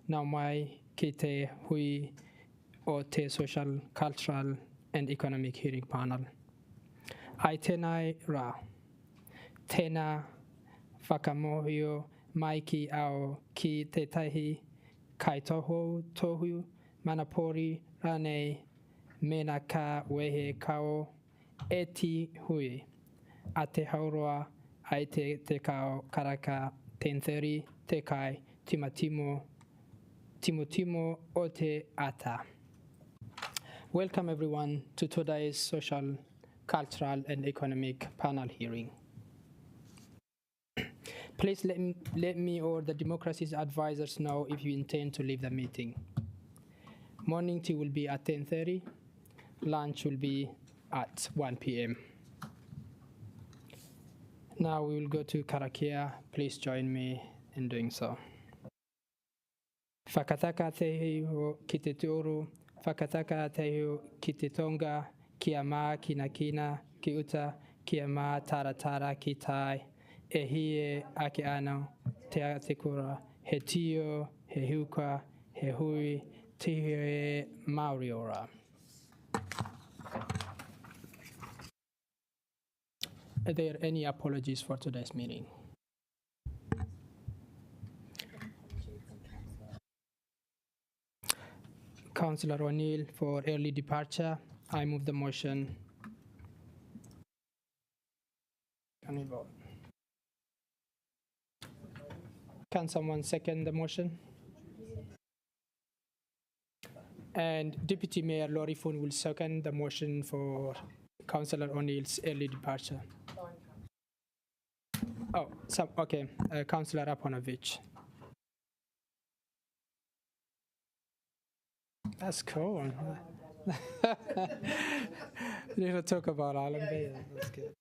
nau mai ki te hui o te Social, Cultural and Economic Hearing Panel. Ai tēnei rā, tēnā whakamohio mai ki ao ki te tahi kai tohu manapori rānei mena ka wehe kao e ti hui a te hauroa ai te kao karaka 10:30 te kai timo o te ata. Welcome everyone to today's Social, Cultural and Economic Panel hearing. Please let me or the Democracy's advisors know if you intend to leave the meeting. Morning tea will be at 10:30. Lunch will be at 1 p.m. Now we will go to karakia. Please join me in doing so. Whakataka tehiu ki te tūru, whakataka tehiu ki te tonga, kia mā kina ki uta, kia mā taratara ki tai, e hie ake anau, te kura, he tio, he hiuka, he hui, tihe Māori ora. Are there any apologies for today's meeting? Councillor O'Neill for early departure. I move the motion. Can we vote? Can someone second the motion? And Deputy Mayor Laurie Foon will second the motion for Councillor O'Neill's early departure. Oh, okay, Councillor Aponovich. That's cool. We need to talk about Island Bay. That's good.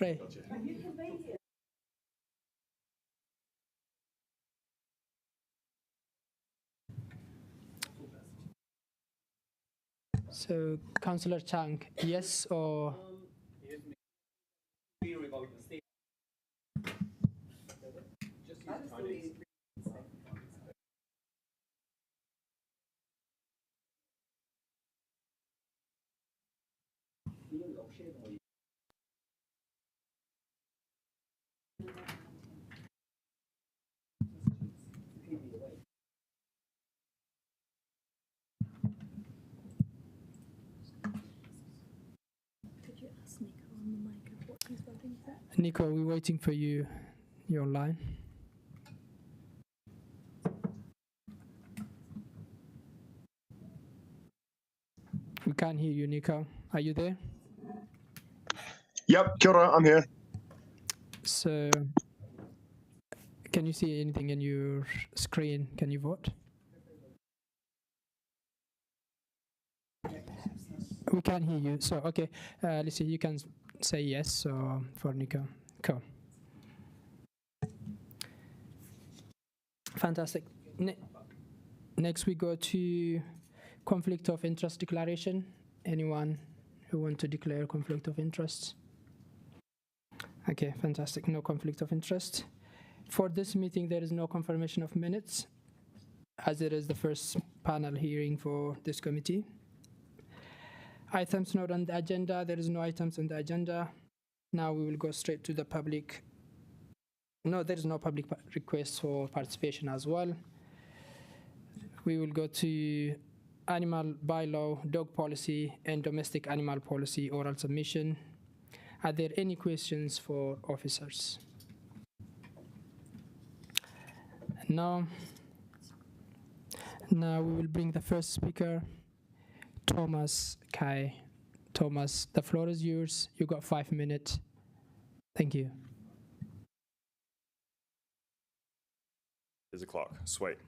Ray. So, Councillor Chang, yes or? Could you ask Nico on the mic of what he's voting for? Nico, we're waiting for you. You're online. We can't hear you, Nico. Are you there? Yep, kia ora, I'm here. So, can you see anything in your screen? Can you vote? We can't hear you. So, okay, let's see. You can say yes. So, for Nico, cool. Fantastic. Next, we go to conflict of interest declaration. Anyone who want to declare conflict of interest? Okay, fantastic. No conflict of interest. For this meeting, there is no confirmation of minutes, as it is the first panel hearing for this committee. Items not on the agenda. There is no items on the agenda. Now we will go straight to the public. No, there is no public request for participation as well. We will go to animal bylaw, dog policy, and domestic animal policy oral submission. Are there any questions for officers? No. Now we will bring the first speaker, Thomas Kai. Thomas, the floor is yours. You got 5 minutes. Thank you. There's a clock. Sweet.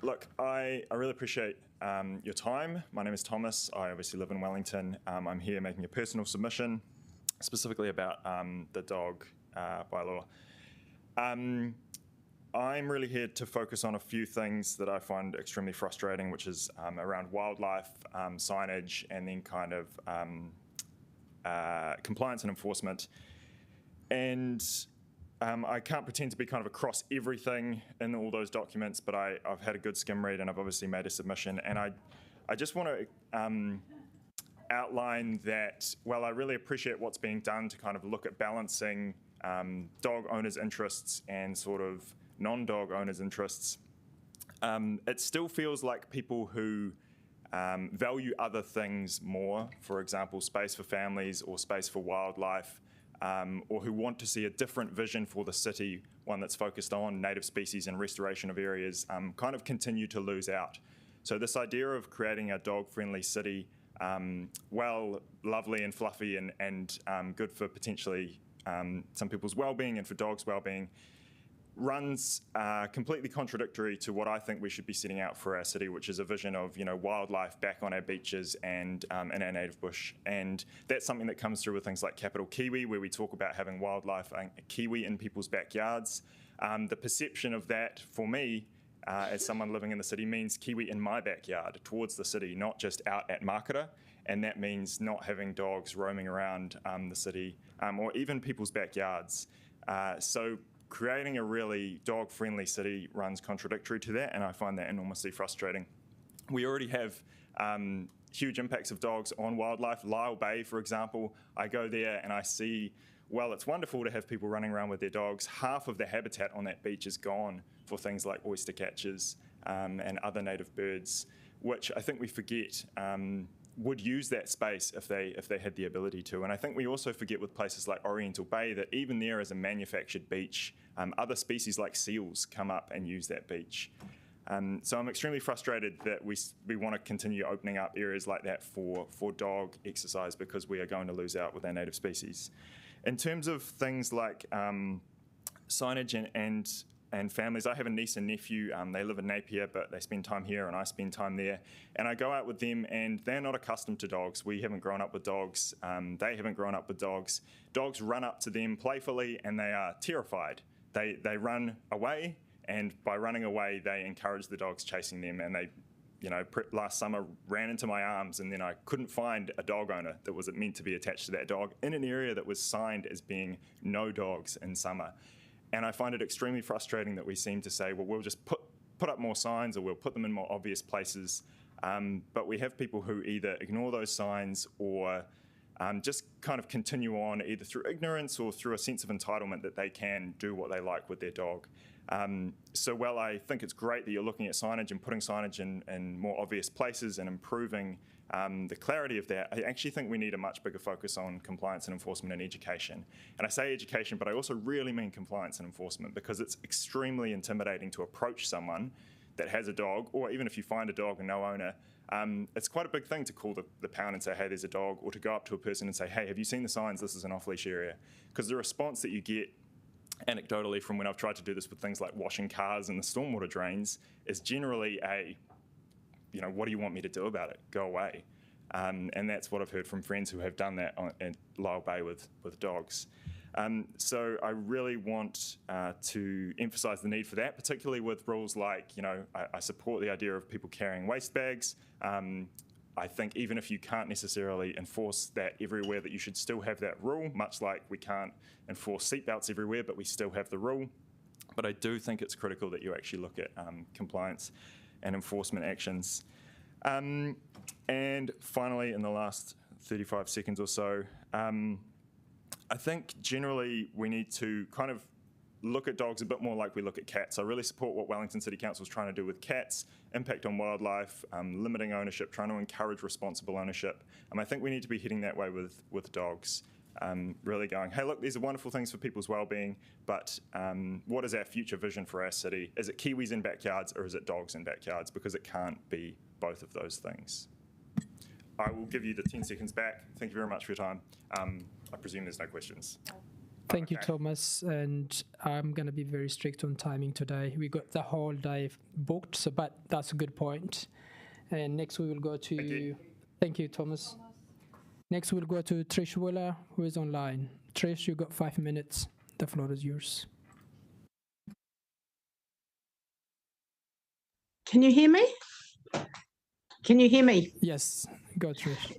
Look, I really appreciate your time. My name is Thomas. I obviously live in Wellington. I'm here making a personal submission, specifically about the dog bylaw. I'm really here to focus on a few things that I find extremely frustrating, which is around wildlife, signage, and then kind of compliance and enforcement. And I can't pretend to be kind of across everything in all those documents, but I've had a good skim read and I've obviously made a submission. And I just want to outline that, well, I really appreciate what's being done to kind of look at balancing dog owners' interests and sort of non-dog owners' interests. It still feels like people who value other things more, for example, space for families or space for wildlife, or who want to see a different vision for the city, one that's focused on native species and restoration of areas, kind of continue to lose out. So this idea of creating a dog-friendly city, well, lovely and fluffy and good for potentially some people's well-being and for dogs' well-being, runs completely contradictory to what I think we should be setting out for our city, which is a vision of, wildlife back on our beaches and in our native bush. And that's something that comes through with things like Capital Kiwi, where we talk about having wildlife kiwi in people's backyards. The perception of that, for me, as someone living in the city, means kiwi in my backyard towards the city, not just out at marketer. And that means not having dogs roaming around the city or even people's backyards. So creating a really dog-friendly city runs contradictory to that, and I find that enormously frustrating. We already have huge impacts of dogs on wildlife. Lyell Bay, for example, I go there and I see, well, it's wonderful to have people running around with their dogs. Half of the habitat on that beach is gone for things like oyster catchers and other native birds, which I think we forget would use that space if they had the ability to. And I think we also forget with places like Oriental Bay that even there as a manufactured beach, other species like seals come up and use that beach. So I'm extremely frustrated that we want to continue opening up areas like that for dog exercise because we are going to lose out with our native species. In terms of things like signage and families, I have a niece and nephew. They live in Napier, but they spend time here and I spend time there. And I go out with them and they're not accustomed to dogs. We haven't grown up with dogs. They haven't grown up with dogs. Dogs run up to them playfully and they are terrified. They run away, and by running away, they encourage the dogs chasing them. And they, last summer ran into my arms, and then I couldn't find a dog owner that was meant to be attached to that dog in an area that was signed as being no dogs in summer. And I find it extremely frustrating that we seem to say, well, we'll just put up more signs or we'll put them in more obvious places. But we have people who either ignore those signs or just kind of continue on either through ignorance or through a sense of entitlement that they can do what they like with their dog. So while I think it's great that you're looking at signage and putting signage in more obvious places and improving the clarity of that, I actually think we need a much bigger focus on compliance and enforcement and education. And I say education, but I also really mean compliance and enforcement, because it's extremely intimidating to approach someone that has a dog, or even if you find a dog and no owner, it's quite a big thing to call the pound and say, hey, there's a dog, or to go up to a person and say, hey, have you seen the signs? This is an off-leash area. Because the response that you get anecdotally from when I've tried to do this with things like washing cars and the stormwater drains is generally what do you want me to do about it? Go away. And that's what I've heard from friends who have done that at Lyell Bay with dogs. So I really want to emphasise the need for that, particularly with rules like, I support the idea of people carrying waste bags. I think even if you can't necessarily enforce that everywhere, that you should still have that rule, much like we can't enforce seatbelts everywhere, but we still have the rule. But I do think it's critical that you actually look at compliance and enforcement actions. And finally, in the last 35 seconds or so, I think generally we need to kind of look at dogs a bit more like we look at cats. I really support what Wellington City Council is trying to do with cats, impact on wildlife, limiting ownership, trying to encourage responsible ownership. I think we need to be heading that way with dogs, really going, hey, look, these are wonderful things for people's well-being, but what is our future vision for our city? Is it kiwis in backyards or is it dogs in backyards? Because it can't be both of those things. I will give you the 10 seconds back. Thank you very much for your time. I presume there's no questions. Thank you, Thomas. And I'm going to be very strict on timing today. We got the whole day booked, but that's a good point. And next we will go to... Thank you, Thomas. Next we'll go to Trish Willer, who is online. Trish, you got 5 minutes. The floor is yours. Can you hear me? Can you hear me? Yes, go Trish.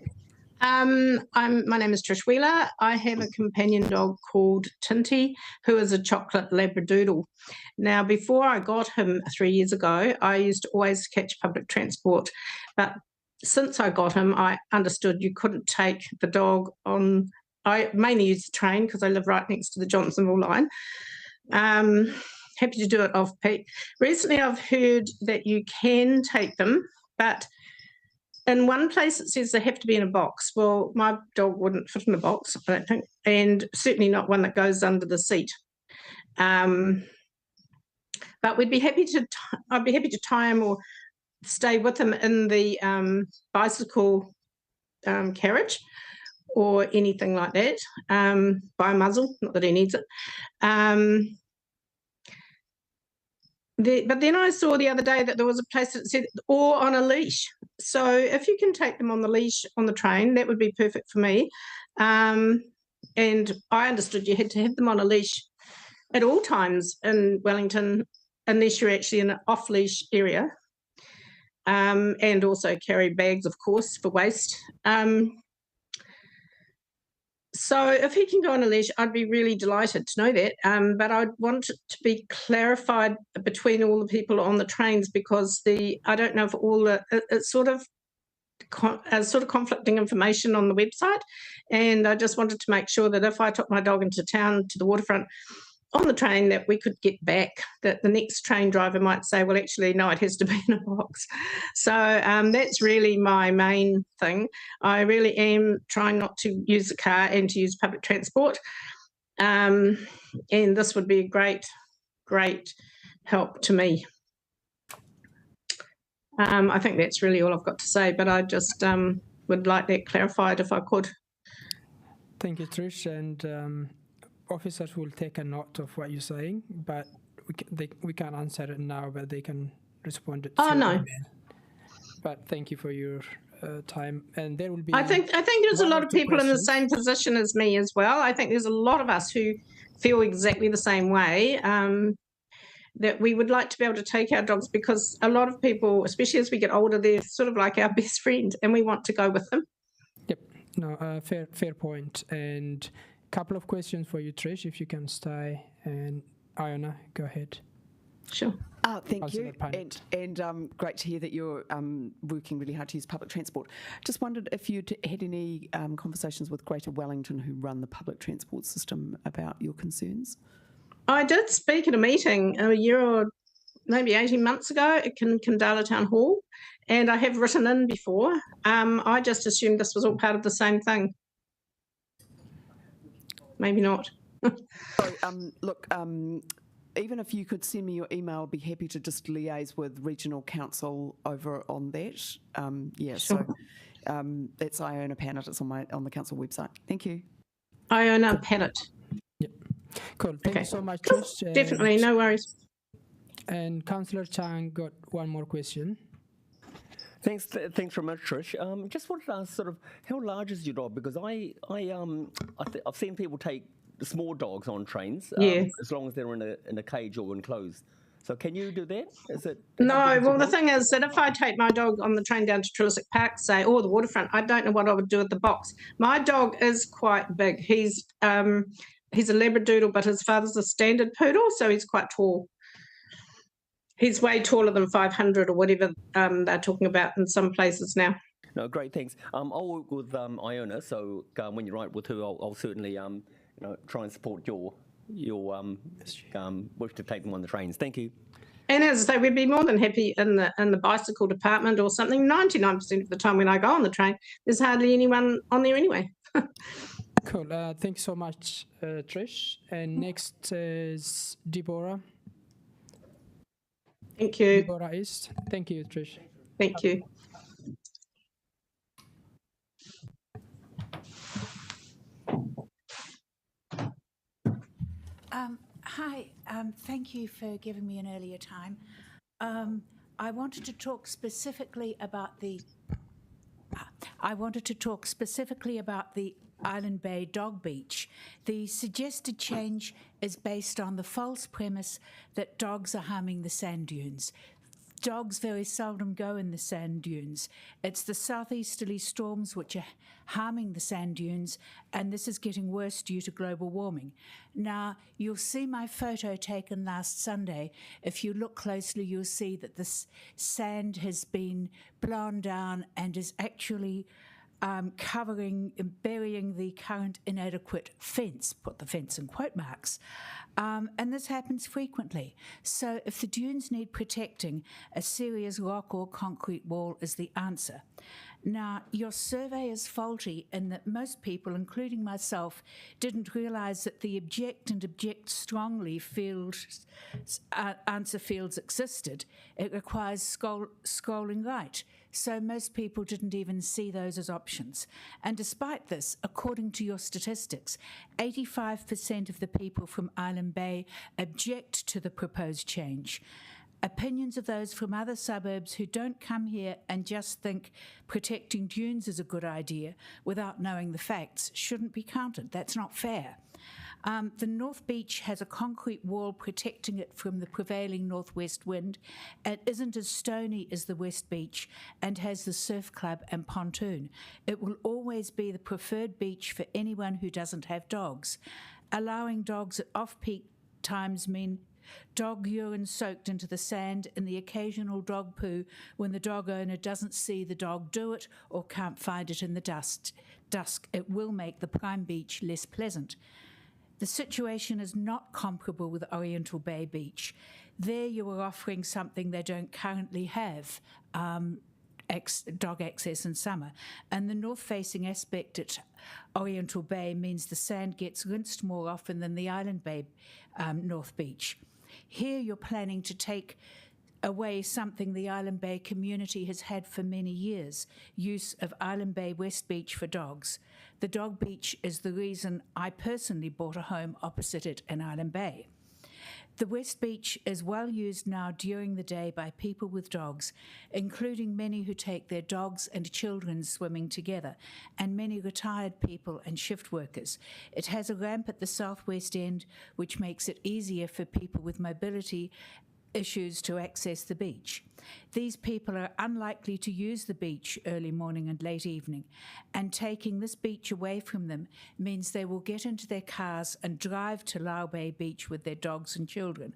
My name is Trish Wheeler. I have a companion dog called Tinty, who is a chocolate Labradoodle. Now, before I got him 3 years ago, I used to always catch public transport. But since I got him, I understood you couldn't take the dog on. I mainly use the train because I live right next to the Johnsonville line. Happy to do it off peak. Recently, I've heard that you can take them, but in one place it says they have to be in a box. Well, my dog wouldn't fit in a box, I don't think, and certainly not one that goes under the seat. But I'd be happy to tie him or stay with him in the bicycle carriage or anything like that, by a muzzle, not that he needs it. But then I saw the other day that there was a place that said, or on a leash. So if you can take them on the leash on the train, that would be perfect for me. And I understood you had to have them on a leash at all times in Wellington, unless you're actually in an off-leash area, and also carry bags, of course, for waste. So if he can go on a leash, I'd be really delighted to know that. But I'd want it to be clarified between all the people on the trains, because I don't know if it's sort of conflicting information on the website. And I just wanted to make sure that if I took my dog into town to the waterfront on the train, that we could get back, that the next train driver might say, well, actually, no, it has to be in a box. So that's really my main thing. I really am trying not to use the car and to use public transport. And this would be a great, great help to me. I think that's really all I've got to say, but I just would like that clarified if I could. Thank you, Trish. And officers will take a note of what you're saying, but we can't answer it now, but they can respond to no. email. But thank you for your time. And there will be. I think there's a lot of people in the same position as me as well. I think there's a lot of us who feel exactly the same way. That we would like to be able to take our dogs, because a lot of people, especially as we get older, they're sort of like our best friend, and we want to go with them. Yep. No, fair point. And couple of questions for you, Trish, if you can stay. And Iona, go ahead. Sure. Thank you. And great to hear that you're working really hard to use public transport. Just wondered if you'd had any conversations with Greater Wellington, who run the public transport system, about your concerns. I did speak at a meeting a year or maybe 18 months ago at Kandala Town Hall, and I have written in before. I just assumed this was all part of the same thing. Maybe not. So, look, even if you could send me your email, I'd be happy to just liaise with Regional Council over on that. Sure. So it's Iona Pannett. It's on the council website. Thank you. Iona Pannett. Yep. Cool. Thank you so much, Trish. Definitely, no worries. And Councillor Chang got one more question. Thanks very much, Trish. Just wanted to ask, sort of, how large is your dog? Because I've seen people take small dogs on trains, as long as they're in a cage or enclosed. So can you do that? No, well, the thing is that if I take my dog on the train down to Trilisic Park, say, or the waterfront, I don't know what I would do with the box. My dog is quite big. He's a Labradoodle, but his father's a standard poodle, so he's quite tall. He's way taller than 500 or whatever they're talking about in some places now. No, great, thanks. I'll work with Iona, so when you write with her, I'll certainly try and support your wish to take them on the trains. Thank you. And as I say, we'd be more than happy in the bicycle department or something. 99% of the time when I go on the train, there's hardly anyone on there anyway. Cool. Thanks so much, Trish. And next is Deborah. Thank you. Deborah East. Thank you, Trish. Thank you. Hi, thank you for giving me an earlier time. I wanted to talk specifically about the Island Bay Dog Beach. The suggested change is based on the false premise that dogs are harming the sand dunes. Dogs very seldom go in the sand dunes. It's the southeasterly storms which are harming the sand dunes, and this is getting worse due to global warming. Now, you'll see my photo taken last Sunday. If you look closely, you'll see that this sand has been blown down and is actually covering and burying the current inadequate fence, put the fence in quote marks, and this happens frequently. So if the dunes need protecting, a serious rock or concrete wall is the answer. Now, your survey is faulty in that most people, including myself, didn't realise that the object and object strongly answer fields existed. It requires scrolling right. So most people didn't even see those as options. And despite this, according to your statistics, 85% of the people from Island Bay object to the proposed change. Opinions of those from other suburbs who don't come here and just think protecting dunes is a good idea without knowing the facts shouldn't be counted. That's not fair. The North Beach has a concrete wall protecting it from the prevailing northwest wind. It isn't as stony as the West Beach and has the surf club and pontoon. It will always be the preferred beach for anyone who doesn't have dogs. Allowing dogs at off-peak times mean dog urine soaked into the sand and the occasional dog poo when the dog owner doesn't see the dog do it or can't find it in the dusk. It will make the prime beach less pleasant. The situation is not comparable with Oriental Bay Beach. There you are offering something they don't currently have, dog access in summer. And the north-facing aspect at Oriental Bay means the sand gets rinsed more often than the Island Bay North Beach. Here you're planning to take away something the Island Bay community has had for many years, use of Island Bay West Beach for dogs. The dog beach is the reason I personally bought a home opposite it in Island Bay. The West Beach is well used now during the day by people with dogs, including many who take their dogs and children swimming together, and many retired people and shift workers. It has a ramp at the southwest end, which makes it easier for people with mobility issues to access the beach. These people are unlikely to use the beach early morning and late evening, and taking this beach away from them means they will get into their cars and drive to Lau Bay Beach with their dogs and children.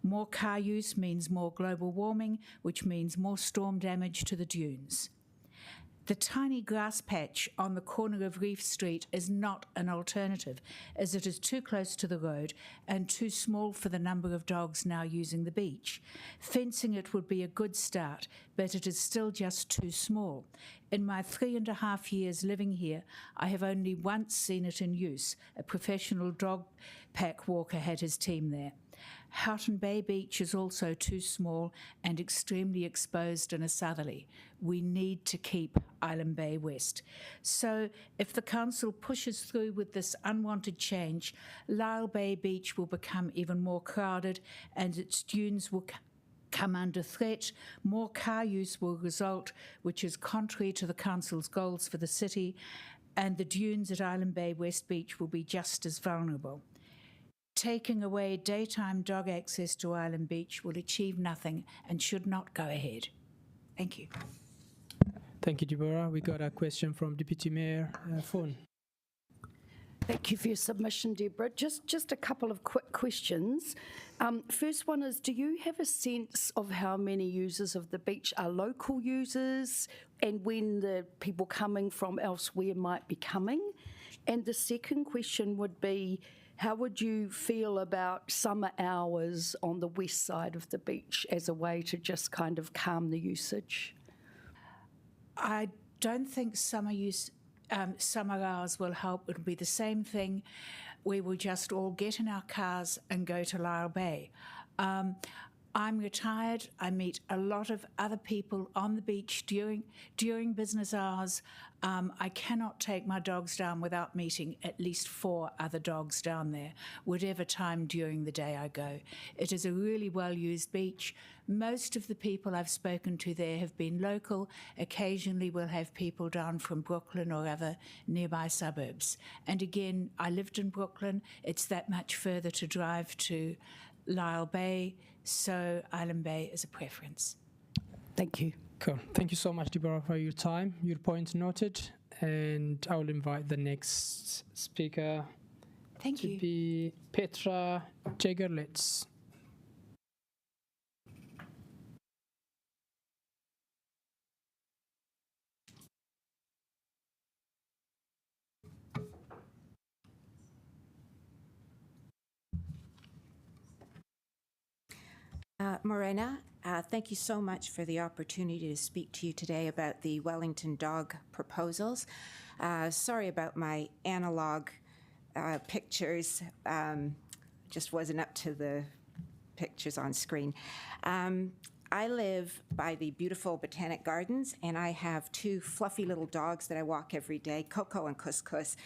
More car use means more global warming, which means more storm damage to the dunes. The tiny grass patch on the corner of Reef Street is not an alternative, as it is too close to the road and too small for the number of dogs now using the beach. Fencing it would be a good start, but it is still just too small. In my 3.5 years living here, I have only once seen it in use. A professional dog pack walker had his team there. Houghton Bay Beach is also too small and extremely exposed in a southerly. We need to keep Island Bay West. So if the council pushes through with this unwanted change, Lyall Bay Beach will become even more crowded and its dunes will come under threat. More car use will result, which is contrary to the council's goals for the city, and the dunes at Island Bay West Beach will be just as vulnerable. Taking away daytime dog access to Island Beach will achieve nothing and should not go ahead. Thank you. Thank you, Deborah. We got a question from Deputy Mayor Fawn. Thank you for your submission, Deborah. Just a couple of quick questions. First one is, do you have a sense of how many users of the beach are local users and when the people coming from elsewhere might be coming? And the second question would be, how would you feel about summer hours on the west side of the beach as a way to just kind of calm the usage? I don't think summer hours will help. It'll be the same thing. We will just all get in our cars and go to Lyall Bay. I'm retired. I meet a lot of other people on the beach during business hours. I cannot take my dogs down without meeting at least 4 other dogs down there, whatever time during the day I go. It is a really well-used beach. Most of the people I've spoken to there have been local. Occasionally we'll have people down from Brooklyn or other nearby suburbs. And again, I lived in Brooklyn. It's that much further to drive to Lyall Bay, so Island Bay is a preference. Thank you. Cool. Thank you so much, Deborah, for your time. Your point noted. And I will invite the next speaker Thank to you. be Petra Jagerlitz. Morena, thank you so much for the opportunity to speak to you today about the Wellington dog proposals. Sorry about my analog pictures, just wasn't up to the pictures on screen. I live by the beautiful Botanic Gardens, and I have two fluffy little dogs that I walk every day, Coco and Couscous,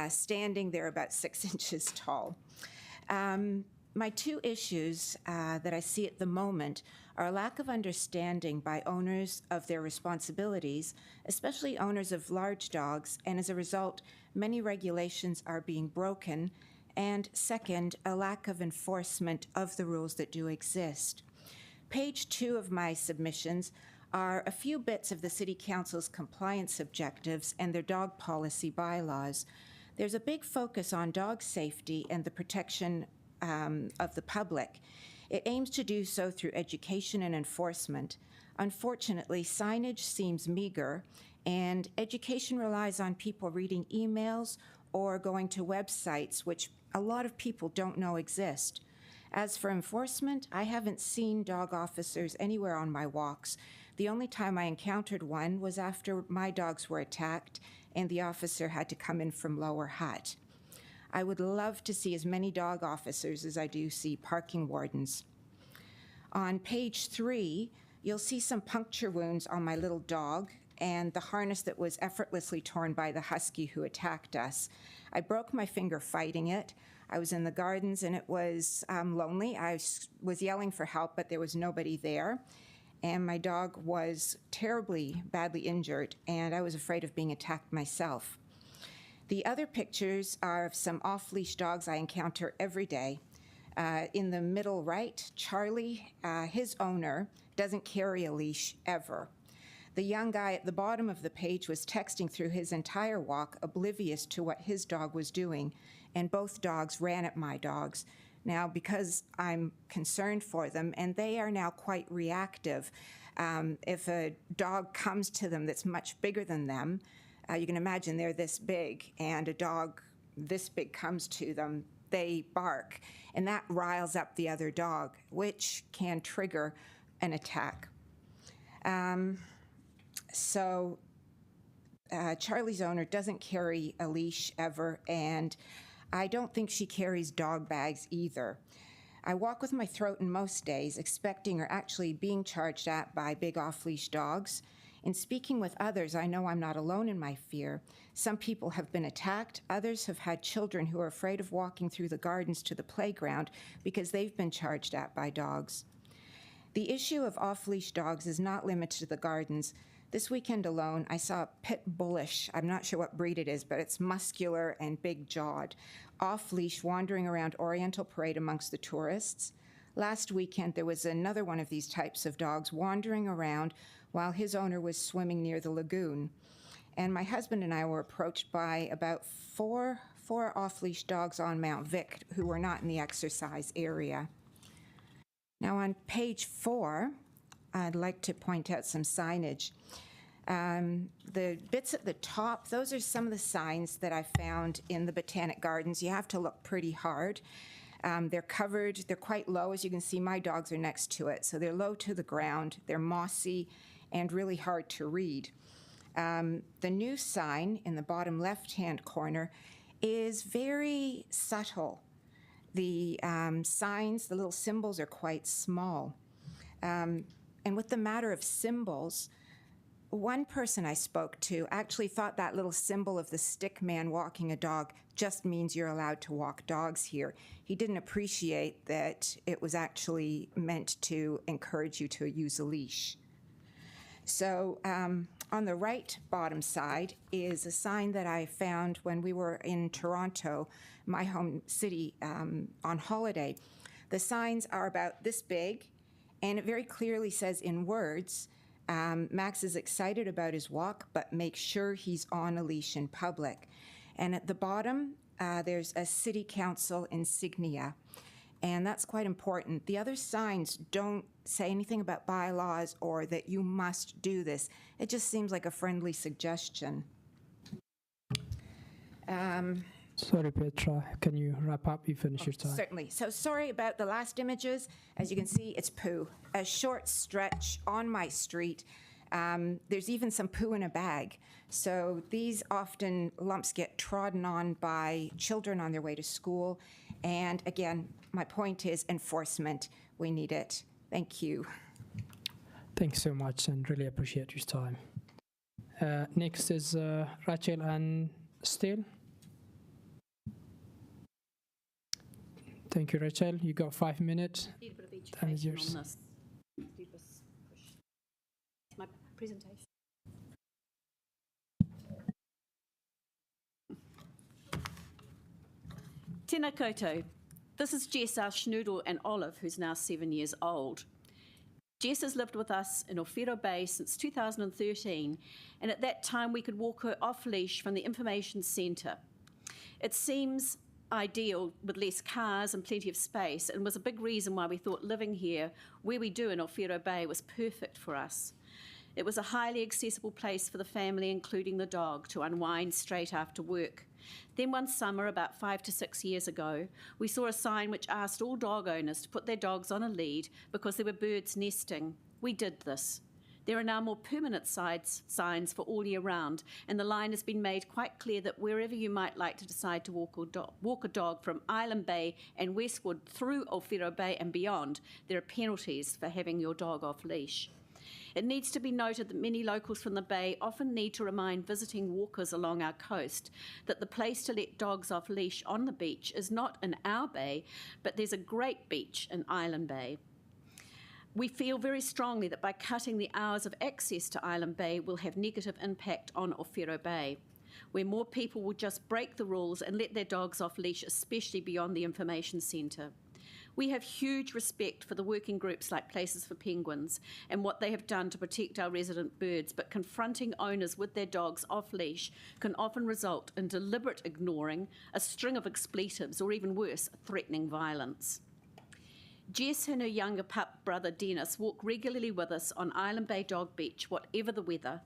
standing there about 6 inches tall. My two issues that I see at the moment are a lack of understanding by owners of their responsibilities, especially owners of large dogs, and as a result, many regulations are being broken, and second, a lack of enforcement of the rules that do exist. Page 2 of my submissions are a few bits of the City Council's compliance objectives and their dog policy bylaws. There's a big focus on dog safety and the protection of the public. It aims to do so through education and enforcement. Unfortunately, signage seems meager, and education relies on people reading emails or going to websites, which a lot of people don't know exist. As for enforcement, I haven't seen dog officers anywhere on my walks. The only time I encountered one was after my dogs were attacked and the officer had to come in from Lower Hutt. I would love to see as many dog officers as I do see parking wardens. On page 3, you'll see some puncture wounds on my little dog and the harness that was effortlessly torn by the husky who attacked us. I broke my finger fighting it. I was in the gardens and it was lonely. I was yelling for help, but there was nobody there. And my dog was terribly badly injured, and I was afraid of being attacked myself. The other pictures are of some off-leash dogs I encounter every day. In the middle right, Charlie, his owner, doesn't carry a leash ever. The young guy at the bottom of the page was texting through his entire walk, oblivious to what his dog was doing, and both dogs ran at my dogs. Now, because I'm concerned for them, and they are now quite reactive, if a dog comes to them that's much bigger than them, you can imagine they're this big, and a dog this big comes to them, they bark, and that riles up the other dog, which can trigger an attack. Charlie's owner doesn't carry a leash ever, and I don't think she carries dog bags either. I walk with my throat in most days, expecting or actually being charged at by big off-leash dogs. In speaking with others, I know I'm not alone in my fear. Some people have been attacked. Others have had children who are afraid of walking through the gardens to the playground because they've been charged at by dogs. The issue of off-leash dogs is not limited to the gardens. This weekend alone, I saw a pit bullish. I'm not sure what breed it is, but it's muscular and big-jawed, off-leash wandering around Oriental Parade amongst the tourists. Last weekend, there was another one of these types of dogs wandering around while his owner was swimming near the lagoon. And my husband and I were approached by about four off-leash dogs on Mount Vic who were not in the exercise area. Now on page 4, I'd like to point out some signage. The bits at the top, those are some of the signs that I found in the Botanic Gardens. You have to look pretty hard. They're covered, they're quite low. As you can see, my dogs are next to it. So they're low to the ground, they're mossy, and really hard to read. The new sign in the bottom left-hand corner is very subtle. The signs, the little symbols are quite small. And with the matter of symbols, one person I spoke to actually thought that little symbol of the stick man walking a dog just means you're allowed to walk dogs here. He didn't appreciate that it was actually meant to encourage you to use a leash. So on the right bottom side is a sign that I found when we were in Toronto, my home city, on holiday. The signs are about this big, and it very clearly says in words, Max is excited about his walk, but make sure he's on a leash in public. And at the bottom, there's a city council insignia, and that's quite important. The other signs don't say anything about bylaws or that you must do this. It just seems like a friendly suggestion. Sorry, Petra, can you wrap up? You finish your time. Certainly. So sorry about the last images. As you can see, it's poo. A short stretch on my street. There's even some poo in a bag. So these often lumps get trodden on by children on their way to school. And again, my point is enforcement. We need it. Thank you. Thanks so much and really appreciate your time. Next is Rachel and Steele. Thank you, Rachel. You got 5 minutes. Need a bit of Time is education yours. on this. Do this push. My presentation. Tēnā koutou. This is Jess, our schnoodle, and Olive, who's now 7 years old. Jess has lived with us in Ōwhiro Bay since 2013, and at that time we could walk her off-leash from the information centre. It seems ideal with less cars and plenty of space, and was a big reason why we thought living here, where we do in Ōwhiro Bay, was perfect for us. It was a highly accessible place for the family, including the dog, to unwind straight after work. Then one summer, about 5 to 6 years ago, we saw a sign which asked all dog owners to put their dogs on a lead because there were birds nesting. We did this. There are now more permanent signs for all year round, and the line has been made quite clear that wherever you might like to decide to walk a dog from Island Bay and westward through Ōwhiro Bay and beyond, there are penalties for having your dog off leash. It needs to be noted that many locals from the Bay often need to remind visiting walkers along our coast that the place to let dogs off leash on the beach is not in our bay, but there's a great beach in Island Bay. We feel very strongly that by cutting the hours of access to Island Bay will have negative impact on Ōwhiro Bay, where more people will just break the rules and let their dogs off leash, especially beyond the information centre. We have huge respect for the working groups like Places for Penguins and what they have done to protect our resident birds, but confronting owners with their dogs off leash can often result in deliberate ignoring, a string of expletives, or even worse, threatening violence. Jess and her younger pup brother Dennis walk regularly with us on Island Bay Dog Beach, whatever the weather,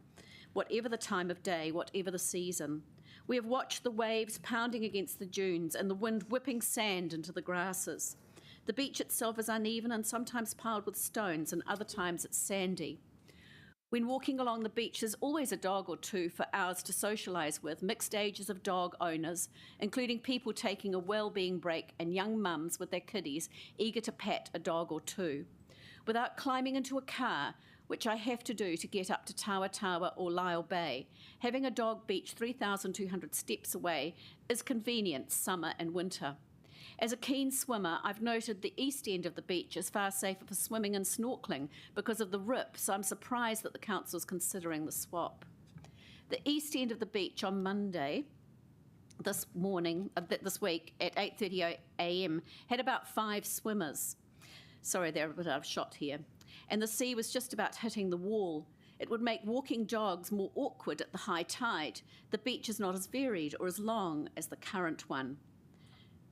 whatever the time of day, whatever the season. We have watched the waves pounding against the dunes and the wind whipping sand into the grasses. The beach itself is uneven and sometimes piled with stones, and other times it's sandy. When walking along the beach, there's always a dog or two for hours to socialise with, mixed ages of dog owners, including people taking a well-being break and young mums with their kiddies eager to pat a dog or two. Without climbing into a car, which I have to do to get up to Tawa Tawa or Lyle Bay, having a dog beach 3,200 steps away is convenient summer and winter. As a keen swimmer, I've noted the east end of the beach is far safer for swimming and snorkelling because of the rip, so I'm surprised that the council is considering the swap. The east end of the beach on Monday, this week at 8:30 a.m. had about 5 swimmers. Sorry, they're a bit out of shot here. And the sea was just about hitting the wall. It would make walking dogs more awkward at the high tide. The beach is not as varied or as long as the current one.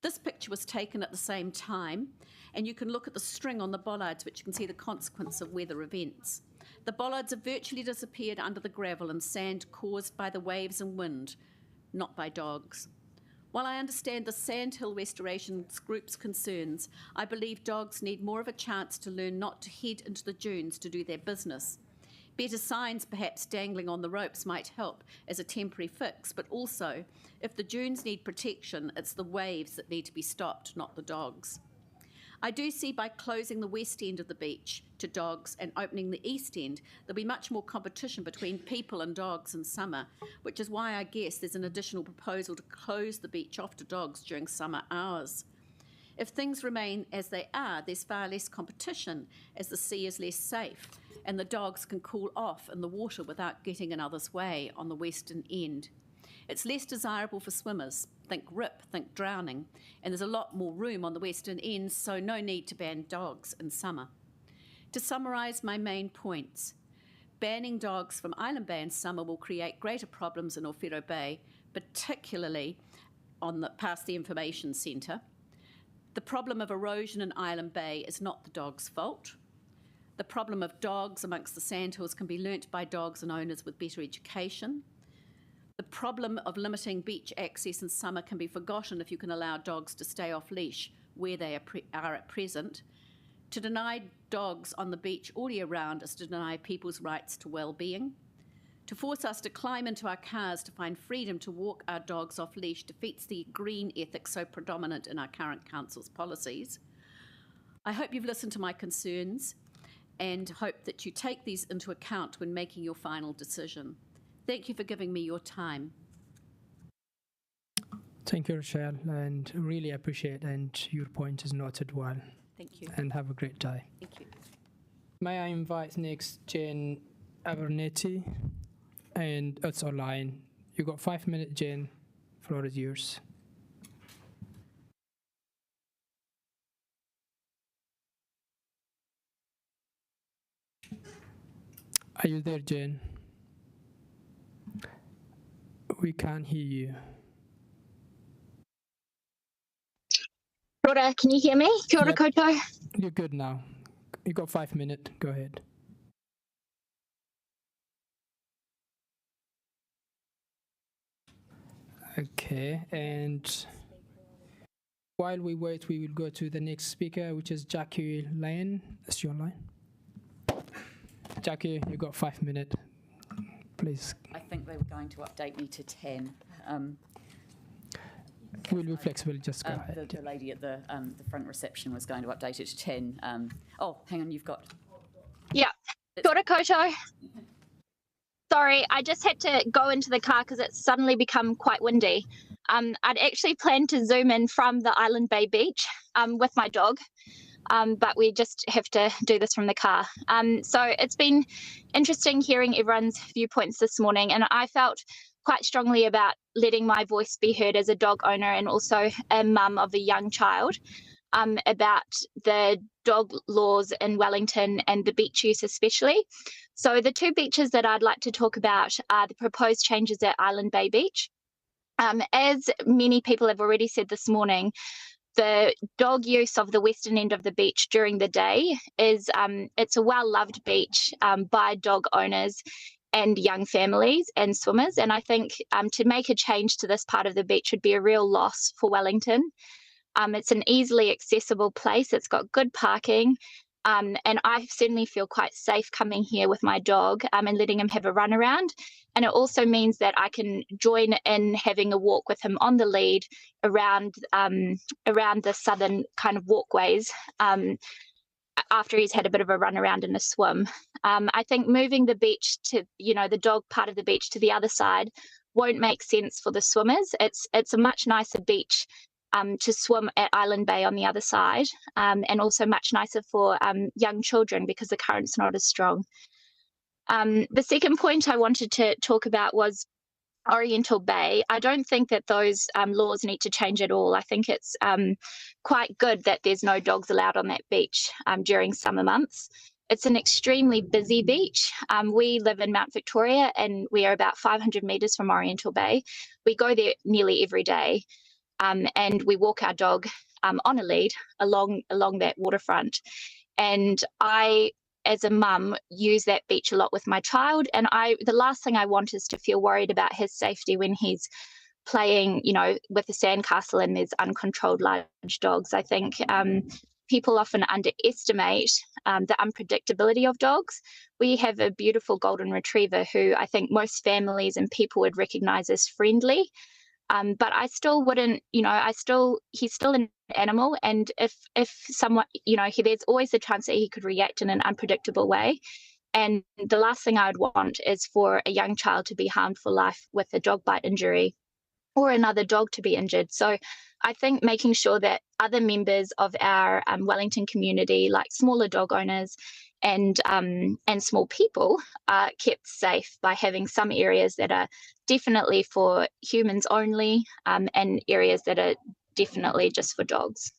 This picture was taken at the same time, and you can look at the string on the bollards, which you can see the consequence of weather events. The bollards have virtually disappeared under the gravel and sand caused by the waves and wind, not by dogs. While I understand the Sandhill Restoration Group's concerns, I believe dogs need more of a chance to learn not to head into the dunes to do their business. Better signs perhaps dangling on the ropes might help as a temporary fix, but also, if the dunes need protection, it's the waves that need to be stopped, not the dogs. I do see by closing the west end of the beach to dogs and opening the east end, there'll be much more competition between people and dogs in summer, which is why I guess there's an additional proposal to close the beach off to dogs during summer hours. If things remain as they are, there's far less competition as the sea is less safe and the dogs can cool off in the water without getting in others' way on the western end. It's less desirable for swimmers. Think rip, think drowning, and there's a lot more room on the western end, so no need to ban dogs in summer. To summarise my main points, Banning dogs from Island Bay in summer will create greater problems in Ōwhiro Bay, particularly past the information centre. The problem of erosion in Island Bay is not the dog's fault. The problem of dogs amongst the sandhills can be learnt by dogs and owners with better education. The problem of limiting beach access in summer can be forgotten if you can allow dogs to stay off leash where they are at present. To deny dogs on the beach all year round is to deny people's rights to well-being. To force us to climb into our cars to find freedom to walk our dogs off leash defeats the green ethic so predominant in our current council's policies. I hope you've listened to my concerns and hope that you take these into account when making your final decision. Thank you for giving me your time. Thank you, Rochelle, and really appreciate, and your point is noted well. Thank you. And have a great day. Thank you. May I invite next Jane Abernethy, and it's online. You got 5 minutes, Jane. Floor is yours. Are you there, Jane? We can't hear you. Kia ora, can you hear me? Kia ora koutou. You're good now. You got 5 minutes. Go ahead. Okay, and while we wait, we will go to the next speaker, which is Jackie Lane. That's your line. Jackie, you got 5 minutes. Please. I think they were going to update me to 10. We'll be flexible, just go ahead. The lady at the front reception was going to update it to 10. Oh, hang on, you've got... Yeah, kia ora koutou. Sorry, I just had to go into the car because it's suddenly become quite windy. I'd actually planned to zoom in from the Island Bay beach with my dog, but we just have to do this from the car. So it's been interesting hearing everyone's viewpoints this morning, and I felt quite strongly about letting my voice be heard as a dog owner and also a mum of a young child about the dog laws in Wellington and the beach use especially. So the two beaches that I'd like to talk about are the proposed changes at Island Bay Beach. As many people have already said this morning, the dog use of the western end of the beach during the day is it's a well-loved beach by dog owners and young families and swimmers. And I think to make a change to this part of the beach would be a real loss for Wellington. It's an easily accessible place. It's got good parking. And I certainly feel quite safe coming here with my dog and letting him have a run around. And it also means that I can join in having a walk with him on the lead around the southern kind of walkways after he's had a bit of a run around and a swim. I think moving the beach to, the dog part of the beach to the other side won't make sense for the swimmers. It's a much nicer beach to swim at Island Bay on the other side, and also much nicer for young children because the current's not as strong. The second point I wanted to talk about was Oriental Bay. I don't think that those laws need to change at all. I think it's quite good that there's no dogs allowed on that beach during summer months. It's an extremely busy beach. We live in Mount Victoria and we are about 500 metres from Oriental Bay. We go there nearly every day. And we walk our dog on a lead along that waterfront. And I, as a mum, use that beach a lot with my child. And the last thing I want is to feel worried about his safety when he's playing, with a sandcastle and there's uncontrolled large dogs. I think people often underestimate the unpredictability of dogs. We have a beautiful golden retriever who I think most families and people would recognise as friendly. But I still wouldn't, he's still an animal. And if someone, there's always a chance that he could react in an unpredictable way. And the last thing I would want is for a young child to be harmed for life with a dog bite injury or another dog to be injured. So I think making sure that other members of our Wellington community, like smaller dog owners and small people, are kept safe by having some areas that are definitely for humans only and areas that are definitely just for dogs.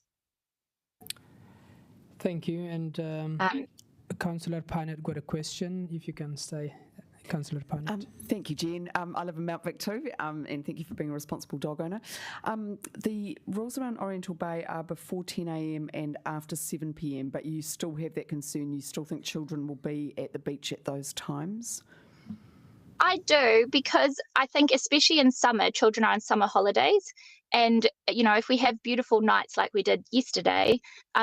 Thank you. And Councillor Pinett got a question, if you can stay. Councillor Pinett. Thank you, Jen. I live in Mount Vic too, and thank you for being a responsible dog owner. The rules around Oriental Bay are before 10 a.m. and after 7 p.m, but you still have that concern. You still think children will be at the beach at those times? I do, because I think especially in summer, children are on summer holidays. And, you know, if we have beautiful nights like we did yesterday,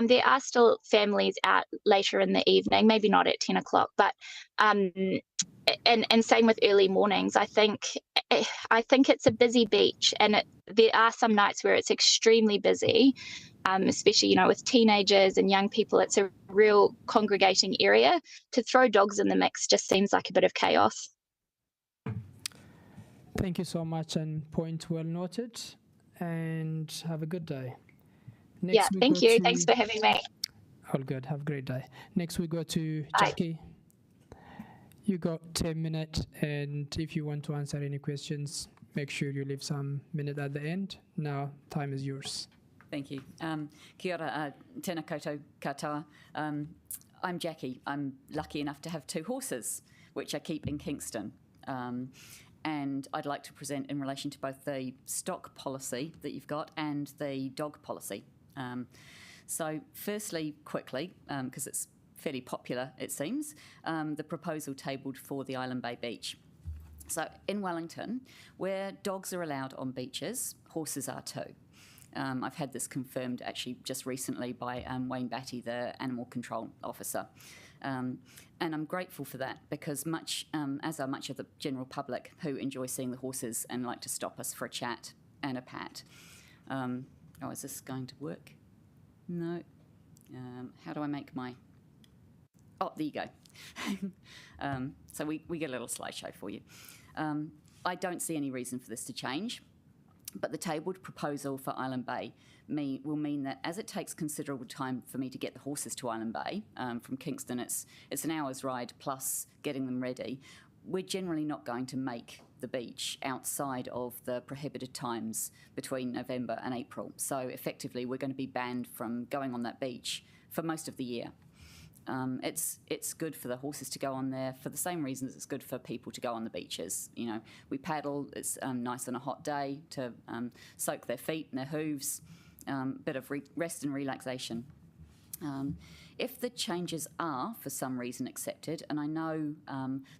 there are still families out later in the evening, maybe not at 10 o'clock, but and same with early mornings. I think it's a busy beach, and there are some nights where it's extremely busy, especially, you know, with teenagers and young people. It's a real congregating area. To throw dogs in the mix just seems like a bit of chaos. Thank you so much, and point well noted, and have a good day. Next thank you. Thanks for having me. All good. Have a great day. Next we go to Bye. Jackie. You got 10 minutes, and if you want to answer any questions, make sure you leave some minute at the end. Now, time is yours. Thank you. Kia ora, tēnā koutou katoa. I'm Jackie. I'm lucky enough to have 2 horses, which I keep in Kingston. And I'd like to present in relation to both the stock policy that you've got and the dog policy. So firstly, quickly, because it's fairly popular, it seems, the proposal tabled for the Island Bay Beach. So in Wellington, where dogs are allowed on beaches, horses are too. I've had this confirmed actually just recently by Wayne Batty, the Animal Control Officer. And I'm grateful for that, because as are much of the general public who enjoy seeing the horses and like to stop us for a chat and a pat. Oh, is this going to work? No. How do I make my... Oh, there you go. So we get a little slideshow for you. I don't see any reason for this to change, but the tabled proposal for Island Bay will mean that as it takes considerable time for me to get the horses to Island Bay, from Kingston it's an hour's ride plus getting them ready, we're generally not going to make the beach outside of the prohibited times between November and April. So effectively we're going to be banned from going on that beach for most of the year. It's good for the horses to go on there for the same reasons it's good for people to go on the beaches. You know, we paddle, it's nice on a hot day to soak their feet and their hooves, bit of rest and relaxation. If the changes are for some reason accepted, and I know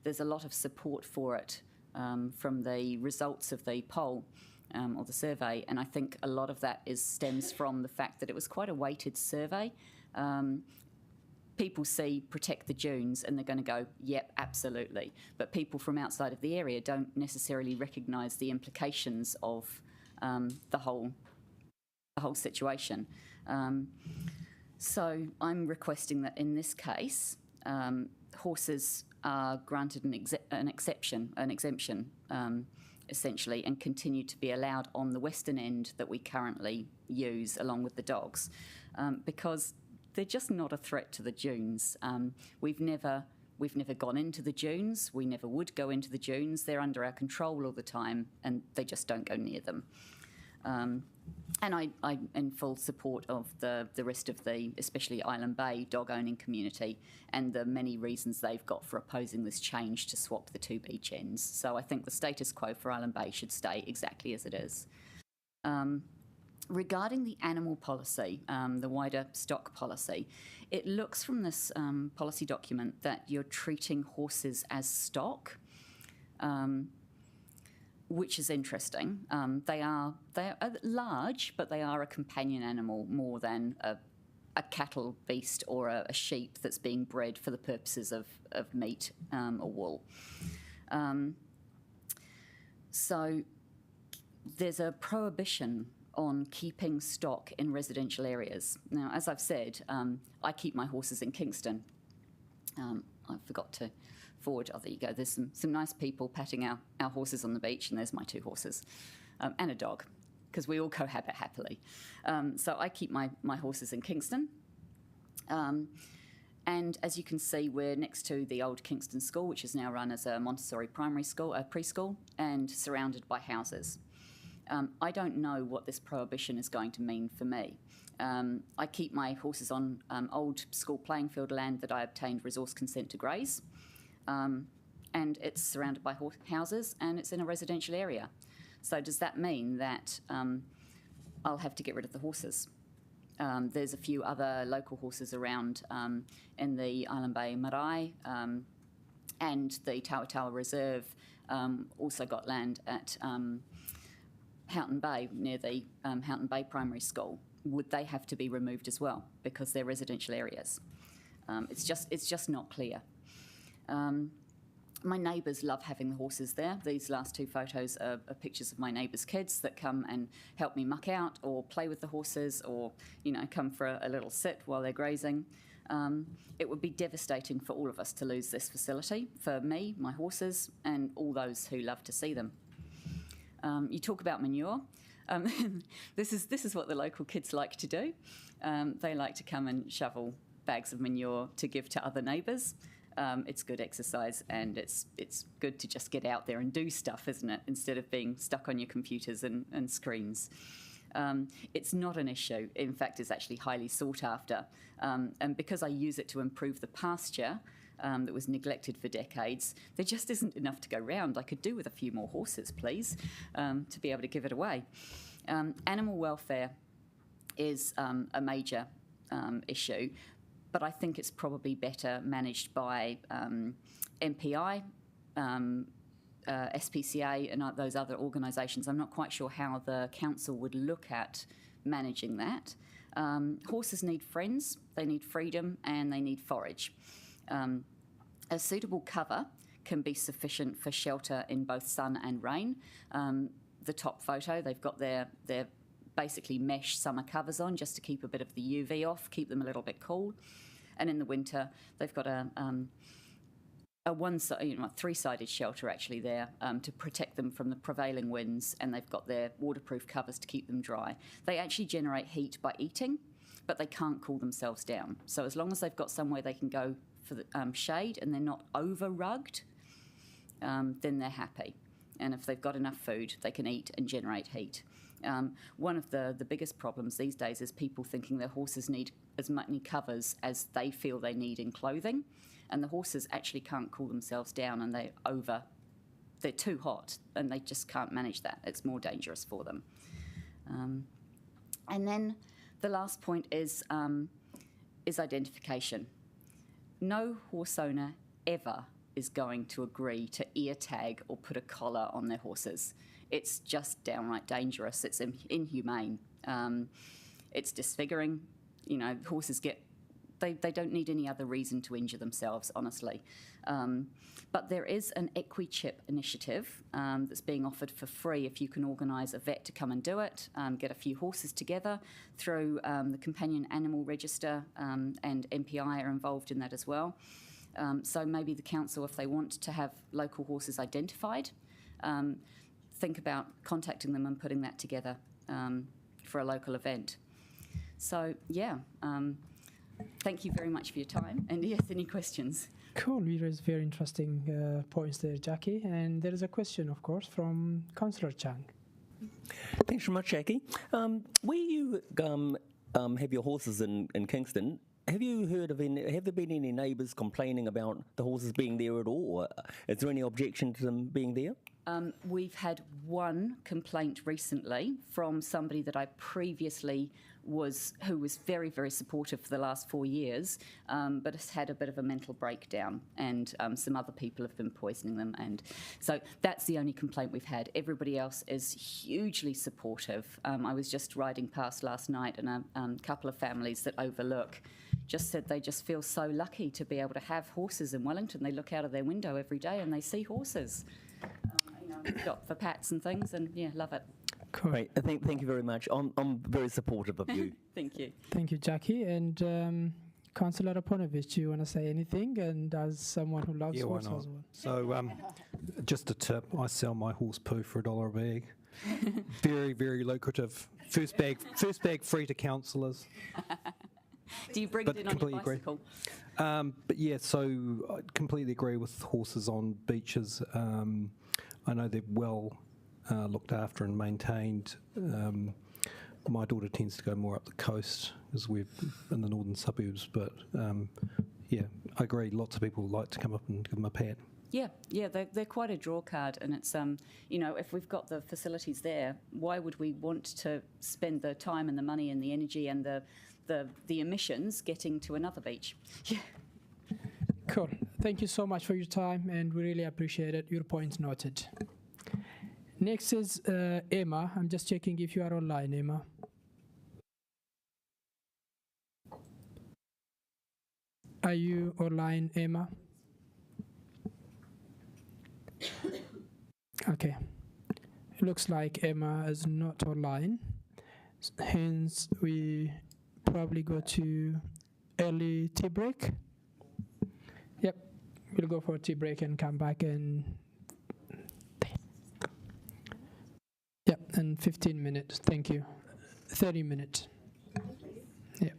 there's a lot of support for it from the results of the poll or the survey, and I think a lot of that stems from the fact that it was quite a weighted survey. People see protect the dunes and they're going to go, yep, absolutely. But people from outside of the area don't necessarily recognise the implications of the whole situation. So I'm requesting that in this case, horses are granted an exemption, essentially, and continue to be allowed on the western end that we currently use along with the dogs, because they're just not a threat to the dunes. We've never gone into the dunes. We never would go into the dunes. They're under our control all the time, and they just don't go near them. And I'm in full support of the rest of the, especially Island Bay dog owning community, and the many reasons they've got for opposing this change to swap the 2 beach ends. So I think the status quo for Island Bay should stay exactly as it is. Regarding the animal policy, the wider stock policy, it looks from this policy document that you're treating horses as stock, which is interesting. They are large, but they are a companion animal more than a cattle beast or a sheep that's being bred for the purposes of meat or wool. So there's a prohibition on keeping stock in residential areas. Now, as I've said, I keep my horses in Kingston. I forgot to forward, oh, there you go, there's some nice people patting our horses on the beach, and there's my 2 horses, and a dog, because we all cohabit happily. So I keep my horses in Kingston. And as you can see, we're next to the old Kingston School, which is now run as a Montessori primary school, preschool, and surrounded by houses. I don't know what this prohibition is going to mean for me. I keep my horses on old school playing field land that I obtained resource consent to graze, and it's surrounded by houses and it's in a residential area. So does that mean that I'll have to get rid of the horses? There's a few other local horses around in the Island Bay Marae, and the Tawatawa Reserve also got land at Houghton Bay, near the Houghton Bay Primary School. Would they have to be removed as well because they're residential areas? It's just not clear. My neighbours love having the horses there. These last two photos are pictures of my neighbours' kids that come and help me muck out or play with the horses or, come for a little sit while they're grazing. It would be devastating for all of us to lose this facility, for me, my horses, and all those who love to see them. You talk about manure. This is what the local kids like to do. They like to come and shovel bags of manure to give to other neighbours. It's good exercise, and it's good to just get out there and do stuff, isn't it, instead of being stuck on your computers and screens. It's not an issue. In fact, it's actually highly sought after. And because I use it to improve the pasture that was neglected for decades, there just isn't enough to go round. I could do with a few more horses, please, to be able to give it away. Animal welfare is a major issue, but I think it's probably better managed by MPI, SPCA and those other organisations. I'm not quite sure how the council would look at managing that. Horses need friends, they need freedom, and they need forage. A suitable cover can be sufficient for shelter in both sun and rain. The top photo, they've got their basically mesh summer covers on just to keep a bit of the UV off, keep them a little bit cool. And in the winter, they've got a three-sided shelter actually there to protect them from the prevailing winds, and they've got their waterproof covers to keep them dry. They actually generate heat by eating, but they can't cool themselves down. So as long as they've got somewhere they can go for the shade and they're not over-rugged, then they're happy. And if they've got enough food, they can eat and generate heat. One of the biggest problems these days is people thinking their horses need as many covers as they feel they need in clothing, and the horses actually can't cool themselves down, and they're too hot, and they just can't manage that. It's more dangerous for them. And then the last point is identification. No horse owner ever is going to agree to ear tag or put a collar on their horses. It's just downright dangerous. It's inhumane. It's disfiguring. Horses they don't need any other reason to injure themselves, honestly. But there is an equi-chip initiative that's being offered for free if you can organise a vet to come and do it, get a few horses together through the Companion Animal Register, and MPI are involved in that as well. So maybe the council, if they want to have local horses identified, think about contacting them and putting that together for a local event. So, yeah, thank you very much for your time. And yes, any questions? Cool. You raised very interesting points there, Jackie. And there is a question, of course, from Councillor Chang. Thanks very much, Jackie. Where you have your horses in Kingston, have you heard of have there been any neighbours complaining about the horses being there at all? Or is there any objection to them being there? We've had one complaint recently from somebody that I previously who was very, very supportive for the last 4 years, but has had a bit of a mental breakdown, and some other people have been poisoning them. And so that's the only complaint we've had. Everybody else is hugely supportive. I was just riding past last night, and a couple of families that overlook just said they just feel so lucky to be able to have horses in Wellington. They look out of their window every day and they see horses. Got for pats and things, and yeah, love it. Great. Thank you very much. I'm very supportive of you. Thank you. Thank you, Jackie. And Councillor Aponovich, do you want to say anything? And as someone who loves horses as well. So, just a tip: I sell my horse poo for $1 a bag. Very, very lucrative. First bag free to councillors. Do you bring it in on your bicycle? But yeah, so I completely agree with horses on beaches. I know they're well looked after and maintained my daughter tends to go more up the coast because we're in the northern suburbs. But yeah, I agree. Lots of people like to come up and give them a pat. Yeah, they're quite a draw card, and it's if we've got the facilities there, why would we want to spend the time and the money and the energy and the emissions getting to another beach? Yeah. Cool. Thank you so much for your time, and we really appreciate it. Your point noted. Next is Emma. I'm just checking if you are online, Emma. Are you online, Emma? Okay. It looks like Emma is not online. Hence, we probably go to early tea break. Yep. We'll go for a tea break and come back in 15 minutes. Thank you. 30 minutes. Yeah.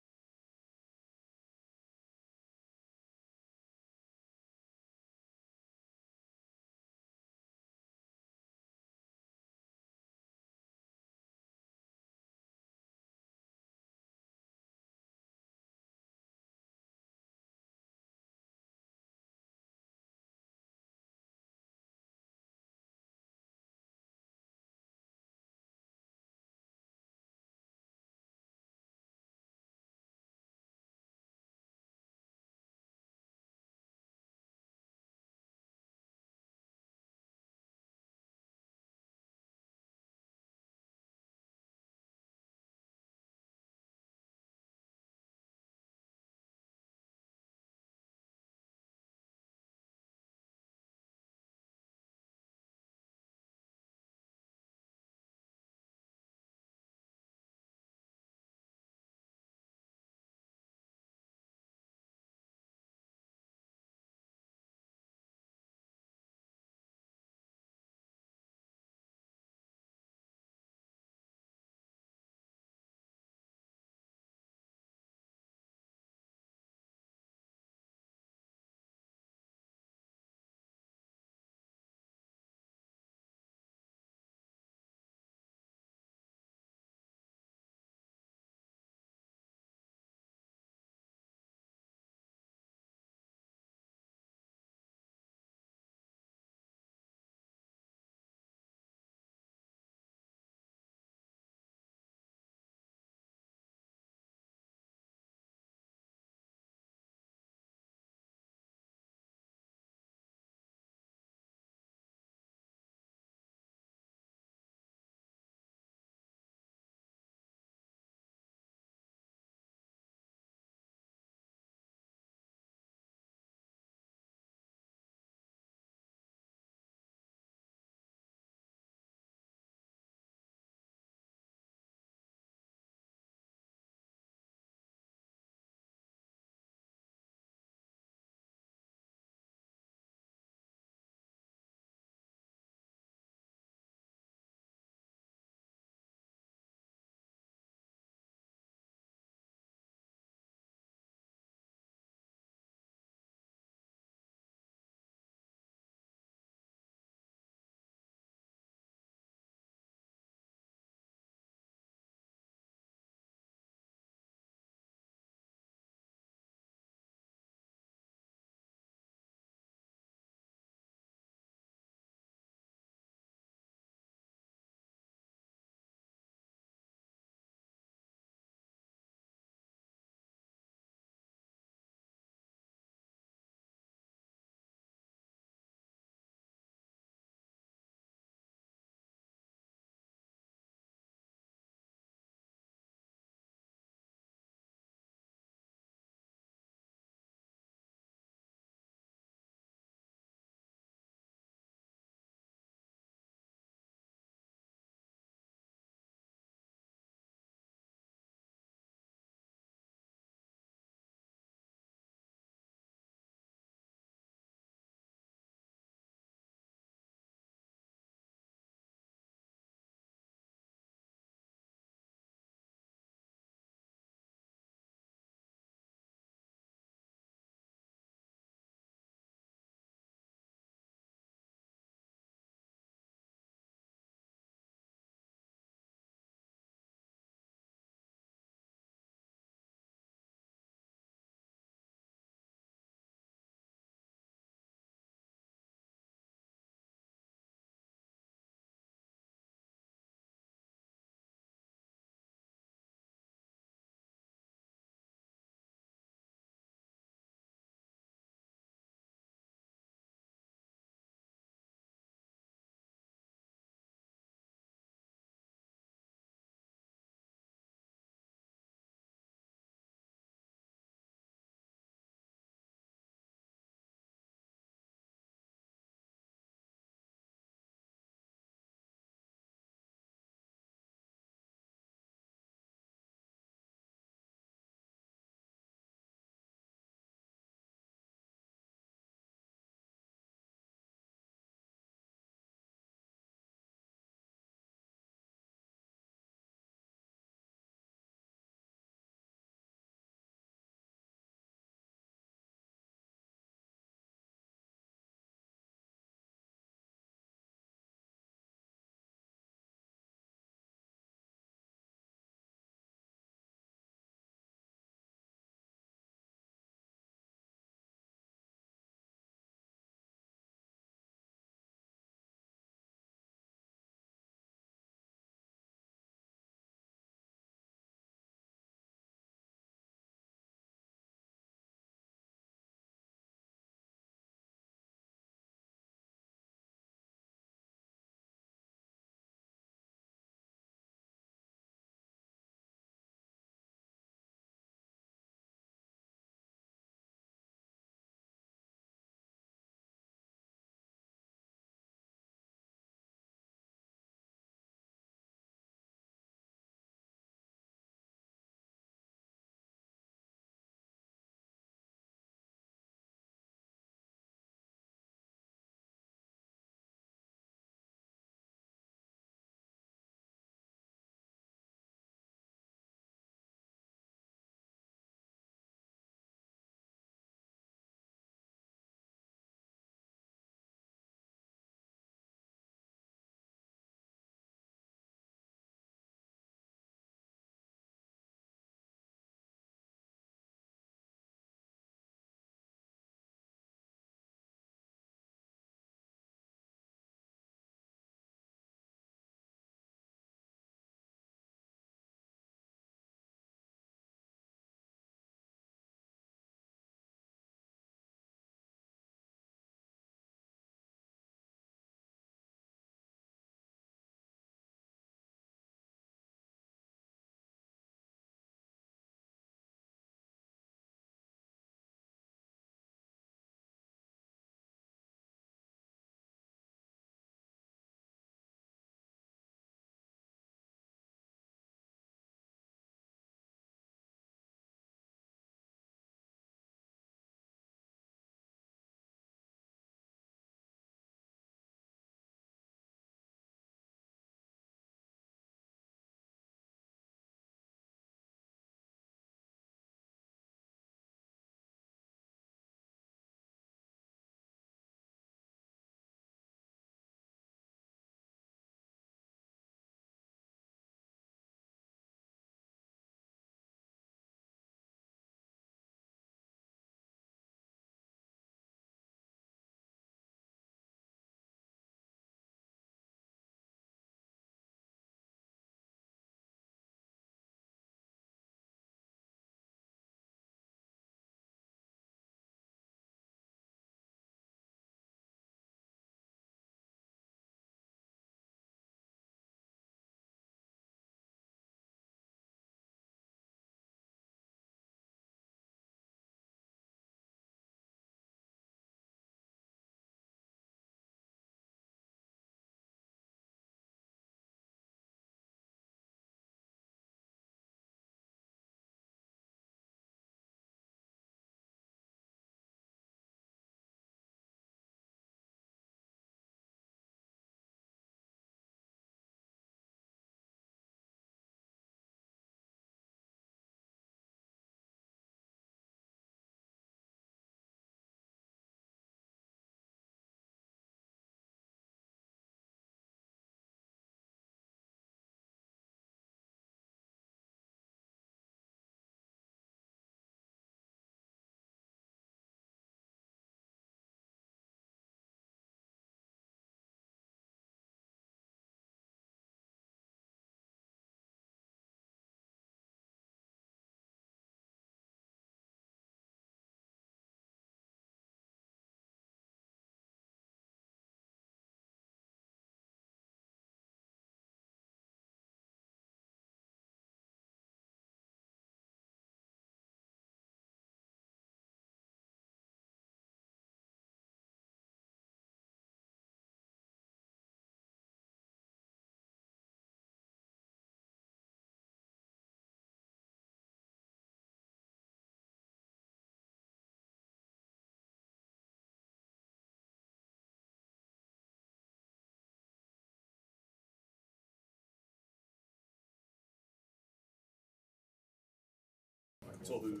all the...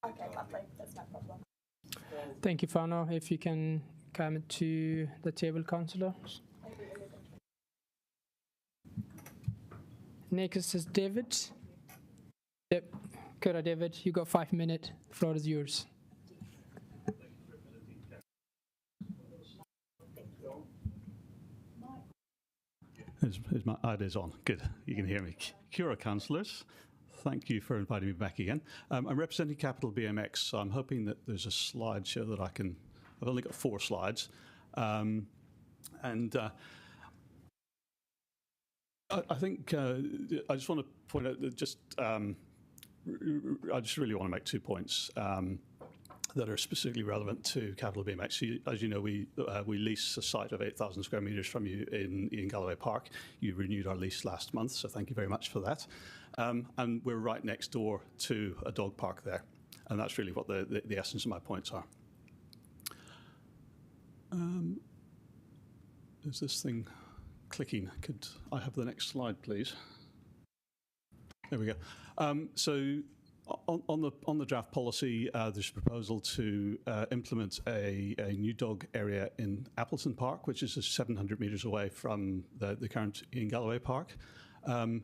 Okay, lovely. That's no problem. Thank you, Fano. If you can come to the table, councillors. Next is David. Yep. Kura, David, you got 5 minutes. Floor is yours. It is on. Good. You can hear me. Kia ora, councillors. Thank you for inviting me back again. I'm representing Capital BMX, so I'm hoping that there's a slideshow that I can... I've only got 4 slides. I think I just want to point out that I just really want to make 2 points that are specifically relevant to Capital BMX. As you know, we lease a site of 8,000 square metres from you in Ian Galloway Park. You renewed our lease last month, so thank you very much for that. And we're right next door to a dog park there, and that's really what the essence of my points are. Is this thing clicking? Could I have the next slide, please? There we go. So on the draft policy, there's a proposal to implement a new dog area in Appleton Park, which is 700 metres away from the current Ian Galloway Park.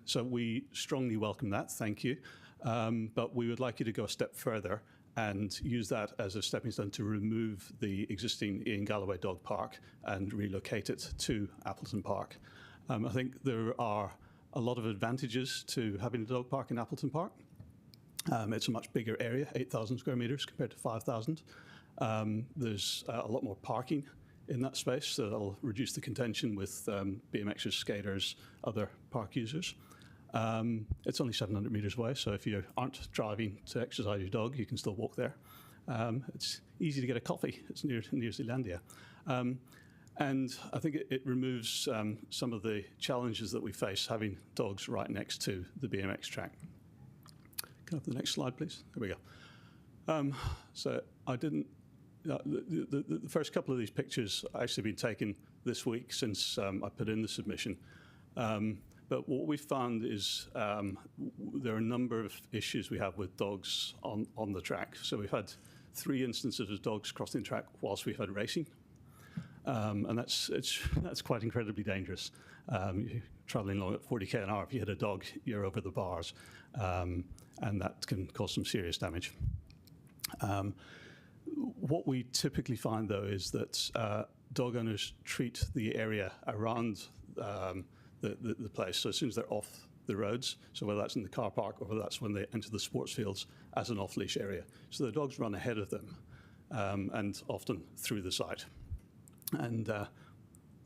So we strongly welcome that, thank you. But we would like you to go a step further and use that as a stepping stone to remove the existing Ian Galloway Dog Park and relocate it to Appleton Park. I think there are a lot of advantages to having a dog park in Appleton Park. It's a much bigger area, 8,000 square metres compared to 5,000. There's a lot more parking in that space, so that'll reduce the contention with BMXers, skaters, other park users. It's only 700 metres away, so if you aren't driving to exercise your dog, you can still walk there. It's easy to get a coffee. It's near Zealandia. And I think it removes some of the challenges that we face having dogs right next to the BMX track. Can I have the next slide, please? There we go. So I didn't... the first couple of these pictures actually been taken this week since I put in the submission. But what we found is there are a number of issues we have with dogs on the track. So we've had 3 instances of dogs crossing the track whilst we've had racing. And that's quite incredibly dangerous. You're travelling along at 40k an hour. If you hit a dog, you're over the bars. And that can cause some serious damage. What we typically find, though, is that dog owners treat the area around the place, so as soon as they're off the roads, so whether that's in the car park or whether that's when they enter the sports fields, as an off-leash area. So the dogs run ahead of them and often through the site. And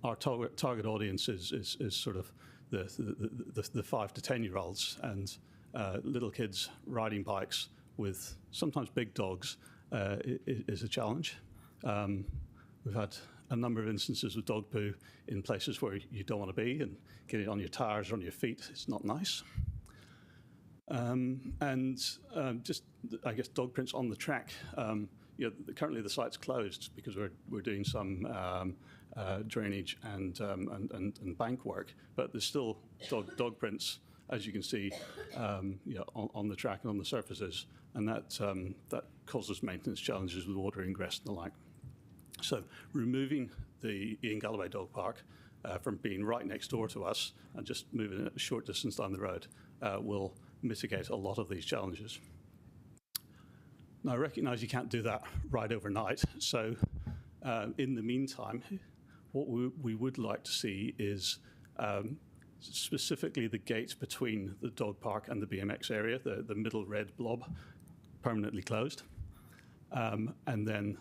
our target audience is sort of the 5 to 10-year-olds and little kids riding bikes with sometimes big dogs is a challenge. We've had a number of instances of dog poo in places where you don't want to be, and getting it on your tires or on your feet is not nice. Just, I guess, dog prints on the track. Currently the site's closed because we're doing some drainage and bank work, but there's still dog prints, as you can see, on the track and on the surfaces, and that causes maintenance challenges with water ingress and the like. So removing the Ian Galloway Dog Park from being right next door to us and just moving it a short distance down the road will mitigate a lot of these challenges. Now, I recognise you can't do that right overnight, so in the meantime, what we would like to see is specifically the gate between the dog park and the BMX area, the middle red blob, permanently closed, and then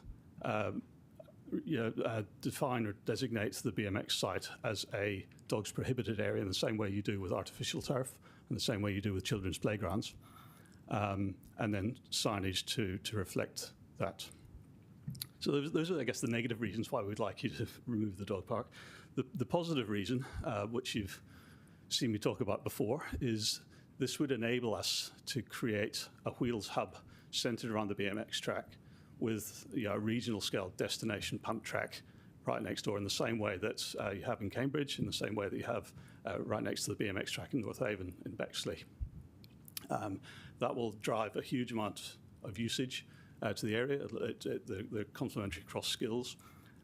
define or designate the BMX site as a dogs prohibited area in the same way you do with artificial turf and the same way you do with children's playgrounds, and then signage to reflect that. So those are, I guess, the negative reasons why we'd like you to remove the dog park. The positive reason, which you've seen me talk about before, is this would enable us to create a wheels hub centred around the BMX track with a regional scale destination pump track right next door in the same way that you have in Cambridge, in the same way that you have right next to the BMX track in North Haven in Bexley. That will drive a huge amount of usage to the area. They're complementary cross skills.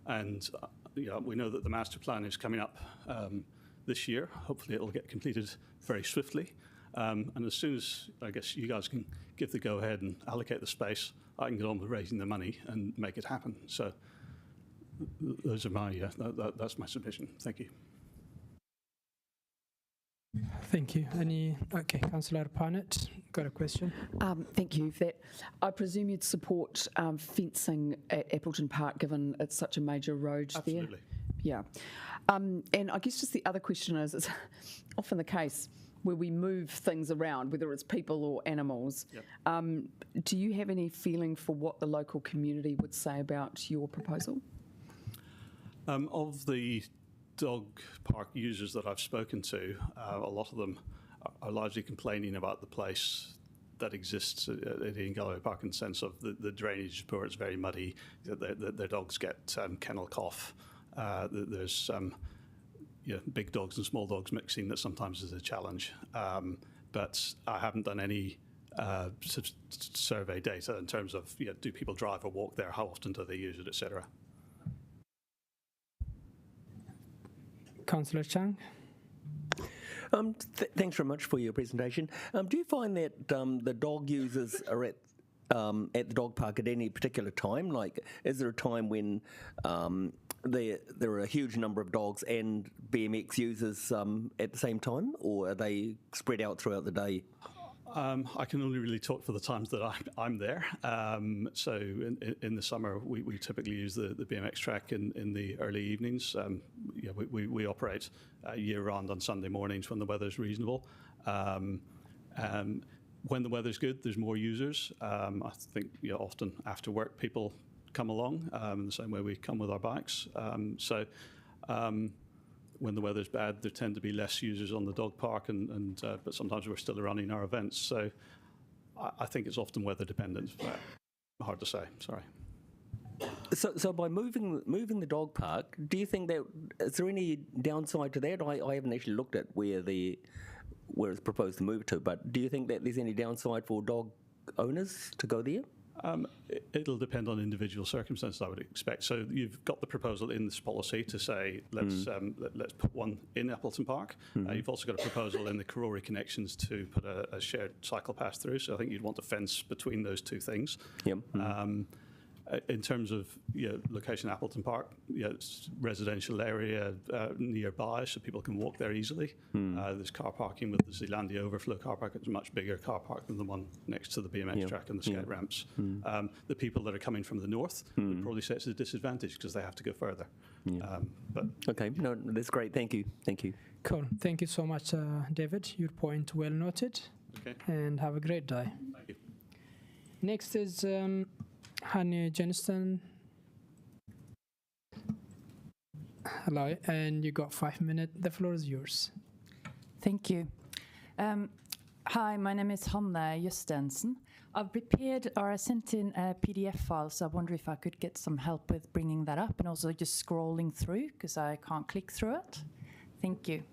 And we know that the master plan is coming up this year. Hopefully it will get completed very swiftly. And as soon as, I guess, you guys can give the go-ahead and allocate the space, I can get on with raising the money and make it happen. So those are my, that's my submission. Thank you. Thank you. Okay, Councillor Parnett, got a question? Thank you for that. I presume you'd support fencing at Appleton Park, given it's such a major road there? Absolutely. Yeah. And I guess just the other question is, it's often the case where we move things around, whether it's people or animals. Yep. Do you have any feeling for what the local community would say about your proposal? Of the dog park users that I've spoken to, a lot of them are largely complaining about the place that exists at Ian Galloway Park in the sense of the drainage is poor, it's very muddy, their dogs get kennel cough, there's big dogs and small dogs mixing that sometimes is a challenge. But I haven't done any survey data in terms of do people drive or walk there, how often do they use it, etc. Councillor Chang. Thanks very much for your presentation. Do you find that the dog users are at the dog park at any particular time? Like, is there a time when there are a huge number of dogs and BMX users at the same time, or are they spread out throughout the day? I can only really talk for the times that I'm there. So in the summer, we typically use the BMX track in the early evenings. We operate year-round on Sunday mornings when the weather's reasonable. When the weather's good, there's more users. I think often after work, people come along in the same way we come with our bikes. When the weather's bad, there tend to be less users on the dog park, but sometimes we're still running our events. So I think it's often weather dependent. Hard to say. Sorry. So by moving the dog park, do you think that is there any downside to that? I haven't actually looked at where it's proposed to move to, but do you think that there's any downside for dog owners to go there? It'll depend on individual circumstances, I would expect. So you've got the proposal in this policy to say let's put one in Appleton Park. You've also got a proposal in the Karori connections to put a shared cycle pass through. So I think you'd want a fence between those two things. Yep. In terms of location, Appleton Park, it's residential area nearby, so people can walk there easily. There's car parking with the Zealandia overflow car park. It's a much bigger car park than the one next to the BMX track and the skate ramps. The people that are coming from the north would probably say it's a disadvantage because they have to go further. Okay, no, that's great. Thank you. Thank you. Cool. Thank you so much, David. Your point well noted. Okay. And have a great day. Thank you. Next is Hanne Jensen. Hello, and you got 5 minutes. The floor is yours. Thank you. Hi, my name is Hanne Jensen. I've prepared or I sent in a PDF file, so I wonder if I could get some help with bringing that up and also just scrolling through because I can't click through it. Thank you.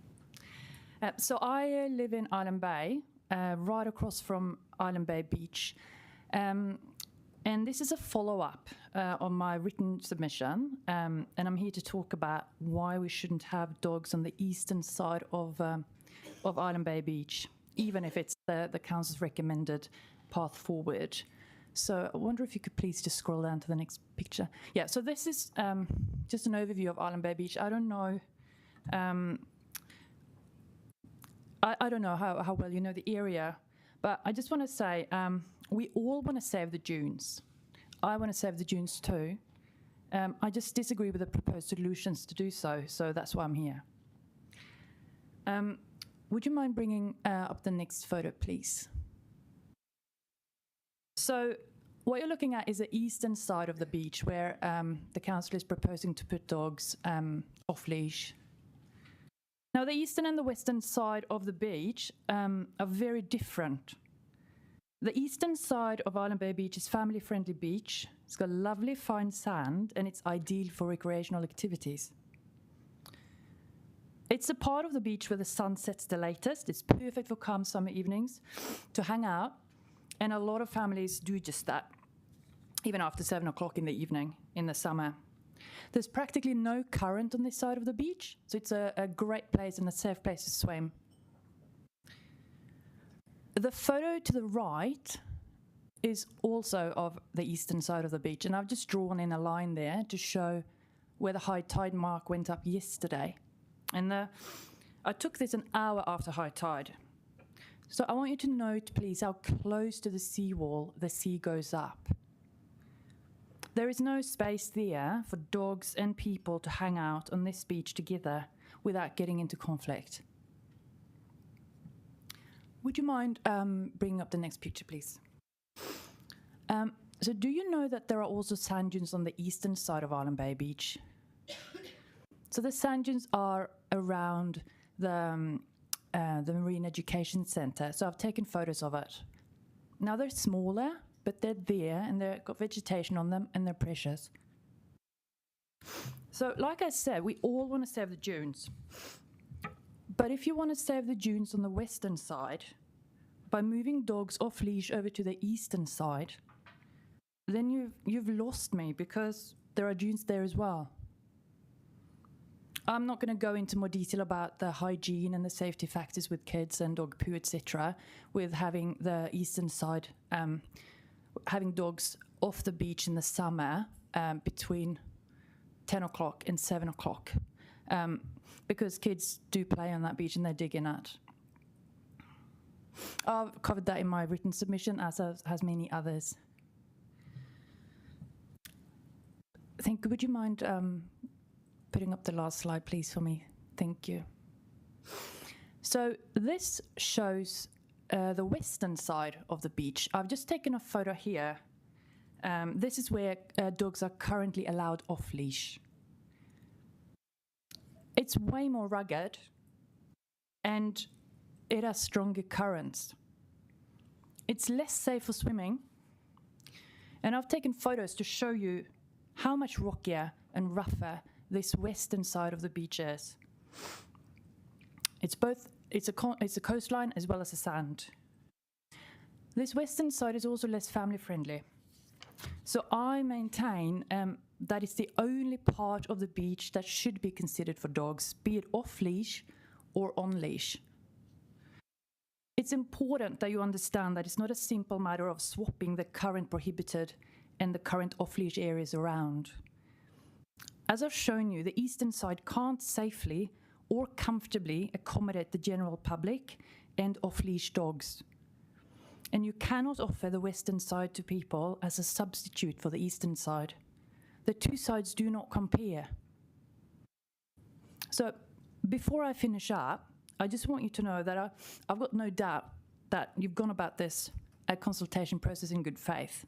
So I live in Island Bay, right across from Island Bay Beach. And this is a follow-up on my written submission, and I'm here to talk about why we shouldn't have dogs on the eastern side of Island Bay Beach, even if it's the council's recommended path forward. So I wonder if you could please just scroll down to the next picture. Yeah, so this is just an overview of Island Bay Beach. I don't know. I don't know how well you know the area, but I just want to say we all want to save the dunes. I want to save the dunes too. I just disagree with the proposed solutions to do so, so that's why I'm here. Would you mind bringing up the next photo, please? So what you're looking at is the eastern side of the beach where the council is proposing to put dogs off-leash. Now, the eastern and the western side of the beach are very different. The eastern side of Island Bay Beach is family-friendly beach. It's got lovely fine sand and it's ideal for recreational activities. It's a part of the beach where the sun sets the latest. It's perfect for calm summer evenings to hang out, and a lot of families do just that, even after 7 o'clock in the evening in the summer. There's practically no current on this side of the beach, so it's a great place and a safe place to swim. The photo to the right is also of the eastern side of the beach, and I've just drawn in a line there to show where the high tide mark went up yesterday. And I took this an hour after high tide. So I want you to note, please, how close to the seawall the sea goes up. There is no space there for dogs and people to hang out on this beach together without getting into conflict. Would you mind bringing up the next picture, please? So do you know that there are also sand dunes on the eastern side of Island Bay Beach? So the sand dunes are around the Marine Education Centre. So I've taken photos of it. Now they're smaller, but they're there and they've got vegetation on them and they're precious. So like I said, we all want to save the dunes. But if you want to save the dunes on the western side, by moving dogs off leash over to the eastern side, then you've lost me, because there are dunes there as well. I'm not going to go into more detail about the hygiene and the safety factors with kids and dog poo, etc., with having the eastern side, having dogs off the beach in the summer between 10 o'clock and 7 o'clock, because kids do play on that beach and they dig in it. I've covered that in my written submission, as has many others. Would you mind putting up the last slide, please, for me? Thank you. So this shows the western side of the beach. I've just taken a photo here. This is where dogs are currently allowed off leash. It's way more rugged and it has stronger currents. It's less safe for swimming. And I've taken photos to show you how much rockier and rougher this western side of the beach is. It's a coastline as well as a sand. This western side is also less family friendly. So I maintain that it's the only part of the beach that should be considered for dogs, be it off leash or on leash. It's important that you understand that it's not a simple matter of swapping the current prohibited and the current off-leash areas around. As I've shown you, the eastern side can't safely or comfortably accommodate the general public and off-leash dogs. And you cannot offer the western side to people as a substitute for the eastern side. The two sides do not compare. So before I finish up, I just want you to know that I've got no doubt that you've gone about this consultation process in good faith.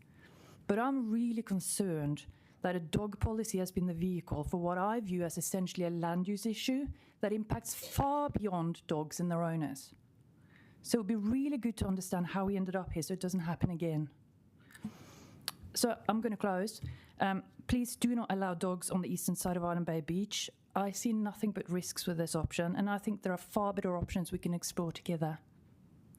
But I'm really concerned that a dog policy has been the vehicle for what I view as essentially a land use issue that impacts far beyond dogs and their owners. So it would be really good to understand how we ended up here so it doesn't happen again. So I'm going to close. Please do not allow dogs on the eastern side of Island Bay Beach. I see nothing but risks with this option, and I think there are far better options we can explore together.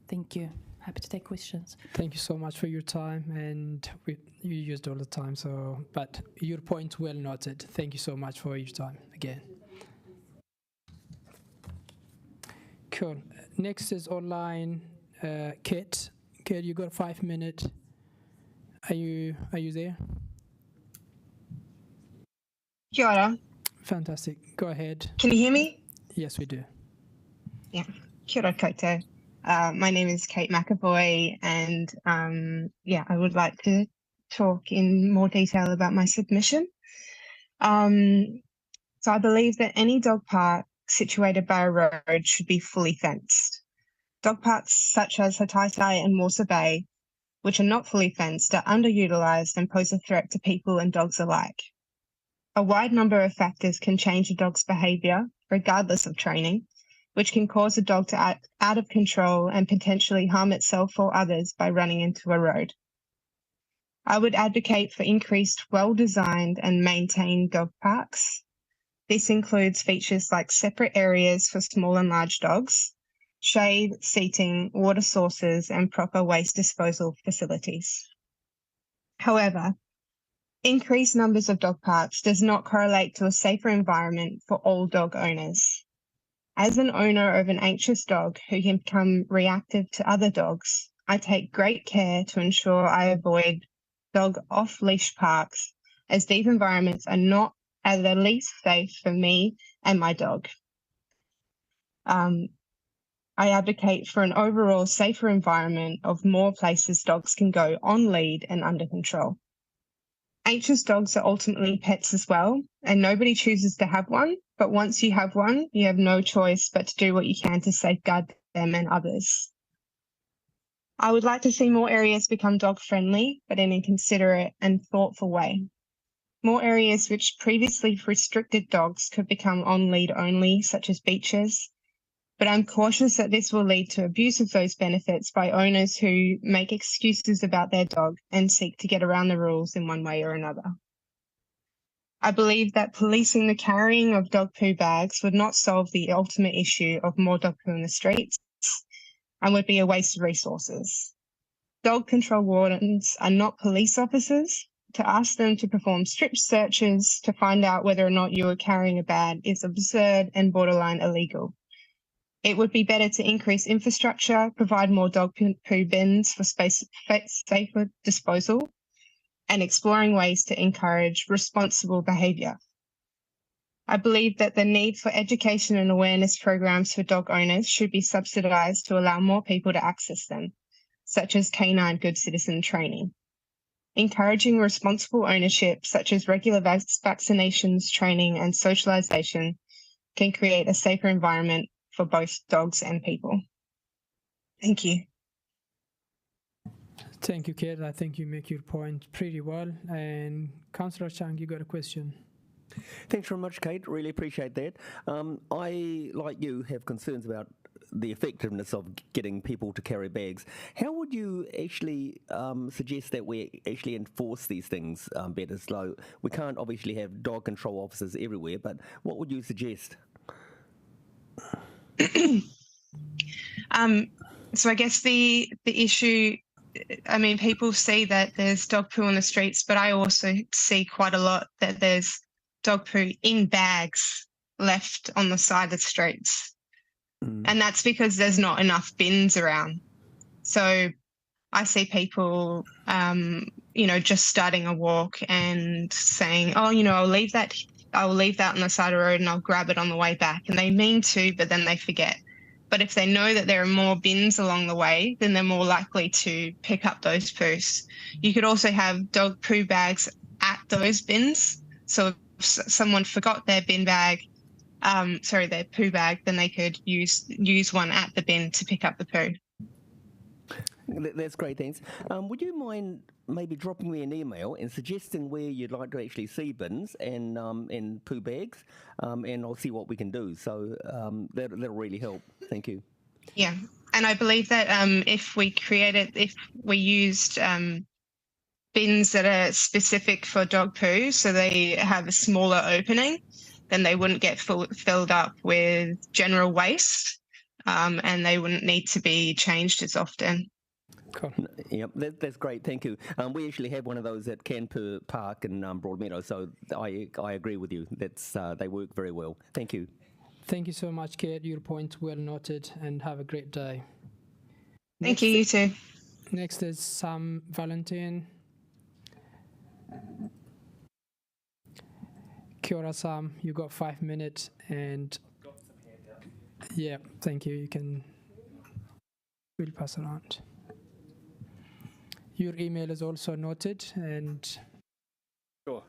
Thank you. Happy to take questions. Thank you so much for your time, and you used all the time, but your point well noted. Thank you so much for your time again. Cool. Next is online, Kit. Kit, you got 5 minutes. Are you there? Kia ora. Fantastic. Go ahead. Can you hear me? Yes, we do. Yeah. Kia ora koutou. My name is Kate McAvoy, and I would like to talk in more detail about my submission. So I believe that any dog park situated by a road should be fully fenced. Dog parks such as Hataitai and Morsa Bay, which are not fully fenced, are underutilised and pose a threat to people and dogs alike. A wide number of factors can change a dog's behaviour, regardless of training, which can cause a dog to act out of control and potentially harm itself or others by running into a road. I would advocate for increased, well-designed and maintained dog parks. This includes features like separate areas for small and large dogs, shade, seating, water sources, and proper waste disposal facilities. However, increased numbers of dog parks does not correlate to a safer environment for all dog owners. As an owner of an anxious dog who can become reactive to other dogs, I take great care to ensure I avoid dog off-leash parks, as these environments are not at the least safe for me and my dog. I advocate for an overall safer environment of more places dogs can go on lead and under control. Anxious dogs are ultimately pets as well, and nobody chooses to have one, but once you have one, you have no choice but to do what you can to safeguard them and others. I would like to see more areas become dog-friendly, but in a considerate and thoughtful way. More areas which previously restricted dogs could become on-lead only, such as beaches, but I'm cautious that this will lead to abuse of those benefits by owners who make excuses about their dog and seek to get around the rules in one way or another. I believe that policing the carrying of dog poo bags would not solve the ultimate issue of more dog poo in the streets and would be a waste of resources. Dog control wardens are not police officers. To ask them to perform strip searches to find out whether or not you are carrying a bag is absurd and borderline illegal. It would be better to increase infrastructure, provide more dog poo bins for safer disposal, and exploring ways to encourage responsible behaviour. I believe that the need for education and awareness programs for dog owners should be subsidised to allow more people to access them, such as canine good citizen training. Encouraging responsible ownership, such as regular vaccinations, training, and socialisation, can create a safer environment for both dogs and people. Thank you. Thank you, Kate. I think you make your point pretty well. And Councillor Chang, you got a question? Thanks very much, Kate. Really appreciate that. I, like you, have concerns about the effectiveness of getting people to carry bags. How would you actually suggest that we actually enforce these things better? So we can't obviously have dog control officers everywhere, but what would you suggest? So I guess the issue, I mean, people see that there's dog poo on the streets, but I also see quite a lot that there's dog poo in bags left on the side of the streets. And that's because there's not enough bins around. So I see people, just starting a walk and saying, oh, I'll leave that on the side of the road and I'll grab it on the way back. And they mean to, but then they forget. But if they know that there are more bins along the way, then they're more likely to pick up those poos. You could also have dog poo bags at those bins. So if someone forgot their bin bag, their poo bag, then they could use one at the bin to pick up the poo. That's great, thanks. Would you mind maybe dropping me an email and suggesting where you'd like to actually see bins and poo bags, and I'll see what we can do. So that'll really help. Thank you. Yeah, and I believe that if we used bins that are specific for dog poo, so they have a smaller opening, then they wouldn't get filled up with general waste, and they wouldn't need to be changed as often. Cool. Yep, that's great. Thank you. We actually have one of those at Canpur Park in Broadmeadow, so I agree with you. They work very well. Thank you. Thank you so much, Kate. Your point well noted, and have a great day. Thank you, you too. Next is Sam Valentin. Kia ora, Sam. You got 5 minutes, and yeah, thank you. We'll pass around. Your email is also noted, and sure.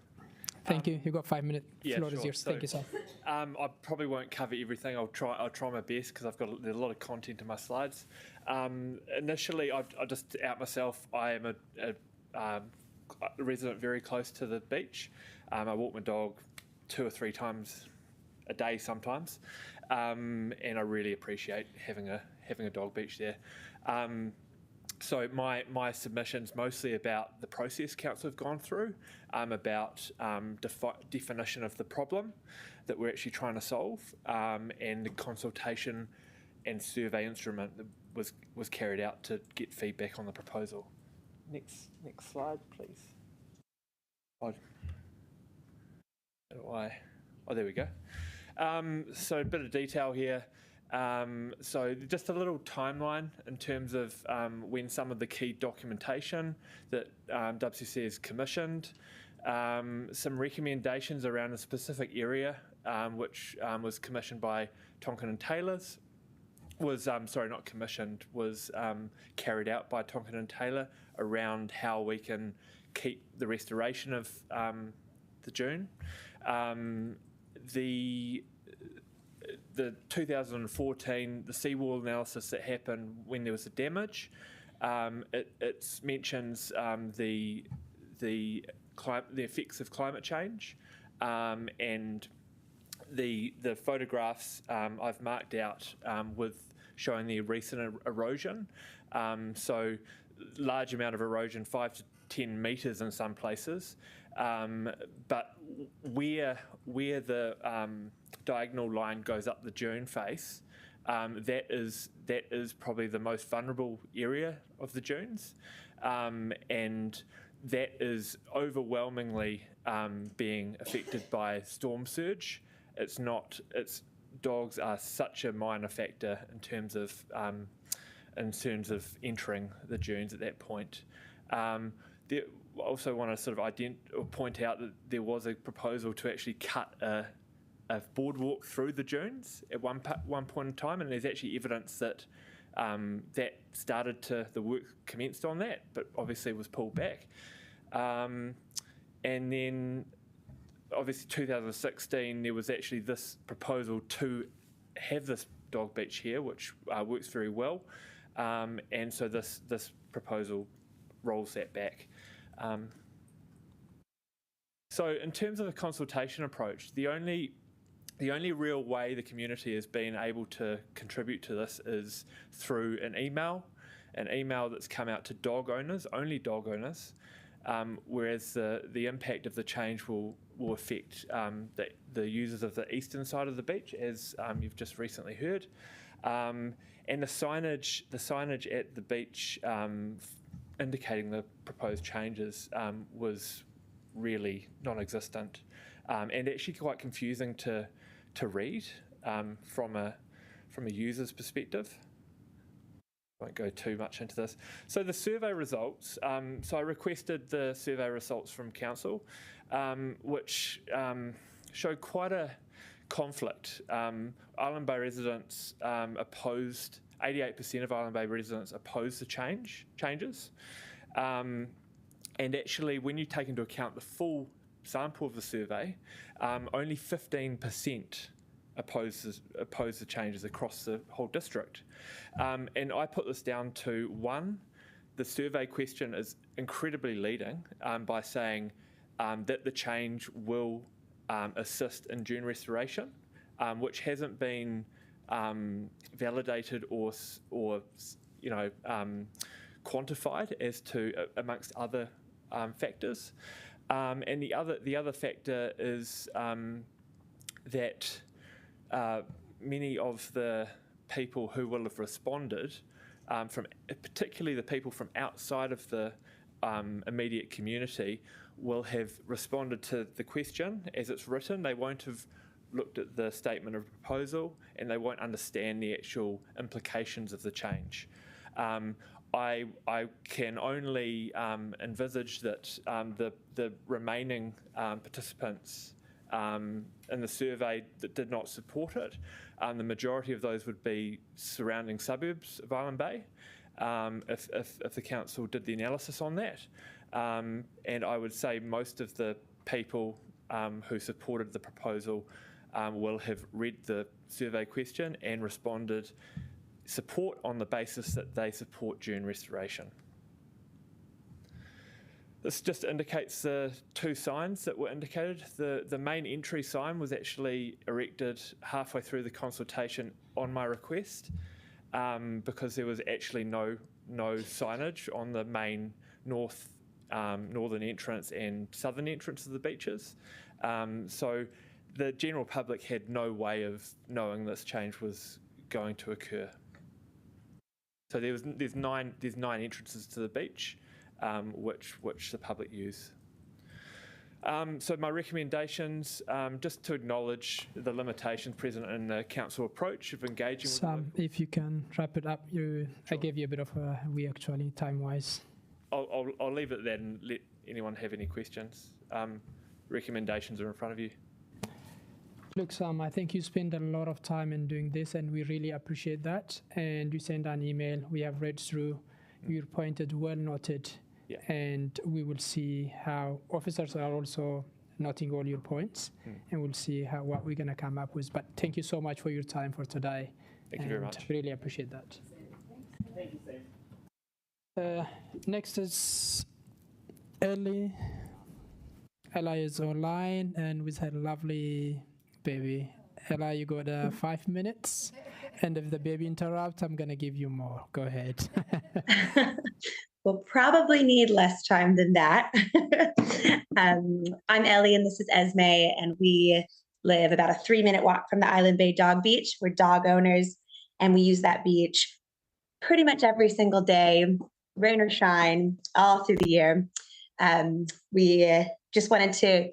Thank you. You got 5 minutes. Yeah, Floor sure. is yours. So, thank you, Sam. I probably won't cover everything. I'll try my best because there's a lot of content in my slides. Initially, I'll just out myself. I am a resident very close to the beach. I walk my dog 2 or 3 times a day sometimes, and I really appreciate having a dog beach there. So my submission's mostly about the process council have gone through, about definition of the problem that we're actually trying to solve, and the consultation and survey instrument that was carried out to get feedback on the proposal. Next slide, please. Oh, there we go. So a bit of detail here. So just a little timeline in terms of when some of the key documentation that WCC has commissioned, some recommendations around a specific area which was commissioned by Tonkin and Taylor's, was not commissioned, was carried out by Tonkin and Taylor around how we can keep the restoration of the dune. The 2014, the seawall analysis that happened when there was the damage, it mentions the effects of climate change, and the photographs I've marked out with showing the recent erosion. So large amount of erosion, 5 to 10 metres in some places, but where the diagonal line goes up the dune face, that is probably the most vulnerable area of the dunes, and that is overwhelmingly being affected by storm surge. Dogs are such a minor factor in terms of entering the dunes at that point. I also want to sort of point out that there was a proposal to actually cut a boardwalk through the dunes at one point in time, and there's actually evidence that the work commenced on that, but obviously was pulled back. And then obviously 2016 there was actually this proposal to have this dog beach here, which works very well, and so this proposal rolls that back. So in terms of a consultation approach, the only real way the community has been able to contribute to this is through an email that's come out to dog owners, only dog owners, whereas the impact of the change will affect the users of the eastern side of the beach, as you've just recently heard. And the signage at the beach indicating the proposed changes was really non-existent, and actually quite confusing to read from a user's perspective. I won't go too much into this. So the survey results, so I requested the survey results from council, which showed quite a conflict. Island Bay residents opposed, 88% of Island Bay residents opposed the changes. And actually, when you take into account the full sample of the survey, only 15% oppose the changes across the whole district. And I put this down to, one, the survey question is incredibly leading by saying that the change will assist in dune restoration, which hasn't been validated or quantified as to amongst other factors. And the other factor is that many of the people who will have responded, particularly the people from outside of the immediate community, will have responded to the question as it's written. They won't have looked at the statement of proposal, and they won't understand the actual implications of the change. I can only envisage that the remaining participants in the survey that did not support it, the majority of those would be surrounding suburbs of Island Bay, if the council did the analysis on that. And I would say most of the people who supported the proposal will have read the survey question and responded support on the basis that they support dune restoration. This just indicates the two signs that were indicated. The main entry sign was actually erected halfway through the consultation on my request, because there was actually no no signage on the main northern entrance and southern entrance of the beaches. So the general public had no way of knowing this change was going to occur. So there's nine entrances to the beach, which the public use. So my recommendations, just to acknowledge the limitations present in the council approach of engaging with Sam, if you can wrap it up, I gave you a bit of a way actually, time-wise. I'll leave it there and let anyone have any questions. Recommendations are in front of you. Look, Sam, I think you spend a lot of time in doing this, and we really appreciate that. And you send an email, we have read through, your point is well noted, and we will see how officers are also noting all your points, and we'll see what we're going to come up with. But thank you so much for your time for today. Thank you very much. Really appreciate that. Thank you, Sam. Next is Ellie. Ella is online and with her lovely baby. Ella, you got 5 minutes, and if the baby interrupts, I'm gonna give you more. Go ahead. We'll probably need less time than that. I'm Ellie and this is Esme, and we live about a 3-minute walk from the Island Bay Dog Beach. We're dog owners, and we use that beach pretty much every single day, rain or shine, all through the year. We just wanted to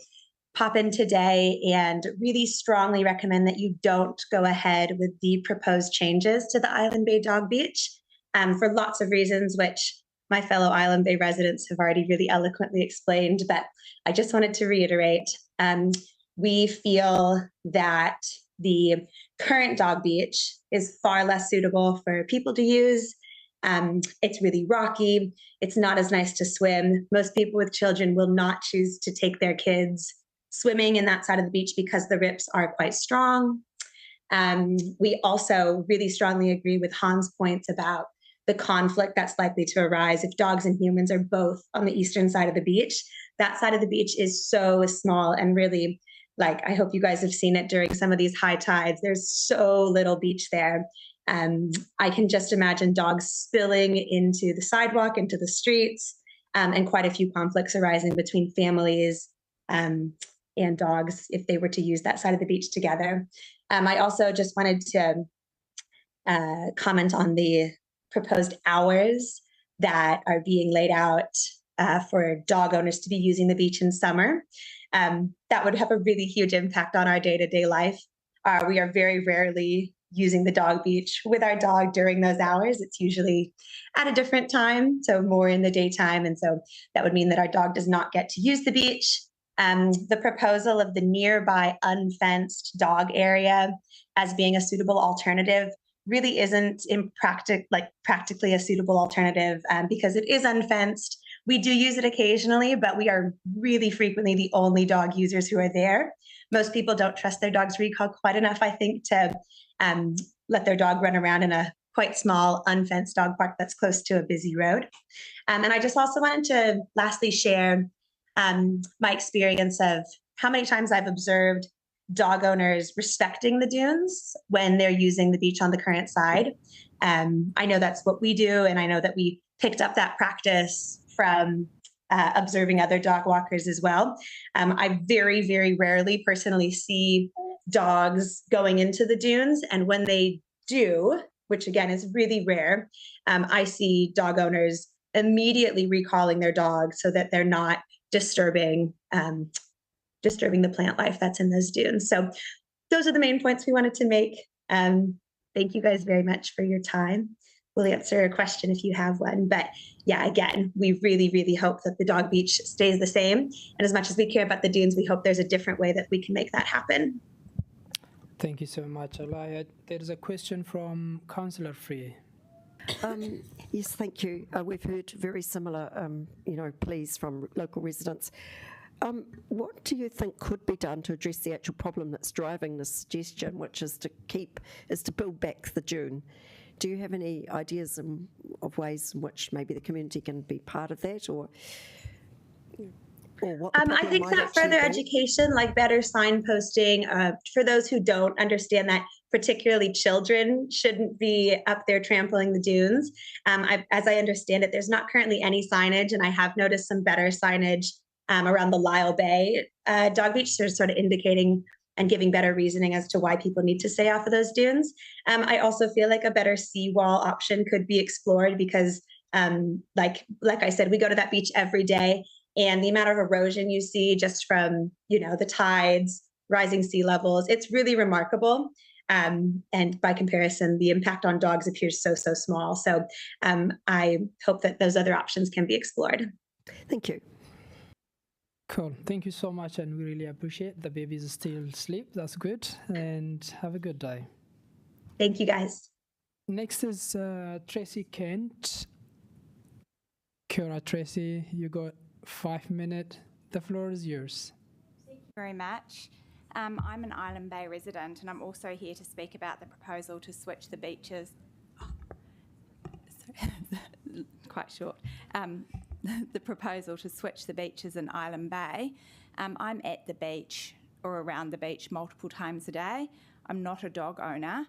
pop in today and really strongly recommend that you don't go ahead with the proposed changes to the Island Bay Dog Beach for lots of reasons, which my fellow Island Bay residents have already really eloquently explained, but I just wanted to reiterate. We feel that the current dog beach is far less suitable for people to use. It's really rocky. It's not as nice to swim. Most people with children will not choose to take their kids swimming in that side of the beach because the rips are quite strong. We also really strongly agree with Han's points about the conflict that's likely to arise if dogs and humans are both on the eastern side of the beach. That side of the beach is so small and really, like, I hope you guys have seen it during some of these high tides. There's so little beach there. I can just imagine dogs spilling into the sidewalk, into the streets, and quite a few conflicts arising between families and dogs if they were to use that side of the beach together. I also just wanted to comment on the proposed hours that are being laid out for dog owners to be using the beach in summer. That would have a really huge impact on our day-to-day life. We are very rarely using the dog beach with our dog during those hours. It's usually at a different time, so more in the daytime. And so that would mean that our dog does not get to use the beach. The proposal of the nearby unfenced dog area as being a suitable alternative really isn't practically a suitable alternative because it is unfenced. We do use it occasionally, but we are really frequently the only dog users who are there. Most people don't trust their dog's recall quite enough, I think, to let their dog run around in a quite small unfenced dog park that's close to a busy road. And I just also wanted to lastly share my experience of how many times I've observed dog owners respecting the dunes when they're using the beach on the current side. I know that's what we do, and I know that we picked up that practice from observing other dog walkers as well. I very, very rarely personally see dogs going into the dunes, and when they do, which again is really rare, I see dog owners immediately recalling their dog so that they're not disturbing the plant life that's in those dunes. So those are the main points we wanted to make. Thank you guys very much for your time. We'll answer a question if you have one. But yeah, again, we really, really hope that the dog beach stays the same. And as much as we care about the dunes, we hope there's a different way that we can make that happen. Thank you so much, Alaya. There's a question from Councillor Free. Yes, thank you. We've heard very similar, pleas from local residents. What do you think could be done to address the actual problem that's driving this suggestion, which is to build back the dune? Do you have any ideas of ways in which maybe the community can be part of that, or what the I think that further education, like better signposting, for those who don't understand that particularly children, shouldn't be up there trampling the dunes. As I understand it, there's not currently any signage, and I have noticed some better signage around the Lyell Bay dog beach, sort of indicating and giving better reasoning as to why people need to stay off of those dunes. I also feel like a better seawall option could be explored because, like I said, we go to that beach every day, and the amount of erosion you see just from, the tides, rising sea levels, it's really remarkable. And by comparison, the impact on dogs appears so small. So I hope that those other options can be explored. Thank you. Cool. Thank you so much, and we really appreciate the babies still asleep. That's good, and have a good day. Thank you, guys. Next is Tracy Kent. Kia ora, Tracy. You got 5 minutes. The floor is yours. Thank you very much. I'm an Island Bay resident, and I'm also here to speak about the proposal to switch the beaches. Quite short. The proposal to switch the beaches in Island Bay. I'm at the beach or around the beach multiple times a day. I'm not a dog owner.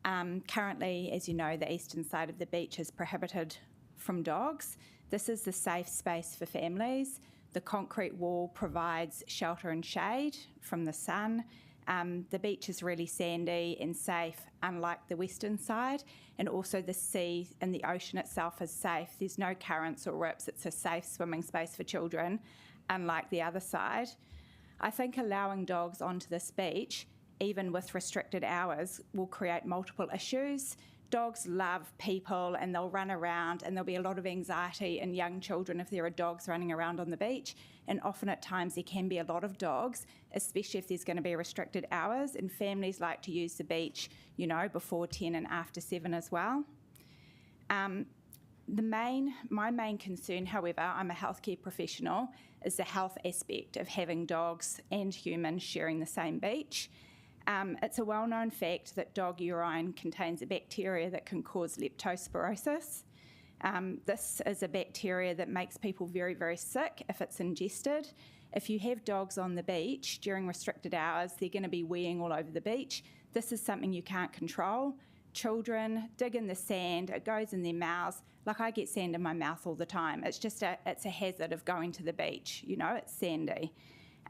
Currently, as you know, the eastern side of the beach is prohibited from dogs. This is the safe space for families. The concrete wall provides shelter and shade from the sun. The beach is really sandy and safe, unlike the western side, and also the sea and the ocean itself is safe. There's no currents or rips. It's a safe swimming space for children, unlike the other side. I think allowing dogs onto this beach, even with restricted hours, will create multiple issues. Dogs love people and they'll run around, and there'll be a lot of anxiety in young children if there are dogs running around on the beach. And often at times there can be a lot of dogs, especially if there's going to be restricted hours, and families like to use the beach, before 10 and after 7 as well. My main concern, however, I'm a healthcare professional, is the health aspect of having dogs and humans sharing the same beach. It's a well-known fact that dog urine contains a bacteria that can cause leptospirosis. This is a bacteria that makes people very, very sick if it's ingested. If you have dogs on the beach during restricted hours, they're going to be weeing all over the beach. This is something you can't control. Children dig in the sand, it goes in their mouths. Like, I get sand in my mouth all the time. It's a hazard of going to the beach, it's sandy.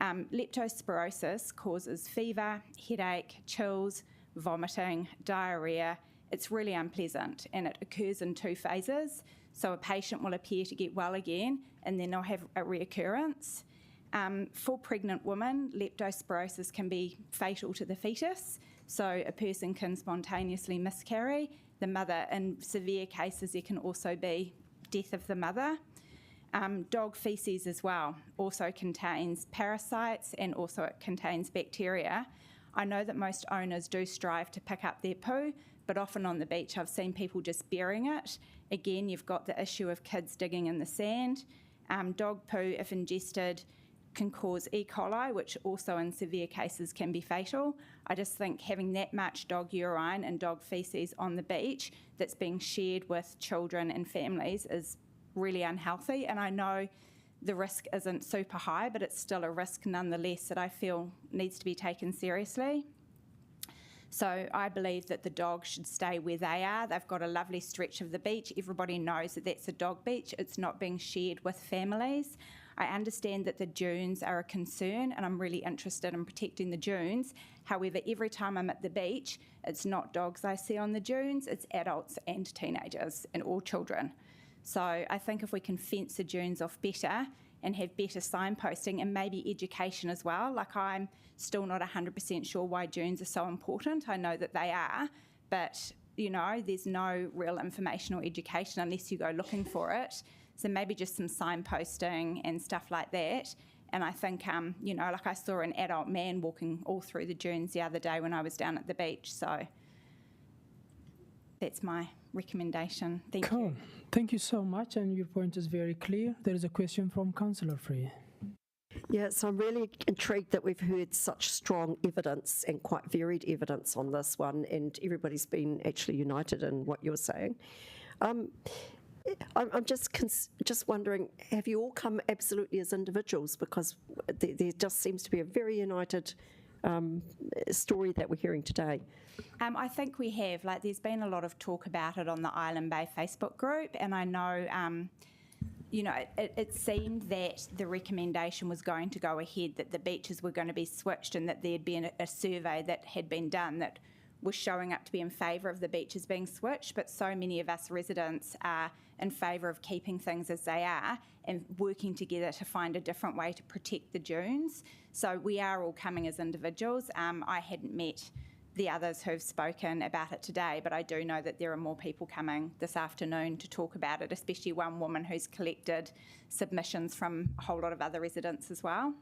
Leptospirosis causes fever, headache, chills, vomiting, diarrhea. It's really unpleasant, and it occurs in 2 phases. So a patient will appear to get well again, and then they'll have a reoccurrence. For pregnant women, leptospirosis can be fatal to the fetus. So a person can spontaneously miscarry. The mother, in severe cases, there can also be death of the mother. Dog faeces as well also contains parasites, and also it contains bacteria. I know that most owners do strive to pick up their poo, but often on the beach I've seen people just burying it. Again, you've got the issue of kids digging in the sand. Dog poo, if ingested, can cause E. coli, which also in severe cases can be fatal. I just think having that much dog urine and dog faeces on the beach that's being shared with children and families is really unhealthy, and I know the risk isn't super high, but it's still a risk nonetheless that I feel needs to be taken seriously. So I believe that the dogs should stay where they are. They've got a lovely stretch of the beach. Everybody knows that that's a dog beach. It's not being shared with families. I understand that the dunes are a concern, and I'm really interested in protecting the dunes. However, every time I'm at the beach, it's not dogs I see on the dunes, it's adults and teenagers and all children. So I think if we can fence the dunes off better and have better signposting and maybe education as well, like, I'm still not 100% sure why dunes are so important. I know that they are, but there's no real information or education unless you go looking for it. So maybe just some signposting and stuff like that. And I think, like, I saw an adult man walking all through the dunes the other day when I was down at the beach. So that's my recommendation. Thank you. Cool. Thank you so much, and your point is very clear. There is a question from Councillor Free. Yeah, so I'm really intrigued that we've heard such strong evidence and quite varied evidence on this one, and everybody's been actually united in what you're saying. I'm just wondering, have you all come absolutely as individuals? Because there just seems to be a very united story that we're hearing today? I think we have. Like, there's been a lot of talk about it on the Island Bay Facebook group, and I know, it seemed that the recommendation was going to go ahead, that the beaches were going to be switched, and that there'd been a survey that had been done that was showing up to be in favour of the beaches being switched, but so many of us residents are in favour of keeping things as they are and working together to find a different way to protect the dunes. So we are all coming as individuals. I hadn't met the others who've spoken about it today, but I do know that there are more people coming this afternoon to talk about it, especially one woman who's collected submissions from a whole lot of other residents as well.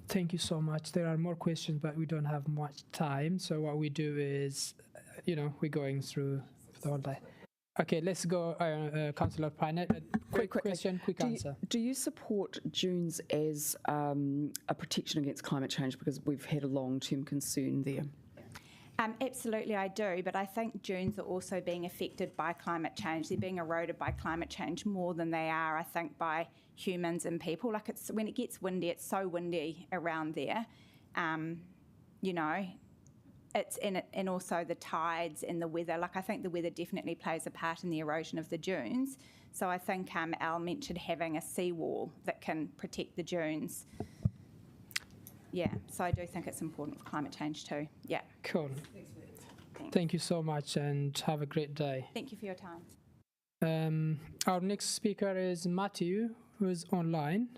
Thank you so much. There are more questions, but we don't have much time. So what we do is, we're going through the whole day. Okay, let's go, Councillor Pinett. Quick question, quick answer. Do you support dunes as a protection against climate change? Because we've had a long-term concern there. Absolutely, I do, but I think dunes are also being affected by climate change. They're being eroded by climate change more than they are, I think, by humans and people. Like, when it gets windy, it's so windy around there, and also the tides and the weather. Like, I think the weather definitely plays a part in the erosion of the dunes. So I think Al mentioned having a seawall that can protect the dunes. Yeah, so I do think it's important for climate change too. Yeah. Cool. Thank you so much and have a great day. Thank you for your time. Our next speaker is Matthew, who is online.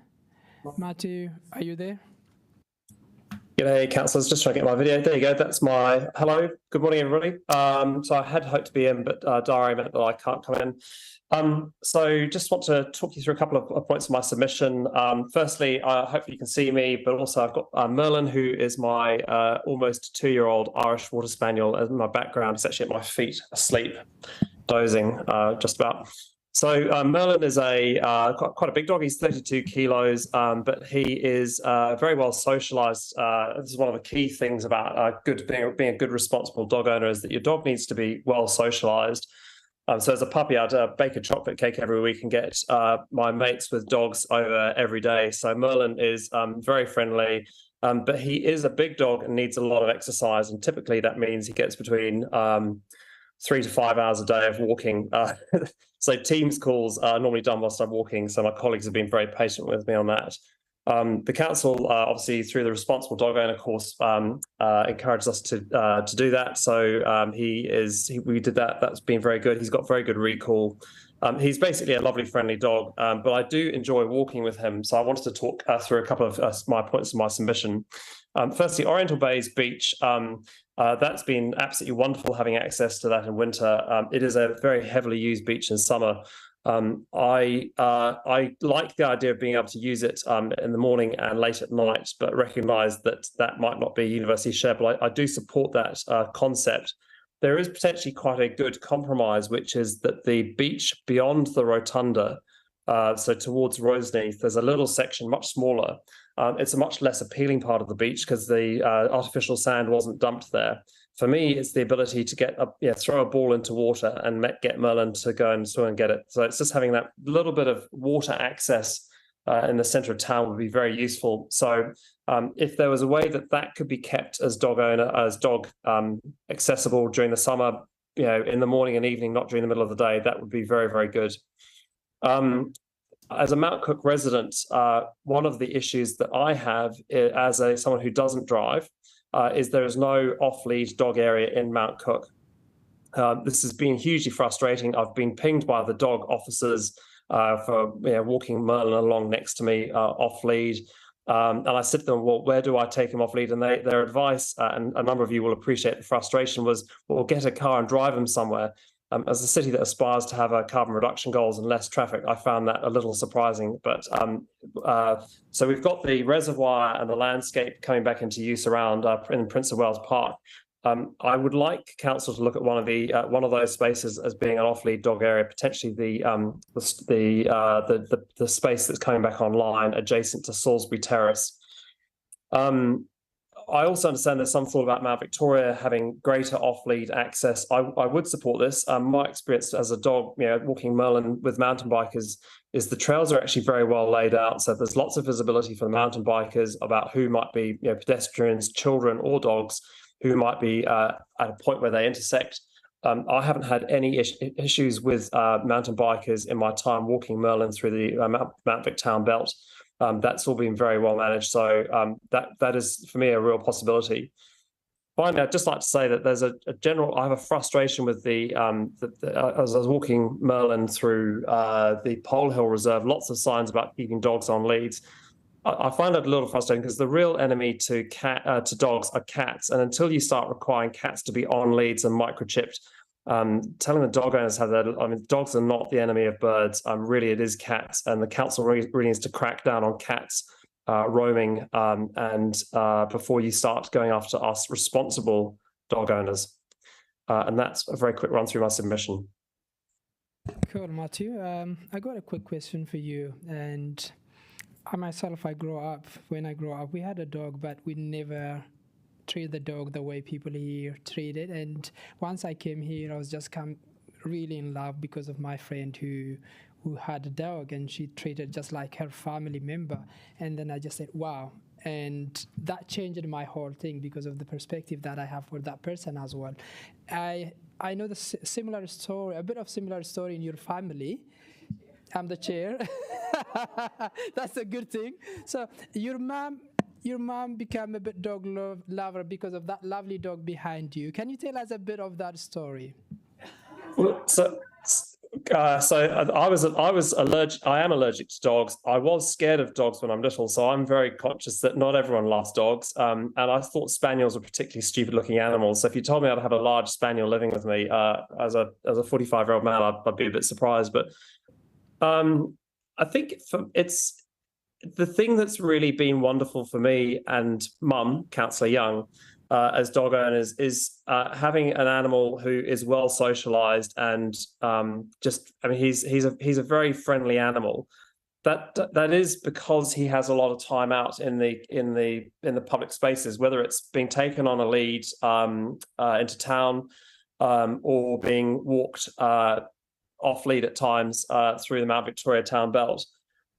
Matthew, are you there? G'day, councillors. Just trying to get my video. There you go. That's my hello. Good morning, everybody. So I had hoped to be in, but diary meant that I can't come in. So just want to talk you through a couple of points of my submission. Firstly, hopefully you can see me, but also I've got Merlin, who is my almost 2-year-old Irish Water Spaniel as my background. He's actually at my feet, asleep, dozing, just about. So Merlin is quite a big dog. He's 32 kilos, but he is very well socialised. This is one of the key things about being a good, responsible dog owner, is that your dog needs to be well socialised. So as a puppy, I'd bake a chocolate cake every week and get my mates with dogs over every day. So Merlin is very friendly, but he is a big dog and needs a lot of exercise. And typically that means he gets between 3 to 5 hours a day of walking. So Teams calls are normally done whilst I'm walking. So my colleagues have been very patient with me on that. The council, obviously, through the Responsible Dog Owner course, encouraged us to do that. So we did that. That's been very good. He's got very good recall. He's basically a lovely, friendly dog, but I do enjoy walking with him. So I wanted to talk through a couple of my points of my submission. Firstly, Oriental Bays Beach. That's been absolutely wonderful having access to that in winter. It is a very heavily used beach in summer. I like the idea of being able to use it in the morning and late at night, but recognise that might not be universally shared. But I do support that concept. There is potentially quite a good compromise, which is that the beach beyond the rotunda, so towards Roseneath, there's a little section much smaller. It's a much less appealing part of the beach because the artificial sand wasn't dumped there. For me, it's the ability to throw a ball into water and get Merlin to go and swim and get it. So it's just having that little bit of water access in the centre of town would be very useful. So if there was a way that could be kept as dog accessible during the summer, in the morning and evening, not during the middle of the day, that would be very, very good. As a Mount Cook resident, one of the issues that I have as someone who doesn't drive is there is no off-lead dog area in Mount Cook. This has been hugely frustrating. I've been pinged by the dog officers for walking Merlin along next to me off-lead. And I said to them, well, where do I take him off-lead? And their advice, and a number of you will appreciate the frustration, was, well, get a car and drive him somewhere. As a city that aspires to have carbon reduction goals and less traffic, I found that a little surprising. But so we've got the reservoir and the landscape coming back into use around in Prince of Wales Park. I would like council to look at one of those spaces as being an off-lead dog area, potentially the space that's coming back online adjacent to Salisbury Terrace. I also understand there's some thought about Mount Victoria having greater off-lead access. I would support this. My experience as a dog, walking Merlin with mountain bikers, is the trails are actually very well laid out. So there's lots of visibility for the mountain bikers about who might be pedestrians, children, or dogs who might be at a point where they intersect. I haven't had any issues with mountain bikers in my time walking Merlin through the Mount Vic Town Belt. That's all been very well managed. So that is, for me, a real possibility. Finally, I'd just like to say that there's I have a frustration with as I was walking Merlin through the Pole Hill Reserve, lots of signs about keeping dogs on leads. I find that a little frustrating because the real enemy to dogs are cats. And until you start requiring cats to be on leads and microchipped, telling the dog owners how that, dogs are not the enemy of birds. Really, it is cats. And the council really needs to crack down on cats roaming and before you start going after us responsible dog owners. And that's a very quick run through my submission. Cool, Matthew. I got a quick question for you. And I myself, when I grew up, we had a dog, but we never treat the dog the way people here treat it. And once I came here, I was just really in love because of my friend who had a dog, and she treated just like her family member. And then I just said, wow. And that changed my whole thing because of the perspective that I have for that person as well. I know the similar story, a bit of similar story in your family. I'm the chair. That's a good thing. So your mom became a bit dog lover because of that lovely dog behind you. Can you tell us a bit of that story? Well, I am allergic to dogs. I was scared of dogs when I'm little, so I'm very conscious that not everyone loves dogs. And I thought spaniels were particularly stupid-looking animals. So if you told me I'd have a large spaniel living with me as a 45-year-old man, I'd be a bit surprised. But I think it's the thing that's really been wonderful for me and Mum, Councillor Young, as dog owners, is having an animal who is well socialised and he's a very friendly animal. That is because he has a lot of time out in the public spaces, whether it's being taken on a lead into town or being walked off lead at times through the Mount Victoria Town Belt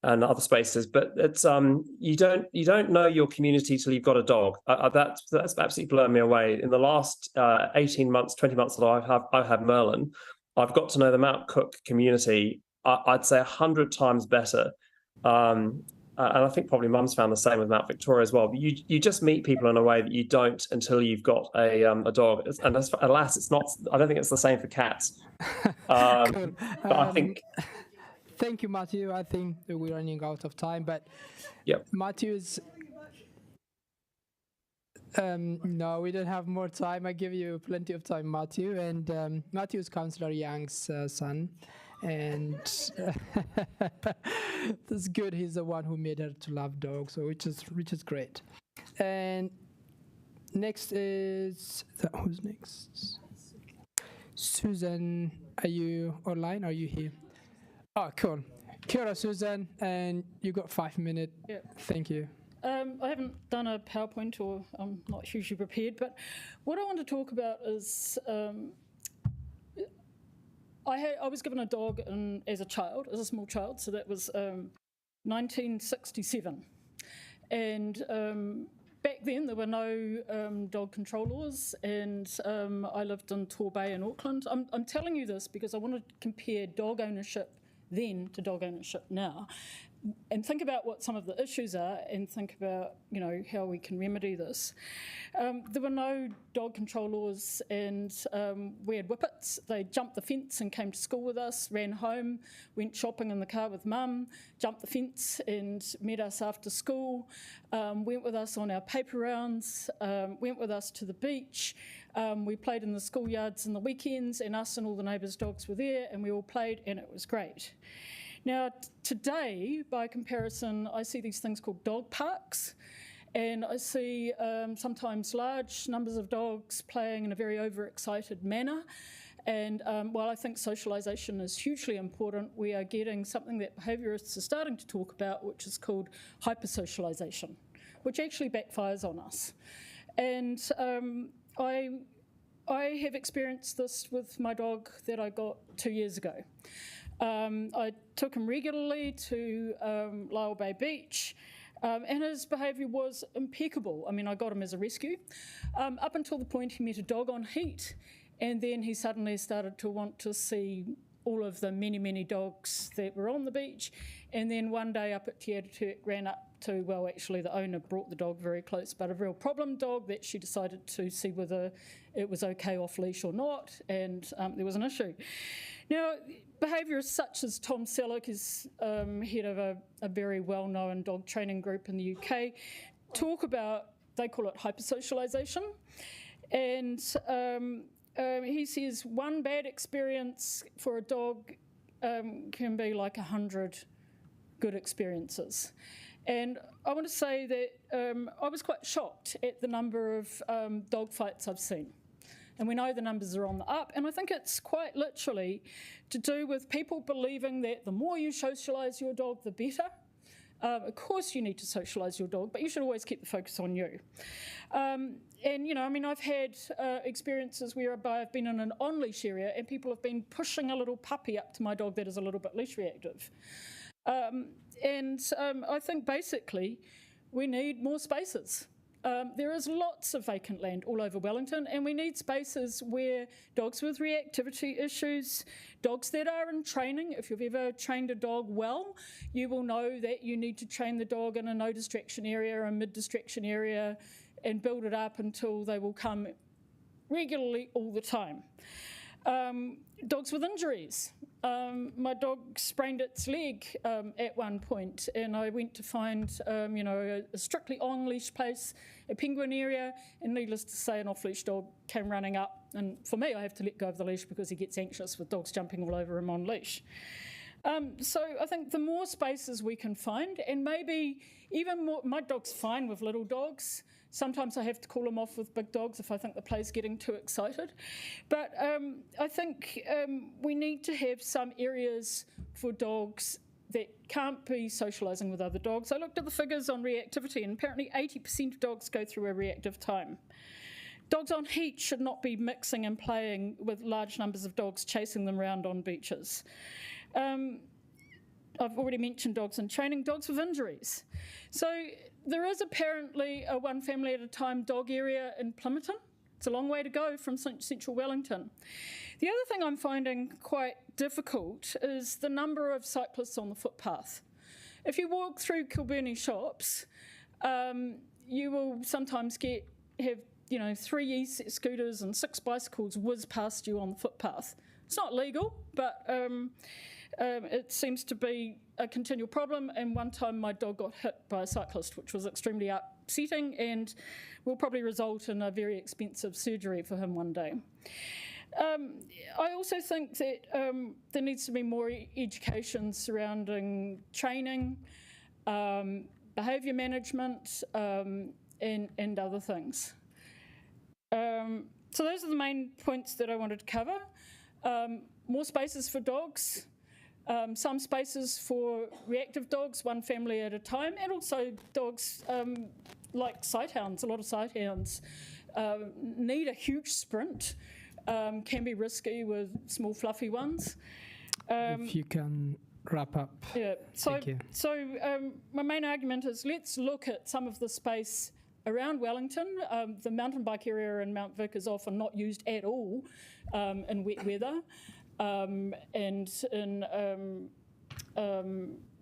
and other spaces. But it's you don't know your community till you've got a dog. That's absolutely blown me away. In the last 18 months, 20 months that I've had Merlin, I've got to know the Mount Cook community, I'd say 100 times better. And I think probably Mum's found the same with Mount Victoria as well. But you just meet people in a way that you don't until you've got a dog. And alas, it's not. I don't think it's the same for cats. Cool. But I think. Thank you, Matthew. I think we're running out of time, but yep. Matthew's. No, we don't have more time. I give you plenty of time, Matthew. And Matthew's Councillor Young's son. And that's good. He's the one who made her to love dogs, so which is great. And next is who's next? Susan, are you online? Are you here? Oh, cool. Kia ora, Susan, and you got 5 minutes. Yeah. Thank you. I haven't done a PowerPoint, or I'm not hugely prepared, but what I want to talk about is I was given a dog as a small child, so that was 1967. And back then there were no dog control laws, and I lived in Torbay in Auckland. I'm telling you this because I want to compare dog ownership then to dog ownership now, and think about what some of the issues are, and think about how we can remedy this. There were no dog control laws, and we had whippets. They jumped the fence and came to school with us, ran home, went shopping in the car with Mum, jumped the fence and met us after school, went with us on our paper rounds, went with us to the beach. We played in the schoolyards in the weekends, and us and all the neighbours' dogs were there, and we all played, and it was great. Now, today, by comparison, I see these things called dog parks, and I see sometimes large numbers of dogs playing in a very overexcited manner. And while I think socialisation is hugely important, we are getting something that behaviourists are starting to talk about, which is called hypersocialisation, which actually backfires on us. And I have experienced this with my dog that I got 2 years ago. I took him regularly to Lyell Bay Beach, and his behaviour was impeccable. I mean, I got him as a rescue, up until the point he met a dog on heat, and then he suddenly started to want to see all of the many, many dogs that were on the beach. And then one day up at Te Ataturk ran up to, well, actually the owner brought the dog very close, but a real problem dog that she decided to see whether it was okay off leash or not, and there was an issue. Now, behaviourists such as Tom Selleck is head of a very well-known dog training group in the UK, talk about, they call it hypersocialisation, and he says one bad experience for a dog can be like 100 good experiences. And I want to say that I was quite shocked at the number of dog fights I've seen. And we know the numbers are on the up, and I think it's quite literally to do with people believing that the more you socialise your dog, the better. Of course you need to socialise your dog, but you should always keep the focus on you. And, you know, I mean, I've had experiences whereby I've been in an on-leash area and people have been pushing a little puppy up to my dog that is a little bit leash reactive. I think basically we need more spaces. There is lots of vacant land all over Wellington, and we need spaces where dogs with reactivity issues, dogs that are in training, if you've ever trained a dog well, you will know that you need to train the dog in a no distraction area, a mid distraction area, and build it up until they will come regularly all the time. Dogs with injuries. My dog sprained its leg at one point, and I went to find, you know, a strictly on-leash place, a penguin area, and needless to say, an off-leash dog came running up. And for me, I have to let go of the leash because he gets anxious with dogs jumping all over him on leash. So I think the more spaces we can find, and maybe even more, my dog's fine with little dogs. Sometimes I have to call him off with big dogs if I think the play's getting too excited. But I think we need to have some areas for dogs that can't be socialising with other dogs. I looked at the figures on reactivity, and apparently 80% of dogs go through a reactive time. Dogs on heat should not be mixing and playing with large numbers of dogs, chasing them around on beaches. I've already mentioned dogs in training, dogs with injuries. So there is apparently a one family at a time dog area in Plympton. It's a long way to go from central Wellington. The other thing I'm finding quite difficult is the number of cyclists on the footpath. If you walk through Kilburnie shops, you will sometimes have 3 e-scooters and 6 bicycles whiz past you on the footpath. It's not legal, but it seems to be a continual problem, and one time my dog got hit by a cyclist, which was extremely upsetting and will probably result in a very expensive surgery for him one day. I also think that there needs to be more education surrounding training, behaviour management, and other things. So those are the main points that I wanted to cover. More spaces for dogs, some spaces for reactive dogs, one family at a time, and also dogs like sighthounds. A lot of sighthounds need a huge sprint, can be risky with small fluffy ones. If you can wrap up. Yeah, Thank you. So my main argument is let's look at some of the space around Wellington. The mountain bike area in Mount Vic is often not used at all in wet weather, and in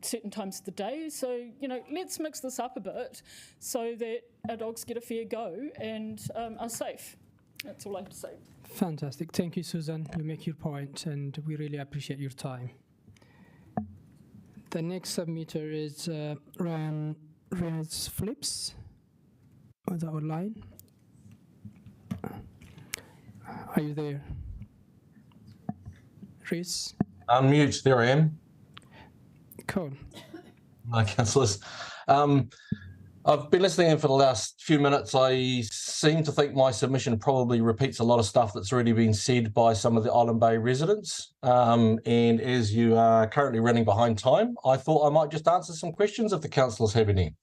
certain times of the day. So, let's mix this up a bit so that our dogs get a fair go and are safe. That's all I have to say. Fantastic. Thank you, Susan. You make your point, and we really appreciate your time. The next submitter is Ryan Reynolds-Phillips. Was that online? Are you there? Reese? Unmute, there I am. Cool. My councillors. I've been listening in for the last few minutes. I seem to think my submission probably repeats a lot of stuff that's already been said by some of the Island Bay residents. And as you are currently running behind time, I thought I might just answer some questions if the councillors have any.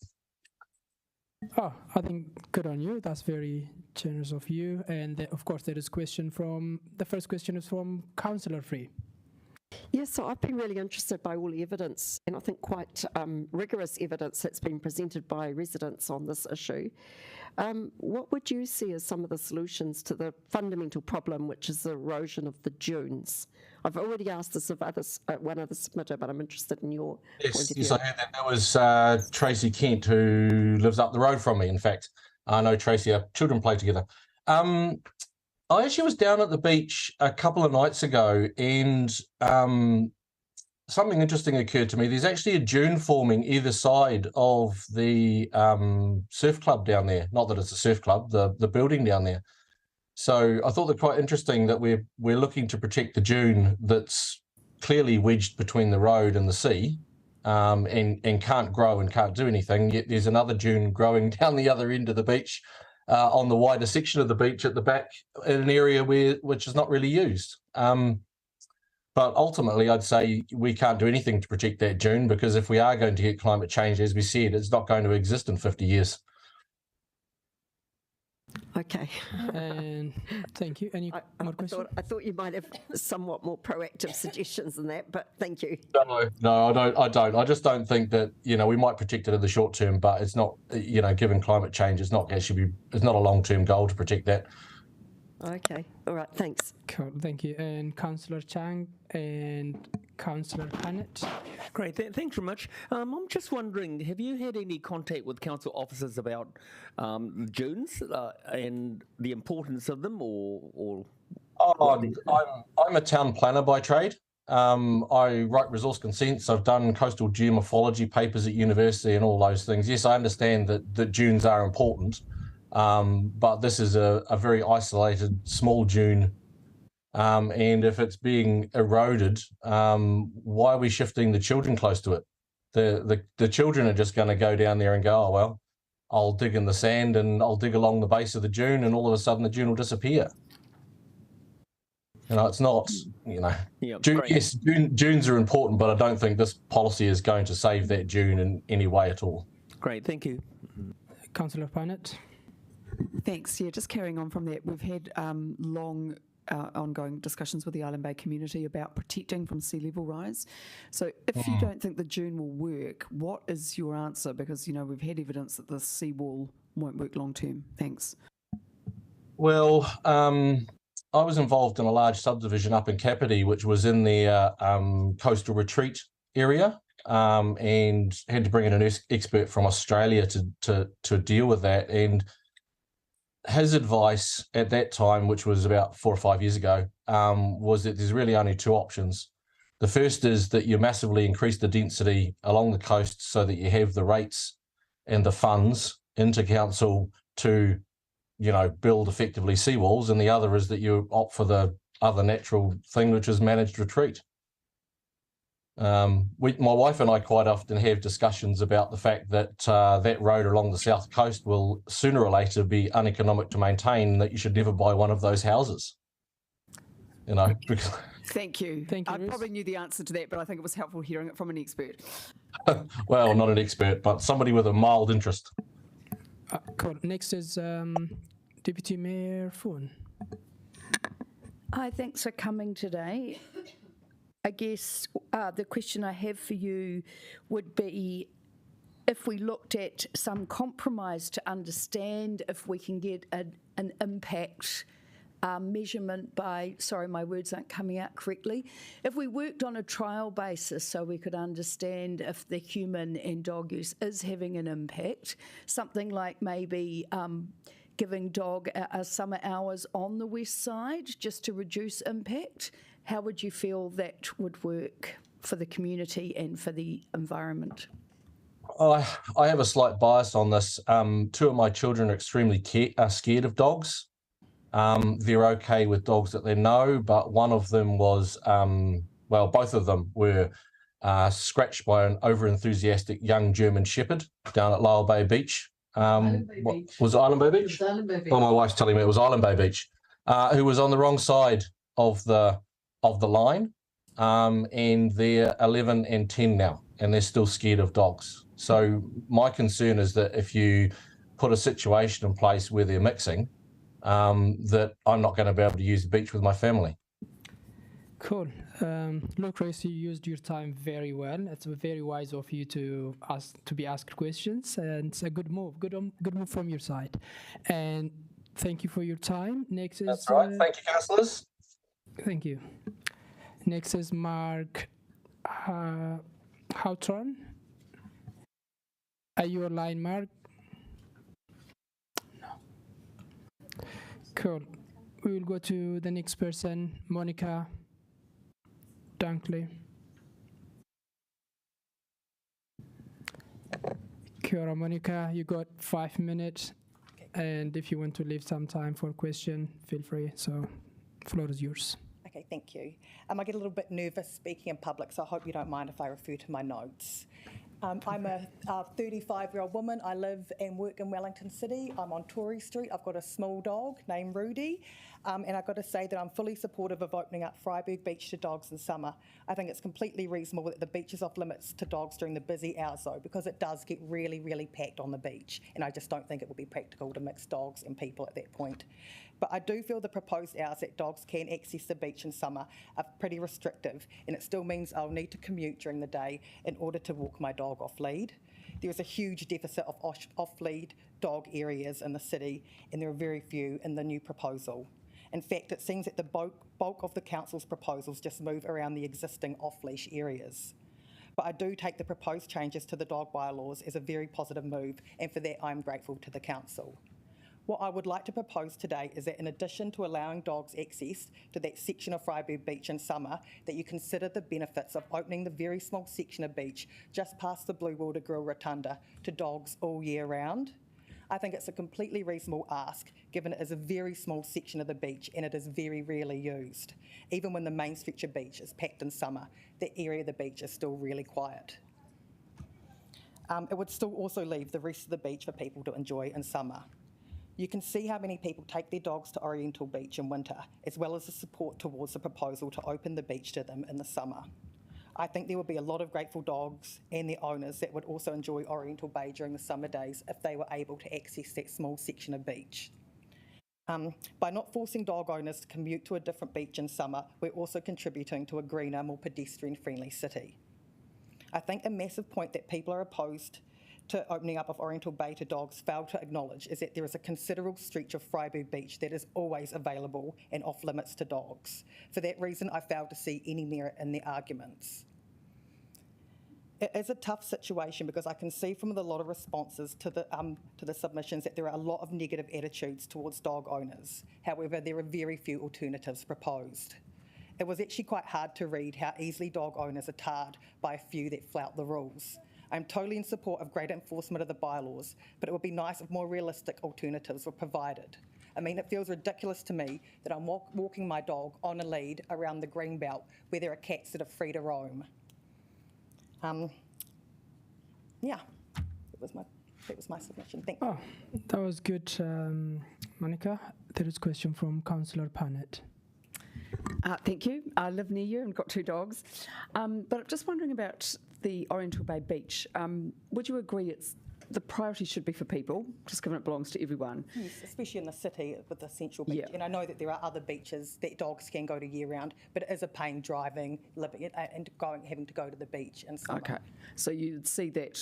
Oh, I think good on you. That's very generous of you. And of course, there is the first question is from Councillor Free. Yes, so I've been really interested by all the evidence, and I think quite rigorous evidence that's been presented by residents on this issue. What would you see as some of the solutions to the fundamental problem, which is the erosion of the dunes? I've already asked this of one other submitter, but I'm interested in your point of view. Yes, I heard that. That was Tracy Kent, who lives up the road from me, in fact. I know Tracy, our children play together. I actually was down at the beach a couple of nights ago, and something interesting occurred to me. There's actually a dune forming either side of the surf club down there. Not that it's a surf club, the building down there. So I thought that quite interesting that we're looking to protect the dune that's clearly wedged between the road and the sea, and can't grow and can't do anything. Yet there's another dune growing down the other end of the beach, on the wider section of the beach at the back, in an area which is not really used. But ultimately, I'd say we can't do anything to protect that dune, because if we are going to get climate change, as we said, it's not going to exist in 50 years. Okay. And thank you. Any more questions? I thought you might have somewhat more proactive suggestions than that, but thank you. No, I don't. I just don't think that, we might protect it in the short term, but it's not, given climate change, it's not a long-term goal to protect that. Okay. All right. Thanks. Cool. Thank you. And Councillor Chang and Councillor Hannett. Great. Thanks very much. I'm just wondering, have you had any contact with council officers about dunes and the importance of them, or? I'm a town planner by trade. I write resource consents. I've done coastal geomorphology papers at university and all those things. Yes, I understand that dunes are important. But this is a very isolated small dune, and if it's being eroded, why are we shifting the children close to it? The children are just going to go down there and go, oh well, I'll dig in the sand and I'll dig along the base of the dune, and all of a sudden the dune will disappear. It's not, yes, dunes are important, but I don't think this policy is going to save that dune in any way at all. Great, thank you. Councillor Pinett. Thanks. Yeah, just carrying on from that, we've had long ongoing discussions with the Island Bay community about protecting from sea level rise. So if you don't think the dune will work, what is your answer? Because, we've had evidence that the seawall won't work long term. Thanks. Well, I was involved in a large subdivision up in Kapiti, which was in the coastal retreat area, and had to bring in an expert from Australia to deal with that. And his advice at that time, which was about 4 or 5 years ago, was that there's really only two options. The first is that you massively increase the density along the coast so that you have the rates and the funds into council to, build effectively seawalls. And the other is that you opt for the other natural thing, which is managed retreat. My wife and I quite often have discussions about the fact that that road along the south coast will sooner or later be uneconomic to maintain, that you should never buy one of those houses. Because Thank you. I probably knew the answer to that, but I think it was helpful hearing it from an expert. Well, not an expert, but somebody with a mild interest. Cool. Next is Deputy Mayor Foon. Hi, thanks for coming today. I guess the question I have for you would be, if we looked at some compromise to understand if we can get an impact measurement by, sorry, my words aren't coming out correctly, if we worked on a trial basis so we could understand if the human and dog use is having an impact, something like maybe giving dog summer hours on the west side just to reduce impact, how would you feel that would work for the community and for the environment? I have a slight bias on this. 2 of my children are extremely scared of dogs. They're okay with dogs that they know, but one of them was, both of them were scratched by an over-enthusiastic young German Shepherd down at Lower Bay Beach. Was it Island Bay Beach? Island Bay Beach. Well, my wife's telling me it was Island Bay Beach, who was on the wrong side of the line, and they're 11 and 10 now, and they're still scared of dogs. So my concern is that if you put a situation in place where they're mixing, that I'm not going to be able to use the beach with my family. Cool. Look, Chris, you used your time very well. It's very wise of you to be asked questions, and it's a good move. Good move from your side. And thank you for your time. Next is. That's right. Thank you, councillors. Thank you. Next is Mark Houtron. Are you online, Mark? No. Cool. We will go to the next person, Monica Dunkley. Kia ora, Monica. You got 5 minutes, and if you want to leave some time for a question, feel free. So, floor is yours. Okay, thank you. I get a little bit nervous speaking in public, so I hope you don't mind if I refer to my notes. I'm a 35-year-old woman. I live and work in Wellington City. I'm on Tory Street. I've got a small dog named Rudy, and I've got to say that I'm fully supportive of opening up Freiburg Beach to dogs in summer. I think it's completely reasonable that the beach is off limits to dogs during the busy hours, though, because it does get really, really packed on the beach, and I just don't think it would be practical to mix dogs and people at that point. But I do feel the proposed hours that dogs can access the beach in summer are pretty restrictive, and it still means I'll need to commute during the day in order to walk my dog off lead. There is a huge deficit of off-lead dog areas in the city, and there are very few in the new proposal. In fact, it seems that the bulk of the council's proposals just move around the existing off-leash areas. But I do take the proposed changes to the dog bylaws as a very positive move, and for that I'm grateful to the council. What I would like to propose today is that in addition to allowing dogs access to that section of Freiburg Beach in summer, that you consider the benefits of opening the very small section of beach just past the Blue Water Grill Rotunda to dogs all year round. I think it's a completely reasonable ask, given it is a very small section of the beach and it is very rarely used. Even when the main stretch of beach is packed in summer, that area of the beach is still really quiet. It would still also leave the rest of the beach for people to enjoy in summer. You can see how many people take their dogs to Oriental Beach in winter, as well as the support towards the proposal to open the beach to them in the summer. I think there would be a lot of grateful dogs and their owners that would also enjoy Oriental Bay during the summer days if they were able to access that small section of beach. By not forcing dog owners to commute to a different beach in summer, we're also contributing to a greener, more pedestrian-friendly city. I think a massive point that people are opposed to opening up of Oriental Bay to dogs fail to acknowledge is that there is a considerable stretch of Freiburg Beach that is always available and off limits to dogs. For that reason, I fail to see any merit in their arguments. It is a tough situation because I can see from a lot of responses to the submissions that there are a lot of negative attitudes towards dog owners. However, there are very few alternatives proposed. It was actually quite hard to read how easily dog owners are tarred by a few that flout the rules. I'm totally in support of greater enforcement of the bylaws, but it would be nice if more realistic alternatives were provided. I mean, it feels ridiculous to me that I'm walking my dog on a lead around the green belt where there are cats that are free to roam. Yeah, that was my submission. Thank you. Oh, that was good, Monica. There is a question from Councillor Panet. Thank you. I live near you and got 2 dogs. But I'm just wondering about the Oriental Bay Beach. Would you agree the priority should be for people, just given it belongs to everyone? Yes, especially in the city with the central beach. Yeah. And I know that there are other beaches that dogs can go to year round, but it is a pain driving, living, and having to go to the beach in summer. Okay, so you'd see that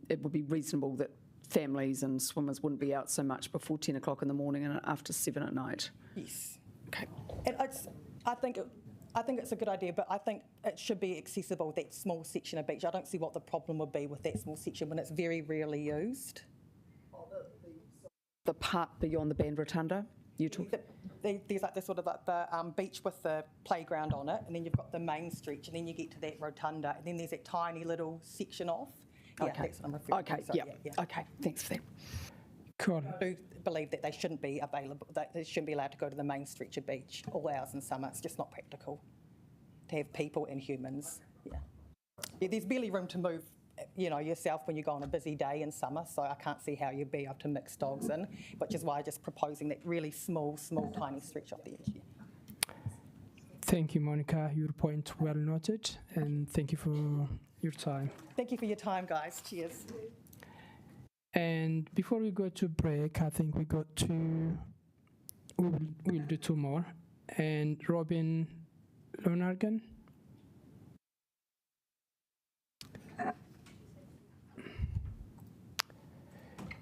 it would be reasonable that families and swimmers wouldn't be out so much before 10 o'clock in the morning and after 7 at night? Yes. Okay. And I think it's a good idea, but I think it should be accessible, that small section of beach. I don't see what the problem would be with that small section when it's very rarely used. The part beyond the band rotunda? There's like the sort of like the beach with the playground on it, and then you've got the main stretch, and then you get to that rotunda, and then there's that tiny little section off. Yeah, okay. That's what I'm referring to. So, yeah. Okay, thanks for that. Cool. I do believe that they shouldn't be available, that they shouldn't be allowed to go to the main stretch of beach all hours in summer. It's just not practical to have people and humans. Yeah, there's barely room to move, yourself when you go on a busy day in summer, so I can't see how you'd be able to mix dogs in, which is why I'm just proposing that really small, tiny stretch off the edge. Yeah. Thank you, Monica. Your point well noted, and thank you for your time. Thank you for your time, guys. Cheers. And before we go to break, I think we'll do two more. And Robin Lonergan.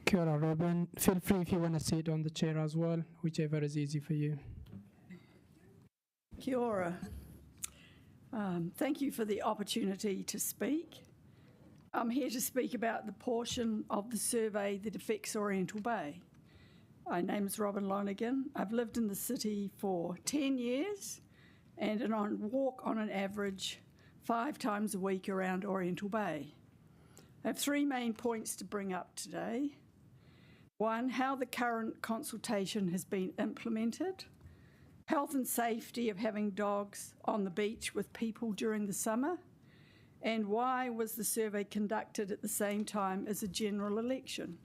Kia ora, Robin. Feel free if you want to sit on the chair as well, whichever is easy for you. Kia ora. Thank you for the opportunity to speak. I'm here to speak about the portion of the survey that affects Oriental Bay. My name is Robin Lonergan. I've lived in the city for 10 years and walk on an average 5 times a week around Oriental Bay. I have 3 main points to bring up today. 1, how the current consultation has been implemented. Health and safety of having dogs on the beach with people during the summer. And why was the survey conducted at the same time as a general election?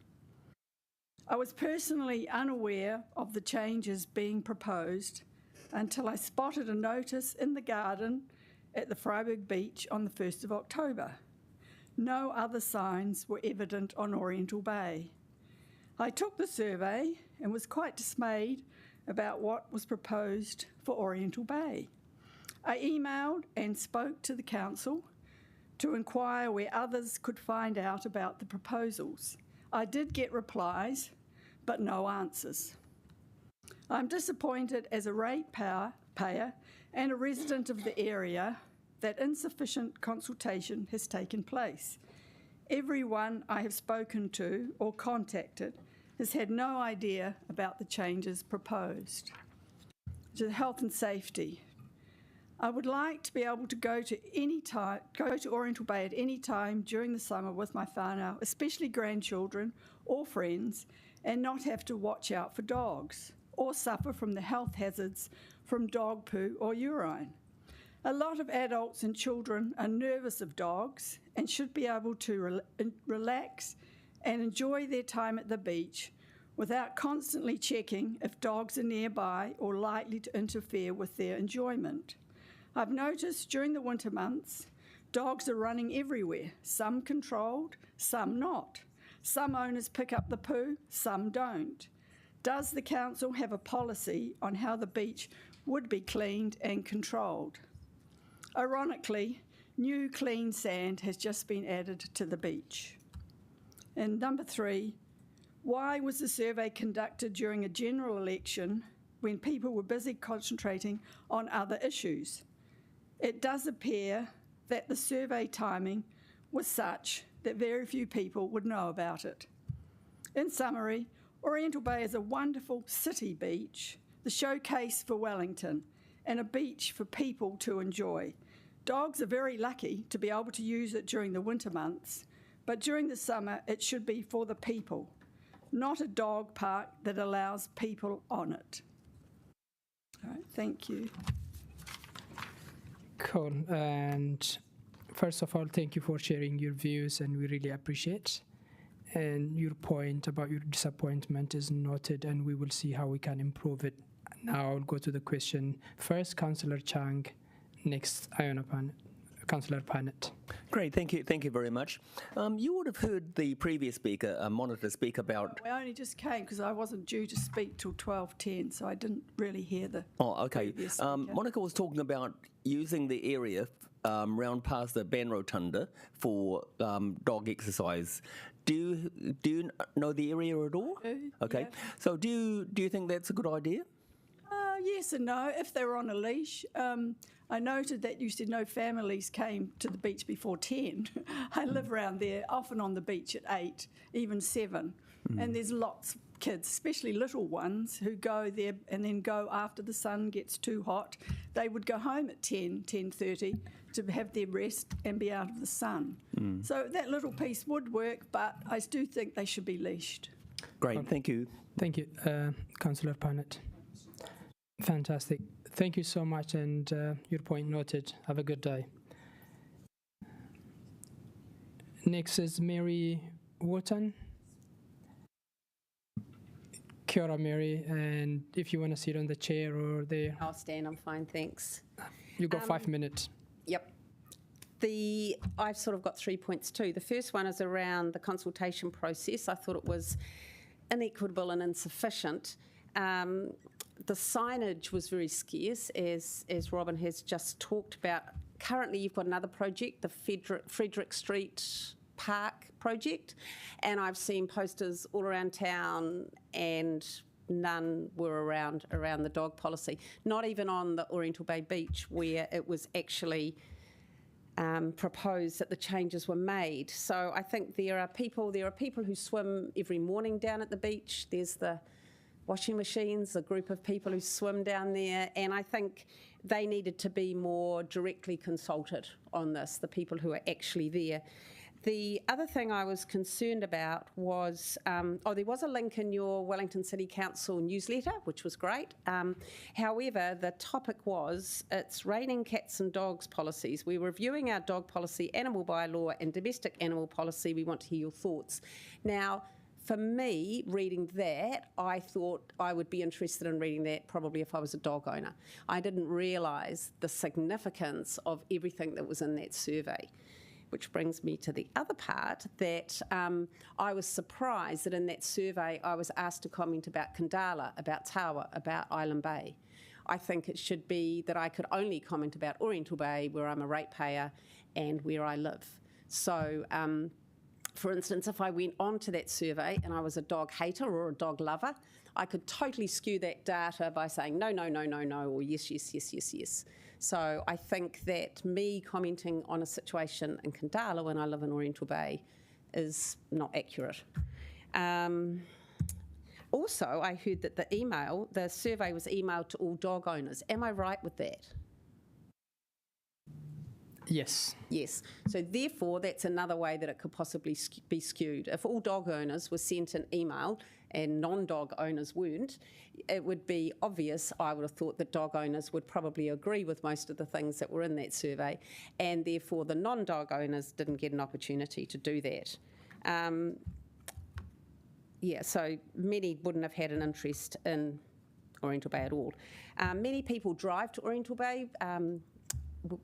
I was personally unaware of the changes being proposed until I spotted a notice in the garden at the Freiburg Beach on the 1st of October. No other signs were evident on Oriental Bay. I took the survey and was quite dismayed about what was proposed for Oriental Bay. I emailed and spoke to the council to inquire where others could find out about the proposals. I did get replies, but no answers. I'm disappointed as a ratepayer and a resident of the area that insufficient consultation has taken place. Everyone I have spoken to or contacted has had no idea about the changes proposed. To health and safety. I would like to be able to go to Oriental Bay at any time during the summer with my whānau, especially grandchildren or friends, and not have to watch out for dogs or suffer from the health hazards from dog poo or urine. A lot of adults and children are nervous of dogs and should be able to relax and enjoy their time at the beach without constantly checking if dogs are nearby or likely to interfere with their enjoyment. I've noticed during the winter months, dogs are running everywhere, some controlled, some not. Some owners pick up the poo, some don't. Does the council have a policy on how the beach would be cleaned and controlled? Ironically, new clean sand has just been added to the beach. And number 3, why was the survey conducted during a general election when people were busy concentrating on other issues? It does appear that the survey timing was such that very few people would know about it. In summary, Oriental Bay is a wonderful city beach, the showcase for Wellington, and a beach for people to enjoy. Dogs are very lucky to be able to use it during the winter months, but during the summer it should be for the people, not a dog park that allows people on it. All right, thank you. Cool. And first of all, thank you for sharing your views, and we really appreciate. And your point about your disappointment is noted, and we will see how we can improve it. Now I'll go to the question. First, Councillor Chang. Next, Councillor Panet. Great, thank you very much. You would have heard the previous speaker, Monitor, speak about... I only just came because I wasn't due to speak till 12:10, so I didn't really hear the... Oh, okay. Monica was talking about using the area round past the Ban Rotunda for dog exercise. Do you know the area at all? Okay. Yeah. So do you think that's a good idea? Yes and no, if they were on a leash. I noted that you said no families came to the beach before 10. I live around there, often on the beach at 8, even 7. And there's lots of kids, especially little ones, who go there and then go after the sun gets too hot. They would go home at 10:30 to have their rest and be out of the sun. So that little piece would work, but I do think they should be leashed. Great, thank you. Thank you, Councillor Panet. Fantastic. Thank you so much, and your point noted. Have a good day. Next is Mary Wotton. Kia ora, Mary, and if you want to sit on the chair or there. I'll stand, I'm fine, thanks. You got 5 minutes. Yep. I've sort of got 3 points too. The first one is around the consultation process. I thought it was inequitable and insufficient. The signage was very scarce, as Robin has just talked about. Currently, you've got another project, the Frederick Street Park project, and I've seen posters all around town, and none were around the dog policy. Not even on the Oriental Bay Beach, where it was actually proposed that the changes were made. So I think there are people who swim every morning down at the beach. There's the washing machines, a group of people who swim down there, and I think they needed to be more directly consulted on this, the people who are actually there. The other thing I was concerned about was, there was a link in your Wellington City Council newsletter, which was great. However, the topic was, it's raining cats and dogs policies. We're reviewing our dog policy, animal bylaw and domestic animal policy. We want to hear your thoughts. Now, for me, reading that, I thought I would be interested in reading that probably if I was a dog owner. I didn't realise the significance of everything that was in that survey. Which brings me to the other part, that I was surprised that in that survey I was asked to comment about Kandala, about Tawa, about Island Bay. I think it should be that I could only comment about Oriental Bay, where I'm a ratepayer and where I live. So, for instance, if I went on to that survey and I was a dog hater or a dog lover, I could totally skew that data by saying no, no, no, no, no, or yes, yes, yes, yes, yes. So I think that me commenting on a situation in Kandala when I live in Oriental Bay is not accurate. Also, I heard that the survey was emailed to all dog owners. Am I right with that? Yes. Yes. So therefore, that's another way that it could possibly be skewed. If all dog owners were sent an email and non-dog owners weren't, it would be obvious, I would have thought, that dog owners would probably agree with most of the things that were in that survey, and therefore the non-dog owners didn't get an opportunity to do that. So many wouldn't have had an interest in Oriental Bay at all. Many people drive to Oriental Bay.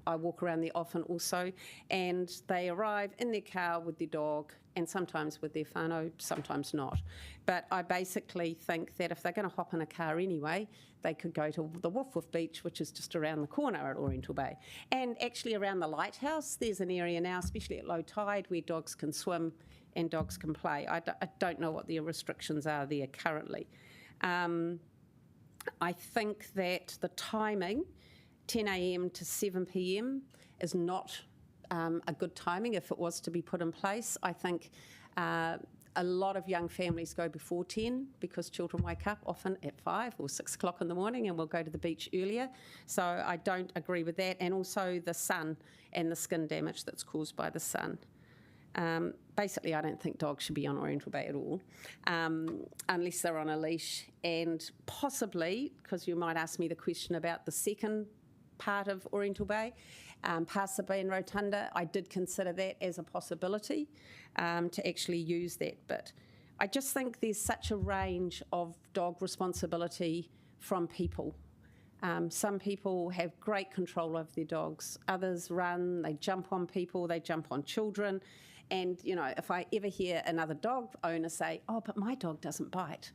I walk around there often also, and they arrive in their car with their dog and sometimes with their whānau, sometimes not. But I basically think that if they're going to hop in a car anyway, they could go to the Woof Woof Beach, which is just around the corner at Oriental Bay. And actually around the lighthouse, there's an area now, especially at low tide, where dogs can swim and dogs can play. I don't know what the restrictions are there currently. I think that the timing, 10 a.m. to 7 p.m. is not a good timing if it was to be put in place. I think a lot of young families go before 10 because children wake up often at 5 or 6 o'clock in the morning and will go to the beach earlier. So I don't agree with that. And also the sun and the skin damage that's caused by the sun. Basically, I don't think dogs should be on Oriental Bay at all, unless they're on a leash. And possibly, because you might ask me the question about the second part of Oriental Bay, past the Bay and Rotunda, I did consider that as a possibility to actually use that. But I just think there's such a range of dog responsibility from people. Some people have great control over their dogs. Others run, they jump on people, they jump on children. And, you know, if I ever hear another dog owner say, oh, but my dog doesn't bite,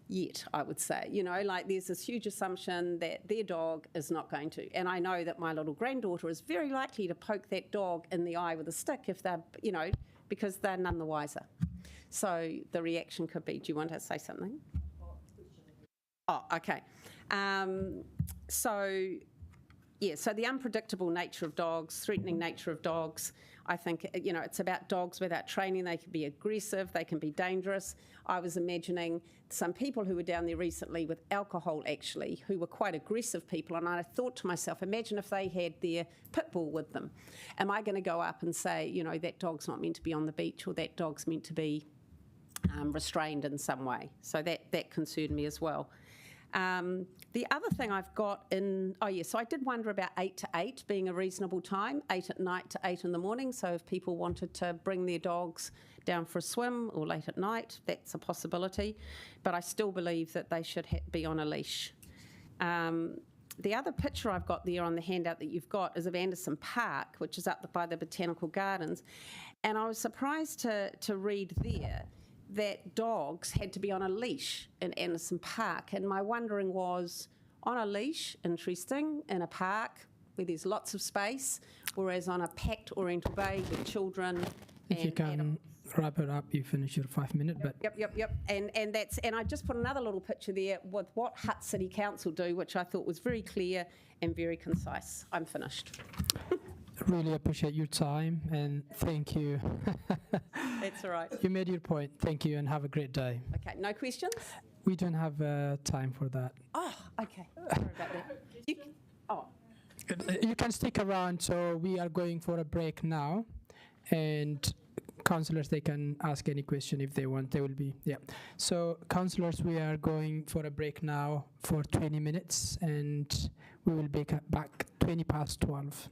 yet, I would say, you know, like there's this huge assumption that their dog is not going to. And I know that my little granddaughter is very likely to poke that dog in the eye with a stick if they're, you know, because they're none the wiser. So the reaction could be, do you want to say something? Oh, okay. So the unpredictable nature of dogs, threatening nature of dogs, I think, you know, it's about dogs without training. They can be aggressive, they can be dangerous. I was imagining some people who were down there recently with alcohol, actually, who were quite aggressive people, and I thought to myself, imagine if they had their pit bull with them. Am I going to go up and say, you know, that dog's not meant to be on the beach, or that dog's meant to be restrained in some way? So that concerned me as well. The other thing I've got so I did wonder about 8 to 8 being a reasonable time, 8 at night to 8 in the morning. So if people wanted to bring their dogs down for a swim or late at night, that's a possibility. But I still believe that they should be on a leash. the other picture I've got there on the handout that you've got is of Anderson Park, which is up by the Botanical Gardens. And I was surprised to read there that dogs had to be on a leash in Anderson Park. And my wondering was, on a leash, interesting, in a park where there's lots of space, whereas on a packed Oriental Bay with children If you can wrap it up, you finish your 5 minute. But Yep. And I just put another little picture there with what Hutt City Council do, which I thought was very clear and very concise. I'm finished. really appreciate your time and thank you. That's all right. You made your point. Thank you and have a great day. Okay, no questions? We don't have time for that. Oh, okay. Sorry about that. You can stick around, so we are going for a break now, and councillors, they can ask any question if they want. They will be, So councillors, we are going for a break now for 20 minutes, and we will be back 12:20.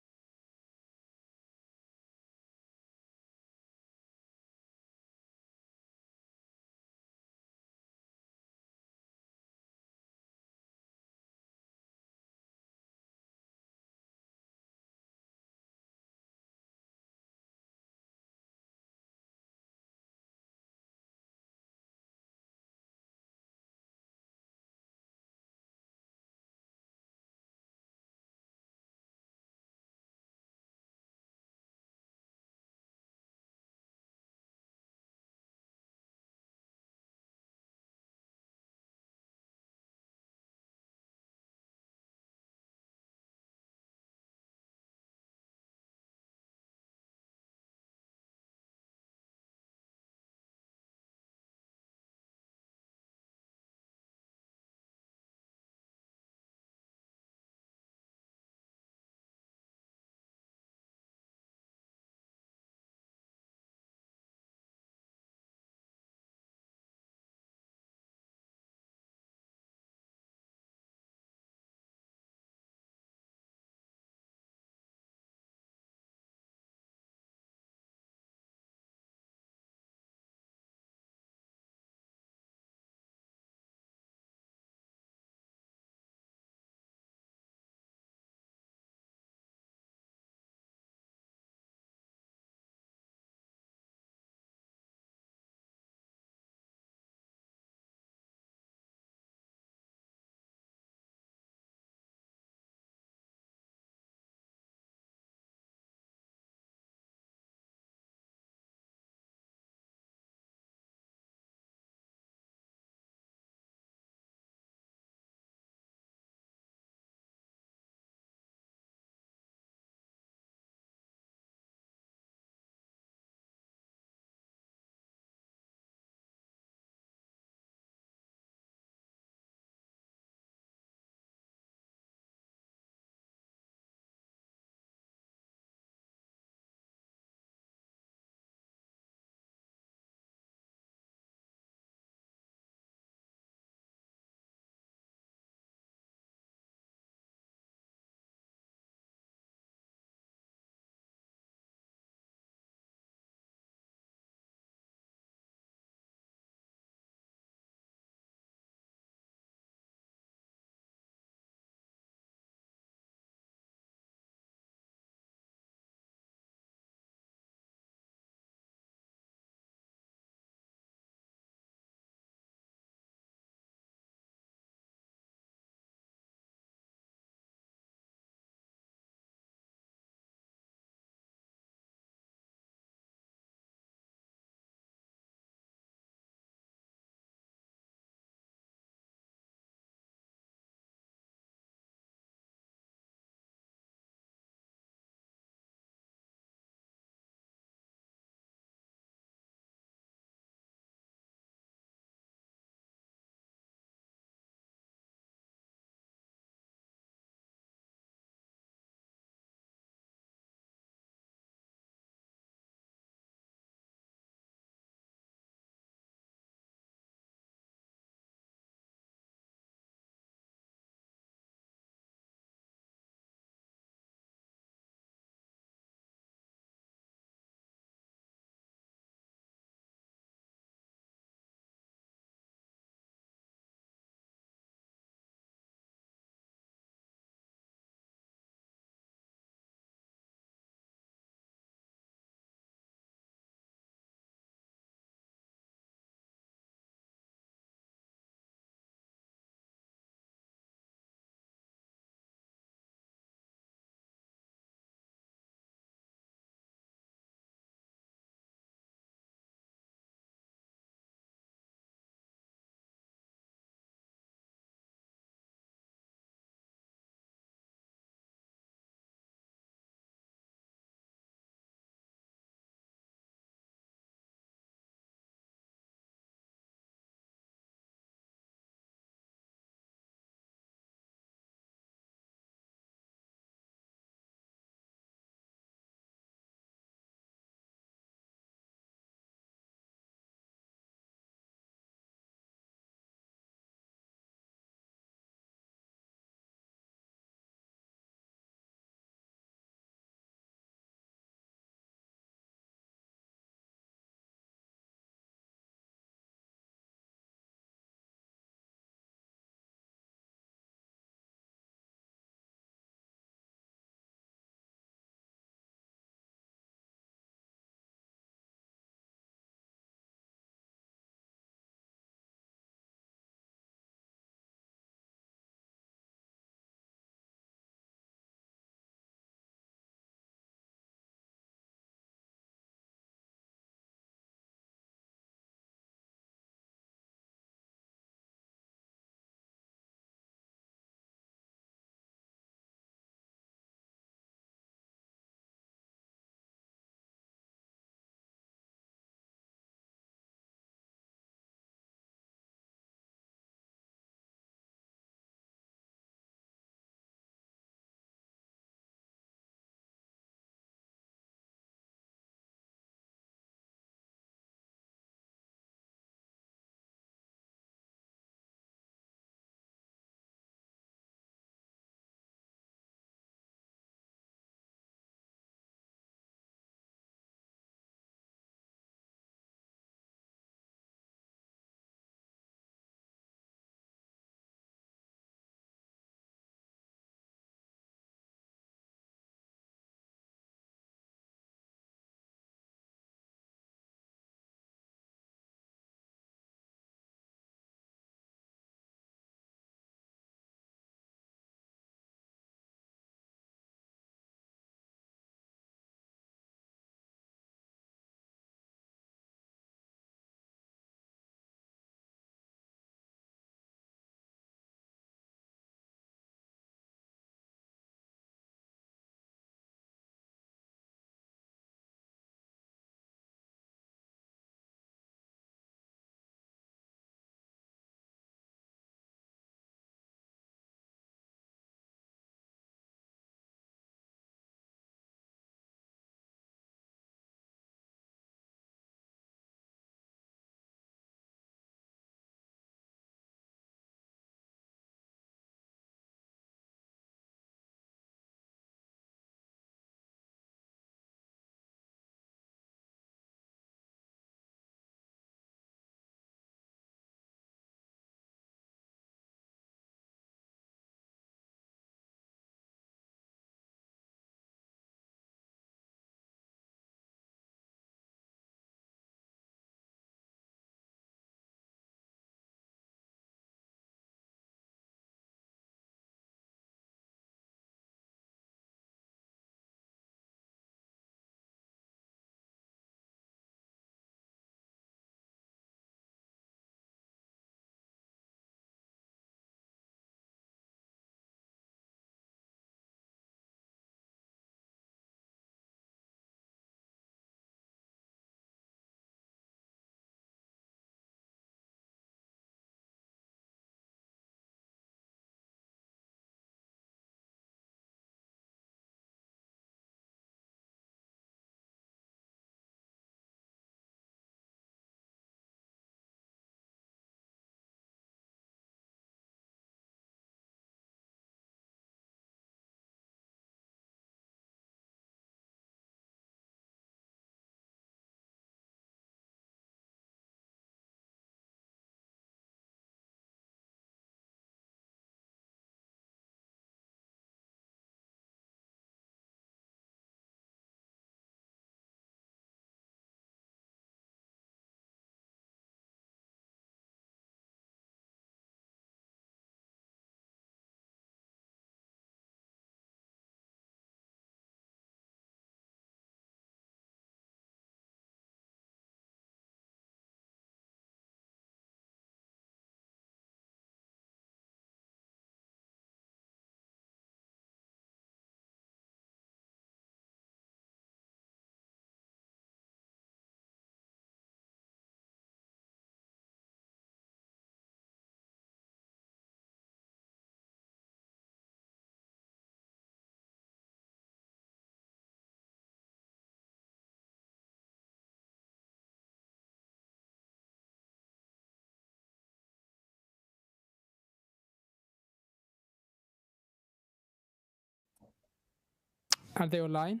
Are they online?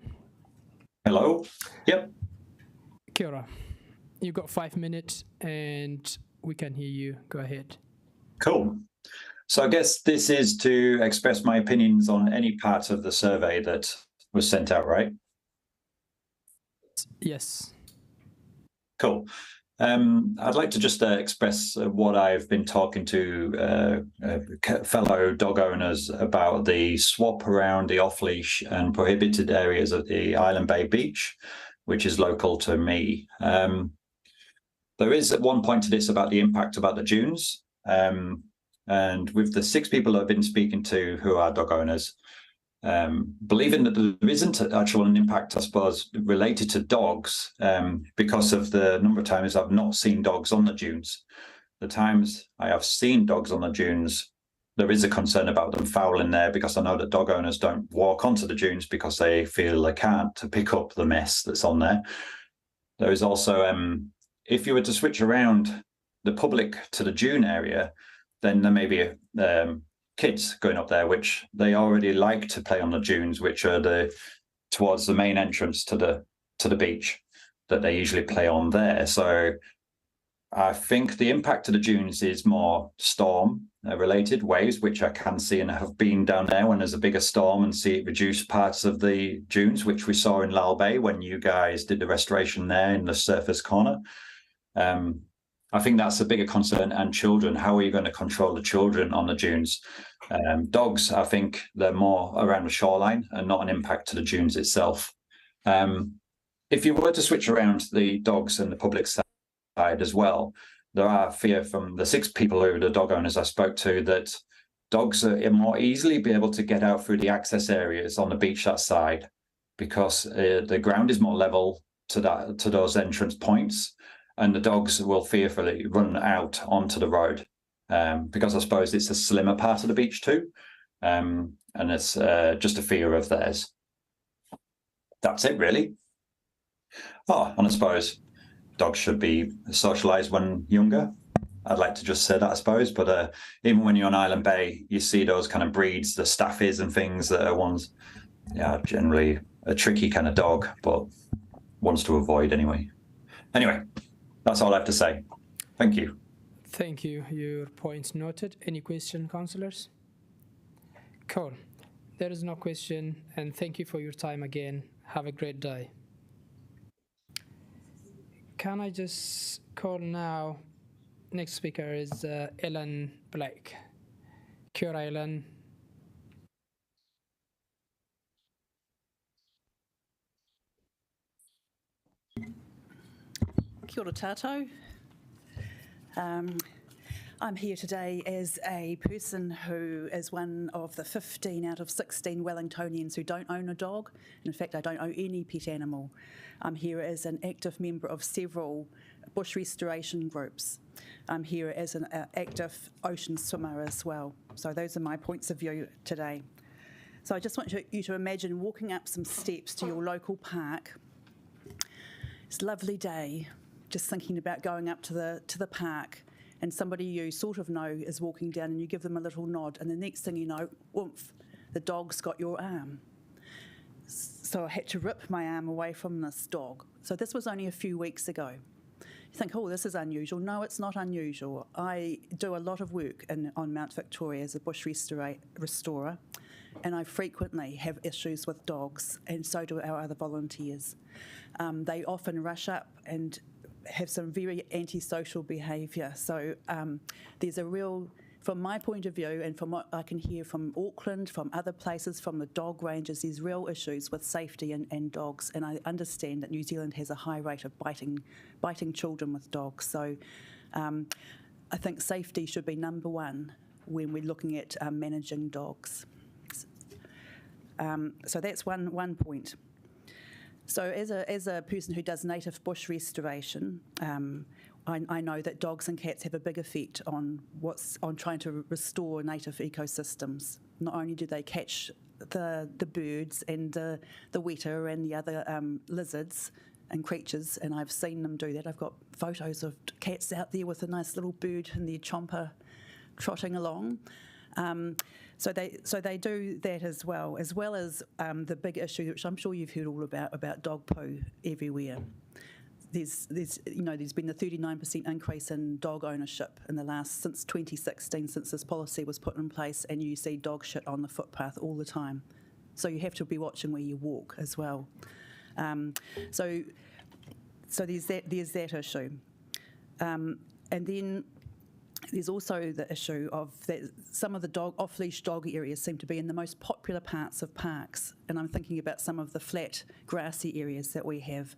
Hello? Yep. Kia ora. You've got 5 minutes and we can hear you. Go ahead. Cool. So I guess this is to express my opinions on any part of the survey that was sent out, right? Yes. Cool. I'd like to just express what I've been talking to fellow dog owners about the swap around the off-leash and prohibited areas of the Island Bay Beach, which is local to me. There is at one point to this about the impact about the dunes. And with the 6 people I've been speaking to who are dog owners, believing that there isn't actually an impact, I suppose, related to dogs, because of the number of times I've not seen dogs on the dunes. The times I have seen dogs on the dunes, there is a concern about them fouling there, because I know that dog owners don't walk onto the dunes because they feel they can't to pick up the mess that's on there. There is also, if you were to switch around the public to the dune area, then there may be kids going up there, which they already like to play on the dunes, which are towards the main entrance to the beach that they usually play on there. So I think the impact of the dunes is more storm related waves, which I can see and have been down there when there's a bigger storm and see it reduce parts of the dunes, which we saw in Lal Bay when you guys did the restoration there in the surface corner. I think that's a bigger concern. And children, how are you going to control the children on the dunes? Dogs, I think they're more around the shoreline and not an impact to the dunes itself. If you were to switch around the dogs and the public side as well, there are fear from the 6 people who the dog owners I spoke to that dogs are more easily be able to get out through the access areas on the beach that side, because the ground is more level to those entrance points. And the dogs will fearfully run out onto the road, because I suppose it's a slimmer part of the beach too. And it's just a fear of theirs. That's it, really. Oh, and I suppose dogs should be socialised when younger. I'd like to just say that, I suppose. But even when you're on Island Bay, you see those kind of breeds, the staffies and things that are ones, generally a tricky kind of dog, but ones to avoid anyway. Anyway. That's all I have to say. Thank you. Thank you. Your points noted. Any question, councillors? Cool. There is no question, and thank you for your time again. Have a great day. Can I just call now? Next speaker is Ellen Blake. Kia ora, Ellen. Kia ora tātou. I'm here today as a person who is one of the 15 out of 16 Wellingtonians who don't own a dog. In fact, I don't own any pet animal. I'm here as an active member of several bush restoration groups. I'm here as an active ocean swimmer as well. So those are my points of view today. So I just want you to imagine walking up some steps to your local park. It's a lovely day. Just thinking about going up to the park, and somebody you sort of know is walking down, and you give them a little nod, and the next thing you know, oomph, the dog's got your arm. So I had to rip my arm away from this dog. So this was only a few weeks ago. You think, oh, this is unusual. No, it's not unusual. I do a lot of work on Mount Victoria as a bush restorer, and I frequently have issues with dogs, and so do our other volunteers. They often rush up and have some very antisocial behaviour. So there's a real, from my point of view and from what I can hear from Auckland, from other places, from the dog ranges, there's real issues with safety and dogs. And I understand that New Zealand has a high rate of biting children with dogs. So I think safety should be number one when we're looking at managing dogs. So that's one point. So as a person who does native bush restoration, I know that dogs and cats have a big effect on trying to restore native ecosystems. Not only do they catch the birds and the weta and the other lizards and creatures, and I've seen them do that. I've got photos of cats out there with a nice little bird in their chomper trotting along. So they do that as well as the big issue, which I'm sure you've heard all about dog poo everywhere. There's been the 39% increase in dog ownership since 2016, since this policy was put in place, and you see dog shit on the footpath all the time. So you have to be watching where you walk as well. So there's that issue, and then there's also the issue of that some of the off-leash dog areas seem to be in the most popular parts of parks, and I'm thinking about some of the flat, grassy areas that we have.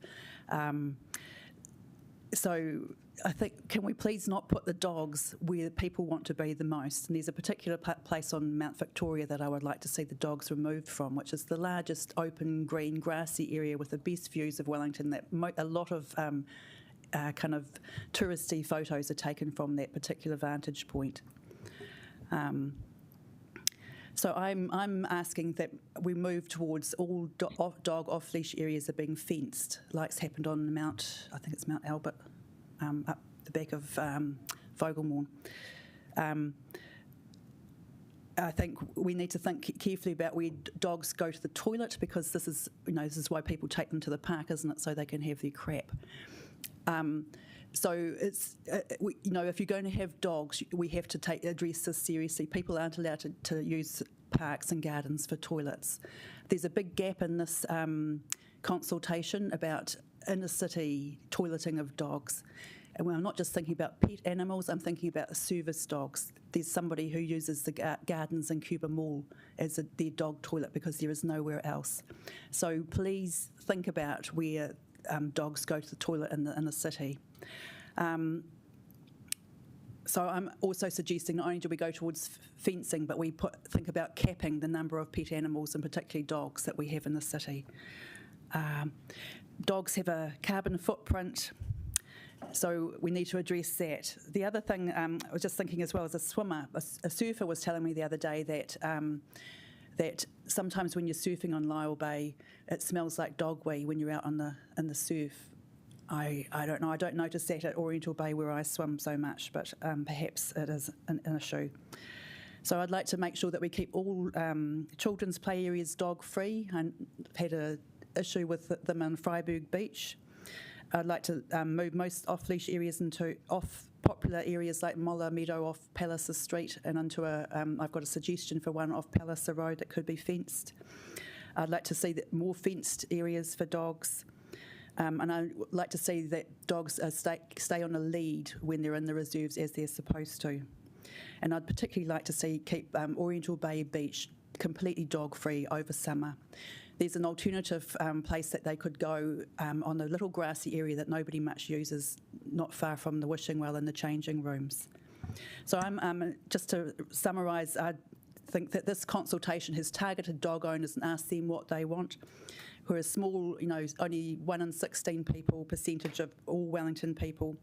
So I think, can we please not put the dogs where people want to be the most? And there's a particular place on Mount Victoria that I would like to see the dogs removed from, which is the largest open, green, grassy area with the best views of Wellington that a lot of kind of touristy photos are taken from that particular vantage point. So I'm asking that we move towards all dog off-leash areas are being fenced, like's happened on I think it's Mount Albert, up the back of Vogelmorn. I think we need to think carefully about where dogs go to the toilet, because this is why people take them to the park, isn't it? So they can have their crap. So it's, if you're going to have dogs, we have to address this seriously. People aren't allowed to use parks and gardens for toilets. There's a big gap in this consultation about inner city toileting of dogs. And I'm not just thinking about pet animals, I'm thinking about service dogs. There's somebody who uses the gardens in Cuba Mall as their dog toilet because there is nowhere else. So please think about where dogs go to the toilet in the city. So I'm also suggesting not only do we go towards fencing, but we think about capping the number of pet animals, and particularly dogs, that we have in the city. Dogs have a carbon footprint, so we need to address that. The other thing I was just thinking as well as a swimmer, a surfer was telling me the other day that that sometimes when you're surfing on Lyell Bay, it smells like dog wee when you're out in the surf. I don't know. I don't notice that at Oriental Bay where I swim so much, but perhaps it is an issue. So I'd like to make sure that we keep all children's play areas dog-free. I've had an issue with them in Freiburg Beach. I'd like to move most off-leash areas into off-popular areas like Molla Meadow off Palliser Street and into I've got a suggestion for one off Palliser Road that could be fenced. I'd like to see more fenced areas for dogs. And I'd like to see that dogs stay on a lead when they're in the reserves as they're supposed to. And I'd particularly like to keep Oriental Bay Beach completely dog-free over summer. There's an alternative place that they could go on a little grassy area that nobody much uses, not far from the wishing well and the changing rooms. So just to summarise, I think that this consultation has targeted dog owners and asked them what they want. We're a small, only 1 in 16 people percentage of all Wellington people,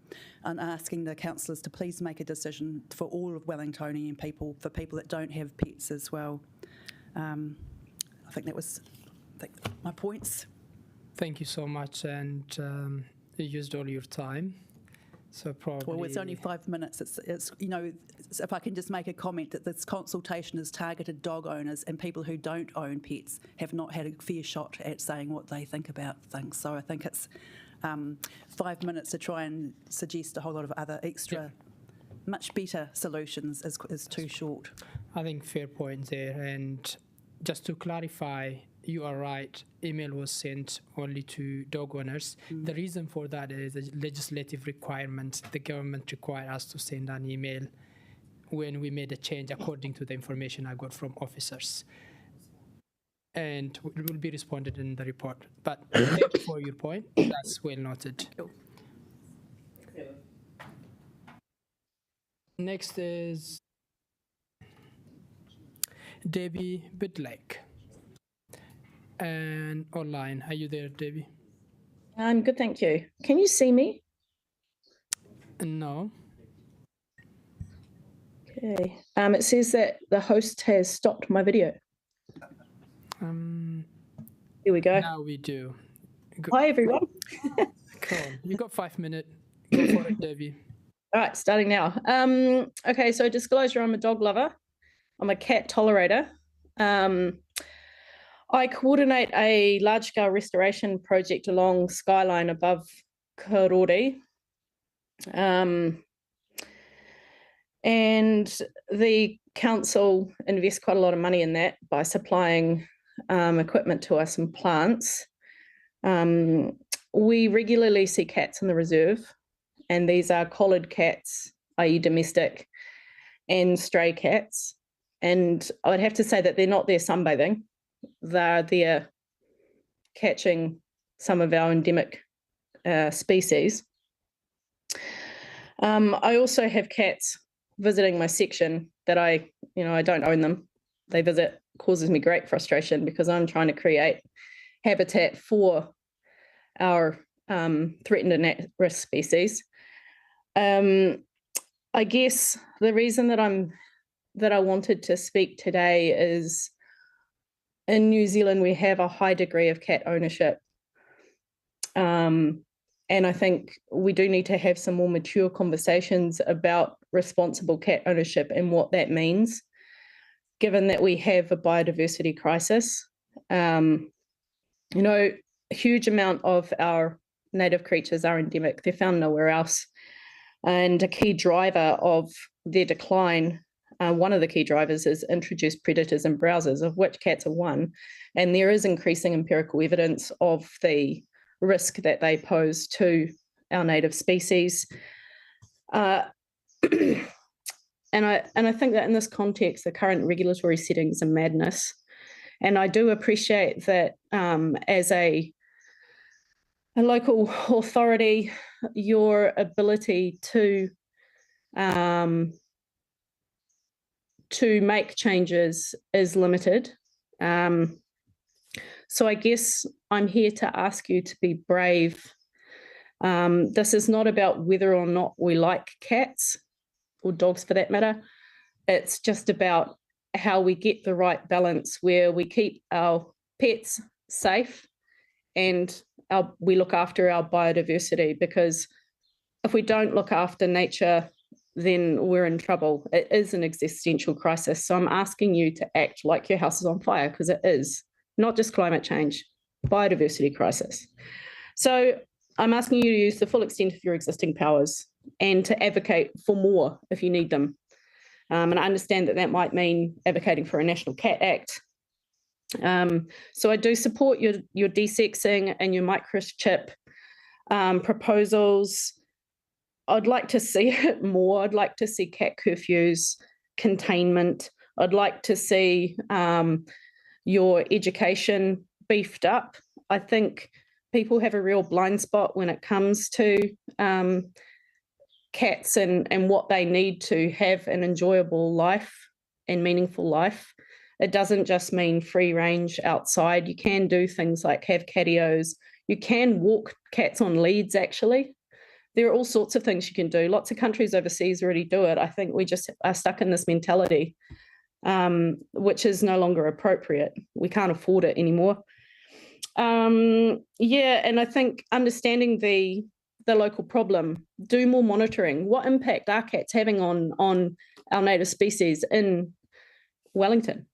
and asking the councillors to please make a decision for all of Wellingtonian people, for people that don't have pets as well. I think that was my points. Thank you so much, and you used all your time. So probably. Well, it's only 5 minutes. It's if I can just make a comment that this consultation has targeted dog owners, and people who don't own pets have not had a fair shot at saying what they think about things. So I think it's 5 minutes to try and suggest a whole lot of other extra, much better solutions is too short. I think fair point there. And just to clarify, you are right, email was sent only to dog owners. The reason for that is a legislative requirement. The government required us to send an email when we made a change according to the information I got from officers. And it will be responded in the report. But thank you for your point. That's well noted. Next is Debbie Bidlake. And online. Are you there, Debbie? I'm good, thank you. Can you see me? No. Okay. It says that the host has stopped my video. Here we go. Now we do. Hi, everyone. Cool. You got 5 minutes. Go for it, Debbie. All right, starting now. Okay, so disclosure, I'm a dog lover. I'm a cat tolerator. I coordinate a large-scale restoration project along Skyline above Karori. And the council invests quite a lot of money in that by supplying equipment to us and plants. We regularly see cats in the reserve, and these are collared cats, i.e. domestic, and stray cats. And I would have to say that they're not there sunbathing. They're there catching some of our endemic species. I also have cats visiting my section that I don't own them. They visit, causes me great frustration because I'm trying to create habitat for our threatened and at-risk species. I guess the reason that I wanted to speak today is in New Zealand we have a high degree of cat ownership. And I think we do need to have some more mature conversations about responsible cat ownership and what that means, given that we have a biodiversity crisis. A huge amount of our native creatures are endemic. They're found nowhere else. And a key driver of their decline, one of the key drivers is introduced predators and browsers, of which cats are one. And there is increasing empirical evidence of the risk that they pose to our native species. And I think that in this context, the current regulatory settings are madness. And I do appreciate that as a local authority, your ability to make changes is limited. So I guess I'm here to ask you to be brave. This is not about whether or not we like cats or dogs for that matter. It's just about how we get the right balance where we keep our pets safe and we look after our biodiversity, because if we don't look after nature, then we're in trouble. It is an existential crisis. So I'm asking you to act like your house is on fire, because it is. Not just climate change, biodiversity crisis. So I'm asking you to use the full extent of your existing powers and to advocate for more if you need them. And I understand that might mean advocating for a National Cat Act. So I do support your desexing and your microchip proposals. I'd like to see it more. I'd like to see cat curfews, containment. I'd like to see your education beefed up. I think people have a real blind spot when it comes to cats and what they need to have an enjoyable life and meaningful life. It doesn't just mean free range outside. You can do things like have catios. You can walk cats on leads, actually. There are all sorts of things you can do. Lots of countries overseas already do it. I think we just are stuck in this mentality, which is no longer appropriate. We can't afford it anymore. And I think understanding the local problem, do more monitoring. What impact are cats having on our native species in Wellington?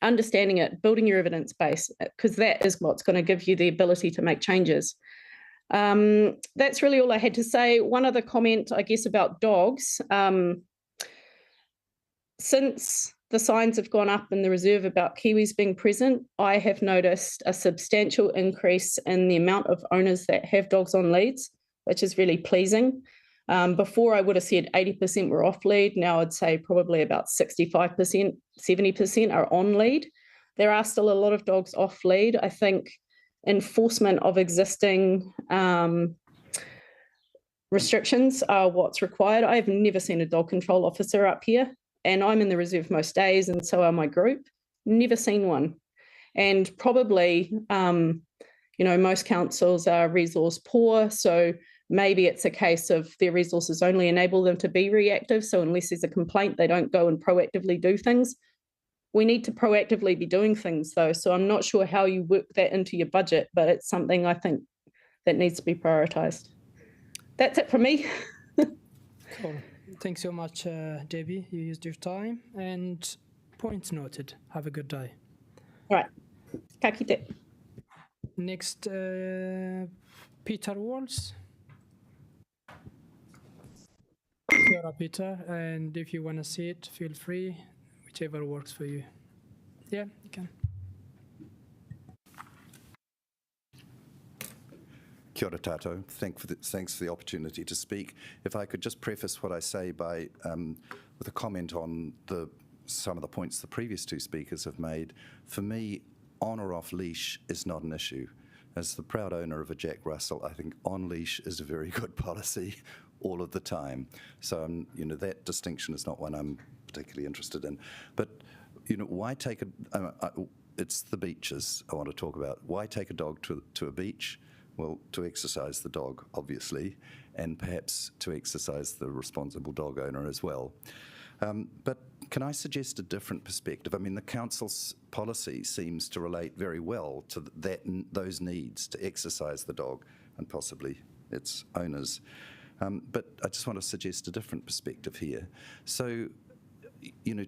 Understanding it, building your evidence base, because that is what's going to give you the ability to make changes. That's really all I had to say. One other comment, I guess, about dogs. Since the signs have gone up in the reserve about Kiwis being present, I have noticed a substantial increase in the amount of owners that have dogs on leads, which is really pleasing. Before I would have said 80% were off lead. Now I'd say probably about 65%, 70% are on lead. There are still a lot of dogs off lead. I think enforcement of existing restrictions are what's required. I've never seen a dog control officer up here, and I'm in the reserve most days, and so are my group. Never seen one. And probably, most councils are resource poor, so maybe it's a case of their resources only enable them to be reactive, so unless there's a complaint, they don't go and proactively do things. We need to proactively be doing things, though, so I'm not sure how you work that into your budget, but it's something I think that needs to be prioritised. That's it from me. Cool. Thanks so much, Debbie. You used your time, and point noted. Have a good day. All right. Ka kite. Next, Peter Walls. Kia ora, Peter, and if you want to see it, feel free, whichever works for you. Yeah, you can. Kia ora tātou. Thanks for the opportunity to speak. If I could just preface what I say by with a comment on some of the points the previous two speakers have made. For me, on or off leash is not an issue. As the proud owner of a Jack Russell, I think on leash is a very good policy all of the time. So that distinction is not one I'm particularly interested in. But why take it's the beaches I want to talk about. Why take a dog to a beach? Well, to exercise the dog, obviously, and perhaps to exercise the responsible dog owner as well. But can I suggest a different perspective? I mean, the council's policy seems to relate very well to those needs to exercise the dog and possibly its owners. But I just want to suggest a different perspective here. So,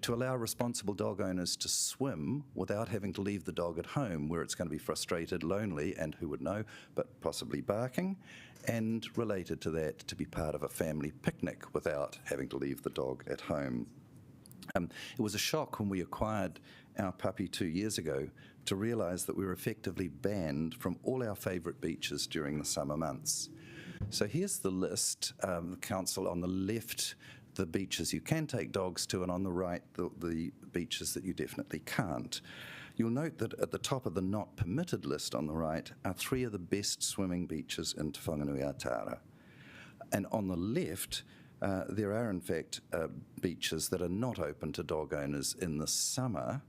to allow responsible dog owners to swim without having to leave the dog at home where it's going to be frustrated, lonely, and who would know, but possibly barking, and related to that, to be part of a family picnic without having to leave the dog at home. It was a shock when we acquired our puppy 2 years ago to realise that we were effectively banned from all our favourite beaches during the summer months. So here's the list, the council on the left, the beaches you can take dogs to, and on the right, the beaches that you definitely can't. You'll note that at the top of the not permitted list on the right are 3 of the best swimming beaches in Te Whanganui-a-Tara. And on the left, there are in fact beaches that are not open to dog owners in the summer.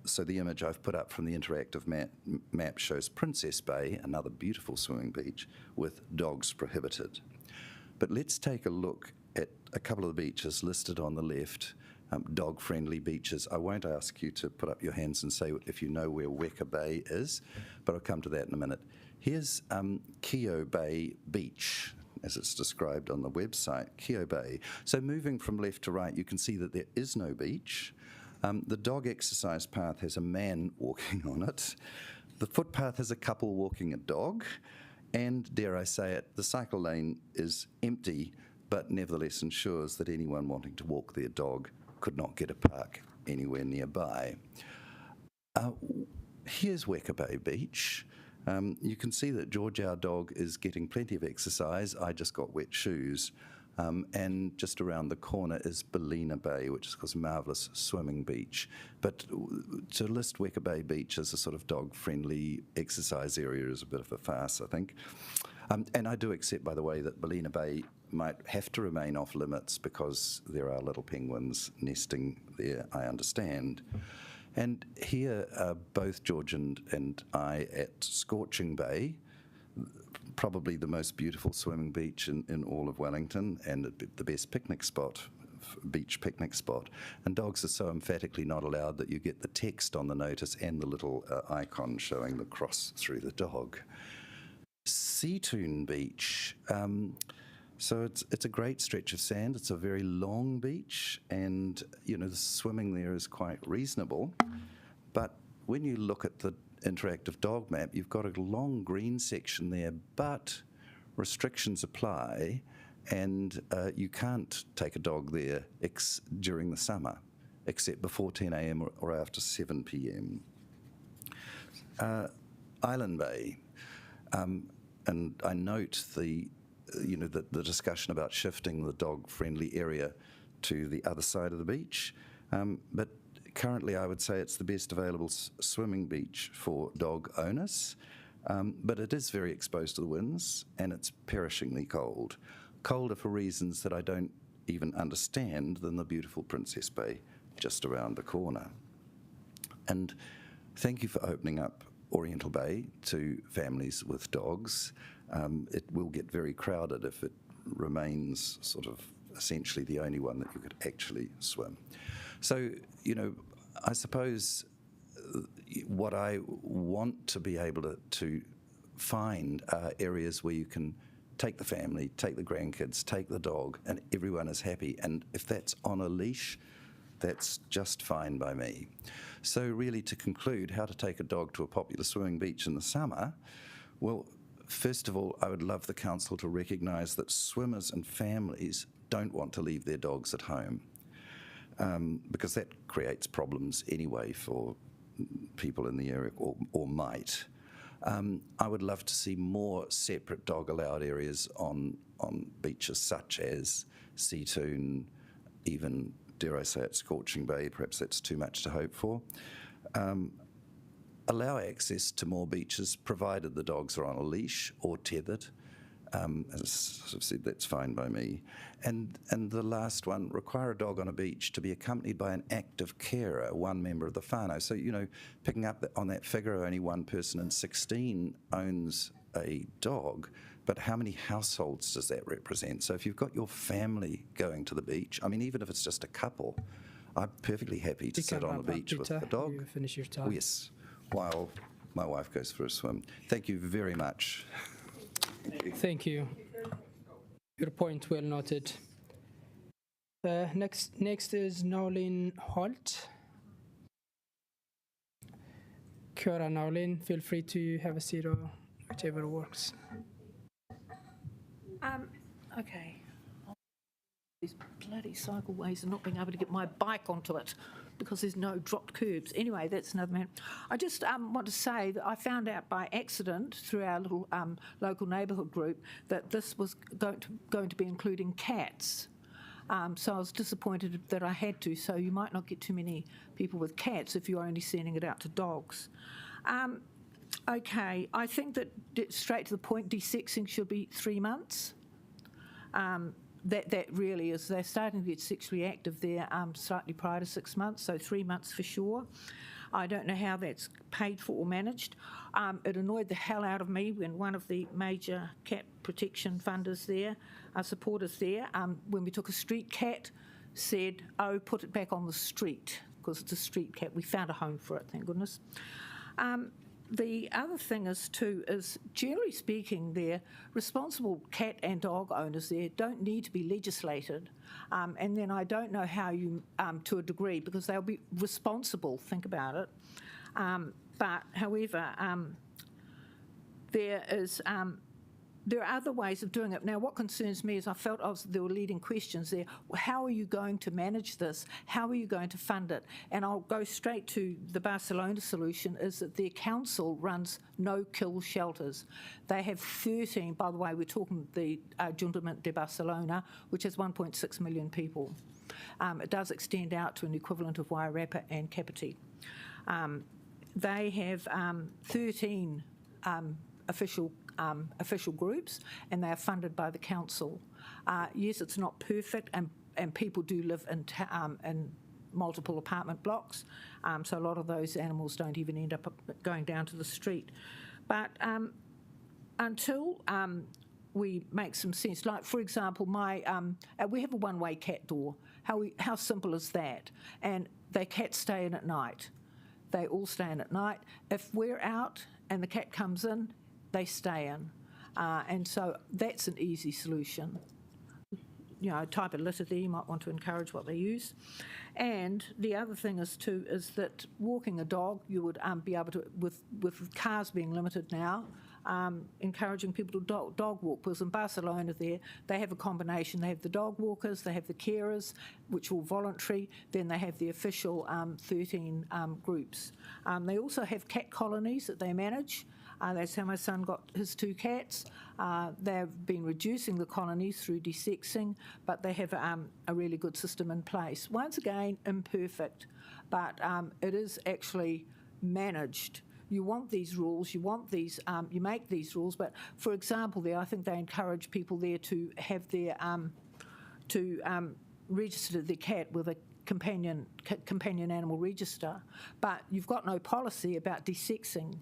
So the image I've put up from the interactive map shows Princess Bay, another beautiful swimming beach, with dogs prohibited. But let's take a look at a couple of the beaches listed on the left, dog-friendly beaches. I won't ask you to put up your hands and say if you know where Whiringa-ā-rangi Bay is, but I'll come to that in a minute. Here's Keogh Bay Beach, as it's described on the website, Keogh Bay. So moving from left to right, you can see that there is no beach. The dog exercise path has a man walking on it. The footpath has a couple walking a dog. And, dare I say it, the cycle lane is empty, but nevertheless ensures that anyone wanting to walk their dog could not get a park anywhere nearby. Here's Whiringa-ā-rangi Bay Beach. You can see that George, our dog, is getting plenty of exercise. I just got wet shoes. And just around the corner is Ballina Bay, which is, of course, a marvellous swimming beach. But to list Whiringa-ā-rangi Bay Beach as a sort of dog-friendly exercise area is a bit of a farce, I think. And I do accept, by the way, that Ballina Bay might have to remain off limits because there are little penguins nesting there, I understand. And here are both George and I at Scorching Bay, probably the most beautiful swimming beach in all of Wellington, and the best picnic spot, beach picnic spot. And dogs are so emphatically not allowed that you get the text on the notice and the little icon showing the cross through the dog. Seatoon Beach. So it's a great stretch of sand. It's a very long beach, and the swimming there is quite reasonable. But when you look at the interactive dog map, you've got a long green section there, but restrictions apply, and you can't take a dog there during the summer, except before 10 a.m. or after 7 p.m. Island Bay, and I note the discussion about shifting the dog-friendly area to the other side of the beach, but currently I would say it's the best available swimming beach for dog owners, but it is very exposed to the winds and it's perishingly cold. Colder for reasons that I don't even understand than the beautiful Princess Bay just around the corner. And thank you for opening up Oriental Bay to families with dogs. It will get very crowded if it remains sort of essentially the only one that you could actually swim. So, I suppose what I want to be able to find are areas where you can take the family, take the grandkids, take the dog, and everyone is happy. And if that's on a leash, that's just fine by me. So really, to conclude, how to take a dog to a popular swimming beach in the summer, well, first of all, I would love the council to recognise that swimmers and families don't want to leave their dogs at home, because that creates problems anyway for people in the area, or might. I would love to see more separate dog allowed areas on beaches such as Seatoon, even, dare I say it, Scorching Bay. Perhaps that's too much to hope for. Allow access to more beaches, provided the dogs are on a leash or tethered. As I've said, that's fine by me. And the last one, require a dog on a beach to be accompanied by an active carer, one member of the whānau. So, picking up on that figure, only one person in 16 owns a dog, but how many households does that represent? So if you've got your family going to the beach, I mean, even if it's just a couple, I'm perfectly happy to sit on the beach with the dog. You finish your time. Oh, yes, while my wife goes for a swim. Thank you very much. Thank you. Your point well noted. Next is Nolin Holt. Kia ora, Nolin. Feel free to have a seat or whichever works. Okay. These bloody cycleways and not being able to get my bike onto it because there's no dropped curbs. Anyway, that's another matter. I just want to say that I found out by accident through our little local neighbourhood group that this was going to be including cats. So I was disappointed that I had to. So you might not get too many people with cats if you're only sending it out to dogs. Okay, I think that straight to the point, desexing should be 3 months. That really is, they're starting to get sexually active there slightly prior to 6 months, so 3 months for sure. I don't know how that's paid for or managed. It annoyed the hell out of me when one of the major cat protection funders there, supporters there, when we took a street cat, said, oh, put it back on the street, because it's a street cat. We found a home for it, thank goodness. The other thing is generally speaking, there, responsible cat and dog owners there don't need to be legislated. And then I don't know how you, to a degree, because they'll be responsible, think about it. But however, there are other ways of doing it. Now, what concerns me is I felt there were leading questions there. How are you going to manage this? How are you going to fund it? And I'll go straight to the Barcelona solution, is that their council runs no-kill shelters. They have 13, by the way, we're talking the Ajuntament de Barcelona, which has 1.6 million people. It does extend out to an equivalent of Wairarapa and Kapiti. They have 13 official groups, and they are funded by the council. Yes, it's not perfect, and people do live in multiple apartment blocks, so a lot of those animals don't even end up going down to the street. But until we make some sense, like for example, we have a one-way cat door. How simple is that? And the cats stay in at night. They all stay in at night. If we're out and the cat comes in, they stay in. And so that's an easy solution. Type of litter there, you might want to encourage what they use. And the other thing is that walking a dog, you would be able to, with cars being limited now, encouraging people to dog walk, because in Barcelona there, they have a combination. They have the dog walkers, they have the carers, which are all voluntary, then they have the official 13 groups. They also have cat colonies that they manage. That's how my son got his 2 cats. They've been reducing the colonies through desexing, but they have a really good system in place. Once again, imperfect, but it is actually managed. You want these rules, you make these rules, but for example there, I think they encourage people there to have their, register their cat with a companion animal register, but you've got no policy about desexing.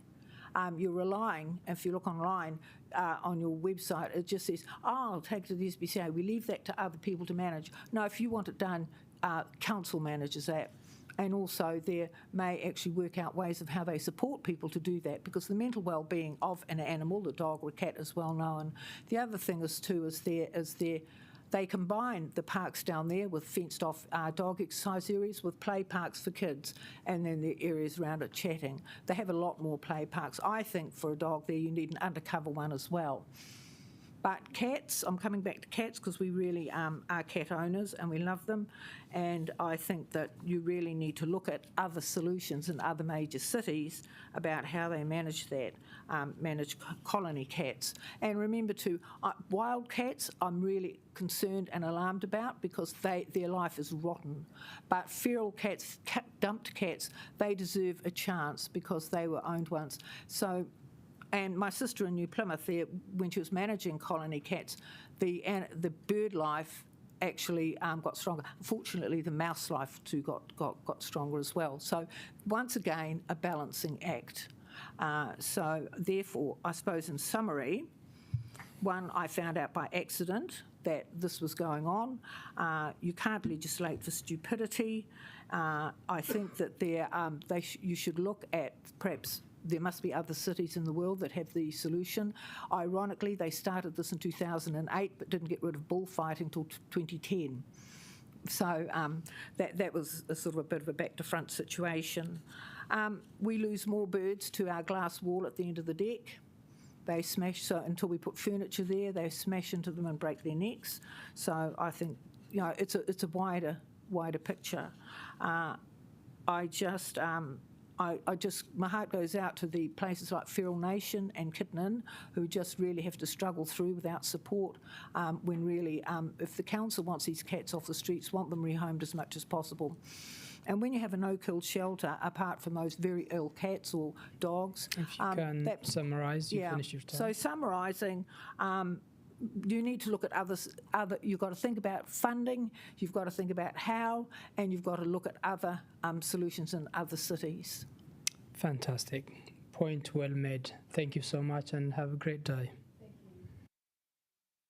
You're relying, if you look online on your website, it just says, I'll take it to the SPCA. We leave that to other people to manage. No, if you want it done, council manages that. And also there may actually work out ways of how they support people to do that, because the mental well-being of an animal, the dog or cat, is well known. The other thing is they combine the parks down there with fenced-off dog exercise areas with play parks for kids, and then the areas around it chatting. They have a lot more play parks. I think for a dog there you need an undercover one as well. But cats, I'm coming back to cats because we really are cat owners and we love them. And I think that you really need to look at other solutions in other major cities about how they manage that, manage colony cats. And remember too, wild cats I'm really concerned and alarmed about because their life is rotten. But feral cats, dumped cats, they deserve a chance because they were owned once. So. And my sister in New Plymouth there, when she was managing colony cats, the bird life actually got stronger. Fortunately, the mouse life too got stronger as well. So once again, a balancing act. So therefore, I suppose in summary, one, I found out by accident that this was going on. You can't legislate for stupidity. I think that you should look at perhaps. There must be other cities in the world that have the solution. Ironically, they started this in 2008 but didn't get rid of bullfighting until 2010. So that was a sort of a bit of a back-to-front situation. We lose more birds to our glass wall at the end of the deck. They smash, so until we put furniture there, they smash into them and break their necks. So I think, it's a wider picture. My heart goes out to the places like Feral Nation and Kitnan who just really have to struggle through without support when really, if the council wants these cats off the streets, want them rehomed as much as possible. And when you have a no-kill shelter, apart from those very ill cats or dogs... If you can summarise, you finish your time. So summarising... you need to look at you've got to think about funding, you've got to think about how, and you've got to look at other solutions in other cities. Fantastic. Point well made. Thank you so much and have a great day.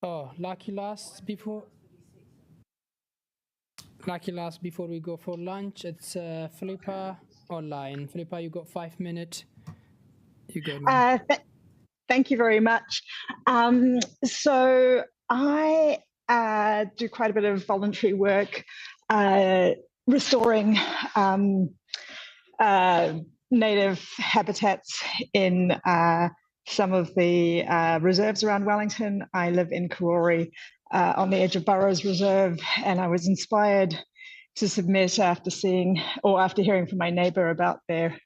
Oh, lucky last before we go for lunch, it's Philippa online. Philippa, you got 5 minutes. You go now. Thank you very much. So I do quite a bit of voluntary work restoring native habitats in some of the reserves around Wellington. I live in Karori on the edge of Burrows Reserve, and I was inspired to submit after hearing from my neighbour about their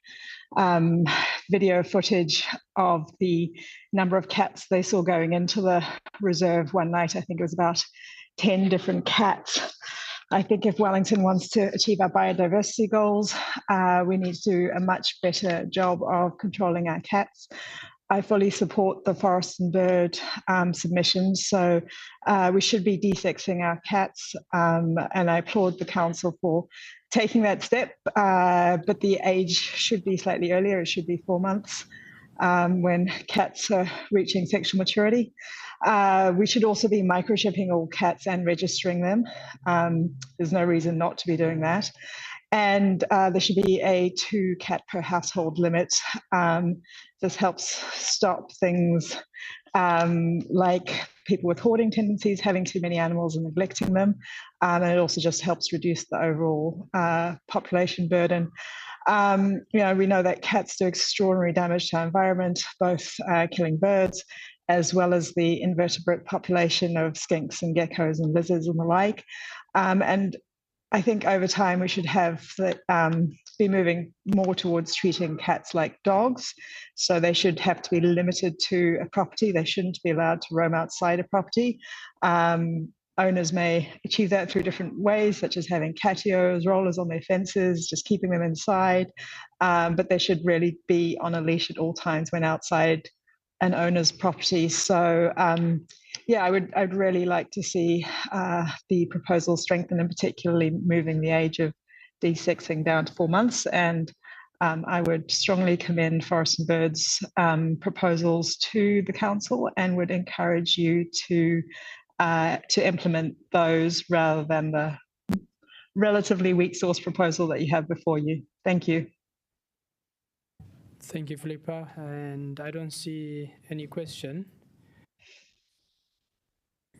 video footage of the number of cats they saw going into the reserve one night. I think it was about 10 different cats. I think if Wellington wants to achieve our biodiversity goals, we need to do a much better job of controlling our cats. I fully support the forest and bird submissions, so we should be desexing our cats, and I applaud the council for taking that step, but the age should be slightly earlier. It should be 4 months when cats are reaching sexual maturity. We should also be microchipping all cats and registering them. There's no reason not to be doing that. And there should be a 2 cat per household limit. This helps stop things like people with hoarding tendencies, having too many animals and neglecting them. And it also just helps reduce the overall population burden. We know that cats do extraordinary damage to our environment, both killing birds, as well as the invertebrate population of skinks and geckos and lizards and the like. And I think over time we should be moving more towards treating cats like dogs. So they should have to be limited to a property. They shouldn't be allowed to roam outside a property. Owners may achieve that through different ways, such as having catios, rollers on their fences, just keeping them inside. But they should really be on a leash at all times when outside an owner's property. So I'd really like to see the proposal strengthened, and particularly moving the age of desexing down to 4 months. And I would strongly commend Forest and Birds proposals to the council, and would encourage you to implement those rather than the relatively weak source proposal that you have before you. Thank you. Thank you, Philippa. And I don't see any question.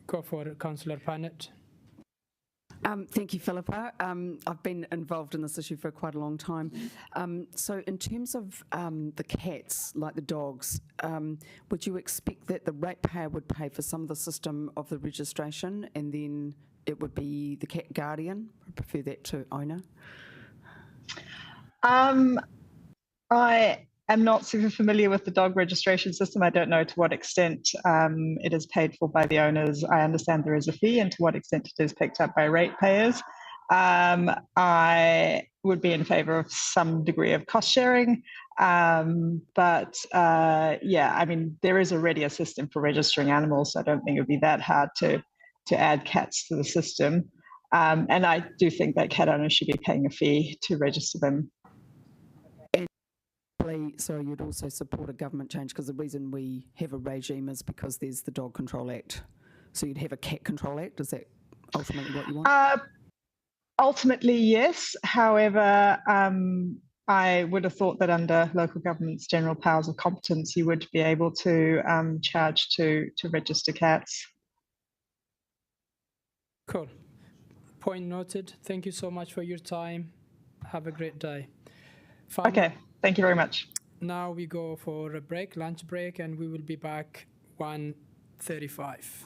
Go for it, Councillor Panet. Thank you, Philippa. I've been involved in this issue for quite a long time. So in terms of the cats, like the dogs, would you expect that the ratepayer would pay for some of the system of the registration and then it would be the cat guardian? I prefer that to owner. I am not super familiar with the dog registration system. I don't know to what extent it is paid for by the owners. I understand there is a fee and to what extent it is picked up by ratepayers. I would be in favour of some degree of cost sharing. But yeah, I mean, there is already a system for registering animals, so I don't think it would be that hard to add cats to the system. And I do think that cat owners should be paying a fee to register them. So you'd also support a government change, because the reason we have a regime is because there's the Dog Control Act. So you'd have a Cat Control Act. Is that ultimately what you want? Ultimately, yes. However, I would have thought that under local government's general powers of competence, you would be able to charge to register cats. Cool. Point noted. Thank you so much for your time. Have a great day. Okay. Thank you very much. Now we go for a break, lunch break, and we will be back 1:35.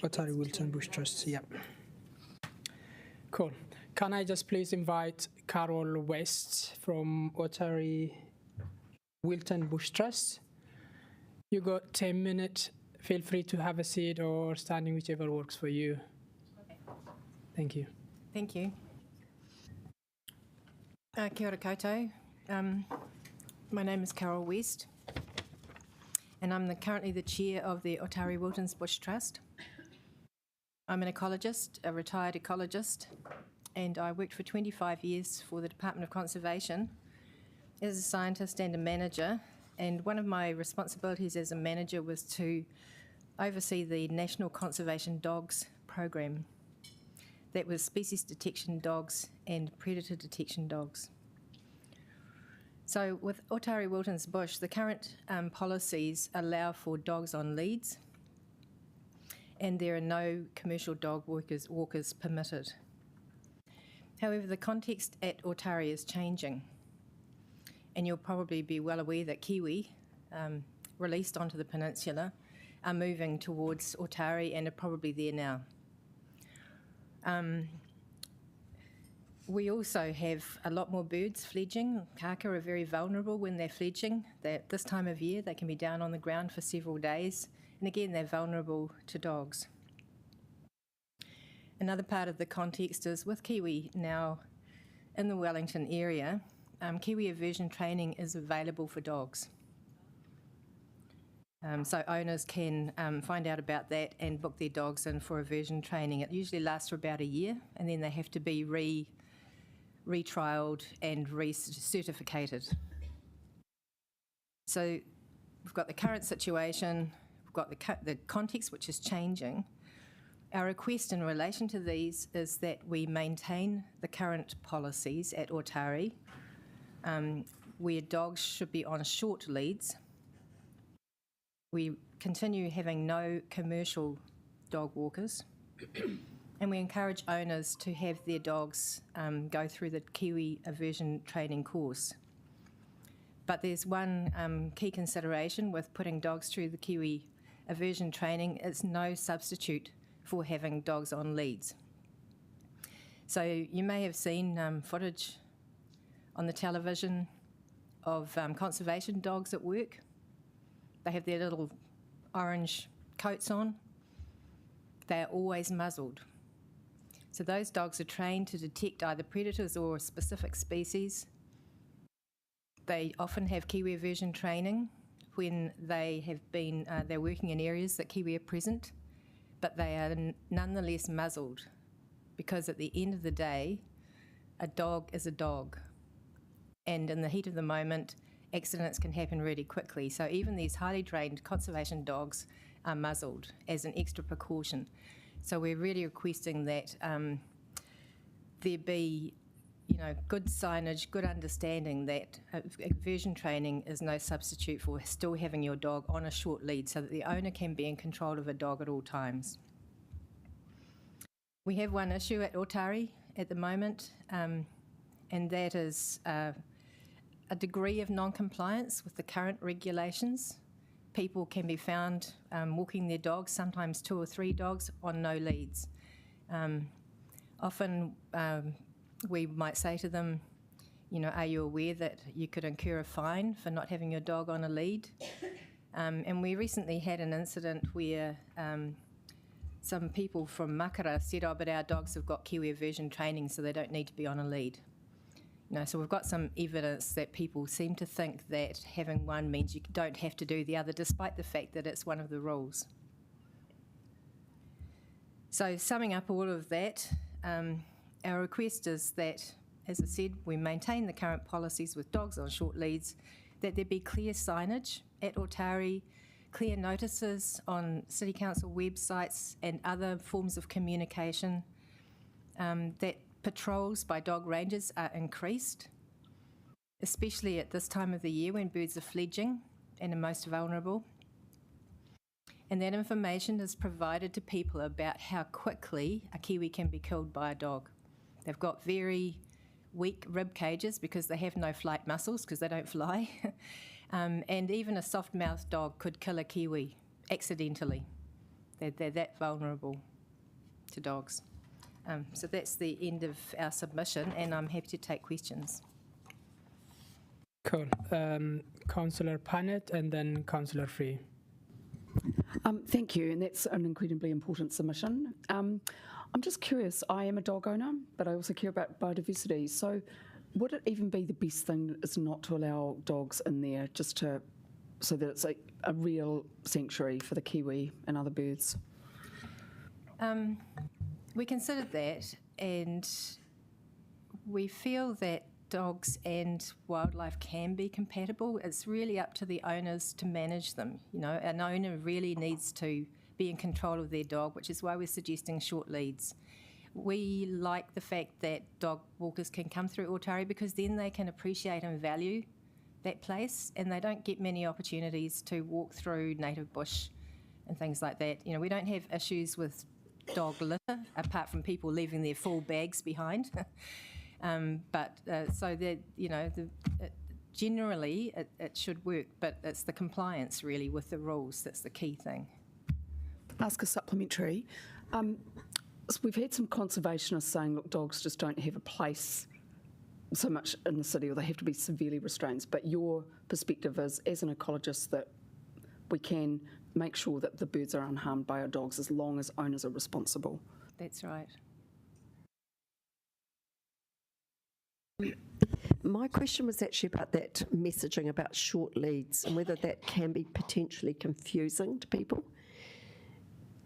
Otari Wilton Bush Trust, yeah. Cool. Can I just please invite Carol West from Otari Wilton Bush Trust? You got 10 minutes. Feel free to have a seat or standing, whichever works for you. Thank you. Thank you. Kia ora koutou. My name is Carol West, and I'm currently the chair of the Otari Wilton's Bush Trust. I'm an ecologist, a retired ecologist, and I worked for 25 years for the Department of Conservation as a scientist and a manager. And one of my responsibilities as a manager was to oversee the National Conservation Dogs program. That was species detection dogs and predator detection dogs. So with Otari Wilton's Bush, the current policies allow for dogs on leads, and there are no commercial dog walkers permitted. However, the context at Otari is changing, and you'll probably be well aware that kiwi, released onto the peninsula, are moving towards Otari and are probably there now. We also have a lot more birds fledging. Kaka are very vulnerable when they're fledging. This time of year, they can be down on the ground for several days. And again, they're vulnerable to dogs. Another part of the context is with kiwi now in the Wellington area, kiwi aversion training is available for dogs. So owners can find out about that and book their dogs in for aversion training. It usually lasts for about a year, and then they have to be retrialled and recertificated. So we've got the current situation, we've got the context which is changing. Our request in relation to these is that we maintain the current policies at Otari, where dogs should be on short leads. We continue having no commercial dog walkers, and we encourage owners to have their dogs go through the kiwi aversion training course. But there's one key consideration with putting dogs through the kiwi aversion training: it's no substitute for having dogs on leads. So you may have seen footage on the television of conservation dogs at work. They have their little orange coats on. They are always muzzled. So those dogs are trained to detect either predators or a specific species. They often have kiwi aversion training when they have been, they're working in areas that kiwi are present, but they are nonetheless muzzled, because at the end of the day, a dog is a dog. And in the heat of the moment, accidents can happen really quickly. So even these highly trained conservation dogs are muzzled as an extra precaution. So we're really requesting that there be, good signage, good understanding that aversion training is no substitute for still having your dog on a short lead, so that the owner can be in control of a dog at all times. We have one issue at Otari at the moment, and that is a degree of non-compliance with the current regulations. People can be found walking their dogs, sometimes 2 or 3 dogs, on no leads. Often we might say to them, are you aware that you could incur a fine for not having your dog on a lead? And we recently had an incident where some people from Makara said, but our dogs have got kiwi aversion training, so they don't need to be on a lead. So we've got some evidence that people seem to think that having one means you don't have to do the other, despite the fact that it's one of the rules. So summing up all of that, our request is that, as I said, we maintain the current policies with dogs on short leads, that there be clear signage at Otari, clear notices on City Council websites and other forms of communication, that patrols by dog rangers are increased, especially at this time of the year when birds are fledging and are most vulnerable. And that information is provided to people about how quickly a kiwi can be killed by a dog. They've got very weak rib cages because they have no flight muscles because they don't fly. And even a soft-mouthed dog could kill a kiwi accidentally. They're that vulnerable to dogs. So that's the end of our submission, and I'm happy to take questions. Cool. Councillor Panet and then Councillor Free. Thank you, and that's an incredibly important submission. I'm just curious, I am a dog owner, but I also care about biodiversity. So would it even be the best thing is not to allow dogs in there so that it's a real sanctuary for the kiwi and other birds? We considered that, and we feel that dogs and wildlife can be compatible. It's really up to the owners to manage them. You know, an owner really needs to be in control of their dog, which is why we're suggesting short leads. We like the fact that dog walkers can come through Otari because then they can appreciate and value that place, and they don't get many opportunities to walk through native bush and things like that. You know, we don't have issues with dog litter apart from people leaving their full bags behind. So that, you know, generally it should work, but it's the compliance really with the rules that's the key thing. Ask a supplementary. So we've had some conservationists saying, look, dogs just don't have a place so much in the city, or they have to be severely restrained. But your perspective is, as an ecologist, that we can make sure that the birds are unharmed by our dogs as long as owners are responsible. That's right. My question was actually about that messaging about short leads and whether that can be potentially confusing to people.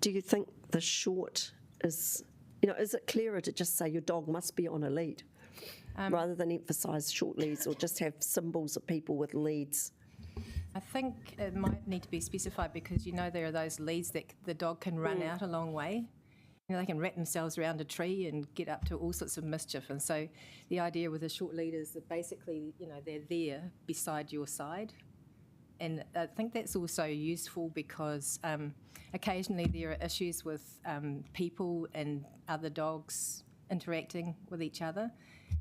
Do you think the short is, is it clearer to just say your dog must be on a lead rather than emphasise short leads or just have symbols of people with leads? I think it might need to be specified because, there are those leads that the dog can run out a long way. They can wrap themselves around a tree and get up to all sorts of mischief. And so the idea with a short lead is that basically, they're there beside your side. And I think that's also useful because occasionally there are issues with people and other dogs interacting with each other.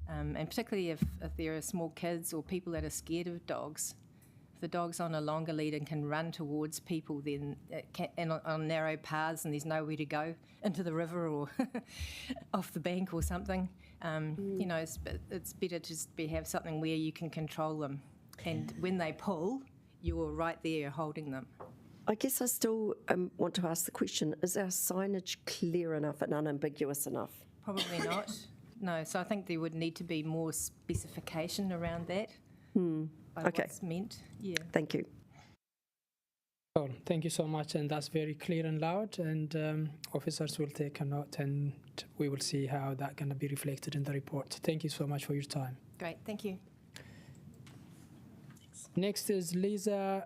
And particularly if there are small kids or people that are scared of dogs. If the dog's on a longer lead and can run towards people, then and on narrow paths and there's nowhere to go into the river or off the bank or something, it's better to just have something where you can control them. And when they pull, you're right there holding them. I guess I still want to ask the question, is our signage clear enough and unambiguous enough? Probably not. No, so I think there would need to be more specification around that. Okay. What's meant. Yeah. Thank you. Oh, thank you so much, and that's very clear and loud, and officers will take a note and we will see how that's going to be reflected in the report. Thank you so much for your time. Great, thank you. Next is Lisa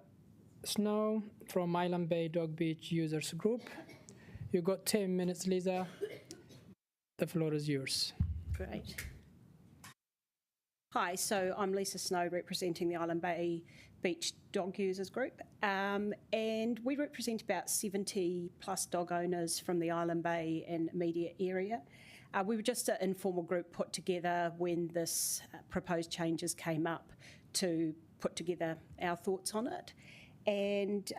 Snow from Island Bay Dog Beach Users Group. You've got 10 minutes, Lisa. The floor is yours. Great. Hi, so I'm Lisa Snow representing the Island Bay Beach Dog Users Group, and we represent about 70 plus dog owners from the Island Bay and immediate area. We were just an informal group put together when this proposed changes came up to put together our thoughts on it. And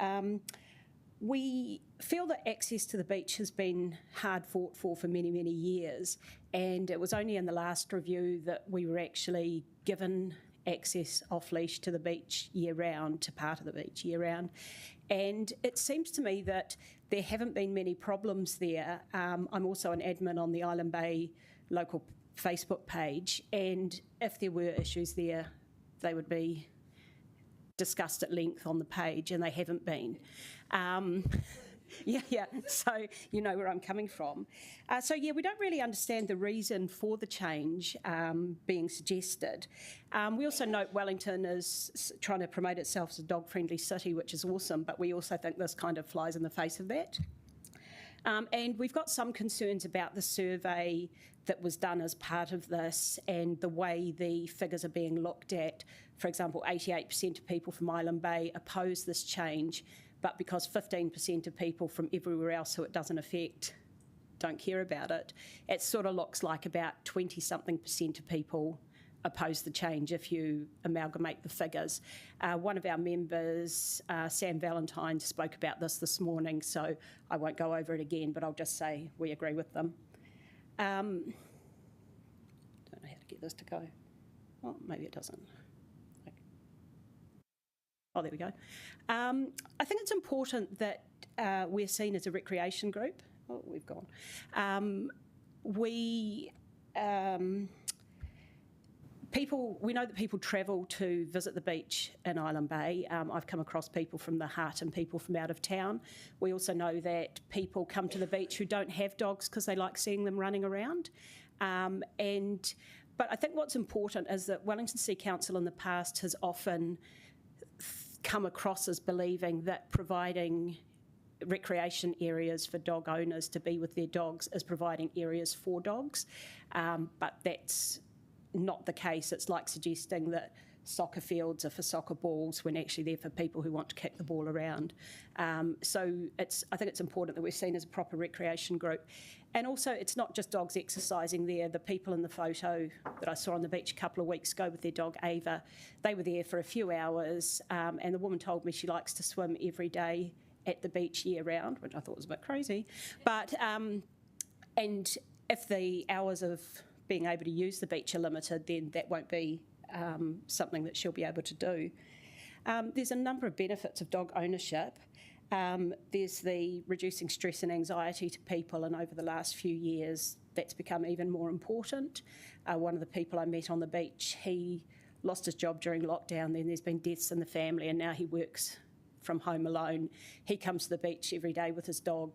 we feel that access to the beach has been hard fought for many, many years, and it was only in the last review that we were actually given access off-leash to the beach year-round, to part of the beach year-round. And it seems to me that there haven't been many problems there. I'm also an admin on the Island Bay local Facebook page, and if there were issues there, they would be discussed at length on the page, and they haven't been. So you know where I'm coming from. We don't really understand the reason for the change being suggested. We also note Wellington is trying to promote itself as a dog-friendly city, which is awesome, but we also think this kind of flies in the face of that. And we've got some concerns about the survey that was done as part of this and the way the figures are being looked at. For example, 88% of people from Island Bay oppose this change, but because 15% of people from everywhere else who it doesn't affect don't care about it, it sort of looks like about 20-something% of people oppose the change if you amalgamate the figures. One of our members, Sam Valentine, spoke about this morning, so I won't go over it again, but I'll just say we agree with them. Don't know how to get this to go. Well, maybe it doesn't. Oh, there we go. I think it's important that we're seen as a recreation group. Oh, we've gone. We know that people travel to visit the beach in Island Bay. I've come across people from the Hut and people from out of town. We also know that people come to the beach who don't have dogs because they like seeing them running around. But I think what's important is that Wellington City Council in the past has often come across as believing that providing recreation areas for dog owners to be with their dogs is providing areas for dogs, but that's not the case. It's like suggesting that soccer fields are for soccer balls when actually they're for people who want to kick the ball around. So I think it's important that we're seen as a proper recreation group. And also, it's not just dogs exercising there. The people in the photo that I saw on the beach a couple of weeks ago with their dog Ava, they were there for a few hours, and the woman told me she likes to swim every day at the beach year round, which I thought was a bit crazy. But and if the hours of being able to use the beach are limited, then that won't be something that she'll be able to do. There's a number of benefits of dog ownership. There's the reducing stress and anxiety to people, and over the last few years that's become even more important. One of the people I met on the beach, he lost his job during lockdown, then there's been deaths in the family, and now he works from home alone. He comes to the beach every day with his dog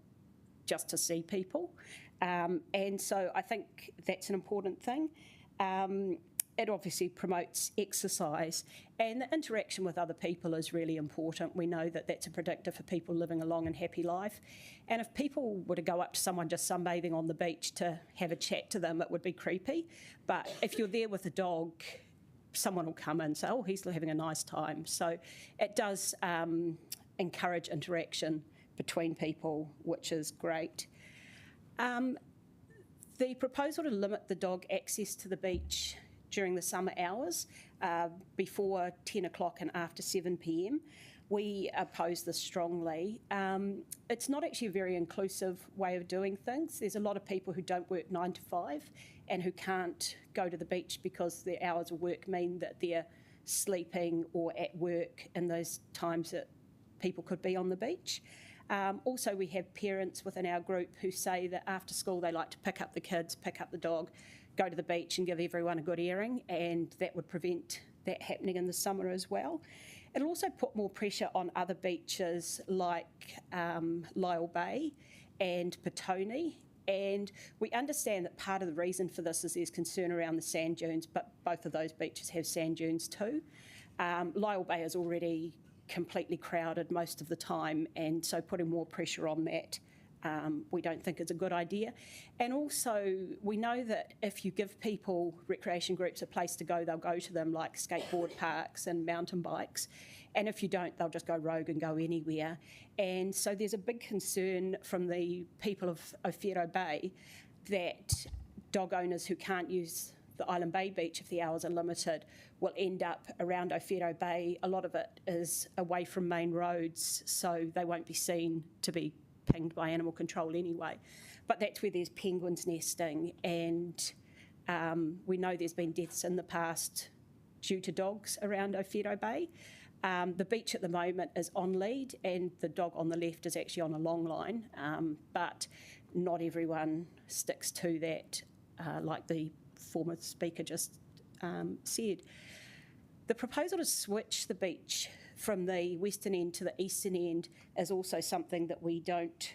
just to see people. And so I think that's an important thing. It obviously promotes exercise, and the interaction with other people is really important. We know that that's a predictor for people living a long and happy life. And if people were to go up to someone just sunbathing on the beach to have a chat to them, it would be creepy. But if you're there with a dog, someone will come in and say, oh, he's having a nice time. So it does encourage interaction between people, which is great. The proposal to limit the dog access to the beach during the summer hours before 10 o'clock and after 7 p.m, we oppose this strongly. It's not actually a very inclusive way of doing things. There's a lot of people who don't work 9 to 5 and who can't go to the beach because their hours of work mean that they're sleeping or at work in those times that people could be on the beach. Also, we have parents within our group who say that after school they like to pick up the kids, pick up the dog, go to the beach and give everyone a good airing, and that would prevent that happening in the summer as well. It'll also put more pressure on other beaches like Lyell Bay and Petone, and we understand that part of the reason for this is there's concern around the sand dunes, but both of those beaches have sand dunes too. Lyell Bay is already completely crowded most of the time, and so putting more pressure on that we don't think is a good idea. And also we know that if you give people, recreation groups, a place to go, they'll go to them, like skateboard parks and mountain bikes, and if you don't, they'll just go rogue and go anywhere. And so there's a big concern from the people of Ōwhiro Bay that dog owners who can't use the Island Bay beach if the hours are limited will end up around Ōwhiro Bay. A lot of it is away from main roads, so they won't be seen to be pinged by animal control anyway. But that's where there's penguins nesting, and we know there's been deaths in the past due to dogs around Ōwhiro Bay. The beach at the moment is on lead, and the dog on the left is actually on a long line, but not everyone sticks to that, like the former speaker just said. The proposal to switch the beach from the western end to the eastern end is also something that we don't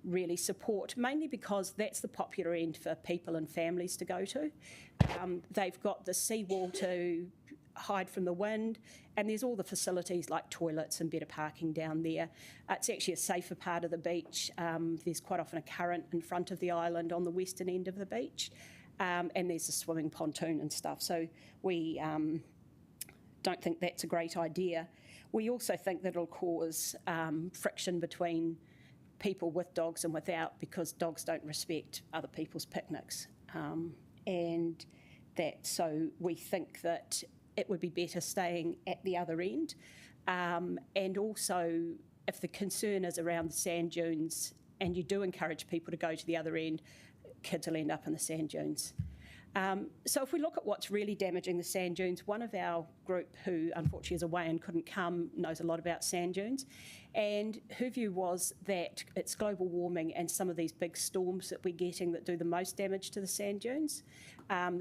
really support, mainly because that's the popular end for people and families to go to. They've got the seawall to hide from the wind, and there's all the facilities like toilets and better parking down there. It's actually a safer part of the beach. There's quite often a current in front of the island on the western end of the beach, and there's a swimming pontoon and stuff. So we don't think that's a great idea. We also think that it'll cause friction between people with dogs and without, because dogs don't respect other people's picnics. And that. So we think that it would be better staying at the other end. And also, if the concern is around the sand dunes and you do encourage people to go to the other end, kids will end up in the sand dunes. So if we look at what's really damaging the sand dunes, one of our group who unfortunately is away and couldn't come knows a lot about sand dunes, and her view was that it's global warming and some of these big storms that we're getting that do the most damage to the sand dunes.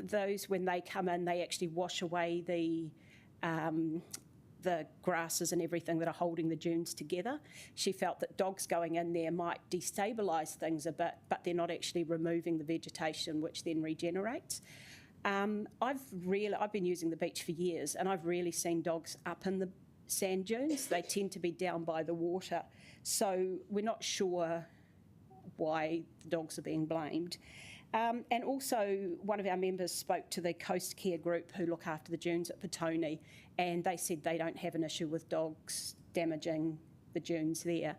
Those, when they come in, they actually wash away the grasses and everything that are holding the dunes together. She felt that dogs going in there might destabilise things a bit, but they're not actually removing the vegetation, which then regenerates. I've been using the beach for years, and I've really seen dogs up in the sand dunes. They tend to be down by the water, so we're not sure why the dogs are being blamed. And also, one of our members spoke to the Coast Care group who look after the dunes at Petone, and they said they don't have an issue with dogs damaging the dunes there.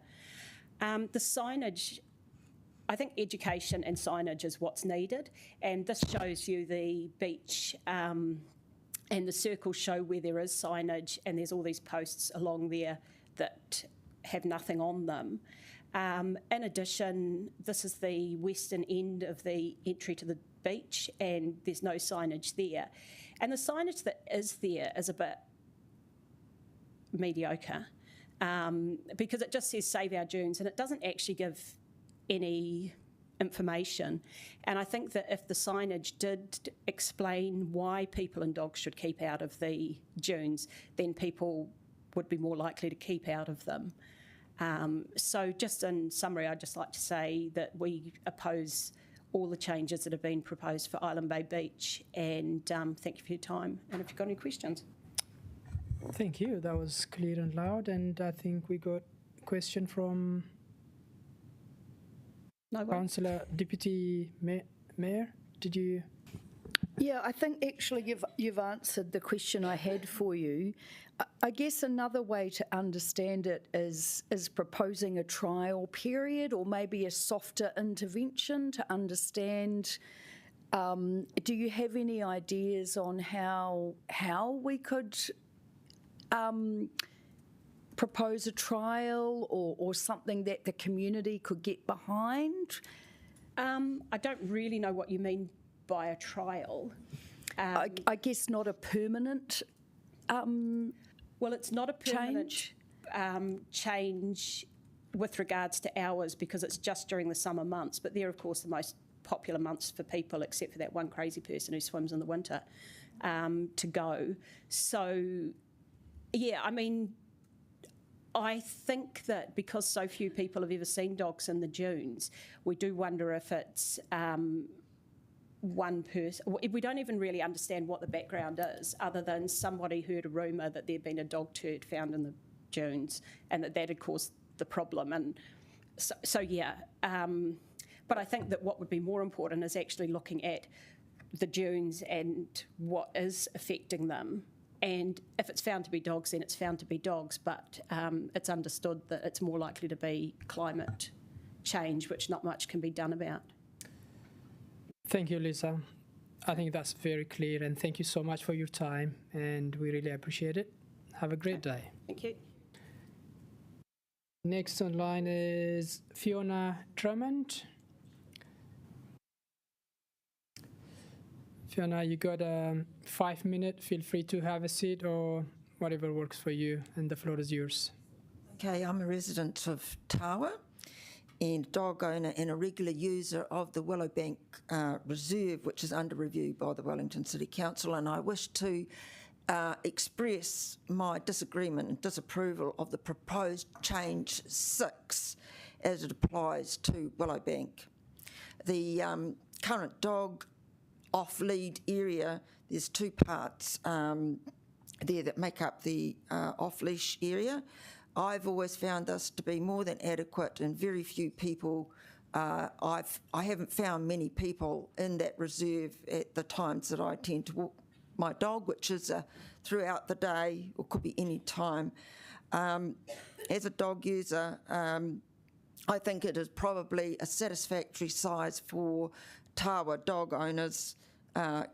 The signage, I think education and signage is what's needed, and this shows you the beach, and the circles show where there is signage, and there's all these posts along there that have nothing on them. In addition, this is the western end of the entry to the beach, and there's no signage there. And the signage that is there is a bit mediocre, because it just says save our dunes, and it doesn't actually give any information. And I think that if the signage did explain why people and dogs should keep out of the dunes, then people would be more likely to keep out of them. So just in summary, I'd just like to say that we oppose all the changes that have been proposed for Island Bay Beach, and thank you for your time. And if you've got any questions. Thank you. That was clear and loud, and I think we got a question from Councillor Deputy Mayor. Did you? Yeah, I think actually you've answered the question I had for you. I guess another way to understand it is proposing a trial period or maybe a softer intervention to understand. Do you have any ideas on how we could propose a trial or something that the community could get behind? I don't really know what you mean by a trial. I guess not a permanent well, it's not a permanent change with regards to hours, because it's just during the summer months, but they're of course the most popular months for people, except for that one crazy person who swims in the winter, to go. So yeah, I mean, I think that because so few people have ever seen dogs in the dunes, we do wonder if it's one person. We don't even really understand what the background is, other than somebody heard a rumour that there'd been a dog turd found in the dunes and that had caused the problem. And so yeah, but I think that what would be more important is actually looking at the dunes and what is affecting them. And if it's found to be dogs, then it's found to be dogs, but it's understood that it's more likely to be climate change, which not much can be done about. Thank you, Lisa. I think that's very clear, and thank you so much for your time, and we really appreciate it. Have a great day. Thank you. Next online is Fiona Drummond. Fiona, you got 5 minutes. Feel free to have a seat or whatever works for you, and the floor is yours. Okay, I'm a resident of Tawa and dog owner and a regular user of the Willowbank Reserve, which is under review by the Wellington City Council, and I wish to express my disagreement and disapproval of the proposed change 6 as it applies to Willowbank. The current dog off-lead area, there's 2 parts there that make up the off-leash area. I've always found this to be more than adequate, and very few people, I haven't found many people in that reserve at the times that I tend to walk my dog, which is throughout the day or could be any time. As a dog user, I think it is probably a satisfactory size for Tawa dog owners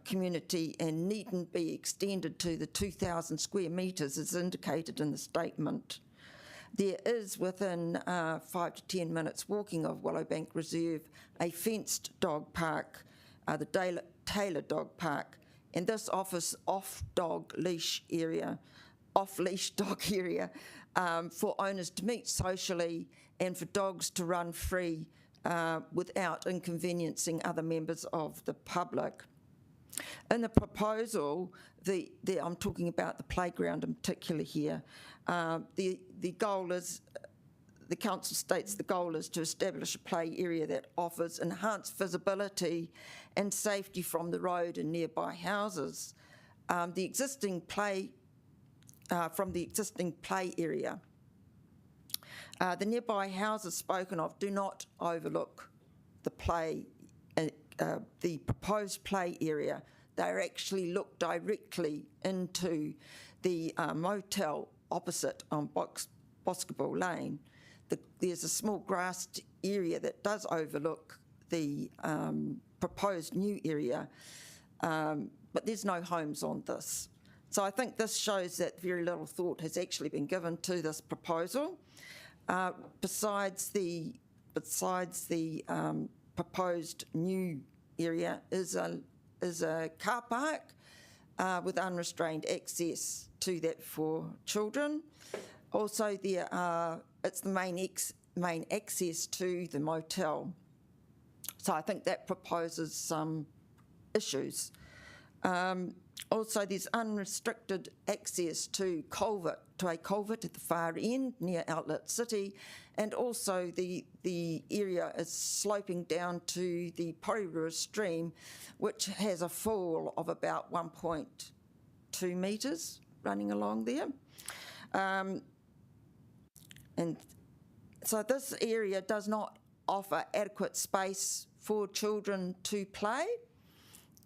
community and needn't be extended to the 2,000 square metres as indicated in the statement. There is within 5 to 10 minutes walking of Willowbank Reserve a fenced dog park, the Taylor Dog Park, and this offers off-leash dog area for owners to meet socially and for dogs to run free without inconveniencing other members of the public. In the proposal, I'm talking about the playground in particular here, the goal is, the council states the goal is to establish a play area that offers enhanced visibility and safety from the road and nearby houses. The existing play area. The nearby houses spoken of do not overlook the proposed play area. They actually look directly into the motel opposite on Boscobel Lane. There's a small grassed area that does overlook the proposed new area, but there's no homes on this. So I think this shows that very little thought has actually been given to this proposal. Besides the proposed new area is a car park with unrestrained access to that for children. Also, it's the main access to the motel. So I think that proposes some issues. Also, there's unrestricted access to a culvert at the far end near Outlet City, and also the area is sloping down to the Porirua stream, which has a fall of about 1.2 metres running along there. And so this area does not offer adequate space for children to play,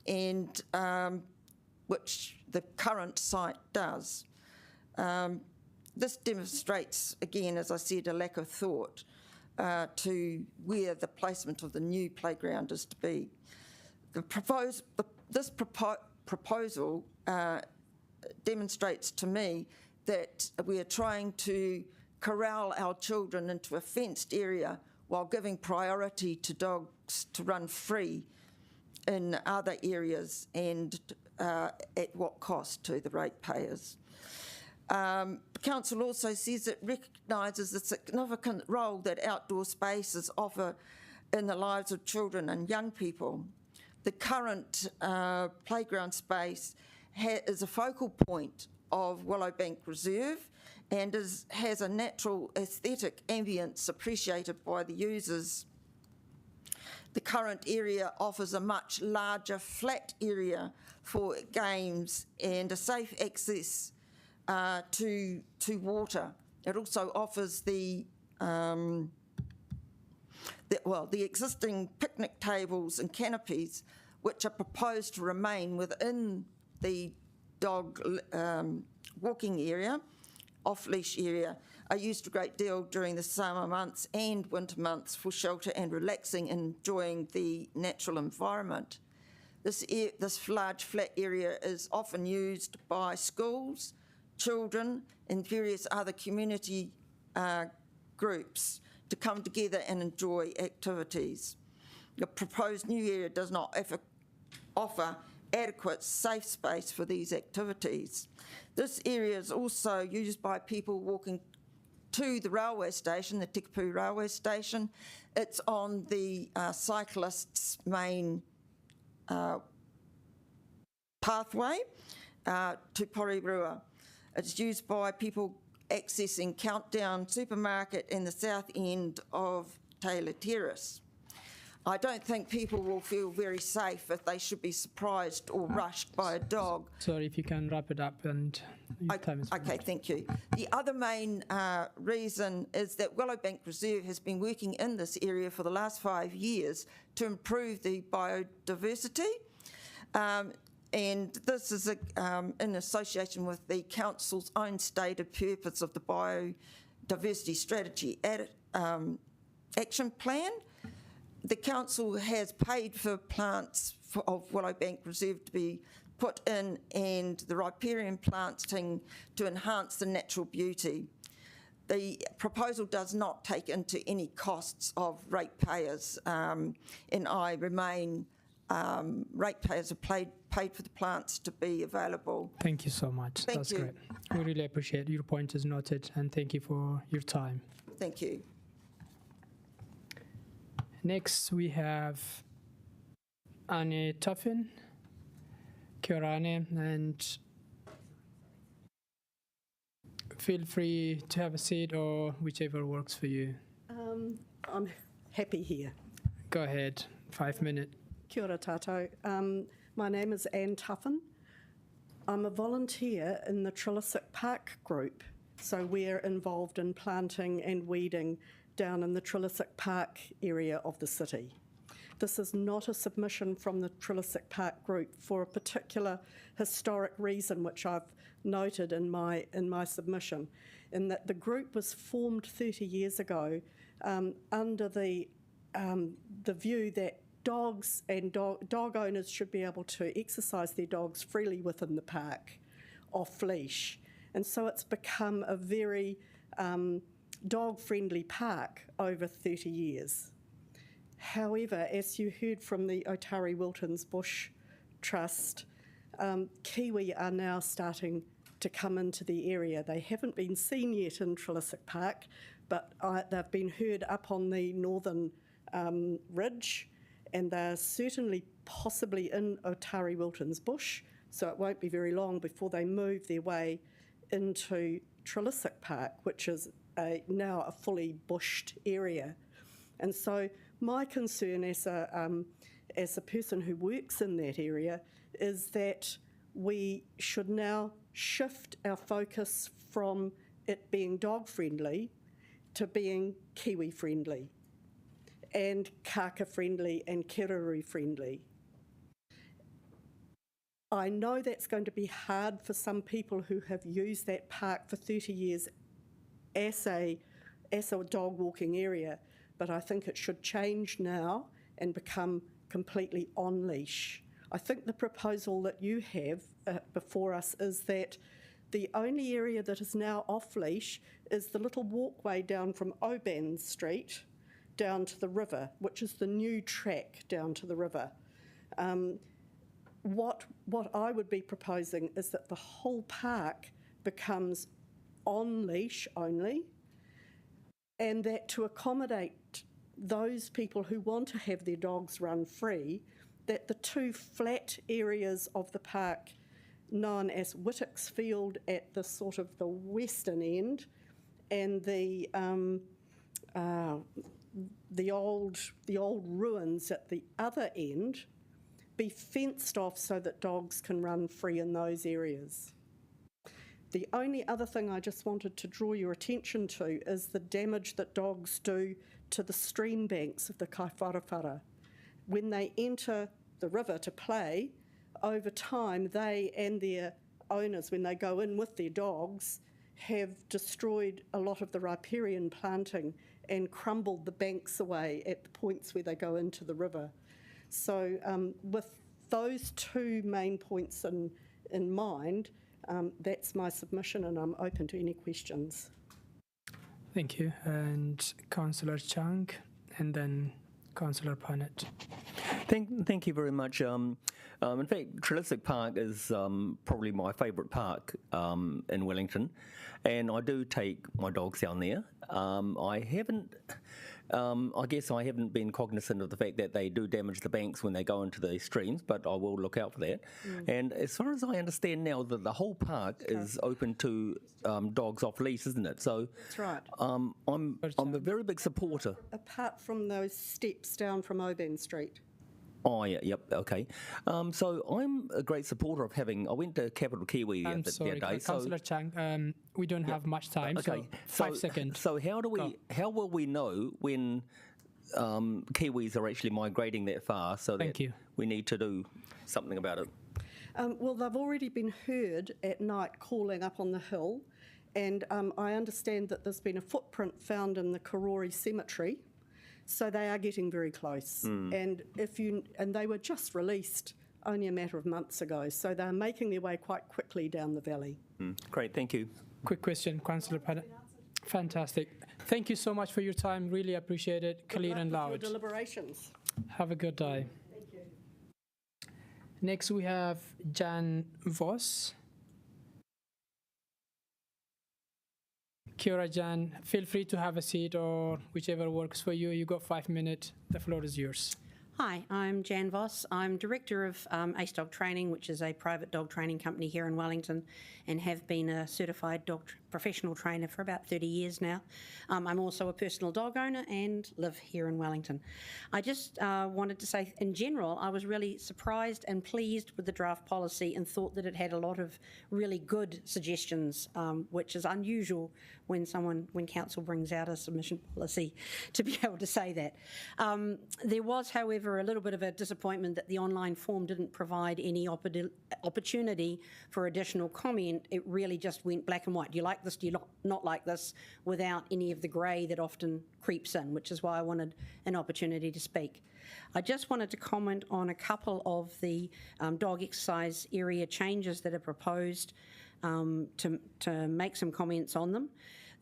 and which the current site does. This demonstrates, again, as I said, a lack of thought to where the placement of the new playground is to be. This proposal demonstrates to me that we are trying to corral our children into a fenced area while giving priority to dogs to run free in other areas, and at what cost to the ratepayers. Council also says it recognises the significant role that outdoor spaces offer in the lives of children and young people. The current playground space is a focal point of Willowbank Reserve and has a natural aesthetic ambience appreciated by the users. The current area offers a much larger flat area for games and a safe access to water. It also offers the existing picnic tables and canopies, which are proposed to remain within the dog walking area, off-leash area, are used a great deal during the summer months and winter months for shelter and relaxing and enjoying the natural environment. This large flat area is often used by schools, children and various other community groups to come together and enjoy activities. The proposed new area does not offer adequate safe space for these activities. This area is also used by people walking to the railway station, the Tekapu railway station. It's on the cyclists' main pathway to Porirua. It's used by people accessing Countdown Supermarket in the south end of Taylor Terrace. I don't think people will feel very safe if they should be surprised or rushed by a dog. Sorry, if you can wrap it up and time is Okay, thank you. The other main reason is that Willowbank Reserve has been working in this area for the last 5 years to improve the biodiversity. And this is in association with the Council's own stated purpose of the Biodiversity Strategy Action Plan. the council has paid for plants of Willowbank Reserve to be put in and the riparian planting to enhance the natural beauty. The proposal does not take into any costs of ratepayers, and I remain ratepayers have paid for the plants to be available. Thank you so much. Thank That's you. great. We really appreciate your point is noted, and thank you for your time. Thank you. Next, we have Anne Tuffin. Kia ora, Anne, and feel free to have a seat or whichever works for you. I'm happy here. Go ahead, 5 minutes. Kia ora tātou. My name is Anne Tuffin. I'm a volunteer in the Trilisic Park group, so we're involved in planting and weeding down in the Trilisic Park area of the city. This is not a submission from the Trilisic Park group for a particular historic reason, which I've noted in my submission, in that the group was formed 30 years ago under the view that dogs and dog owners should be able to exercise their dogs freely within the park, off leash. And so it's become a very dog-friendly park over 30 years. However, as you heard from the Otari Wilton's Bush Trust, kiwi are now starting to come into the area. They haven't been seen yet in Trilisic Park, but they've been heard up on the northern ridge, and they're certainly possibly in Otari Wilton's Bush, so it won't be very long before they move their way into Trilisic Park, which is now a fully bushed area. And so my concern as a person who works in that area is that we should now shift our focus from it being dog-friendly to being kiwi-friendly and kaka-friendly and kiruru-friendly. I know that's going to be hard for some people who have used that park for 30 years as a dog walking area, but I think it should change now and become completely on leash. I think the proposal that you have before us is that the only area that is now off leash is the little walkway down from Oban Street down to the river, which is the new track down to the river. What I would be proposing is that the whole park becomes on leash only, and that to accommodate those people who want to have their dogs run free, that the two flat areas of the park known as Whittock's Field at the sort of the western end and the old ruins at the other end be fenced off so that dogs can run free in those areas. The only other thing I just wanted to draw your attention to is the damage that dogs do to the stream banks of the Kaiwharawhara. When they enter the river to play, over time they and their owners, when they go in with their dogs, have destroyed a lot of the riparian planting and crumbled the banks away at the points where they go into the river. So with those two main points in mind, that's my submission, and I'm open to any questions. Thank you. And Councillor Chang, and then Councillor Punnett. Thank you very much. In fact, Trilisic Park is probably my favourite park in Wellington, and I do take my dogs down there. I guess I haven't been cognizant of the fact that they do damage the banks when they go into the streams, but I will look out for that. And as far as I understand now, that the whole park is open to dogs off leash, isn't it? So that's right. I'm a very big supporter. Apart from those steps down from Oban Street. Oh, yeah, yep, okay. So I'm a great supporter of having, I went to Capital Kiwi the other day. Councillor Chang, we don't have much time, okay. so 5 seconds. So how will we know when Kiwis are actually migrating that far so that we need to do something about it? Well, they've already been heard at night calling up on the hill, and I understand that there's been a footprint found in the Karori Cemetery. So they are getting very close. And they were just released only a matter of months ago, so they're making their way quite quickly down the valley. Great, thank you. Quick question, Councillor Padden. Fantastic. Thank you so much for your time. Really appreciate it. Clear and loud. Your deliberations. Have a good day. Thank you. Next, we have Jan Voss. Kia ora, Jan. Feel free to have a seat or whichever works for you. You got 5 minutes. The floor is yours. Hi, I'm Jan Voss. I'm Director of Ace Dog Training, which is a private dog training company here in Wellington, and have been a certified dog professional trainer for about 30 years now. I'm also a personal dog owner and live here in Wellington. I just wanted to say, in general, I was really surprised and pleased with the draft policy and thought that it had a lot of really good suggestions, which is unusual when council brings out a submission policy to be able to say that. There was, however, a little bit of a disappointment that the online form didn't provide any opportunity for additional comment. It really just went black and white. Do you like this? Do you not like this? Without any of the grey that often creeps in, which is why I wanted an opportunity to speak. I just wanted to comment on a couple of the dog exercise area changes that are proposed, to make some comments on them.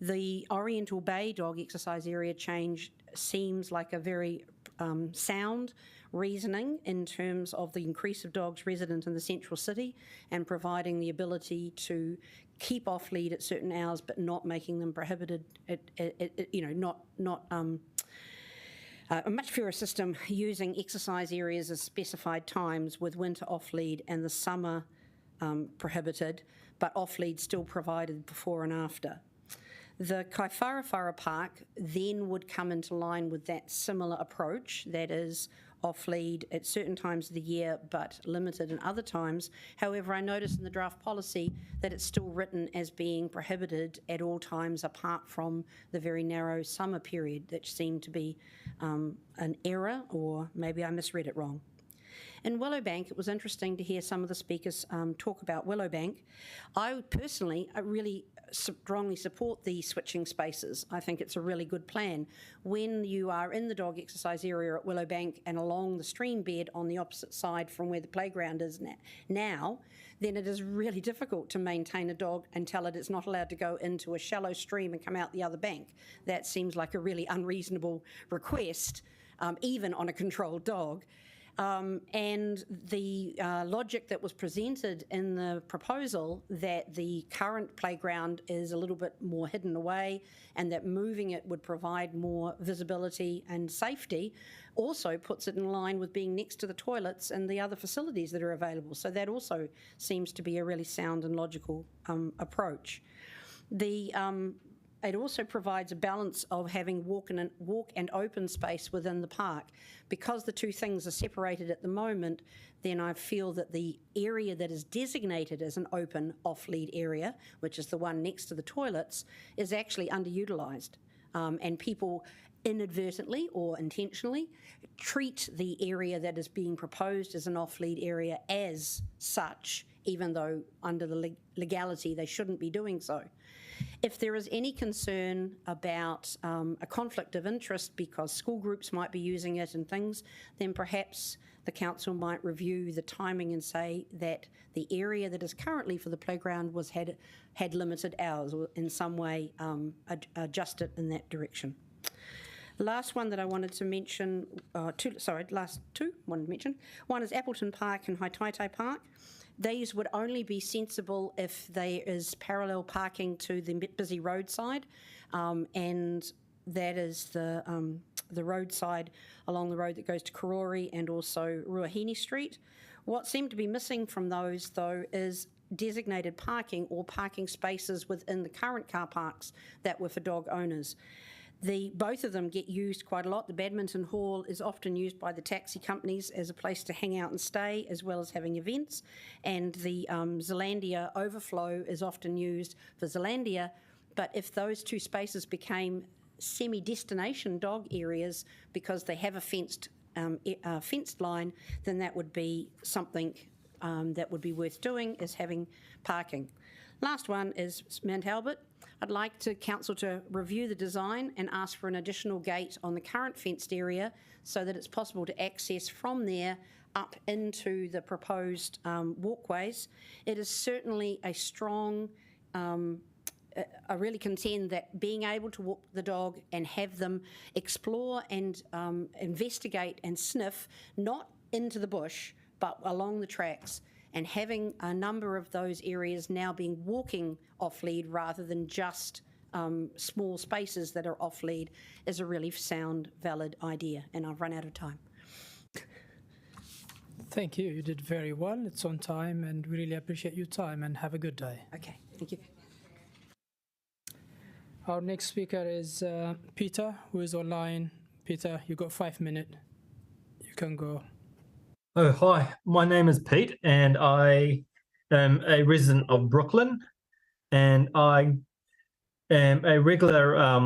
The Oriental Bay dog exercise area change seems like a very sound reasoning in terms of the increase of dogs resident in the central city and providing the ability to keep off lead at certain hours but not making them prohibited, a much fairer system using exercise areas as specified times with winter off lead and the summer prohibited, but off lead still provided before and after. The Kaiwharawhara Park then would come into line with that similar approach, that is off lead at certain times of the year but limited in other times. However, I noticed in the draft policy that it's still written as being prohibited at all times apart from the very narrow summer period, which seemed to be an error, or maybe I misread it wrong. In Willowbank, it was interesting to hear some of the speakers talk about Willowbank. I personally really strongly support the switching spaces. I think it's a really good plan. When you are in the dog exercise area at Willowbank and along the stream bed on the opposite side from where the playground is now, then it is really difficult to maintain a dog and tell it it's not allowed to go into a shallow stream and come out the other bank. That seems like a really unreasonable request, even on a controlled dog. And the logic that was presented in the proposal that the current playground is a little bit more hidden away and that moving it would provide more visibility and safety also puts it in line with being next to the toilets and the other facilities that are available. So that also seems to be a really sound and logical approach. It also provides a balance of having walk and open space within the park. Because the two things are separated at the moment, then I feel that the area that is designated as an open off-lead area, which is the one next to the toilets, is actually underutilised. And people inadvertently or intentionally treat the area that is being proposed as an off-lead area as such, even though under the legality they shouldn't be doing so. If there is any concern about a conflict of interest because school groups might be using it and things, then perhaps the council might review the timing and say that the area that is currently for the playground had limited hours, or in some way adjust it in that direction. The last one that I wanted to mention, last two I wanted to mention. One is Appleton Park and Haitaitai Park. These would only be sensible if there is parallel parking to the busy roadside, and that is the roadside along the road that goes to Karori and also Ruahine Street. What seemed to be missing from those, though, is designated parking or parking spaces within the current car parks that were for dog owners. Both of them get used quite a lot. The badminton hall is often used by the taxi companies as a place to hang out and stay, as well as having events. And the Zealandia overflow is often used for Zealandia. But if those two spaces became semi-destination dog areas because they have a fenced line, then that would be something that would be worth doing, is having parking. Last one is Mount Albert. I'd like council to review the design and ask for an additional gate on the current fenced area so that it's possible to access from there up into the proposed walkways. It is certainly a strong, I really contend that being able to walk the dog and have them explore and investigate and sniff, not into the bush, but along the tracks, and having a number of those areas now being walking off-lead rather than just small spaces that are off-lead is a really sound, valid idea, and I've run out of time. Thank you. You did very well. It's on time, and we really appreciate your time, and have a good day. Okay, thank you. Our next speaker is Peter, who is online. Peter, you got 5 minutes. You can go. Oh, hi. My name is Pete, and I am a resident of Brooklyn, and I am a regular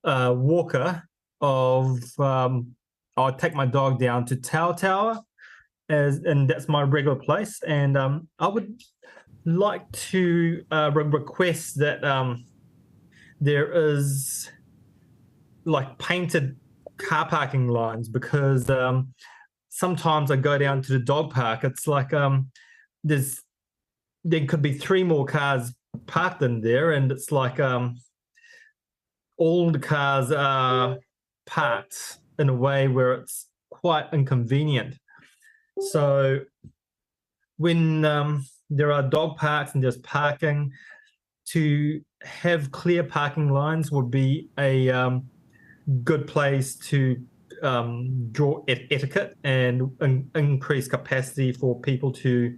walker of. I take my dog down to Tower, and that's my regular place. And I would like to request that there is like painted car parking lines, because sometimes I go down to the dog park. It's like there could be 3 more cars parked in there, and it's like all the cars are parked in a way where it's quite inconvenient. So when there are dog parks and there's parking, to have clear parking lines would be a good place to draw etiquette and increase capacity for people to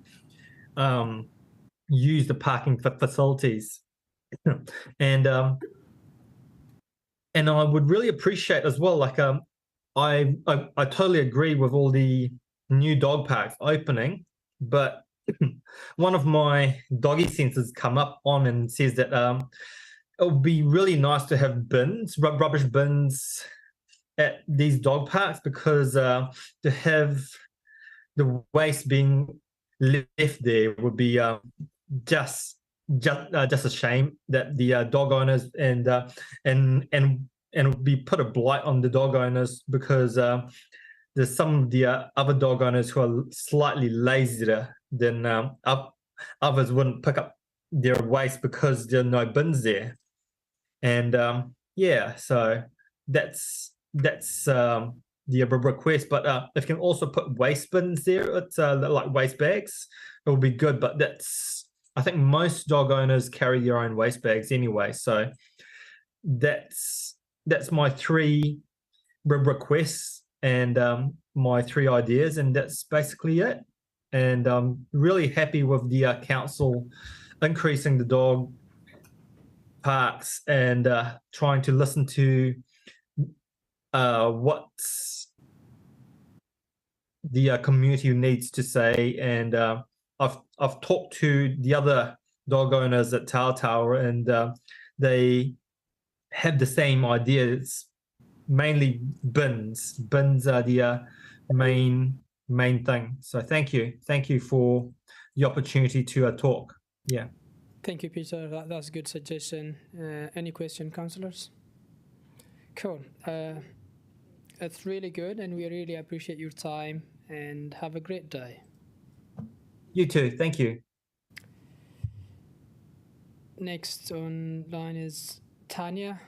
use the parking facilities. And I would really appreciate as well, like I totally agree with all the new dog parks opening, but one of my doggy sensors come up on and says that it would be really nice to have bins, rubbish bins at these dog parks, because to have the waste being left there would be just a shame that the dog owners and it would be put a blight on the dog owners, because there's some of the other dog owners who are slightly lazier than others wouldn't pick up their waste because there are no bins there. And yeah, so that's the request. But if you can also put waste bins there, it's like waste bags, it would be good. But I think most dog owners carry their own waste bags anyway. So that's my 3 requests and my 3 ideas, and that's basically it. And I'm really happy with the council increasing the dog parks and trying to listen to what the community needs to say. And I've talked to the other dog owners at Tower, and they have the same idea. It's mainly bins. Bins are the main thing. So thank you for the opportunity to talk. Yeah. Thank you, Peter. That's a good suggestion. Any question, councillors? Cool. It's really good, and we really appreciate your time, and have a great day. You too. Thank you. Next online is Tanya.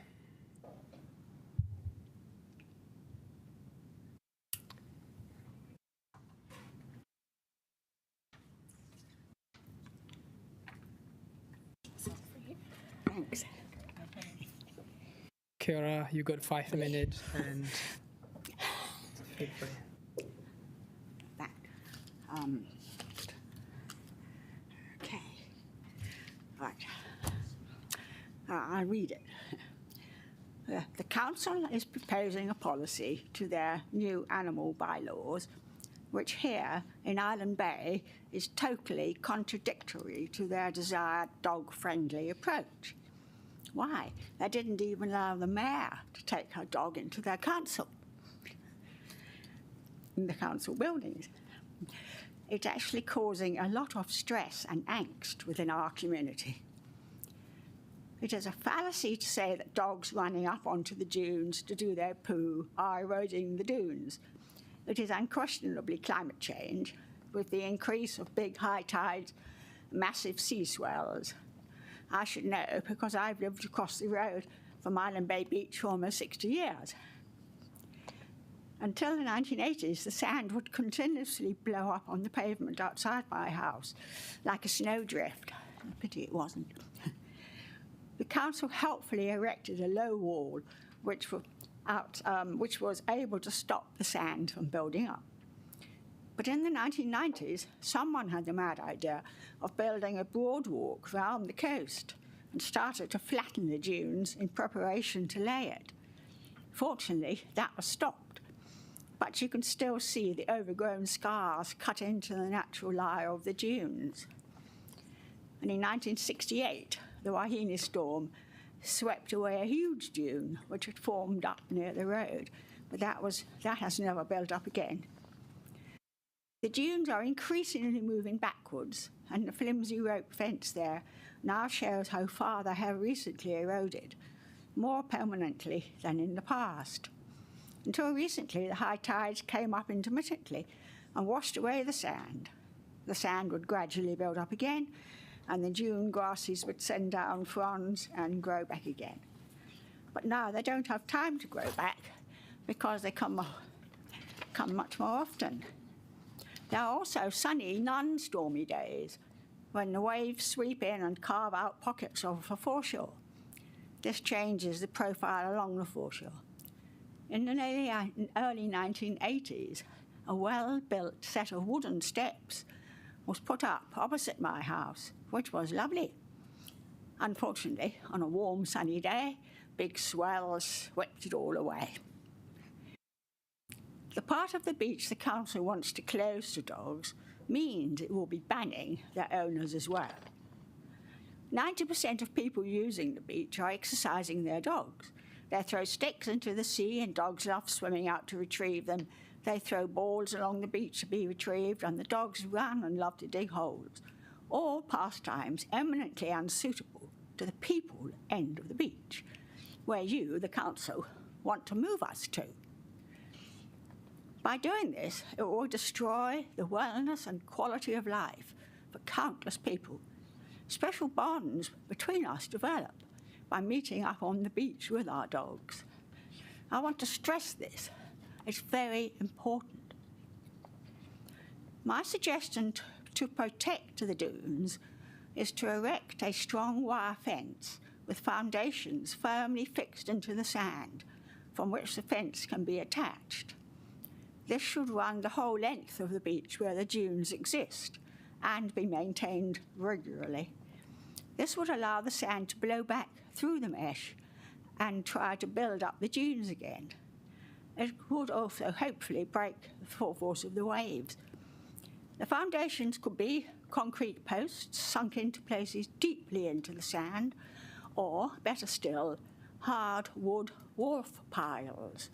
Thanks. Kira, you got 5 minutes, and feel free. Okay. Right. I read it. The council is proposing a policy to their new animal bylaws, which here in Island Bay is totally contradictory to their desired dog-friendly approach. Why? They didn't even allow the mayor to take her dog into their council, in the council buildings. It's actually causing a lot of stress and angst within our community. It is a fallacy to say that dogs running up onto the dunes to do their poo are eroding the dunes. It is unquestionably climate change, with the increase of big high tides, massive sea swells. I should know because I've lived across the road from Island Bay Beach for almost 60 years. Until the 1980s, the sand would continuously blow up on the pavement outside my house, like a snowdrift. A pity it wasn't. The council helpfully erected a low wall, which was able to stop the sand from building up. But in the 1990s, someone had the mad idea of building a boardwalk round the coast and started to flatten the dunes in preparation to lay it. Fortunately, that was stopped, but you can still see the overgrown scars cut into the natural lie of the dunes. And in 1968, the Wahine storm swept away a huge dune which had formed up near the road, but that has never built up again. The dunes are increasingly moving backwards, and the flimsy rope fence there now shows how far they have recently eroded, more permanently than in the past. Until recently, the high tides came up intermittently and washed away the sand. The sand would gradually build up again, and the dune grasses would send down fronds and grow back again. But now they don't have time to grow back because they come much more often. There are also sunny, non-stormy days when the waves sweep in and carve out pockets of the foreshore. This changes the profile along the foreshore. In the early 1980s, a well-built set of wooden steps was put up opposite my house, which was lovely. Unfortunately, on a warm, sunny day, big swells swept it all away. The part of the beach the council wants to close to dogs means it will be banning their owners as well. 90% of people using the beach are exercising their dogs. They throw sticks into the sea and dogs love swimming out to retrieve them. They throw balls along the beach to be retrieved, and the dogs run and love to dig holes. All pastimes eminently unsuitable to the people end of the beach, where you, the council, want to move us to. By doing this, it will destroy the wellness and quality of life for countless people. Special bonds between us develop by meeting up on the beach with our dogs. I want to stress this. It's very important. My suggestion to protect the dunes is to erect a strong wire fence with foundations firmly fixed into the sand from which the fence can be attached. This should run the whole length of the beach where the dunes exist and be maintained regularly. This would allow the sand to blow back through the mesh and try to build up the dunes again. It would also hopefully break the full force of the waves. The foundations could be concrete posts sunk into places deeply into the sand, or, better still, hard wood wharf piles.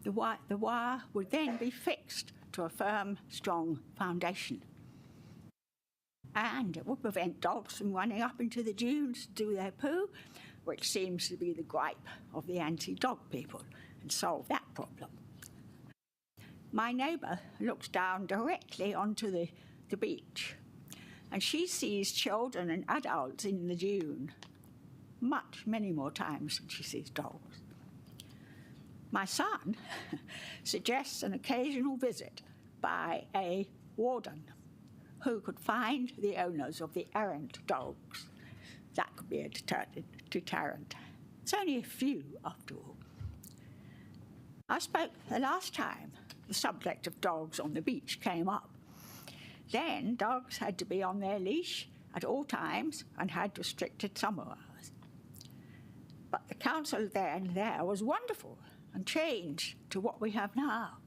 The wire would then be fixed to a firm, strong foundation. And it would prevent dogs from running up into the dunes to do their poo, which seems to be the gripe of the anti-dog people, and solve that problem. My neighbour looks down directly onto the beach, and she sees children and adults in the dune many more times than she sees dogs. My son suggests an occasional visit by a warden who could find the owners of the errant dogs. That could be a deterrent. It's only a few, after all. I spoke the last time the subject of dogs on the beach came up. Then dogs had to be on their leash at all times and had restricted summer hours. But the council there was wonderful and changed to what we have now.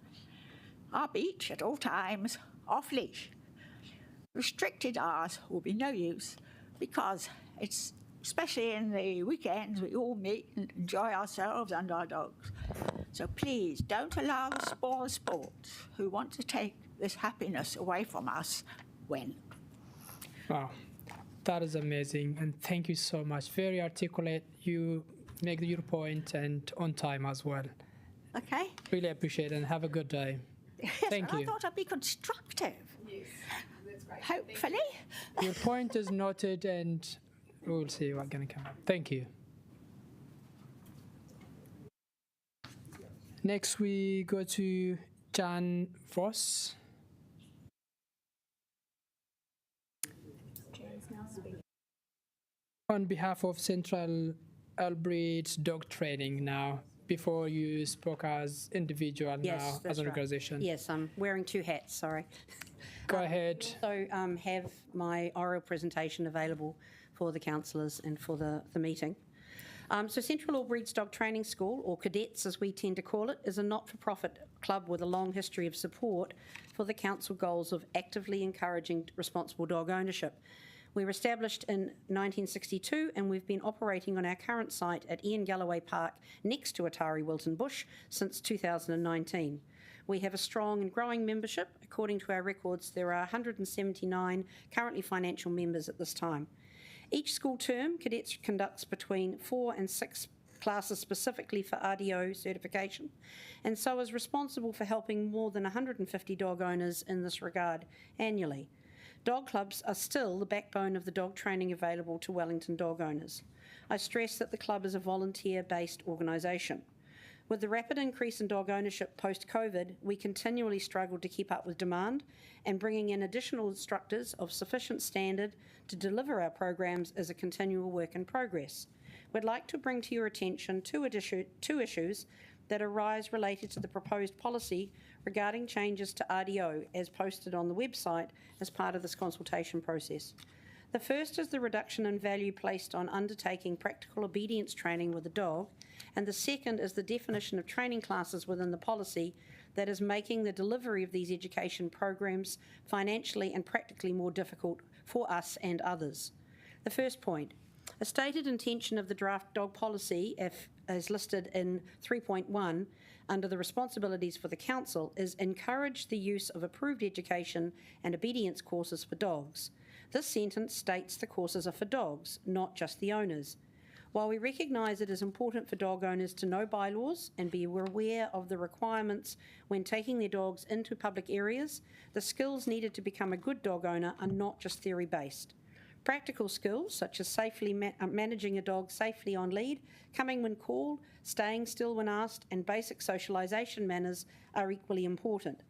Our beach at all times, off leash. Restricted hours will be no use because it's, especially in the weekends, we all meet and enjoy ourselves and our dogs. So please don't allow the spoil sports who want to take this happiness away from us win. Wow. That is amazing, and thank you so much. Very articulate. You make your point and on time as well. Okay. Really appreciate it, and have a good day. Yes, Thank and you. I thought I'd be constructive. Yes, that's great. Hopefully. Your point is noted, and we'll see what's going to come up. Thank you. Next, we go to Jan Voss. On behalf of Central Albridge Dog Training now, before you spoke as individual, now as an organization. Yes, I'm wearing two hats, sorry. Go ahead. So have my oral presentation available for the councillors and for the meeting. So Central Albridge Dog Training School, or Cadets as we tend to call it, is a not-for-profit club with a long history of support for the council goals of actively encouraging responsible dog ownership. We were established in 1962 and we've been operating on our current site at Ian Galloway Park next to Atari Wilton Bush since 2019. We have a strong and growing membership. According to our records, there are 179 currently financial members at this time. Each school term, Cadets conducts between 4 and 6 classes specifically for RDO certification, and so is responsible for helping more than 150 dog owners in this regard annually. Dog clubs are still the backbone of the dog training available to Wellington dog owners. I stress that the club is a volunteer-based organisation. With the rapid increase in dog ownership post-COVID, we continually struggle to keep up with demand, and bringing in additional instructors of sufficient standard to deliver our programs is a continual work in progress. We'd like to bring to your attention two issues that arise related to the proposed policy regarding changes to RDO as posted on the website as part of this consultation process. The first is the reduction in value placed on undertaking practical obedience training with a dog, and the second is the definition of training classes within the policy that is making the delivery of these education programs financially and practically more difficult for us and others. The first point, a stated intention of the draft dog policy, as listed in 3.1 under the responsibilities for the council, is encourage the use of approved education and obedience courses for dogs. This sentence states the courses are for dogs, not just the owners. While we recognise it is important for dog owners to know bylaws and be aware of the requirements when taking their dogs into public areas, the skills needed to become a good dog owner are not just theory-based. Practical skills, such as safely managing a dog safely on lead, coming when called, staying still when asked, and basic socialisation manners are equally important.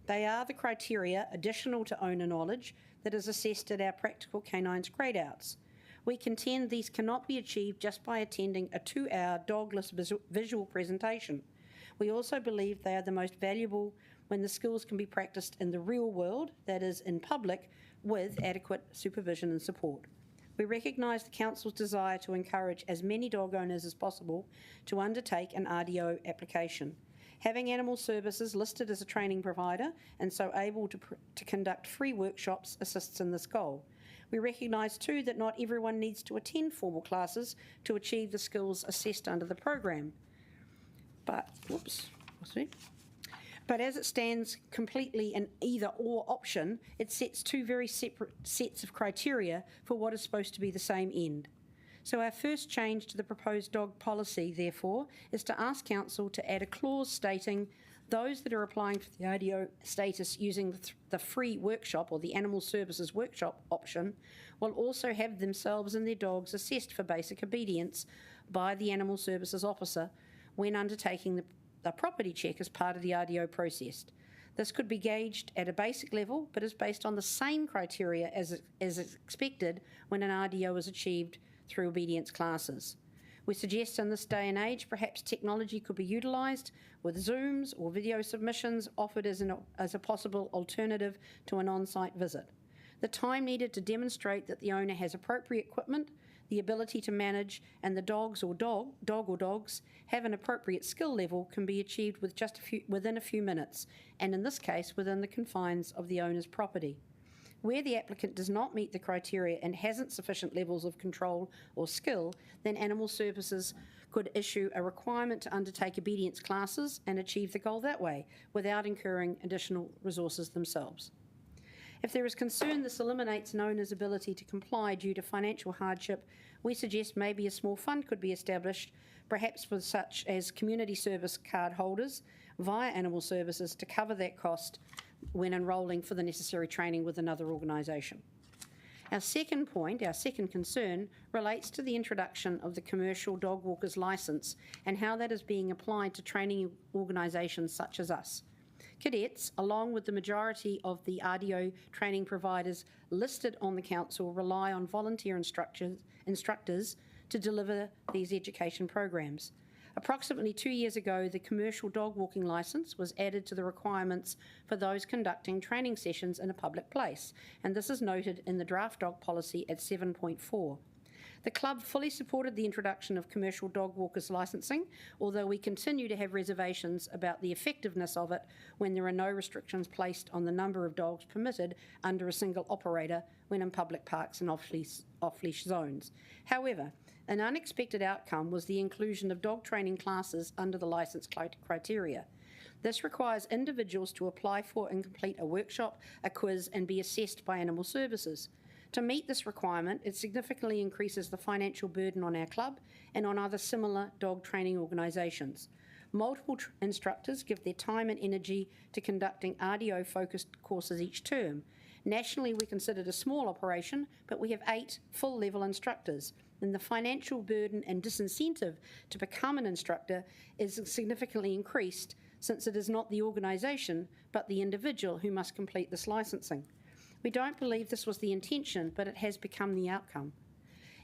They are the criteria, additional to owner knowledge, that is assessed at our practical canines grade-outs. We contend these cannot be achieved just by attending a 2-hour dogless visual presentation. We also believe they are the most valuable when the skills can be practiced in the real world, that is, in public, with adequate supervision and support. We recognise the Council's desire to encourage as many dog owners as possible to undertake an RDO application. Having animal services listed as a training provider and so able to conduct free workshops assists in this goal. We recognise too that not everyone needs to attend formal classes to achieve the skills assessed under the program. But as it stands completely an either-or option, it sets two very separate sets of criteria for what is supposed to be the same end. So our first change to the proposed dog policy, therefore, is to ask Council to add a clause stating those that are applying for the RDO status using the free workshop or the animal services workshop option will also have themselves and their dogs assessed for basic obedience by the animal services officer when undertaking the property check as part of the RDO process. This could be gauged at a basic level, but is based on the same criteria as expected when an RDO is achieved through obedience classes. We suggest in this day and age perhaps technology could be utilised with Zooms or video submissions offered as a possible alternative to an on-site visit. The time needed to demonstrate that the owner has appropriate equipment, the ability to manage, and the dog or dogs have an appropriate skill level can be achieved with within a few minutes, and in this case within the confines of the owner's property. Where the applicant does not meet the criteria and hasn't sufficient levels of control or skill, then Animal Services could issue a requirement to undertake obedience classes and achieve the goal that way without incurring additional resources themselves. If there is concern this eliminates an owner's ability to comply due to financial hardship, we suggest maybe a small fund could be established, perhaps for such as community service card holders via animal services to cover that cost when enrolling for the necessary training with another organisation. Our second point, our second concern, relates to the introduction of the commercial dog walker's licence and how that is being applied to training organisations such as us. Cadets, along with the majority of the RDO training providers listed on the council, rely on volunteer instructors to deliver these education programs. Approximately 2 years ago, the commercial dog walking licence was added to the requirements for those conducting training sessions in a public place, and this is noted in the draft dog policy at 7.4. The club fully supported the introduction of commercial dog walkers licensing, although we continue to have reservations about the effectiveness of it when there are no restrictions placed on the number of dogs permitted under a single operator when in public parks and off-leash zones. However, an unexpected outcome was the inclusion of dog training classes under the licence criteria. This requires individuals to apply for and complete a workshop, a quiz, and be assessed by Animal Services. To meet this requirement, it significantly increases the financial burden on our club and on other similar dog training organisations. Multiple instructors give their time and energy to conducting RDO-focused courses each term. Nationally, we're considered a small operation, but we have 8 full-level instructors, and the financial burden and disincentive to become an instructor is significantly increased since it is not the organisation, but the individual who must complete this licensing. We don't believe this was the intention, but it has become the outcome.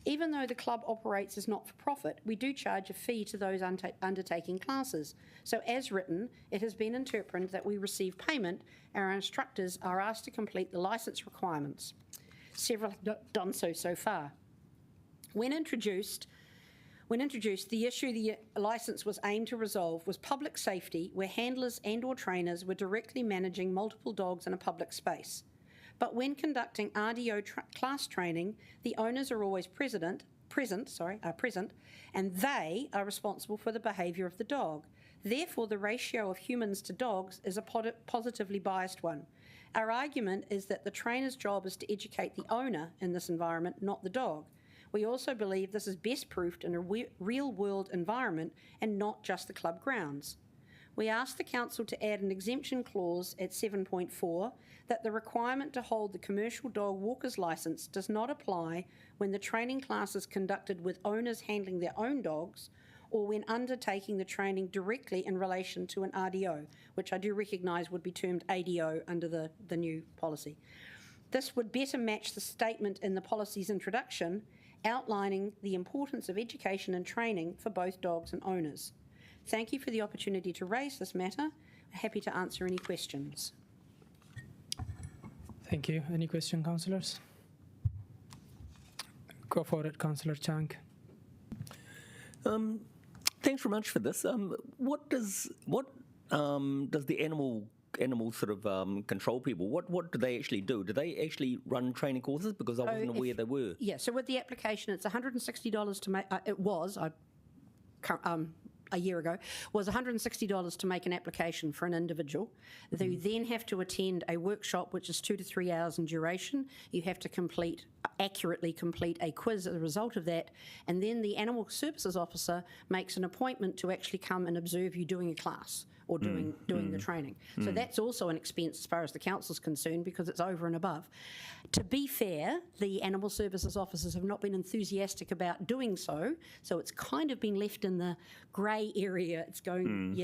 Even though the club operates as not-for-profit, we do charge a fee to those undertaking classes. So as written, it has been interpreted that we receive payment. Our instructors are asked to complete the licence requirements. Several have done so far. When introduced, the issue the licence was aimed to resolve was public safety, where handlers and/or trainers were directly managing multiple dogs in a public space. But when conducting RDO class training, the owners are always present, and they are responsible for the behaviour of the dog. Therefore, the ratio of humans to dogs is a positively biased one. Our argument is that the trainer's job is to educate the owner in this environment, not the dog. We also believe this is best proofed in a real-world environment and not just the club grounds. We asked the council to add an exemption clause at 7.4 that the requirement to hold the commercial dog walker's licence does not apply when the training class is conducted with owners handling their own dogs or when undertaking the training directly in relation to an RDO, which I do recognise would be termed ADO under the new policy. This would better match the statement in the policy's introduction outlining the importance of education and training for both dogs and owners. Thank you for the opportunity to raise this matter. Happy to answer any questions. Thank you. Any question, councillors? Go for it, Councillor Chang. Thanks very much for this. What does the animal sort of control people, what do they actually do? Do they actually run training courses? Because I wasn't aware they were. Yeah, so with the application, it's $160 to make, it was, a year ago, was $160 to make an application for an individual. They then have to attend a workshop which is 2 to 3 hours in duration. You have to accurately complete a quiz as a result of that, and then the Animal Services Officer makes an appointment to actually come and observe you doing a class or doing the training. So that's also an expense as far as the council's concerned because it's over and above. To be fair, the Animal Services Officers have not been enthusiastic about doing so it's kind of been left in the grey area. It's going,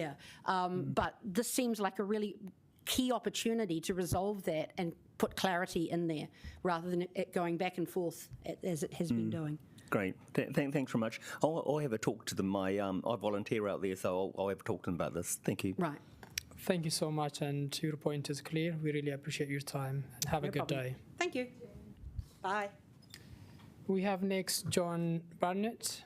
but this seems like a really key opportunity to resolve that and put clarity in there rather than it going back and forth as it has been doing. Great. Thanks very much. I'll have a talk to them. I volunteer out there, so I'll have a talk to them about this. Thank you. Right. Thank you so much, and your point is clear. We really appreciate your time, and have a good day. Thank you. Bye. We have next John Barnett.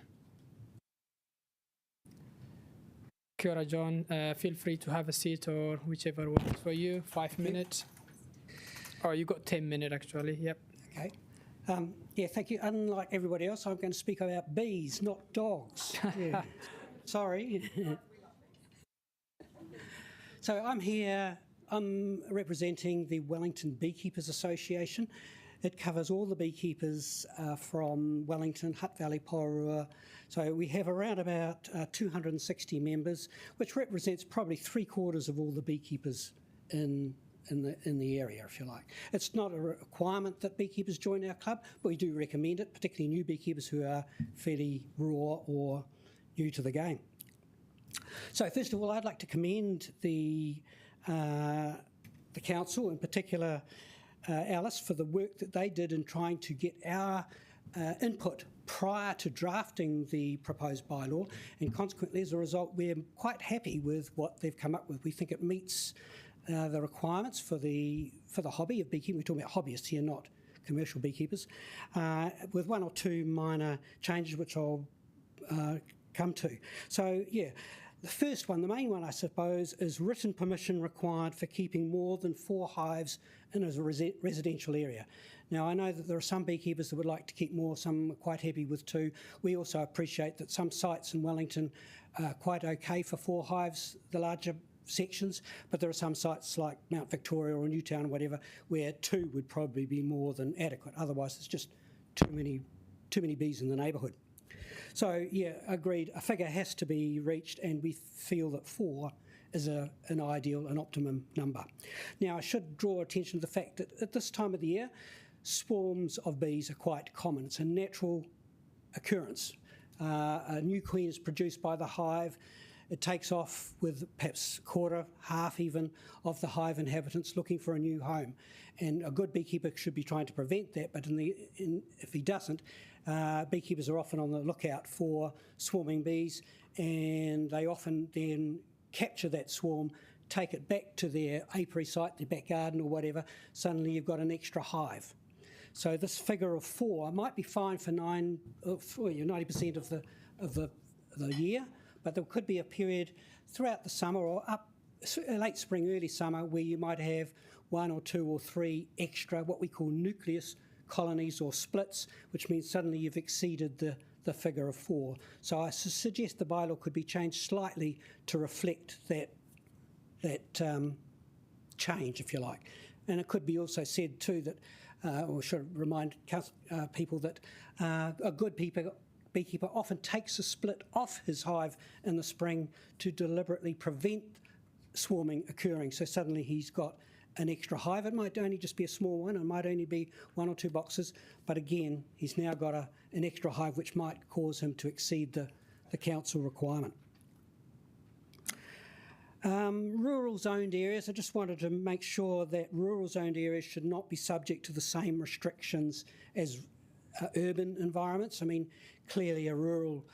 Kia ora, John. Feel free to have a seat or whichever works for you. 5 minutes. Oh, you got 10 minutes actually. Yep. Okay. Yeah, thank you. Unlike everybody else, I'm going to speak about bees, not dogs. Yeah. Sorry. So I'm here I'm representing the Wellington Beekeepers Association. It covers all the beekeepers from Wellington, Hutt Valley, Pororua. So we have around about 260 members, which represents probably 3/4 of all the beekeepers in the area, if you like. It's not a requirement that beekeepers join our club, but we do recommend it, particularly new beekeepers who are fairly raw or new to the game. So first of all, I'd like to commend the council, in particular Alice, for the work that they did in trying to get our input prior to drafting the proposed bylaw, and consequently, as a result, we're quite happy with what they've come up with. We think it meets the requirements for the hobby of beekeeping. We're talking about hobbyists here, not commercial beekeepers, with one or two minor changes which I'll come to. So yeah, the first one, the main one I suppose, is written permission required for keeping more than 4 hives in a residential area. Now I know that there are some beekeepers that would like to keep more, some are quite happy with 2. We also appreciate that some sites in Wellington are quite okay for 4 hives, the larger sections, but there are some sites like Mount Victoria or Newtown or whatever where 2 would probably be more than adequate. Otherwise there's just too many bees in the neighbourhood. So yeah, agreed, a figure has to be reached, and we feel that 4 is an ideal, an optimum number. Now I should draw attention to the fact that at this time of the year swarms of bees are quite common. It's a natural occurrence. A new queen is produced by the hive. It takes off with perhaps quarter, half even, of the hive inhabitants looking for a new home. And a good beekeeper should be trying to prevent that, but if he doesn't, beekeepers are often on the lookout for swarming bees, and they often then capture that swarm, take it back to their apiary site, their back garden or whatever. Suddenly you've got an extra hive. So this figure of 4 might be fine for 90% of the year, but there could be a period throughout the summer or up late spring, early summer, where you might have 1 or 2 or 3 extra, what we call nucleus colonies or splits, which means suddenly you've exceeded the figure of 4. So I suggest the bylaw could be changed slightly to reflect that change, if you like. And it could be also said too that, or should remind people that a good beekeeper often takes a split off his hive in the spring to deliberately prevent swarming occurring. So suddenly he's got an extra hive. It might only just be a small one, it might only be 1 or 2 boxes, but again, he's now got an extra hive which might cause him to exceed the council requirement. Rural zoned areas, I just wanted to make sure that rural zoned areas should not be subject to the same restrictions as urban environments. I mean, clearly a rural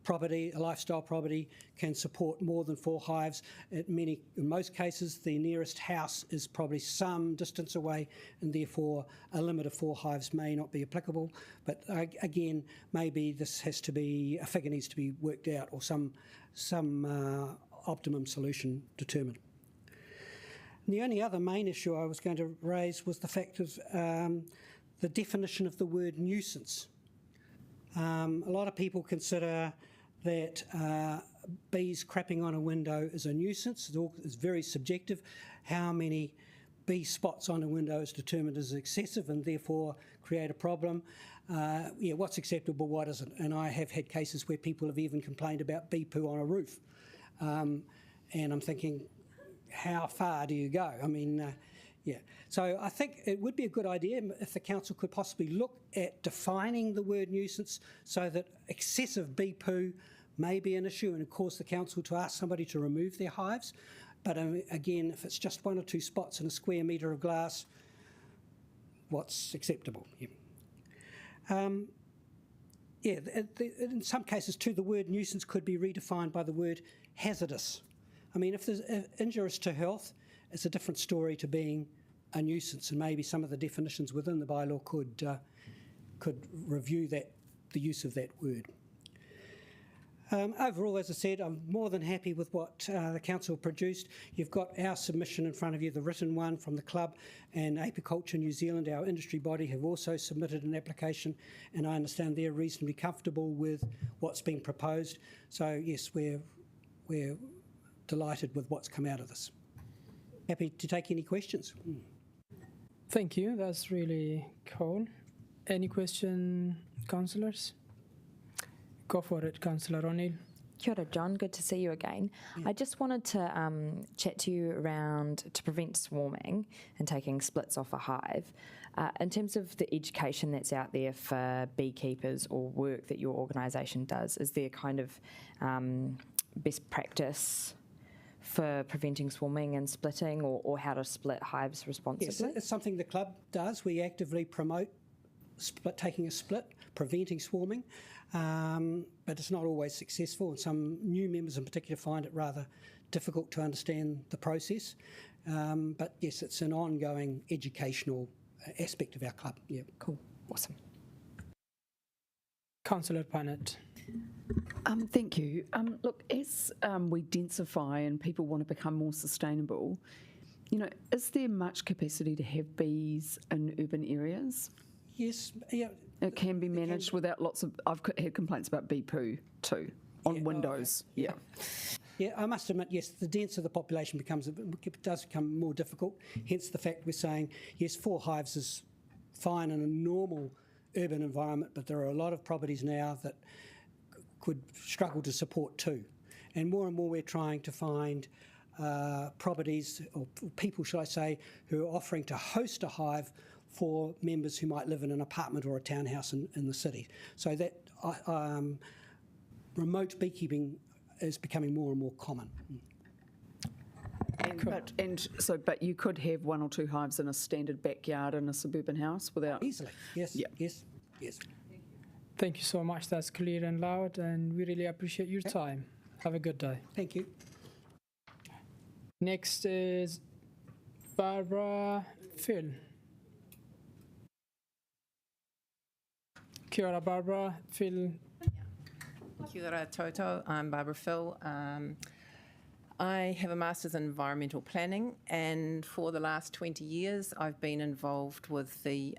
property, a lifestyle property, can support more than 4 hives. In most cases, the nearest house is probably some distance away, and therefore a limit of 4 hives may not be applicable. But again, maybe this has to be, a figure needs to be worked out, or some optimum solution determined. And the only other main issue I was going to raise was the fact of the definition of the word nuisance. A lot of people consider that bees crapping on a window is a nuisance. It's very subjective. How many bee spots on a window is determined as excessive and therefore create a problem. What's acceptable, what isn't? And I have had cases where people have even complained about bee poo on a roof. And I'm thinking, how far do you go? I mean, so I think it would be a good idea if the council could possibly look at defining the word nuisance so that excessive bee poo may be an issue, and of course the council to ask somebody to remove their hives. But again, if it's just 1 or 2 spots in a square metre of glass, what's acceptable? In some cases too, the word nuisance could be redefined by the word hazardous. I mean, if there's injurious to health, it's a different story to being a nuisance, and maybe some of the definitions within the bylaw could review the use of that word. Overall, as I said, I'm more than happy with what the council produced. You've got our submission in front of you, the written one from the club, and Apiculture New Zealand, our industry body, have also submitted an application, and I understand they're reasonably comfortable with what's being proposed. So yes, we're delighted with what's come out of this. Happy to take any questions. Thank you. That's really cool. Any question, councillors? Go for it, Councillor O'Neill. Kia ora, John. Good to see you again. I just wanted to chat to you around to prevent swarming and taking splits off a hive. In terms of the education that's out there for beekeepers or work that your organisation does, is there kind of best practice for preventing swarming and splitting, or how to split hives responsibly? Yes, it's something the club does. We actively promote taking a split, preventing swarming, but it's not always successful, and some new members in particular find it rather difficult to understand the process. But yes, it's an ongoing educational aspect of our club. Yeah. Cool. Awesome. Councillor Punnett. Thank you. Look, as we densify and people want to become more sustainable, is there much capacity to have bees in urban areas? Yes, yeah. It can be managed without lots of... I've had complaints about bee poo too, on windows. Yeah, I must admit, yes, the denser the population becomes, it does become more difficult, hence the fact we're saying, yes, 4 hives is fine in a normal urban environment, but there are a lot of properties now that could struggle to support 2. And more we're trying to find properties, or people, should I say, who are offering to host a hive for members who might live in an apartment or a townhouse in the city. So that remote beekeeping is becoming more and more common. But you could have 1 or 2 hives in a standard backyard in a suburban house without... Easily, yes, yes. Thank you so much. That's clear and loud, and we really appreciate your time. Have a good day. Thank you. Next is Barbara Phil. Kia ora, Barbara. Phil. Kia ora Toto. I'm Barbara Phil. I have a Master's in Environmental Planning, and for the last 20 years I've been involved with the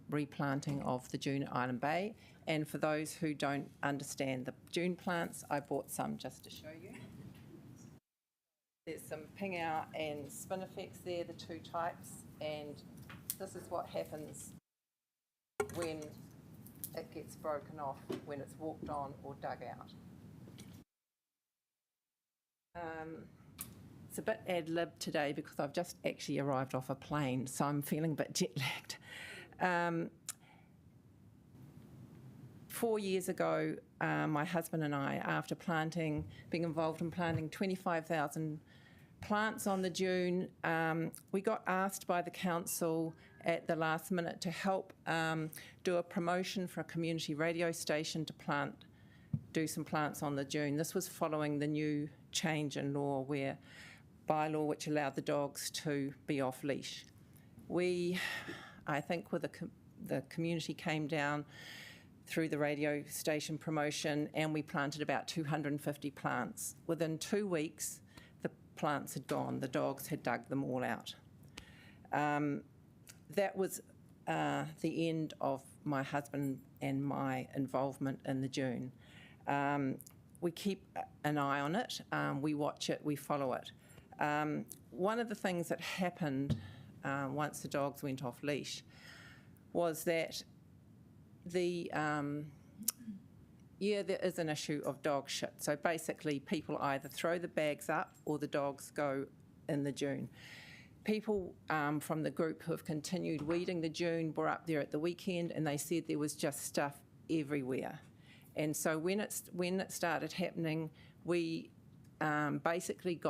replanting of the dune at Island Bay. And for those who don't understand the dune plants, I bought some just to show you. There's some pingao and spinifex there, the 2 types, and this is what happens when it gets broken off, when it's walked on or dug out. It's a bit ad-lib today because I've just actually arrived off a plane, so I'm feeling a bit jet-lagged. 4 years ago, my husband and I, after being involved in planting 25,000 plants on the dune, we got asked by the council at the last minute to help do a promotion for a community radio station to do some plants on the dune. This was following the new change in law, bylaw which allowed the dogs to be off leash. I think with the community came down through the radio station promotion, and we planted about 250 plants. Within 2 weeks, the plants had gone. The dogs had dug them all out. That was the end of my husband and my involvement in the dune. We keep an eye on it. We watch it. We follow it. One of the things that happened once the dogs went off leash was that there is an issue of dog shit. So basically people either throw the bags up or the dogs go in the dune. People from the group who have continued weeding the dune were up there at the weekend, and they said there was just stuff everywhere. And so when it started happening, we basically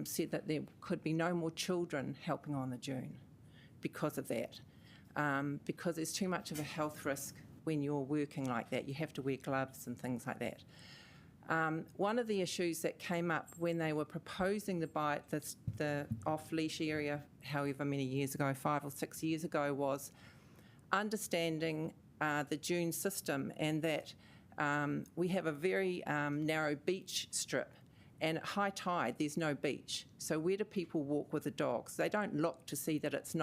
said that there could be no more children helping on the dune because of that. Because there's too much of a health risk when you're working like that. You have to wear gloves and things like that. One of the issues that came up when they were proposing the off-leash area, however many years ago, 5 or 6 years ago, was understanding the dune system, and that we have a very narrow beach strip, and at high tide there's no beach. So where do people walk with the dogs? They don't look to see that it's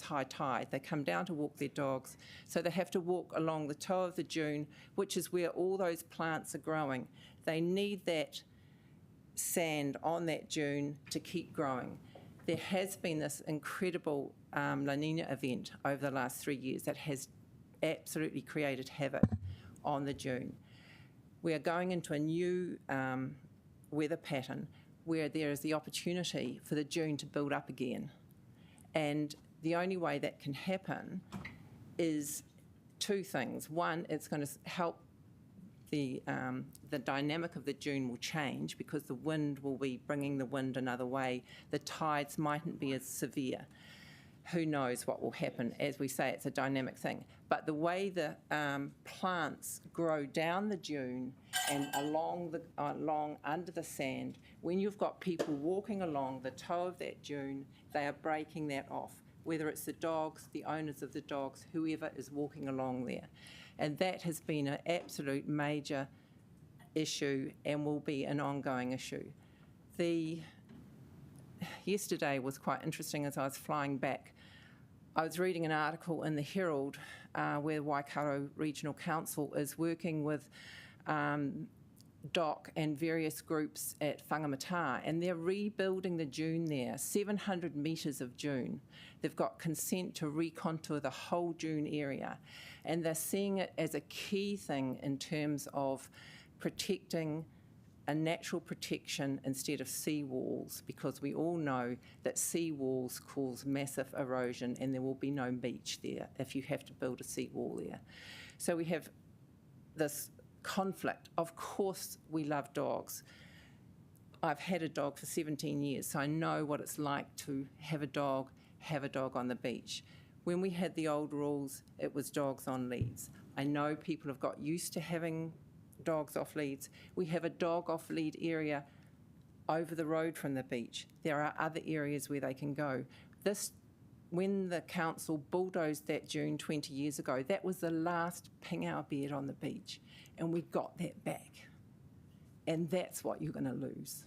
high tide. They come down to walk their dogs, so they have to walk along the toe of the dune, which is where all those plants are growing. They need that sand on that dune to keep growing. there has been this incredible La Nina event over the last 3 years that has absolutely created havoc on the dune. We are going into a new weather pattern where there is the opportunity for the dune to build up again. And the only way that can happen is two things. One, it's going to help the dynamic of the dune will change because the wind will be bringing the wind another way. The tides mightn't be as severe. Who knows what will happen? As we say, it's a dynamic thing. But the way the plants grow down the dune and along under the sand, when you've got people walking along the toe of that dune, they are breaking that off, whether it's the dogs, the owners of the dogs, whoever is walking along there. And that has been an absolute major issue and will be an ongoing issue. Yesterday was quite interesting as I was flying back. I was reading an article in the Herald where Waikato Regional Council is working with DOC and various groups at Whangamata, and they're rebuilding the dune there, 700 metres of dune. They've got consent to recontour the whole dune area, and they're seeing it as a key thing in terms of protecting a natural protection instead of seawalls, because we all know that seawalls cause massive erosion and there will be no beach there if you have to build a seawall there. So we have this conflict. Of course we love dogs. I've had a dog for 17 years, so I know what it's like to have a dog on the beach. When we had the old rules, it was dogs on leads. I know people have got used to having dogs off leads. We have a dog off lead area over the road from the beach. There are other areas where they can go. When the council bulldozed that dune 20 years ago, that was the last pingao bed on the beach, and we got that back. And that's what you're going to lose.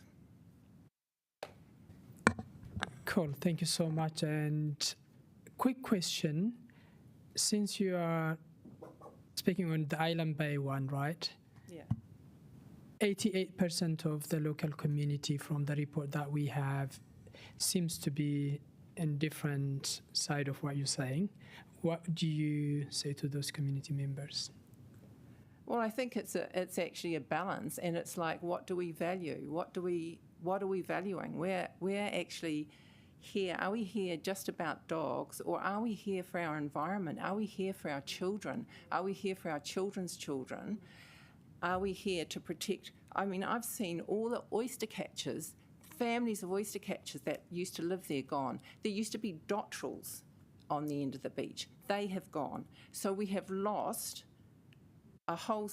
Cool, thank you so much. And quick question, since you are speaking on the Island Bay one, right? Yeah. 88% of the local community from the report that we have seems to be in different side of what you're saying. What do you say to those community members? Well, I think it's actually a balance, and it's like, what do we value? What are we valuing? We're actually here. Are we here just about dogs, or are we here for our environment? Are we here for our children? Are we here for our children's children? Are we here to protect? I mean, I've seen all the oyster catchers, families of oyster catchers that used to live there gone. There used to be dotterels on the end of the beach. They have gone. So we have lost a whole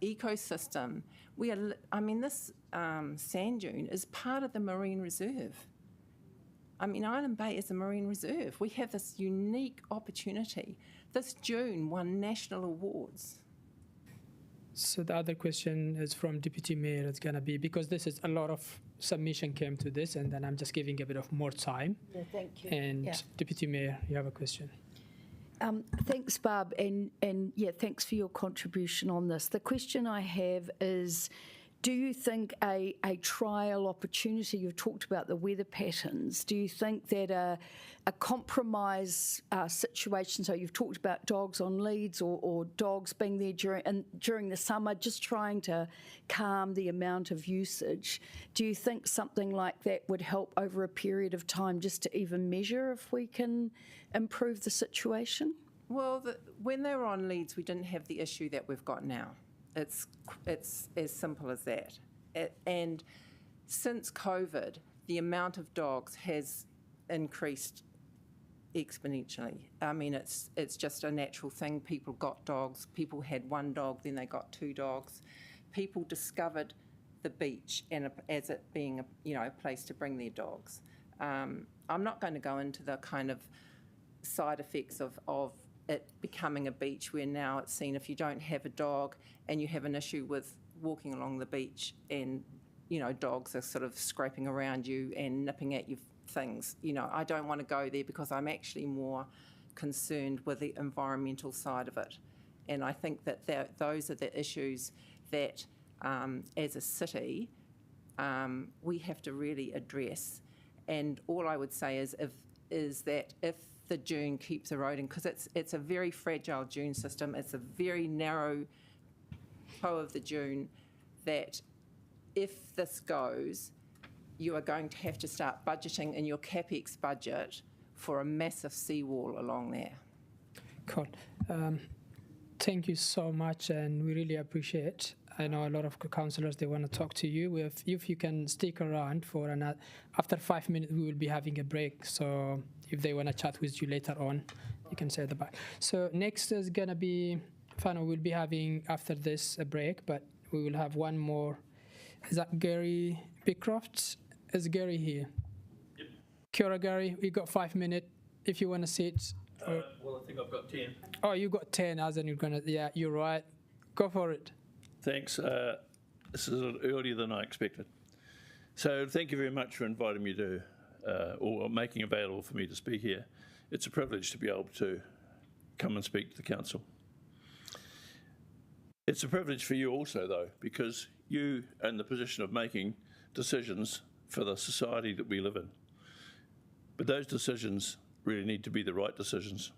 ecosystem. This sand dune is part of the marine reserve. I mean, Island Bay is a marine reserve. We have this unique opportunity. This dune won national awards. So the other question is from Deputy Mayor. It's going to be, because this is a lot of submission came to this, and then I'm just giving a bit of more time. Yeah, thank you. And Deputy Mayor, you have a question. Thanks, Barb, and thanks for your contribution on this. The question I have is, do you think a trial opportunity, you've talked about the weather patterns, do you think that a compromise situation, so you've talked about dogs on leads or dogs being there during the summer, just trying to calm the amount of usage, do you think something like that would help over a period of time just to even measure if we can improve the situation? Well, when they were on leads, we didn't have the issue that we've got now. It's as simple as that. And since COVID, the amount of dogs has increased exponentially. I mean, it's just a natural thing. People got dogs. People had one dog, then they got two dogs. People discovered the beach as it being a place to bring their dogs. I'm not going to go into the kind of side effects of it becoming a beach where now it's seen if you don't have a dog and you have an issue with walking along the beach and, dogs are sort of scraping around you and nipping at your things. I don't want to go there because I'm actually more concerned with the environmental side of it. And I think that those are the issues that, as a city, we have to really address. And all I would say is that if the dune keeps eroding, because it's a very fragile dune system, it's a very narrow toe of the dune, that if this goes, you are going to have to start budgeting in your CapEx budget for a massive seawall along there. Cool. Thank you so much, and we really appreciate it. I know a lot of councillors, they want to talk to you. If you can stick around for another, after 5 minutes, we will be having a break. So if they want to chat with you later on, you can say the back. So next is going to be, Fano, we'll be having after this a break, but we will have one more. Is that Gary Beecroft? Is Gary here? Yep. Kia ora, Gary. We got 5 minutes if you want to sit. Well, I think I've got 10. Oh, you got 10, as in you're going to, yeah, you're right. Go for it. Thanks. This is a little earlier than I expected. So thank you very much for inviting me to, or making available for me to speak here. It's a privilege to be able to come and speak to the council. It's a privilege for you also, though, because you are in the position of making decisions for the society that we live in. But those decisions really need to be the right decisions.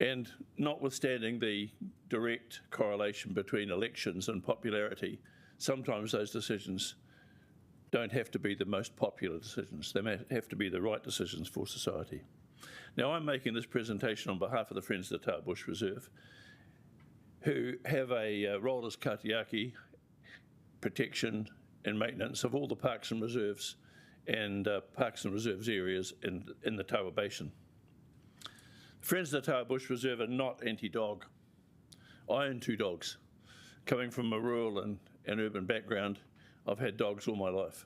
And notwithstanding the direct correlation between elections and popularity, sometimes those decisions don't have to be the most popular decisions. They may have to be the right decisions for society. Now, I'm making this presentation on behalf of the Friends of the Tawa Bush Reserve, who have a role as katiaki, protection and maintenance of all the parks and reserves and parks and reserves areas in the Tawa Basin. Friends of the Tawa Bush Reserve are not anti-dog. I own 2 dogs. Coming from a rural and urban background, I've had dogs all my life.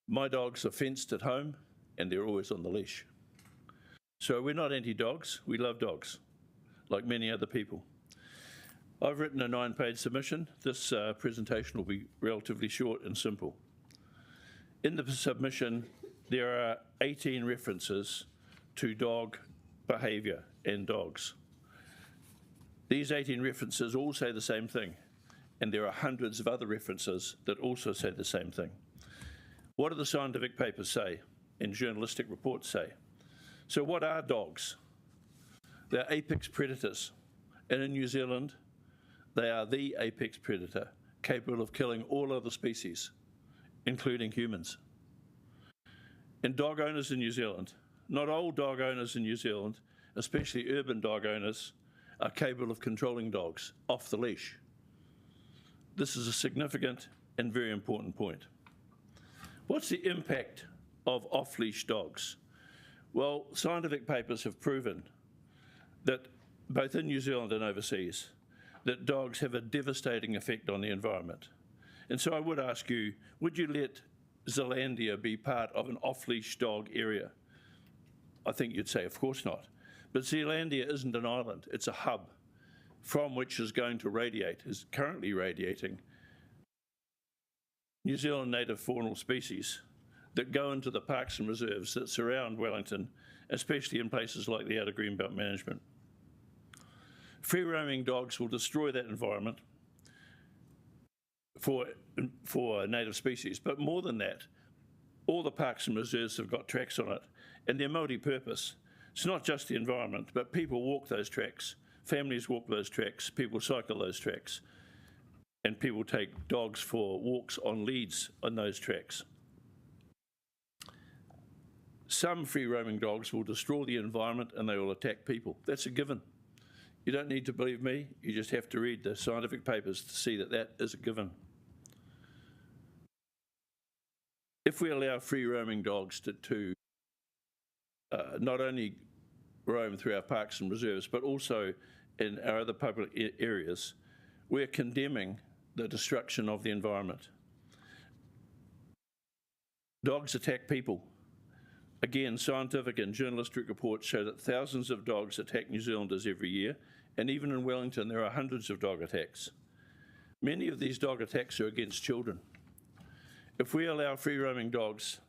My dogs are fenced at home and they're always on the leash. So we're not anti-dogs, we love dogs, like many other people. I've written a 9-page submission. This presentation will be relatively short and simple. In the submission, there are 18 references to dog behaviour and dogs. These 18 references all say the same thing, and there are hundreds of other references that also say the same thing. What do the scientific papers say and journalistic reports say? So what are dogs? They're apex predators, and in New Zealand, they are the apex predator, capable of killing all other species, including humans. And dog owners in New Zealand, not all dog owners in New Zealand, especially urban dog owners, are capable of controlling dogs off the leash. This is a significant and very important point. What's the impact of off-leash dogs? Well, scientific papers have proven that both in New Zealand and overseas, that dogs have a devastating effect on the environment. And so I would ask you, would you let Zealandia be part of an off-leash dog area? I think you'd say, of course not. But Zealandia isn't an island, it's a hub from which is going to radiate, is currently radiating New Zealand native faunal species that go into the parks and reserves that surround Wellington, especially in places like the Outer Greenbelt Management. Free-roaming dogs will destroy that environment for native species, but more than that, all the parks and reserves have got tracks on it, and they're multi-purpose. It's not just the environment, but people walk those tracks, families walk those tracks, people cycle those tracks, and people take dogs for walks on leads on those tracks. Some free-roaming dogs will destroy the environment and they will attack people. That's a given. You don't need to believe me, you just have to read the scientific papers to see that that is a given. If we allow free-roaming dogs to not only roam through our parks and reserves, but also in our other public areas, we're condemning the destruction of the environment. Dogs attack people. Again, scientific and journalistic reports show that thousands of dogs attack New Zealanders every year, and even in Wellington there are hundreds of dog attacks. Many of these dog attacks are against children. If we allow free-roaming dogs,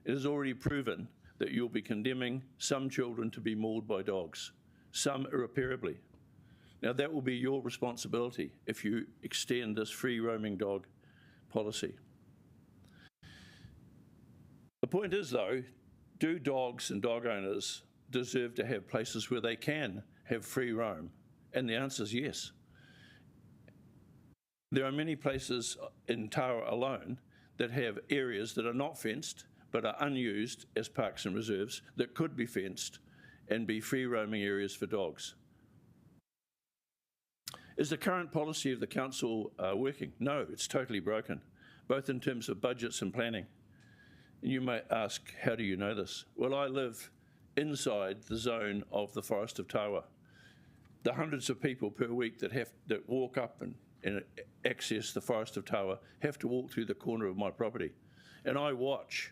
it is already proven that you'll be condemning some children to be mauled by dogs, some irreparably. Now that will be your responsibility if you extend this free-roaming dog policy. point is, though, do dogs and dog owners deserve to have places where they can have free roam? And the answer is yes. There are many places in Tawa alone that have areas that are not fenced but are unused as parks and reserves that could be fenced and be free roaming areas for dogs. Is the current policy of the council working? No, it's totally broken, both in terms of budgets and planning. And you may ask, how do you know this? Well, I live inside the zone of the Forest of Tawa. The hundreds of people per week that walk up and access the Forest of Tawa have to walk through the corner of my property. And I watch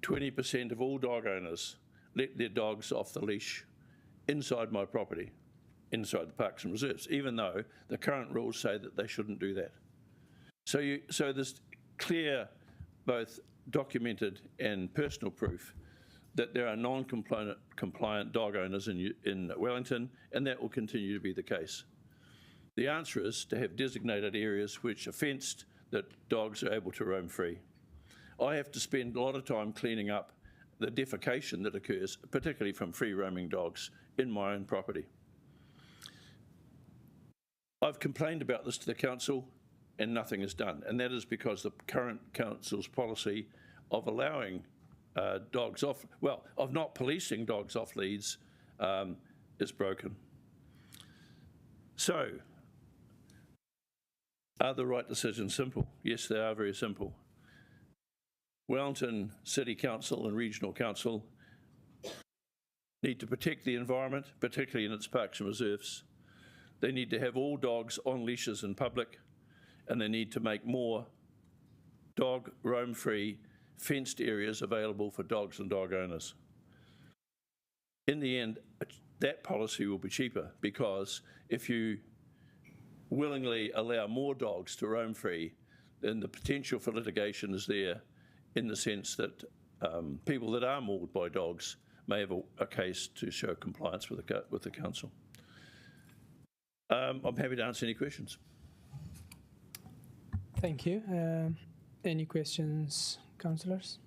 20% of all dog owners let their dogs off the leash inside my property, inside the parks and reserves, even though the current rules say that they shouldn't do that. So there's clear, both documented and personal proof that there are non-compliant dog owners in Wellington, and that will continue to be the case. The answer is to have designated areas which are fenced that dogs are able to roam free. I have to spend a lot of time cleaning up the defecation that occurs, particularly from free roaming dogs, in my own property. I've complained about this to the council and nothing is done, and that is because the current council's policy of allowing dogs off, well, of not policing dogs off leads is broken. So, are the right decisions simple? Yes, they are very simple. Wellington City Council and Regional Council need to protect the environment, particularly in its parks and reserves. They need to have all dogs on leashes in public, and they need to make more dog roam-free fenced areas available for dogs and dog owners. In the end, that policy will be cheaper, because if you willingly allow more dogs to roam free, then the potential for litigation is there, in the sense that people that are mauled by dogs may have a case to show compliance with the council. I'm happy to answer any questions. Thank you. Any questions, councillors?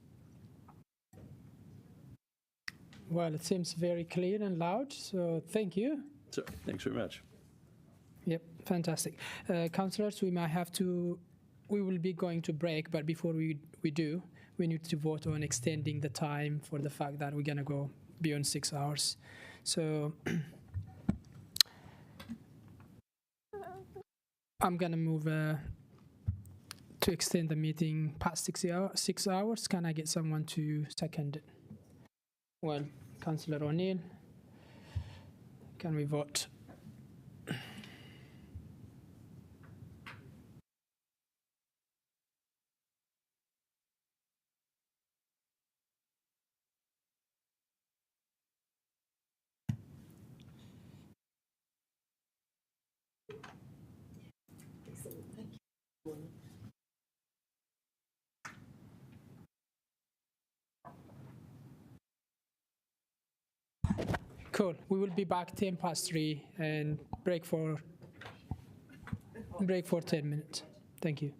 Well, it seems very clear and loud, so thank you. So, thanks very much. Yep, fantastic. Councillors, we will be going to break, but before we do, we need to vote on extending the time for the fact that we're going to go beyond 6 hours. So I'm going to move to extend the meeting past 6 hours. Can I get someone to second it? Well, Councillor O'Neill, can we vote? Cool. We will be back 3:10 and break for 10 minutes. Thank you.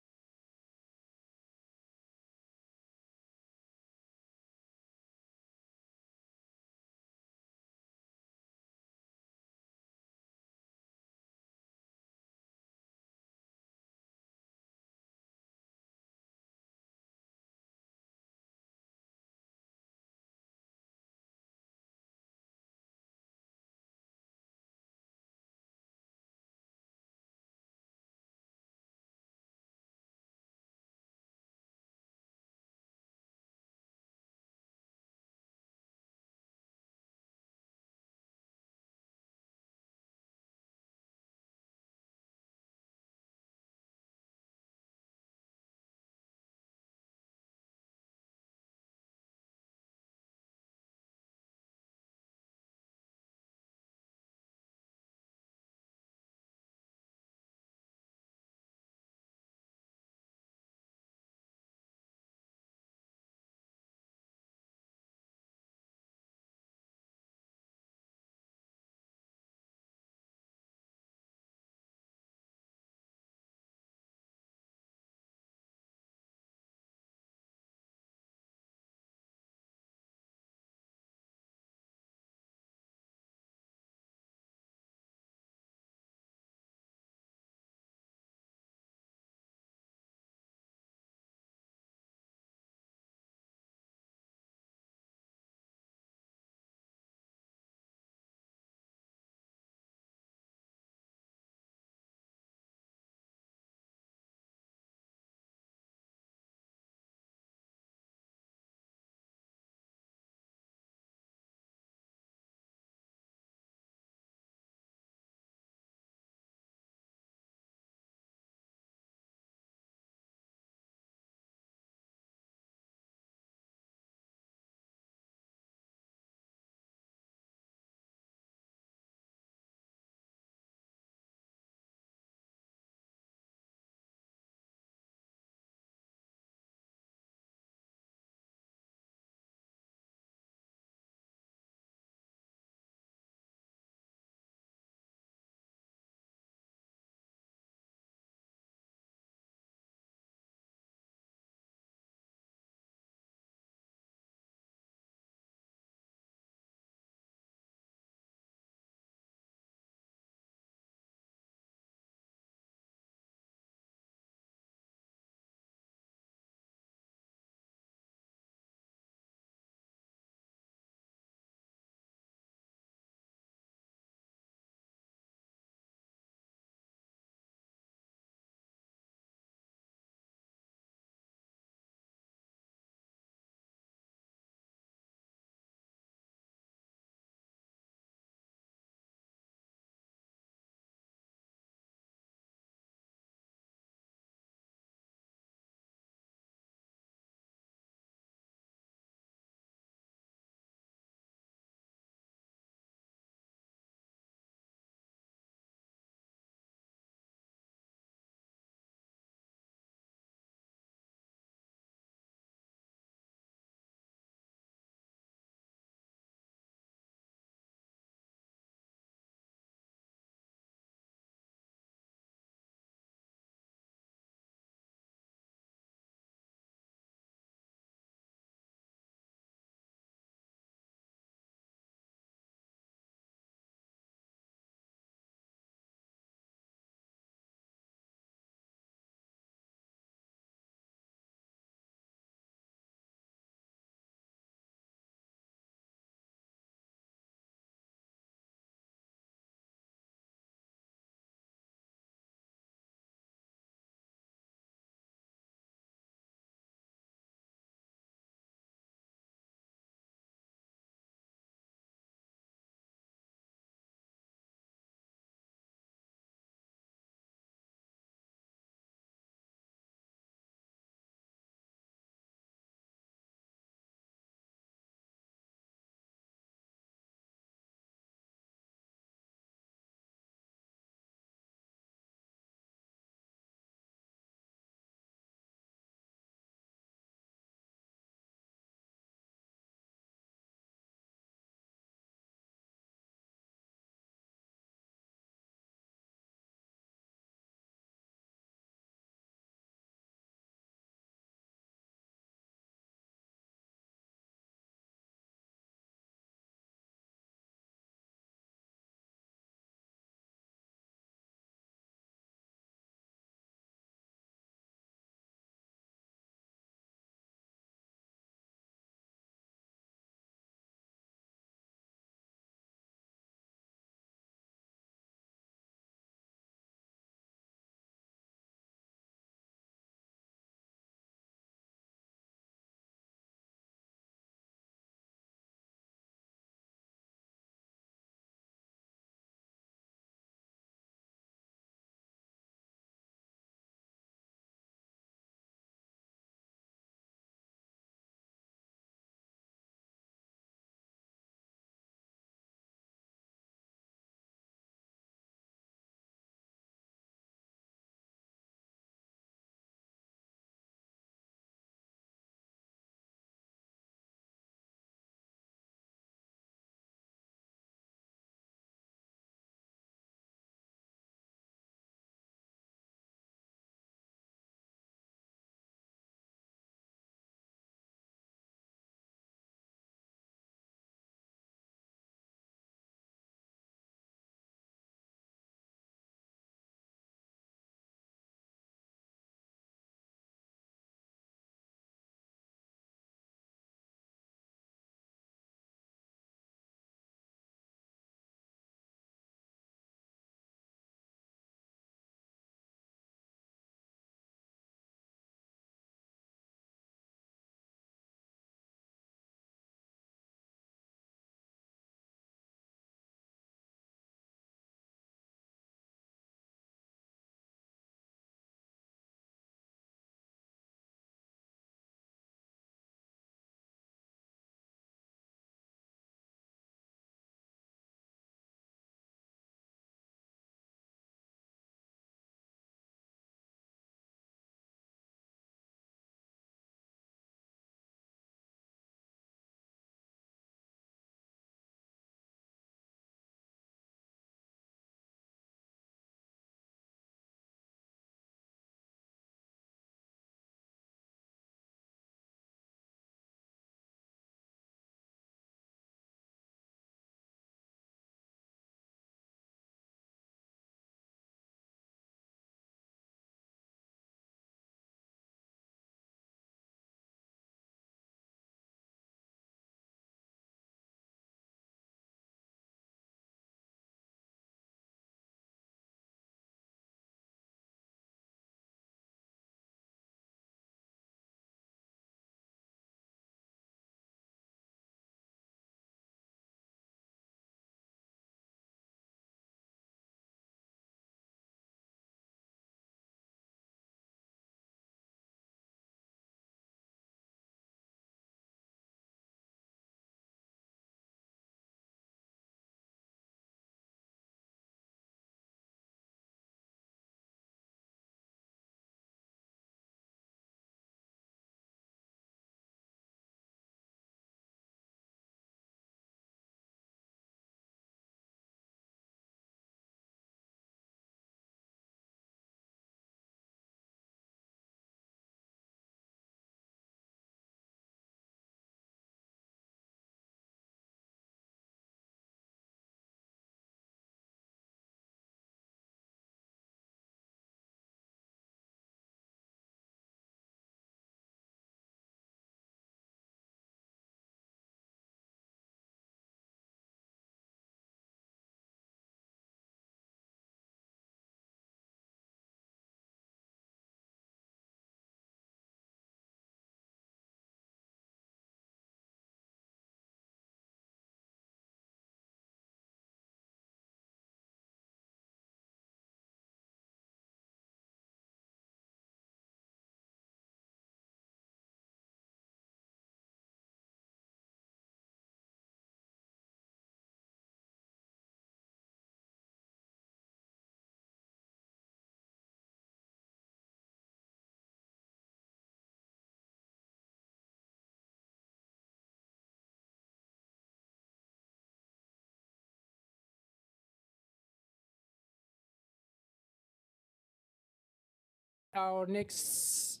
Our next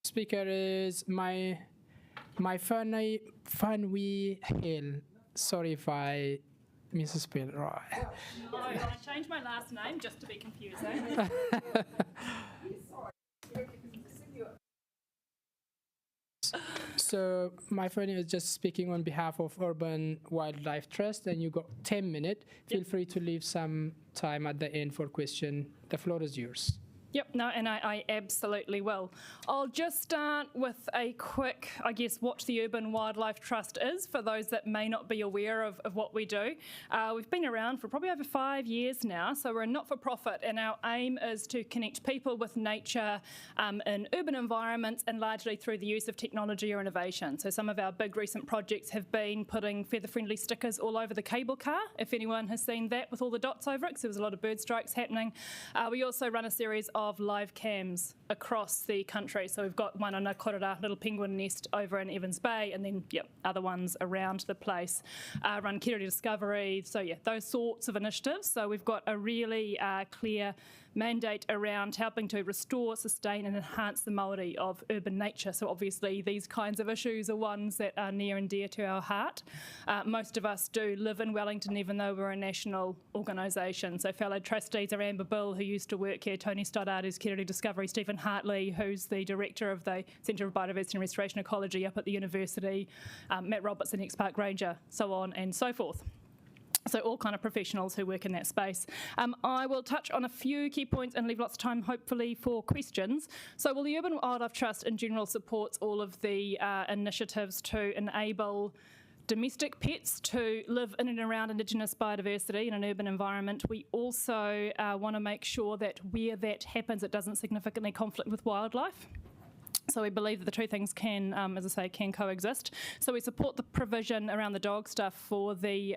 speaker is my funny Hill. Sorry if I misspelled right. No, I changed my last name just to be confusing. So my friend is just speaking on behalf of Urban Wildlife Trust, and you got 10 minutes. Feel free to leave some time at the end for question. The floor is yours. Yep, no, and I absolutely will. I'll just start with a quick, I guess, what the Urban Wildlife Trust is for those that may not be aware of what we do. We've been around for probably over 5 years now, so we're a not-for-profit, and our aim is to connect people with nature in urban environments and largely through the use of technology or innovation. So some of our big recent projects have been putting feather-friendly stickers all over the cable car, if anyone has seen that with all the dots over it, because there was a lot of bird strikes happening. We also run a series of live cams across the country. So we've got one on a korora, little penguin nest over in Evans Bay, and then other ones around the place. Run Kiriri Discovery, so those sorts of initiatives. So we've got a really clear mandate around helping to restore, sustain and enhance the Māori of urban nature. So obviously these kinds of issues are ones that are near and dear to our heart. Most of us do live in Wellington, even though we're a national organisation. So fellow trustees are Amber Bill, who used to work here, Tony Stoddard, who's Kiriri Discovery, Stephen Hartley, who's the director of the Centre of Biodiversity and Restoration Ecology up at the university, Matt Robertson, ex-park ranger, so on and so forth. So all kind of professionals who work in that space. I will touch on a few key points and leave lots of time, hopefully, for questions. So the Urban Wildlife Trust in general supports all of the initiatives to enable domestic pets to live in and around Indigenous biodiversity in an urban environment. We also want to make sure that where that happens, it doesn't significantly conflict with wildlife. So we believe that the two things can, as I say, can coexist. So we support the provision around the dog stuff for the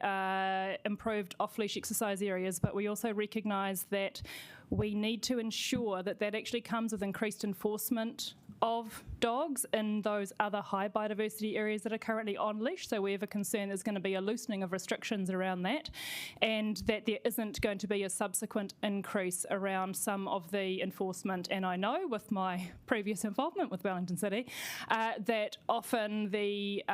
improved off-leash exercise areas, but we also recognise that we need to ensure that that actually comes with increased enforcement of dogs in those other high biodiversity areas that are currently on leash. So we have a concern there's going to be a loosening of restrictions around that, and that there isn't going to be a subsequent increase around some of the enforcement. And I know with my previous involvement with Wellington City that often the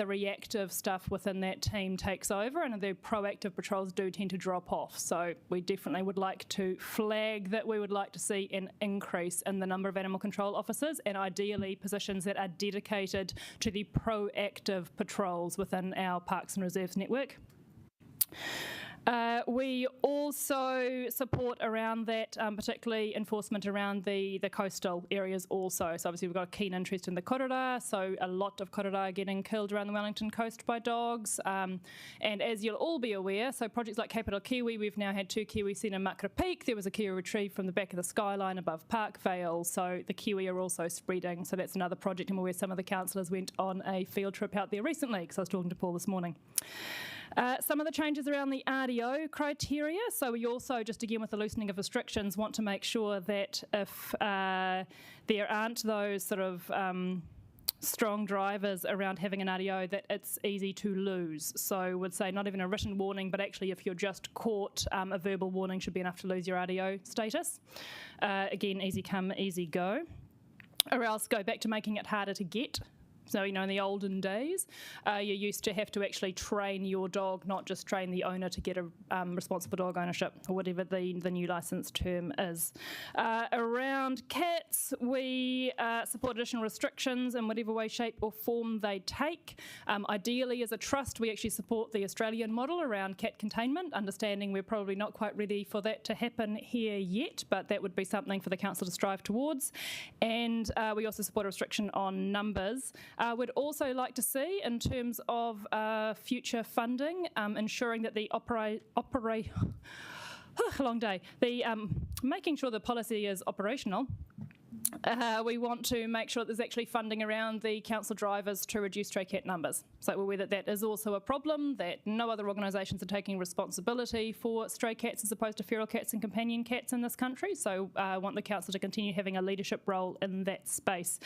reactive stuff within that team takes over and the proactive patrols do tend to drop off. So we definitely would like to flag that we would like to see an increase in the number of animal control officers, and ideally positions that are dedicated to the proactive patrols within our parks and reserves network. We also support around that, particularly enforcement around the coastal areas also. So obviously we've got a keen interest in the korora, so a lot of korora are getting killed around the Wellington coast by dogs. And as you'll all be aware, so projects like Capital Kiwi, we've now had 2 kiwi seen in Makara Peak. There was a kiwi retrieved from the back of the skyline above Parkvale, so the kiwi are also spreading. So that's another project, and where some of the councillors went on a field trip out there recently, because I was talking to Paul this morning. Some of the changes around the RDO criteria. So we also, just again with the loosening of restrictions, want to make sure that if there aren't those sort of strong drivers around having an RDO, that it's easy to lose. So would say not even a written warning, but actually if you're just caught, a verbal warning should be enough to lose your RDO status. Again, easy come, easy go. Or else go back to making it harder to get. So, in the olden days, you used to have to actually train your dog, not just train the owner to get a responsible dog ownership, or whatever the new licence term is. Around cats, we support additional restrictions in whatever way, shape or form they take. Ideally, as a trust, we actually support the Australian model around cat containment, understanding we're probably not quite ready for that to happen here yet, but that would be something for the council to strive towards. And we also support a restriction on numbers. We'd also like to see, in terms of future funding, ensuring that the making sure the policy is operational. We want to make sure that there's actually funding around the council drivers to reduce stray cat numbers. So we're aware that that is also a problem, that no other organisations are taking responsibility for stray cats as opposed to feral cats and companion cats in this country. So I want the council to continue having a leadership role in that space.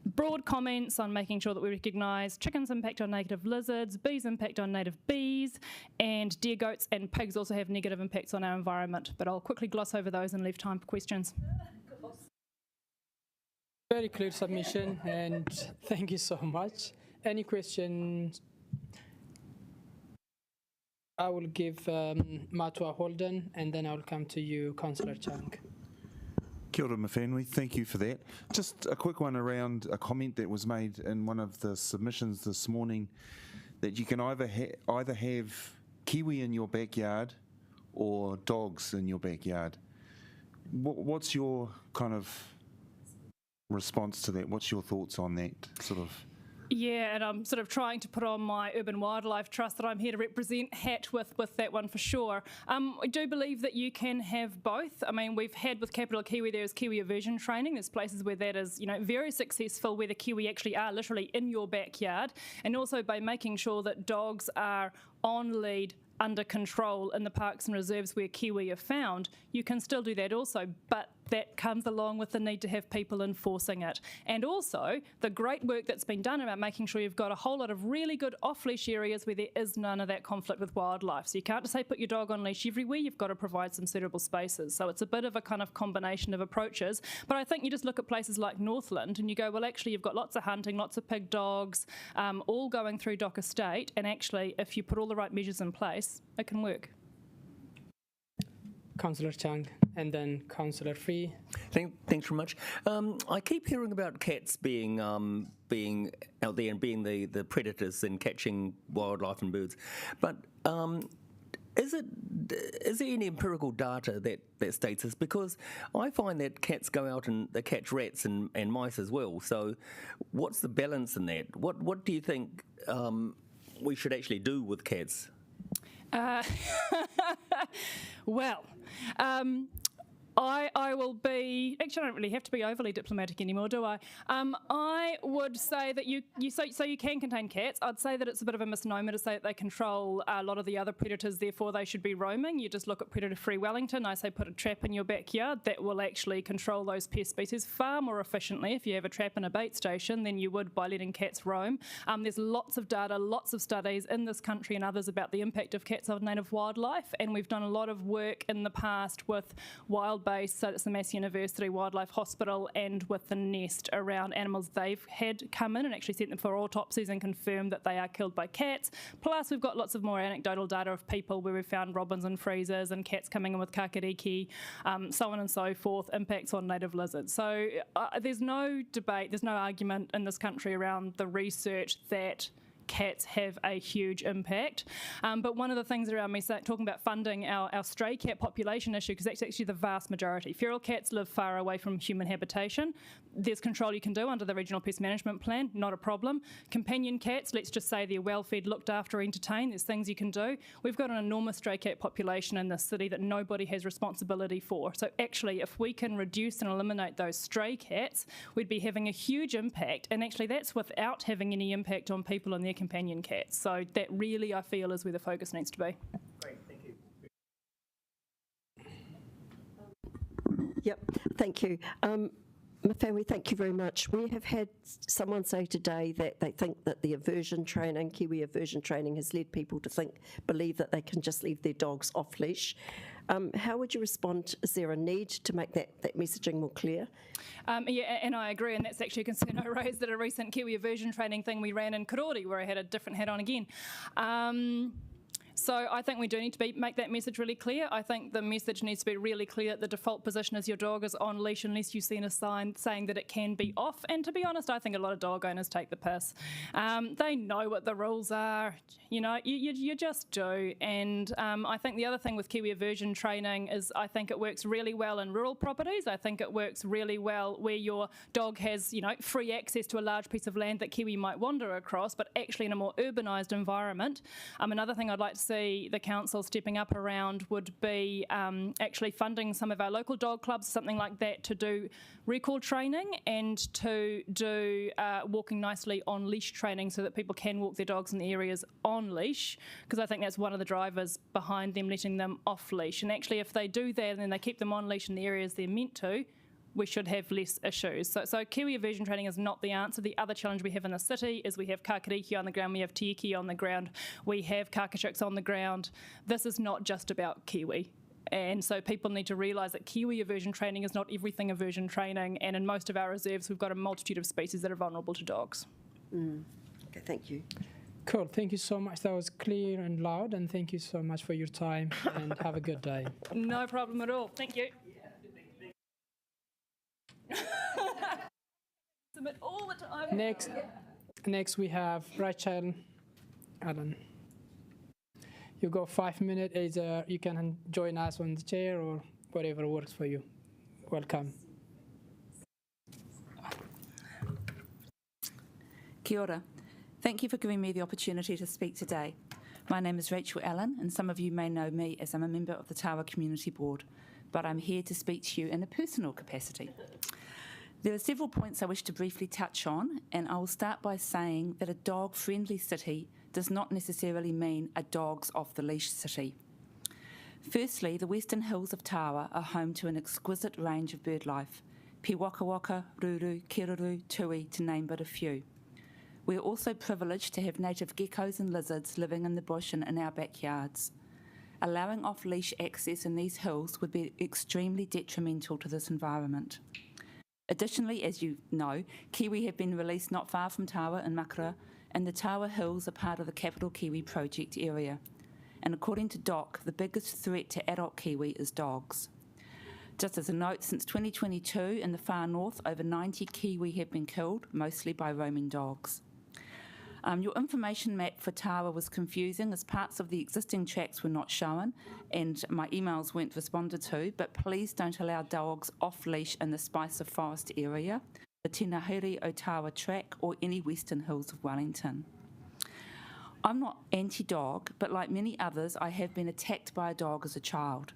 Broad comments on making sure that we recognise chickens' impact on native lizards, bees' impact on native bees, and deer, goats and pigs also have negative impacts on our environment. But I'll quickly gloss over those and leave time for questions. Very clear submission, and thank you so much. Any questions? I will give Matua Holden, and then I'll come to you, Councillor Chang. Kia ora, Mawhenui. Thank you for that. Just a quick one around a comment that was made in one of the submissions this morning, that you can either have kiwi in your backyard or dogs in your backyard. What's your kind of response to that? What's your thoughts on that sort of? Yeah, and I'm sort of trying to put on my Urban Wildlife Trust that I'm here to represent hat with that one for sure. I do believe that you can have both. I mean, we've had with Capital Kiwi, there's Kiwi aversion training. There's places where that is, very successful, where the kiwi actually are literally in your backyard. And also by making sure that dogs are on lead, under control in the parks and reserves where kiwi are found, you can still do that also, but that comes along with the need to have people enforcing it. And also the great work that's been done about making sure you've got a whole lot of really good off-leash areas where there is none of that conflict with wildlife. So you can't just say put your dog on leash everywhere, you've got to provide some suitable spaces. So it's a bit of a kind of combination of approaches. But I think you just look at places like Northland and you go, well, actually you've got lots of hunting, lots of pig dogs, all going through Dock Estate, and actually if you put all the right measures in place, it can work. Councillor Chang, and then Councillor Free. Thanks very much. I keep hearing about cats being out there and being the predators and catching wildlife and birds, but is there any empirical data that states this? Because I find that cats go out and they catch rats and mice as well. So what's the balance in that? What do you think we should actually do with cats? Well, I will be, actually I don't really have to be overly diplomatic anymore, do I? I would say that you can contain cats. I'd say that it's a bit of a misnomer to say that they control a lot of the other predators, therefore they should be roaming. You just look at predator-free Wellington, I say put a trap in your backyard, that will actually control those pest species far more efficiently if you have a trap and a bait station than you would by letting cats roam. There's lots of data, lots of studies in this country and others about the impact of cats on native wildlife, and we've done a lot of work in the past with wild base, so that's the Massey University Wildlife Hospital, and with the Nest around animals they've had come in and actually sent them for autopsies and confirmed that they are killed by cats. Plus we've got lots of more anecdotal data of people where we've found robins in freezers and cats coming in with kakariki, so on and so forth, impacts on native lizards. So there's no debate, there's no argument in this country around the research that cats have a huge impact. But one of the things around me talking about funding our stray cat population issue, because that's actually the vast majority. Feral cats live far away from human habitation. There's control you can do under the Regional Pest Management Plan, not a problem. Companion cats, let's just say they're well fed, looked after, entertained, there's things you can do. We've got an enormous stray cat population in this city that nobody has responsibility for. So actually, if we can reduce and eliminate those stray cats, we'd be having a huge impact, and actually that's without having any impact on people and their companion cats. So that really, I feel, is where the focus needs to be. Great, thank you. Yep, thank you. Mawhenui, thank you very much. We have had someone say today that they think that the aversion training, Kiwi aversion training, has led people to believe that they can just leave their dogs off leash. How would you respond? Is there a need to make that messaging more clear? Yeah, and I agree, and that's actually a concern I raised at a recent Kiwi aversion training thing we ran in Karori, where I had a different hat on again. So I think we do need to make that message really clear. I think the message needs to be really clear that the default position is your dog is on leash unless you've seen a sign saying that it can be off. And to be honest, I think a lot of dog owners take the piss. They know what the rules are. You just do. And I think the other thing with Kiwi aversion training is I think it works really well in rural properties. I think it works really well where your dog has, free access to a large piece of land that Kiwi might wander across, but actually in a more urbanised environment. Another thing I'd like to see the council stepping up around would be actually funding some of our local dog clubs, something like that, to do recall training and to do walking nicely on leash training so that people can walk their dogs in the areas on leash, because I think that's one of the drivers behind them letting them off leash. And actually if they do that and then they keep them on leash in the areas they're meant to, we should have less issues. So Kiwi aversion training is not the answer. The other challenge we have in the city is we have kakariki on the ground, we have tieki on the ground, we have kakachiks on the ground. This is not just about Kiwi. And so people need to realise that Kiwi aversion training is not everything aversion training, and in most of our reserves we've got a multitude of species that are vulnerable to dogs. Okay, thank you. Cool, thank you so much. That was clear and loud, and thank you so much for your time, and have a good day. No problem at all. Thank you. Submit all the time. Next we have Rachel Allen. You got 5 minutes. Either you can join us on the chair or whatever works for you. Welcome. Kia ora. Thank you for giving me the opportunity to speak today. My name is Rachel Allen, and some of you may know me as I'm a member of the Tawa Community Board, but I'm here to speak to you in a personal capacity. There are several points I wish to briefly touch on, and I will start by saying that a dog-friendly city does not necessarily mean a dogs off-the-leash city. Firstly, the Western Hills of Tawa are home to an exquisite range of birdlife, piwakawaka, ruru, kiruru, tui, to name but a few. We are also privileged to have native geckos and lizards living in the bush and in our backyards. Allowing off-leash access in these hills would be extremely detrimental to this environment. Additionally, as you know, kiwi have been released not far from Tawa in Makara, and the Tawa Hills are part of the Capital Kiwi project area. And according to DOC, the biggest threat to adult kiwi is dogs. Just as a note, since 2022 in the far north, over 90 kiwi have been killed, mostly by roaming dogs. Your information map for Tawa was confusing as parts of the existing tracks were not shown and my emails weren't responded to, but please don't allow dogs off-leash in the Spicer Forest area, the Tinahiri o Tawa track or any Western Hills of Wellington. I'm not anti-dog, but like many others, I have been attacked by a dog as a child.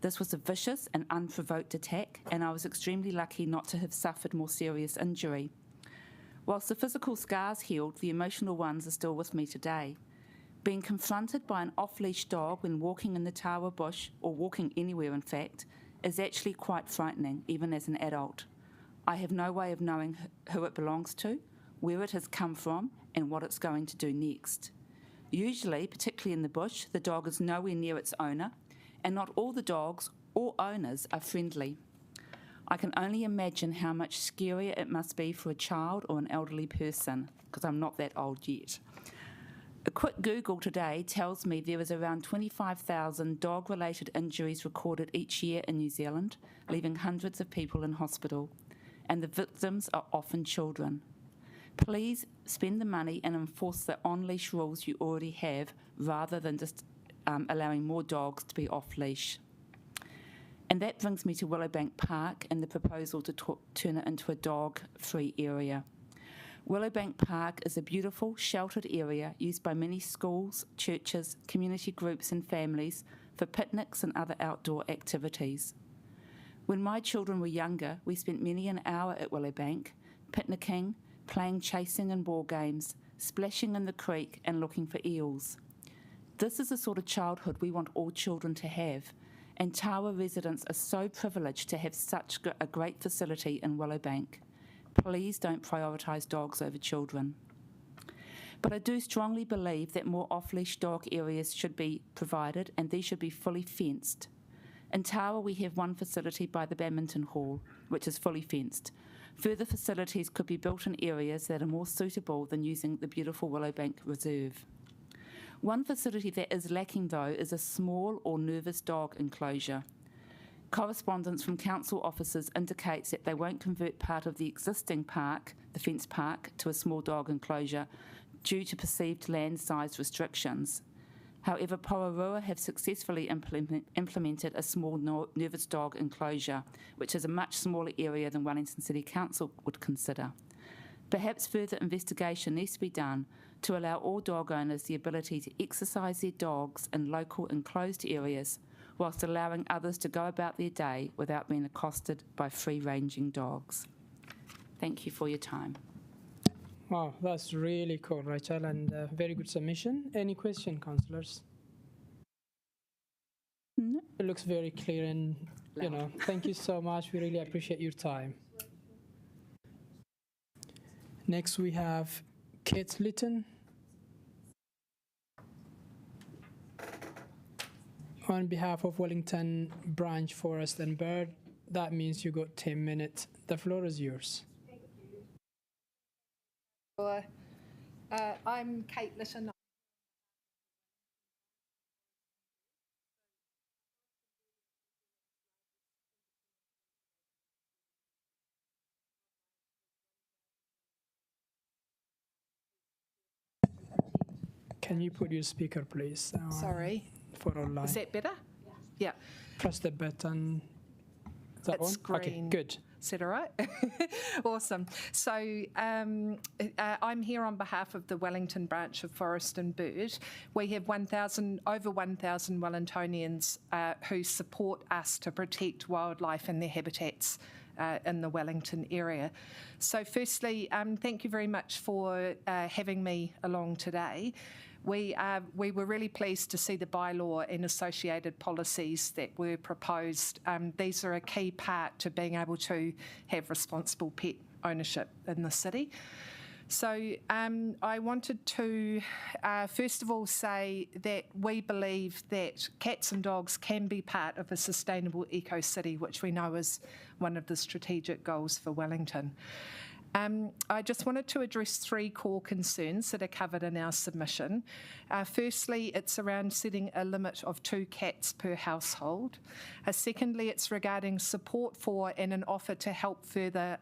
This was a vicious and unprovoked attack, and I was extremely lucky not to have suffered more serious injury. Whilst the physical scars healed, the emotional ones are still with me today. Being confronted by an off-leash dog when walking in the Tawa bush, or walking anywhere in fact, is actually quite frightening, even as an adult. I have no way of knowing who it belongs to, where it has come from, and what it's going to do next. Usually, particularly in the bush, the dog is nowhere near its owner, and not all the dogs or owners are friendly. I can only imagine how much scarier it must be for a child or an elderly person, because I'm not that old yet. A quick Google today tells me there is around 25,000 dog-related injuries recorded each year in New Zealand, leaving hundreds of people in hospital, and the victims are often children. Please spend the money and enforce the on-leash rules you already have, rather than just allowing more dogs to be off-leash. And that brings me to Willowbank Park and the proposal to turn it into a dog-free area. Willowbank Park is a beautiful, sheltered area used by many schools, churches, community groups and families for picnics and other outdoor activities. When my children were younger, we spent many an hour at Willowbank, picnicking, playing chasing and ball games, splashing in the creek and looking for eels. This is the sort of childhood we want all children to have, and Tawa residents are so privileged to have such a great facility in Willowbank. Please don't prioritise dogs over children. But I do strongly believe that more off-leash dog areas should be provided, and these should be fully fenced. In Tawa, we have one facility by the badminton hall, which is fully fenced. Further facilities could be built in areas that are more suitable than using the beautiful Willowbank Reserve. One facility that is lacking, though, is a small or nervous dog enclosure. Correspondence from council officers indicates that they won't convert part of the existing park, the fenced park, to a small dog enclosure due to perceived land size restrictions. However, Pororua have successfully implemented a small nervous dog enclosure, which is a much smaller area than Wellington City Council would consider. Perhaps further investigation needs to be done to allow all dog owners the ability to exercise their dogs in local enclosed areas, whilst allowing others to go about their day without being accosted by free-ranging dogs. Thank you for your time. Wow, that's really cool, Rachel, and very good submission. Any question, councillors? No. It looks very clear, and thank you so much. We really appreciate your time. Next, we have Kate Litton. On behalf of Wellington Branch Forest and Bird, that means you got 10 minutes. The floor is yours. I'm Kate Litton. Can you put your speaker, please? Sorry. For online. Is that better? Yeah. Press the button. Is that It's on? Okay, green. good. Is that all right? Awesome. So I'm here on behalf of the Wellington Branch of Forest and Bird. We have over 1,000 Wellingtonians who support us to protect wildlife and their habitats in the Wellington area. So firstly, thank you very much for having me along today. We were really pleased to see the bylaw and associated policies that were proposed. These are a key part to being able to have responsible pet ownership in the city. So I wanted to first of all say that we believe that cats and dogs can be part of a sustainable eco-city, which we know is one of the strategic goals for Wellington. I just wanted to address three core concerns that are covered in our submission. Firstly, it's around setting a limit of 2 cats per household. Secondly, it's regarding support for and an offer to help further,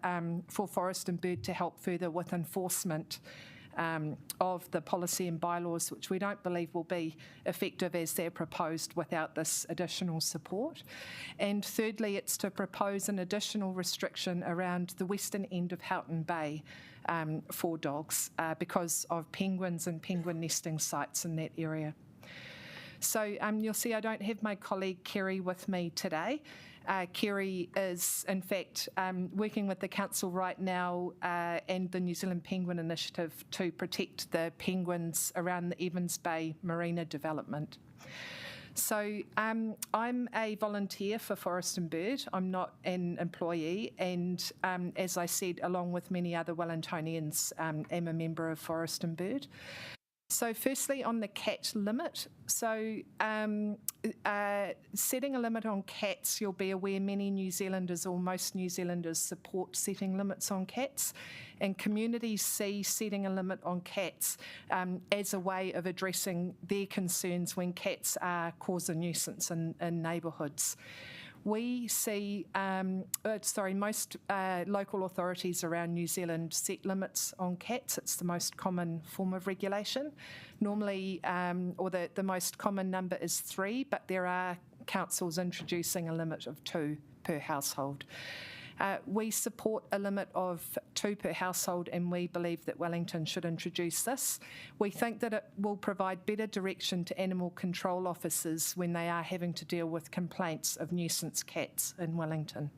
for Forest and Bird to help further with enforcement of the policy and bylaws, which we don't believe will be effective as they're proposed without this additional support. And thirdly, it's to propose an additional restriction around the western end of Houghton Bay for dogs because of penguins and penguin nesting sites in that area. So you'll see I don't have my colleague Kerry with me today. Kerry is, in fact, working with the council right now and the New Zealand Penguin Initiative to protect the penguins around the Evans Bay Marina development. So I'm a volunteer for Forest and Bird. I'm not an employee, and as I said, along with many other Wellingtonians, am a member of Forest and Bird. So firstly, on the cat limit. So setting a limit on cats, you'll be aware many New Zealanders or most New Zealanders support setting limits on cats, and communities see setting a limit on cats as a way of addressing their concerns when cats cause a nuisance in neighbourhoods. We see, most local authorities around New Zealand set limits on cats. It's the most common form of regulation. Normally, or the most common number is 3, but there are councils introducing a limit of 2 per household. We support a limit of 2 per household, and we believe that Wellington should introduce this. We think that it will provide better direction to animal control officers when they are having to deal with complaints of nuisance cats in Wellington.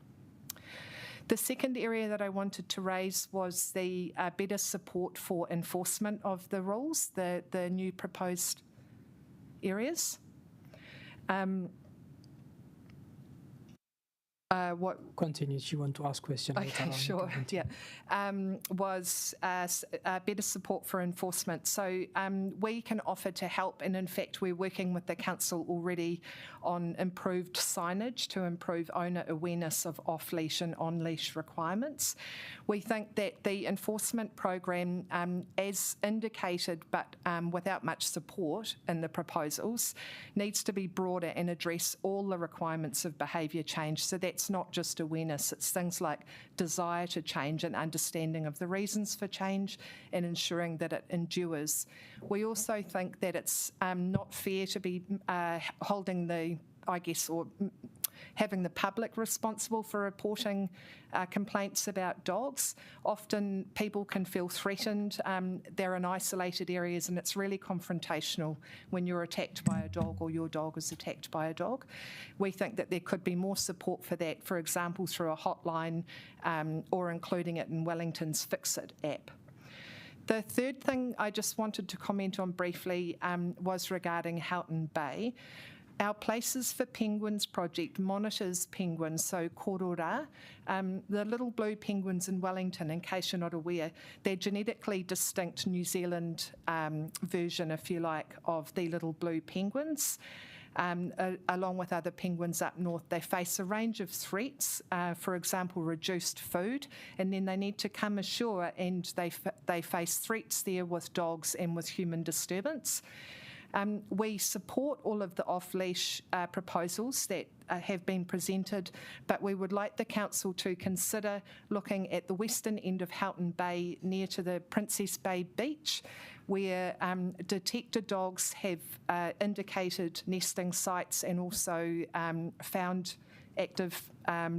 The second area that I wanted to raise was the better support for enforcement of the rules, the new proposed areas. What continues? You want to ask questions? Okay, sure. Yeah, was better support for enforcement. So we can offer to help, and in fact, we're working with the council already on improved signage to improve owner awareness of off-leash and on-leash requirements. We think that the enforcement program, as indicated, but without much support in the proposals, needs to be broader and address all the requirements of behaviour change. So that's not just awareness, it's things like desire to change and understanding of the reasons for change and ensuring that it endures. We also think that it's not fair to be holding the, or having the public responsible for reporting complaints about dogs. Often people can feel threatened. They're in isolated areas, and it's really confrontational when you're attacked by a dog or your dog is attacked by a dog. We think that there could be more support for that, for example, through a hotline or including it in Wellington's Fix It app. The third thing I just wanted to comment on briefly was regarding Houghton Bay. Our Places for Penguins project monitors penguins, so korora, the little blue penguins in Wellington, in case you're not aware. They're genetically distinct New Zealand version, if you like, of the little blue penguins. along with other penguins up north. They face a range of threats, for example, reduced food, and then they need to come ashore and they face threats there with dogs and with human disturbance. We support all of the off-leash proposals that have been presented, but we would like the council to consider looking at the western end of Houghton Bay near to the Princess Bay beach, where detector dogs have indicated nesting sites and also found active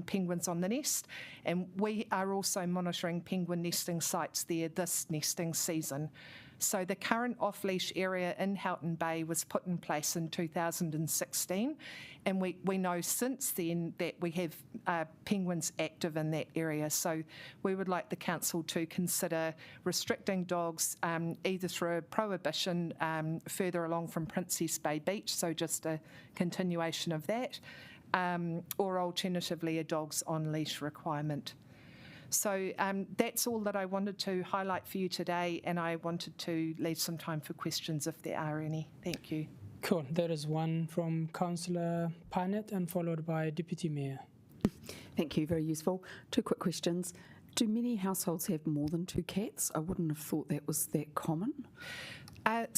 penguins on the nest. And we are also monitoring penguin nesting sites there this nesting season. So the current off-leash area in Houghton Bay was put in place in 2016, and we know since then that we have penguins active in that area. So we would like the council to consider restricting dogs either through a prohibition further along from Princess Bay Beach, so just a continuation of that, or alternatively a dogs on leash requirement. So that's all that I wanted to highlight for you today, and I wanted to leave some time for questions if there are any. Thank you. Cool. There is one from Councillor Parnett and followed by Deputy Mayor. Thank you, very useful. 2 quick questions. Do many households have more than 2 cats? I wouldn't have thought that was that common. Of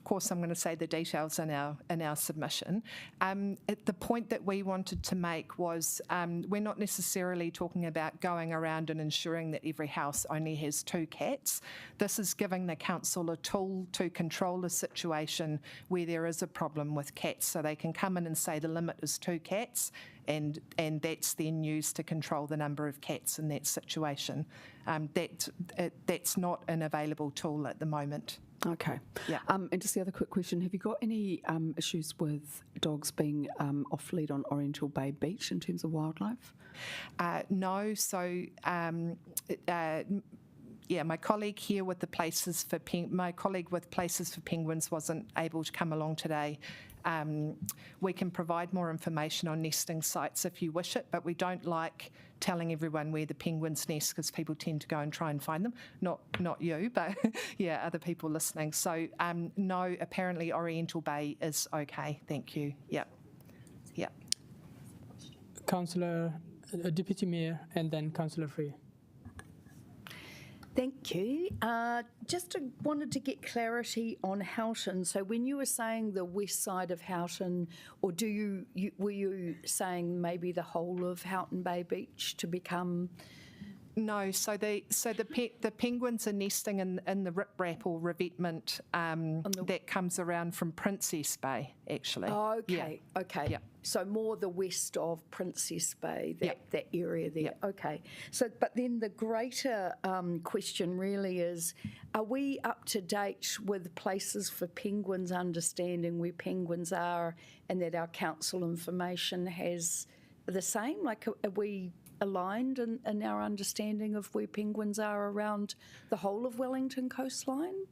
course, I'm going to say the details in our submission. The point that we wanted to make was we're not necessarily talking about going around and ensuring that every house only has 2 cats. This is giving the council a tool to control a situation where there is a problem with cats, so they can come in and say the limit is 2 cats. And that's then used to control the number of cats in that situation. That's not an available tool at the moment. Okay. Yeah. And just the other quick question, have you got any issues with dogs being off-lead on Oriental Bay Beach in terms of wildlife? No. So, my colleague here with the places for places for penguins wasn't able to come along today. We can provide more information on nesting sites if you wish it, but we don't like telling everyone where the penguins nest because people tend to go and try and find them. Not you, but other people listening. So no, apparently Oriental Bay is okay. Thank you. Yep. Councillor, Deputy Mayor, and then Councillor Free. Thank you. Just wanted to get clarity on Houghton. So when you were saying the west side of Houghton, or were you saying maybe the whole of Houghton Bay Beach to become? No, so the penguins are nesting in the riprap or revetment that comes around from Princess Bay, actually. Oh, okay, okay. Yeah. So more the west of Princess Bay, that area there. Yep. Okay. So, but then the greater question really is, are we up to date with places for penguins, understanding where penguins are, and that our council information has the same? Like, are we aligned in our understanding of where penguins are around the whole of Wellington coastline?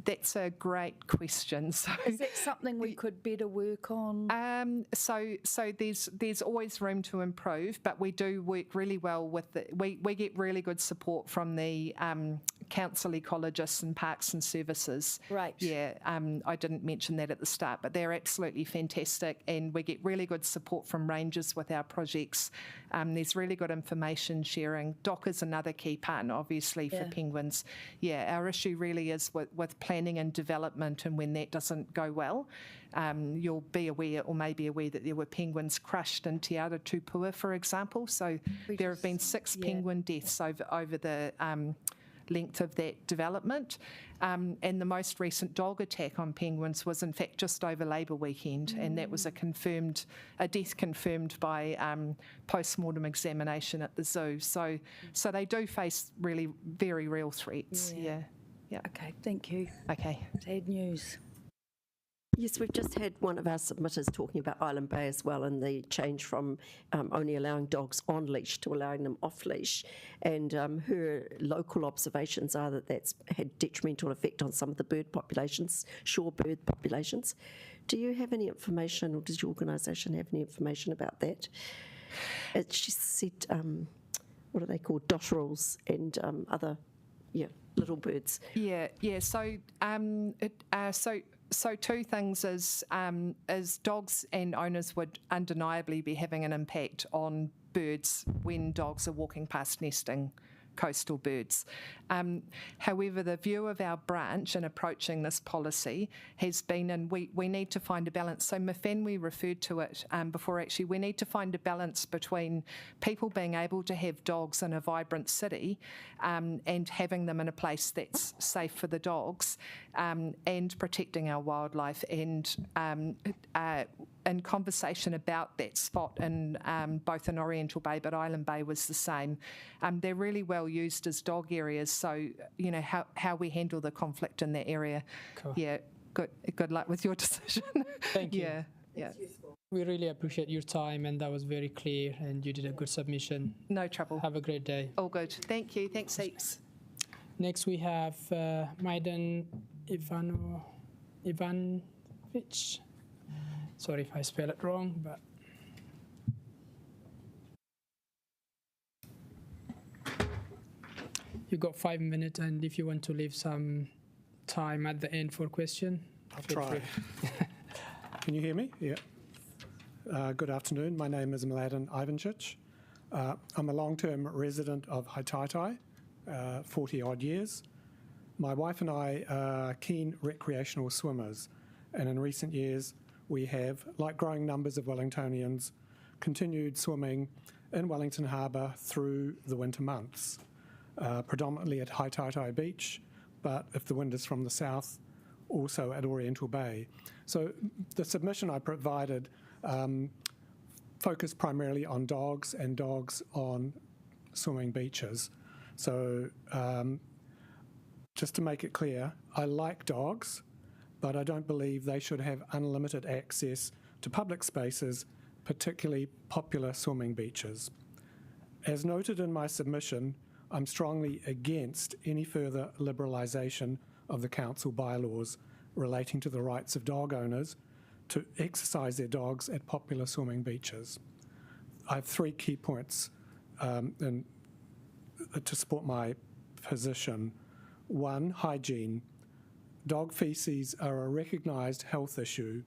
That's a great question. So, is that something we could better work on? So there's always room to improve, but we do work really well with we get really good support from the council ecologists and parks and services. Right. Yeah. I didn't mention that at the start, but they're absolutely fantastic, and we get really good support from rangers with our projects. There's really good information sharing. DOC is another key partner, obviously, for penguins. Yeah, our issue really is with planning and development, and when that doesn't go well, you'll be aware or may be aware that there were penguins crushed in Te Ara Tupua, for example. So there have been 6 penguin deaths over the length of that development. And the most recent dog attack on penguins was in fact just over Labour weekend, and that was a death confirmed by post-mortem examination at the zoo. So they do face really very real threats. Yeah. Okay, thank you. Okay. Sad news. Yes, we've just had one of our submitters talking about Island Bay as well, and the change from only allowing dogs on leash to allowing them off leash. And her local observations are that that's had detrimental effect on some of the bird populations, shore bird populations. Do you have any information, or does your organisation have any information about that? She said, what are they called? Dotterels and other, little birds. Yeah. So So two things is dogs and owners would undeniably be having an impact on birds when dogs are walking past nesting coastal birds. However, the view of our branch in approaching this policy has been, and we need to find a balance. So Mawhenui referred to it before, actually, we need to find a balance between people being able to have dogs in a vibrant city and having them in a place that's safe for the dogs and protecting our wildlife, and in conversation about that spot in both in Oriental Bay but Island Bay was the same. They're really well used as dog areas, so you know how we handle the conflict in that area. Cool. Yeah, good luck with your decision. Thank you. Yeah. We really appreciate your time, and that was very clear, and you did a good submission. No trouble. Have a great day. All good. Thank you. Thanks heaps. Next we have Maidan Ivanovic. Sorry if I spell it wrong, but you got 5 minutes, and if you want to leave some time at the end for question, I'll try. Can you hear me? Yeah. Good afternoon. My name is Mladen Ivancic. I'm a long-term resident of Haitaitai, 40-odd years. My wife and I are keen recreational swimmers, and in recent years we have, like growing numbers of Wellingtonians, continued swimming in Wellington Harbour through the winter months, predominantly at Haitaitai Beach, but if the wind is from the south, also at Oriental Bay. So the submission I provided focused primarily on dogs and dogs on swimming beaches. So just to make it clear, I like dogs, but I don't believe they should have unlimited access to public spaces, particularly popular swimming beaches. As noted in my submission, I'm strongly against any further liberalisation of the council bylaws relating to the rights of dog owners to exercise their dogs at popular swimming beaches. I have 3 key points to support my position. 1, hygiene. Dog feces are a recognised health issue.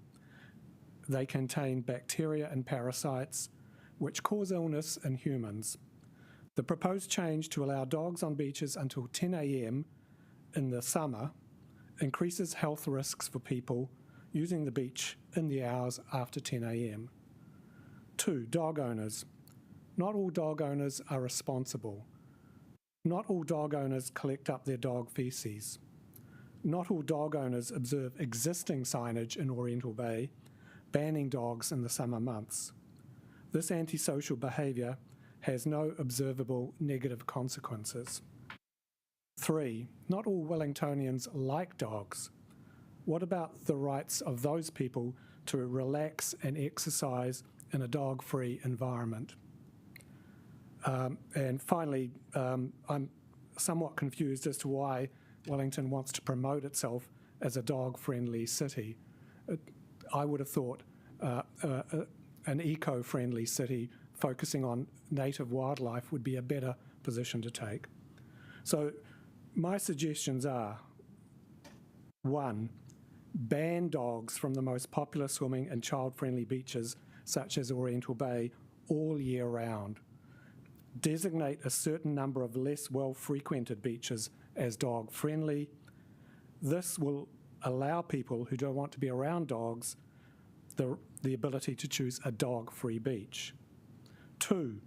They contain bacteria and parasites which cause illness in humans. The proposed change to allow dogs on beaches until 10 a.m. in the summer increases health risks for people using the beach in the hours after 10 a.m. 2, dog owners. Not all dog owners are responsible. Not all dog owners collect up their dog feces. Not all dog owners observe existing signage in Oriental Bay banning dogs in the summer months. This antisocial behaviour has no observable negative consequences. 3, not all Wellingtonians like dogs. What about the rights of those people to relax and exercise in a dog-free environment? And finally, I'm somewhat confused as to why Wellington wants to promote itself as a dog-friendly city. I would have thought an eco-friendly city focusing on native wildlife would be a better position to take. So my suggestions are, 1, ban dogs from the most popular swimming and child-friendly beaches such as Oriental Bay all year round. Designate a certain number of less well-frequented beaches as dog-friendly. This will allow people who don't want to be around dogs the ability to choose a dog-free beach. 2,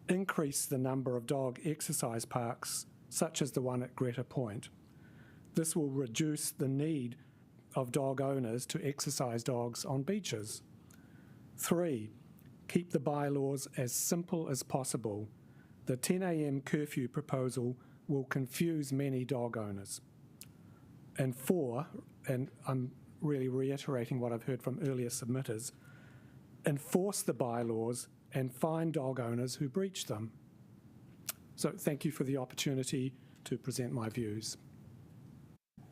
increase the number of dog exercise parks, such as the one at Greta Point. This will reduce the need of dog owners to exercise dogs on beaches. 3, keep the bylaws as simple as possible. The 10 a.m. curfew proposal will confuse many dog owners. And 4, and I'm really reiterating what I've heard from earlier submitters, enforce the bylaws and fine dog owners who breach them. So thank you for the opportunity to present my views.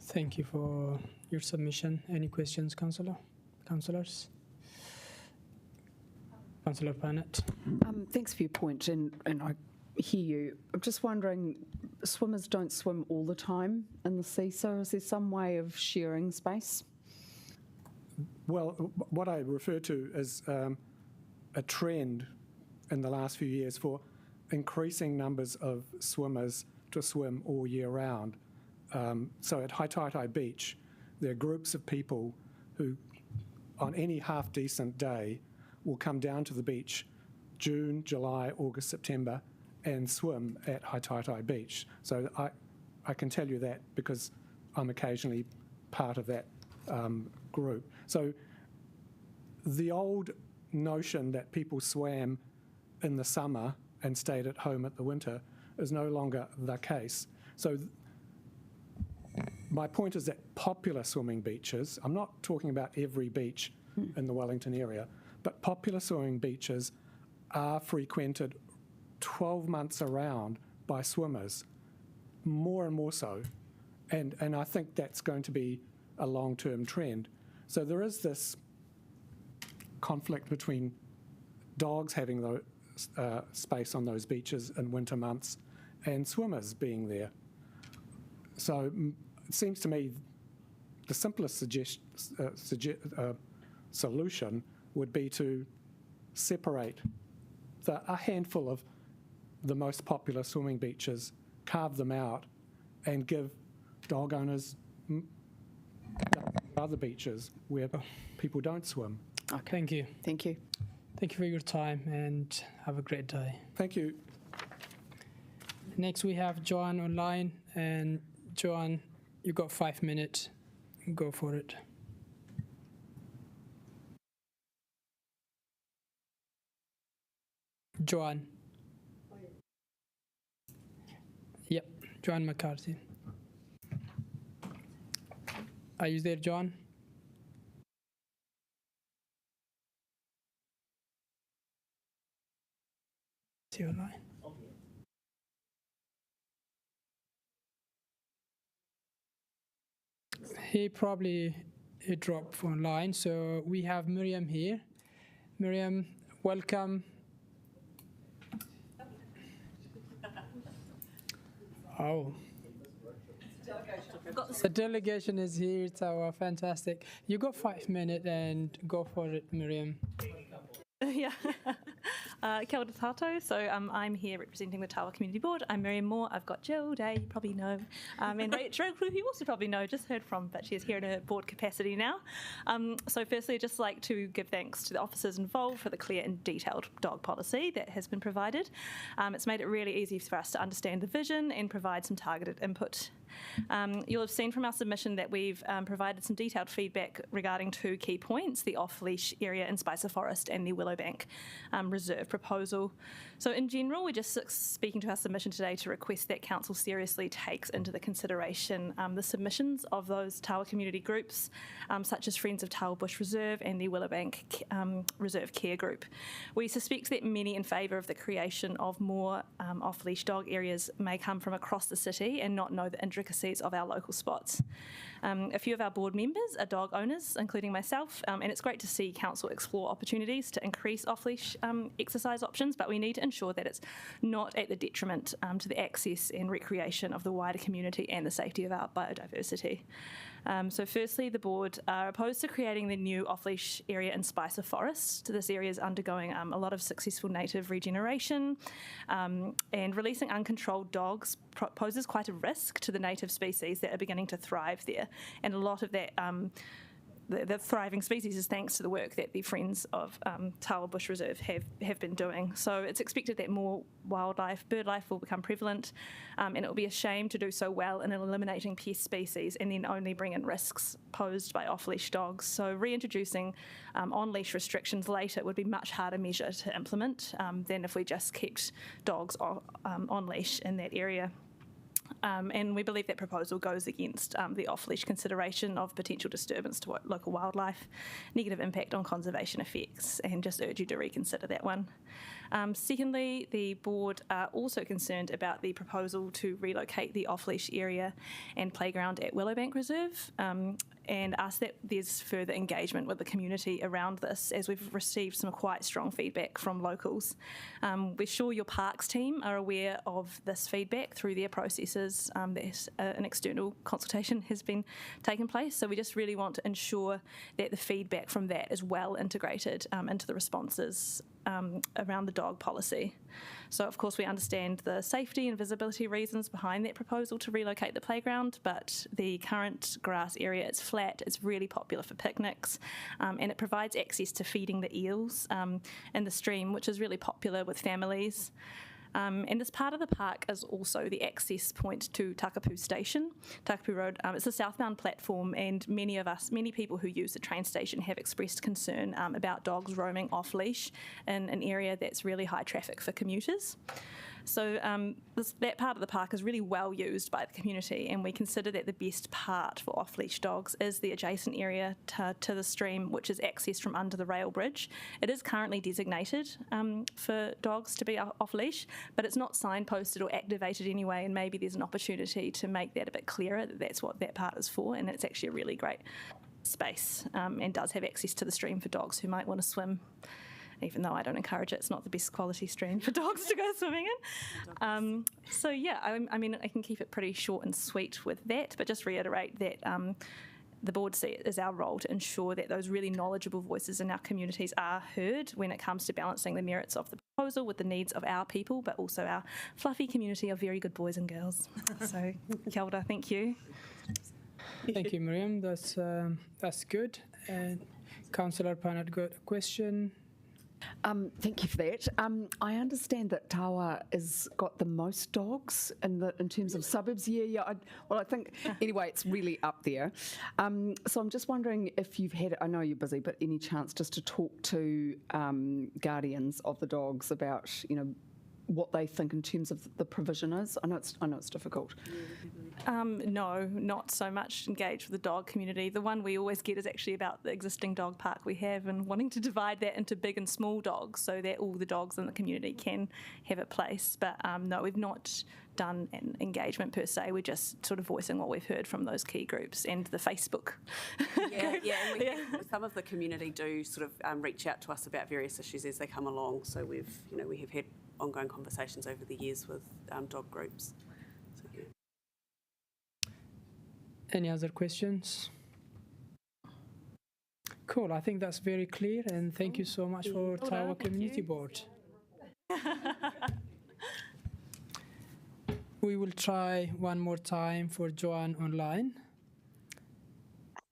Thank you for your submission. Any questions, councillors? Councillor Barnett. Thanks for your point, and I hear you. I'm just wondering, swimmers don't swim all the time in the sea, so is there some way of sharing space? Well, what I refer to is a trend in the last few years for increasing numbers of swimmers to swim all year round. So at Haitaitai Beach, there are groups of people who, on any half-decent day, will come down to the beach June, July, August, September, and swim at Haitaitai Beach. So I can tell you that because I'm occasionally part of that group. So the old notion that people swam in the summer and stayed at home at the winter is no longer the case. So my point is that popular swimming beaches, I'm not talking about every beach in the Wellington area, but popular swimming beaches are frequented 12 months around by swimmers, more and more so. And I think that's going to be a long-term trend. So there is this conflict between dogs having the space on those beaches in winter months and swimmers being there. So it seems to me the simplest solution would be to separate a handful of the most popular swimming beaches, carve them out, and give dog owners other beaches where people don't swim. Okay. Thank you. Thank you. Thank you for your time and have a great day. Thank you. Next we have Joanne online, and Joanne, you got 5 minutes. Go for it. Joanne. Yep, Joanne McCarthy. Are you there, John? See you online. He dropped online, so we have Miriam here. Miriam, welcome. Oh. The delegation is here, so fantastic. You got 5 minutes and go for it, Miriam. Yeah. Kia ora tātou. So I'm here representing the Tawa Community Board. I'm Miriam Moore. I've got Jill Day, you probably know, and Rachel, who you also probably know, just heard from, but she's here in her board capacity now. So firstly, I'd just like to give thanks to the officers involved for the clear and detailed dog policy that has been provided. It's made it really easy for us to understand the vision and provide some targeted input. You'll have seen from our submission that we've provided some detailed feedback regarding 2 key points, the off-leash area in Spicer Forest and the Willowbank Reserve proposal. So in general, we're just speaking to our submission today to request that Council seriously takes into the consideration the submissions of those Tawa community groups, such as Friends of Tawa Bush Reserve and the Willowbank Reserve Care Group. We suspect that many in favour of the creation of more off-leash dog areas may come from across the city and not know the intricacies of our local spots. A few of our board members are dog owners, including myself, and it's great to see Council explore opportunities to increase off-leash exercise options, but we need to ensure that it's not at the detriment to the access and recreation of the wider community and the safety of our biodiversity. So firstly, the board are opposed to creating the new off-leash area in Spicer Forest. This area is undergoing a lot of successful native regeneration, and releasing uncontrolled dogs poses quite a risk to the native species that are beginning to thrive there. And a lot of that the thriving species is thanks to the work that the Friends of Tawa Bush Reserve have been doing. So it's expected that more bird life will become prevalent, and it will be a shame to do so well in eliminating pest species and then only bring in risks posed by off-leash dogs. So reintroducing on-leash restrictions later would be much harder measure to implement than if we just kept dogs on leash in that area. And we believe that proposal goes against the off-leash consideration of potential disturbance to local wildlife, negative impact on conservation effects, and just urge you to reconsider that one. Secondly, the board are also concerned about the proposal to relocate the off-leash area and playground at Willowbank Reserve, and ask that there's further engagement with the community around this, as we've received some quite strong feedback from locals. We're sure your parks team are aware of this feedback through their processes, that an external consultation has been taken place, so we just really want to ensure that the feedback from that is well integrated into the responses around the dog policy. So of course we understand the safety and visibility reasons behind that proposal to relocate the playground, but the current grass area is flat, it's really popular for picnics, and it provides access to feeding the eels in the stream, which is really popular with families. And this part of the park is also the access point to Takapū Station, Takapū Road. It's a southbound platform, and many people who use the train station have expressed concern about dogs roaming off-leash in an area that's really high traffic for commuters. So that part of the park is really well used by the community, and we consider that the best part for off-leash dogs is the adjacent area to the stream, which is accessed from under the rail bridge. It is currently designated for dogs to be off-leash, but it's not signposted or activated anyway, and maybe there's an opportunity to make that a bit clearer that that's what that part is for, and it's actually a really great space and does have access to the stream for dogs who might want to swim. Even though I don't encourage it, it's not the best quality stream for dogs to go swimming in. So yeah, I mean, I can keep it pretty short and sweet with that, but just reiterate that the board see it as our role to ensure that those really knowledgeable voices in our communities are heard when it comes to balancing the merits of the proposal with the needs of our people, but also our fluffy community of very good boys and girls. So, kia ora, thank you. Thank you, Miriam. That's good. And Councillor Parnett, got a question? Thank you for that. I understand that Tawa has got the most dogs in terms of suburbs. Yeah. I think anyway, it's really up there. So I'm just wondering if you've had, I know you're busy, but any chance just to talk to guardians of the dogs about, what they think in terms of the provision is. I know it's difficult. No, not so much engaged with the dog community. The one we always get is actually about the existing dog park we have and wanting to divide that into big and small dogs so that all the dogs in the community can have a place. But no, we've not done an engagement per se. We're just sort of voicing what we've heard from those key groups and the Facebook. Some of the community do sort of reach out to us about various issues as they come along. So we have had ongoing conversations over the years with dog groups. So, yeah. Any other questions? Cool, I think that's very clear, and thank you so much for Tawa Community Board. We will try one more time for Joanne online.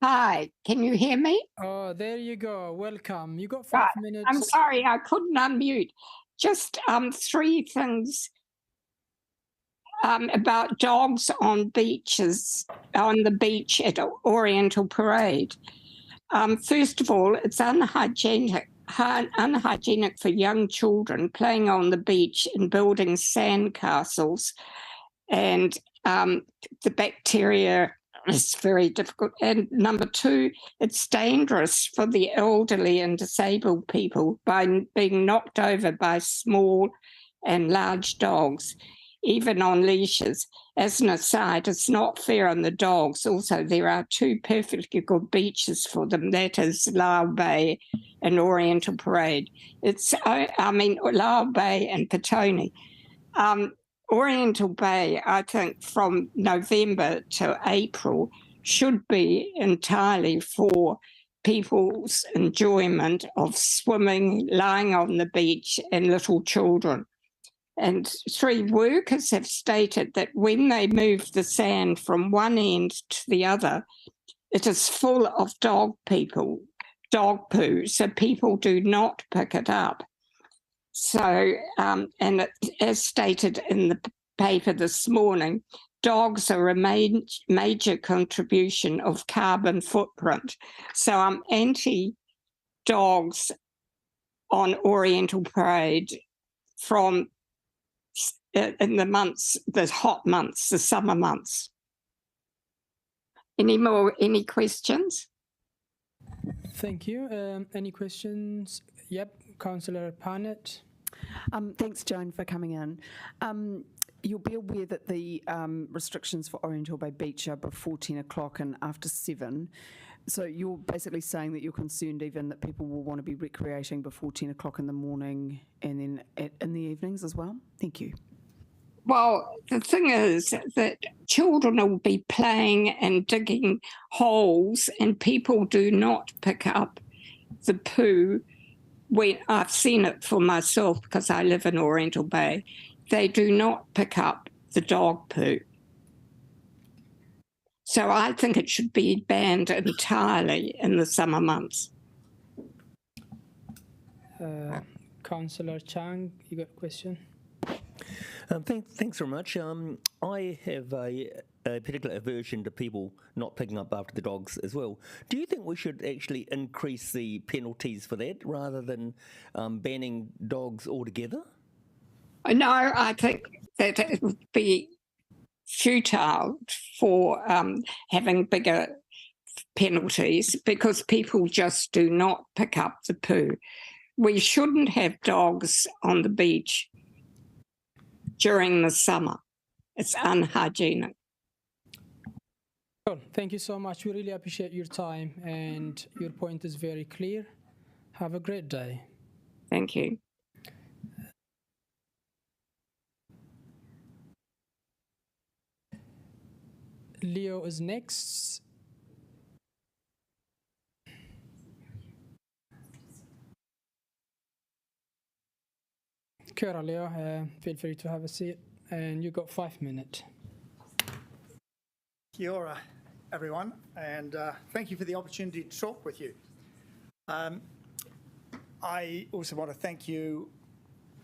Hi, can you hear me? Oh, there you go. Welcome. You got 5 minutes. I'm sorry, I couldn't unmute. Just 3 things about dogs on beaches, on the beach at Oriental Parade. First of all, it's unhygienic for young children playing on the beach and building sand castles, and the bacteria is very difficult. And number 2, it's dangerous for the elderly and disabled people by being knocked over by small and large dogs, even on leashes. As an aside, it's not fair on the dogs. Also, there are 2 perfectly good beaches for them. That is Lau Bay and Oriental Parade. Lau Bay and Petone. Oriental Bay, I think from November to April, should be entirely for people's enjoyment of swimming, lying on the beach, and little children. And 3 workers have stated that when they move the sand from one end to the other, it is full of dog poo, so people do not pick it up. So, and as stated in the paper this morning, dogs are a major contribution of carbon footprint. So I'm anti-dogs on Oriental Parade from in the hot months, the summer months. Any questions? Thank you. Any questions? Yep, Councillor Parnett. Thanks, Joan, for coming in. You'll be aware that the restrictions for Oriental Bay Beach are before 10 o'clock and after 7. So you're basically saying that you're concerned even that people will want to be recreating before 10 o'clock in the morning and then in the evenings as well? Thank you. Well, the thing is that children will be playing and digging holes, and people do not pick up the poo. When I've seen it for myself because I live in Oriental Bay, they do not pick up the dog poo. So I think it should be banned entirely in the summer months. Councillor Chang, you got a question? Thanks very much. I have a particular aversion to people not picking up after the dogs as well. Do you think we should actually increase the penalties for that rather than banning dogs altogether? No, I think that it would be futile for having bigger penalties because people just do not pick up the poo. We shouldn't have dogs on the beach during the summer. It's unhygienic. Cool. Thank you so much. We really appreciate your time, and your point is very clear. Have a great day. Thank you. Leo is next. Kia ora, Leo. Feel free to have a seat, and you got 5 minutes. Kia ora, everyone, and thank you for the opportunity to talk with you. I also want to thank you,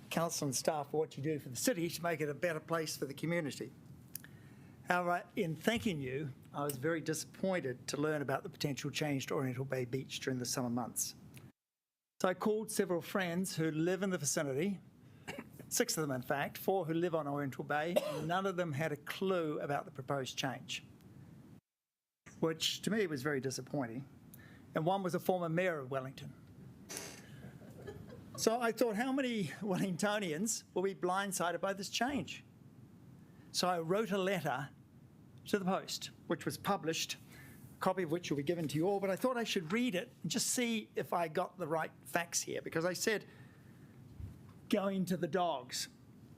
council and staff, for what you do for the city to make it a better place for the community. However, in thanking you, I was very disappointed to learn about the potential change to Oriental Bay Beach during the summer months. So I called several friends who live in the vicinity, 6 of them in fact, 4 who live on Oriental Bay, and none of them had a clue about the proposed change, which to me was very disappointing. And one was a former mayor of Wellington. So I thought, how many Wellingtonians will be blindsided by this change? So I wrote a letter to the Post, which was published, a copy of which will be given to you all, but I thought I should read it and just see if I got the right facts here, because I said, going to the dogs.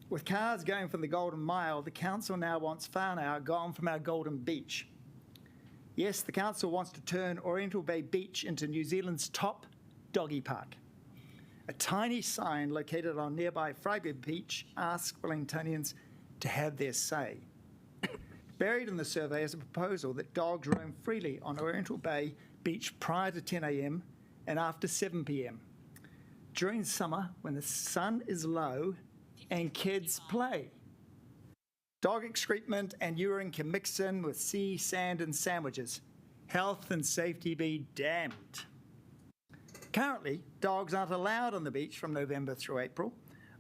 With cars going from the Golden Mile, the council now wants whānau gone from our Golden Beach. Yes, the council wants to turn Oriental Bay Beach into New Zealand's top doggy park. A tiny sign located on nearby Freyberg Beach asks Wellingtonians to have their say. Buried in the survey is a proposal that dogs roam freely on Oriental Bay Beach prior to 10 a.m. and after 7 p.m. during summer when the sun is low and kids play. Dog excrement and urine can mix in with sea, sand and sandwiches. Health and safety be damned. Currently, dogs aren't allowed on the beach from November through April,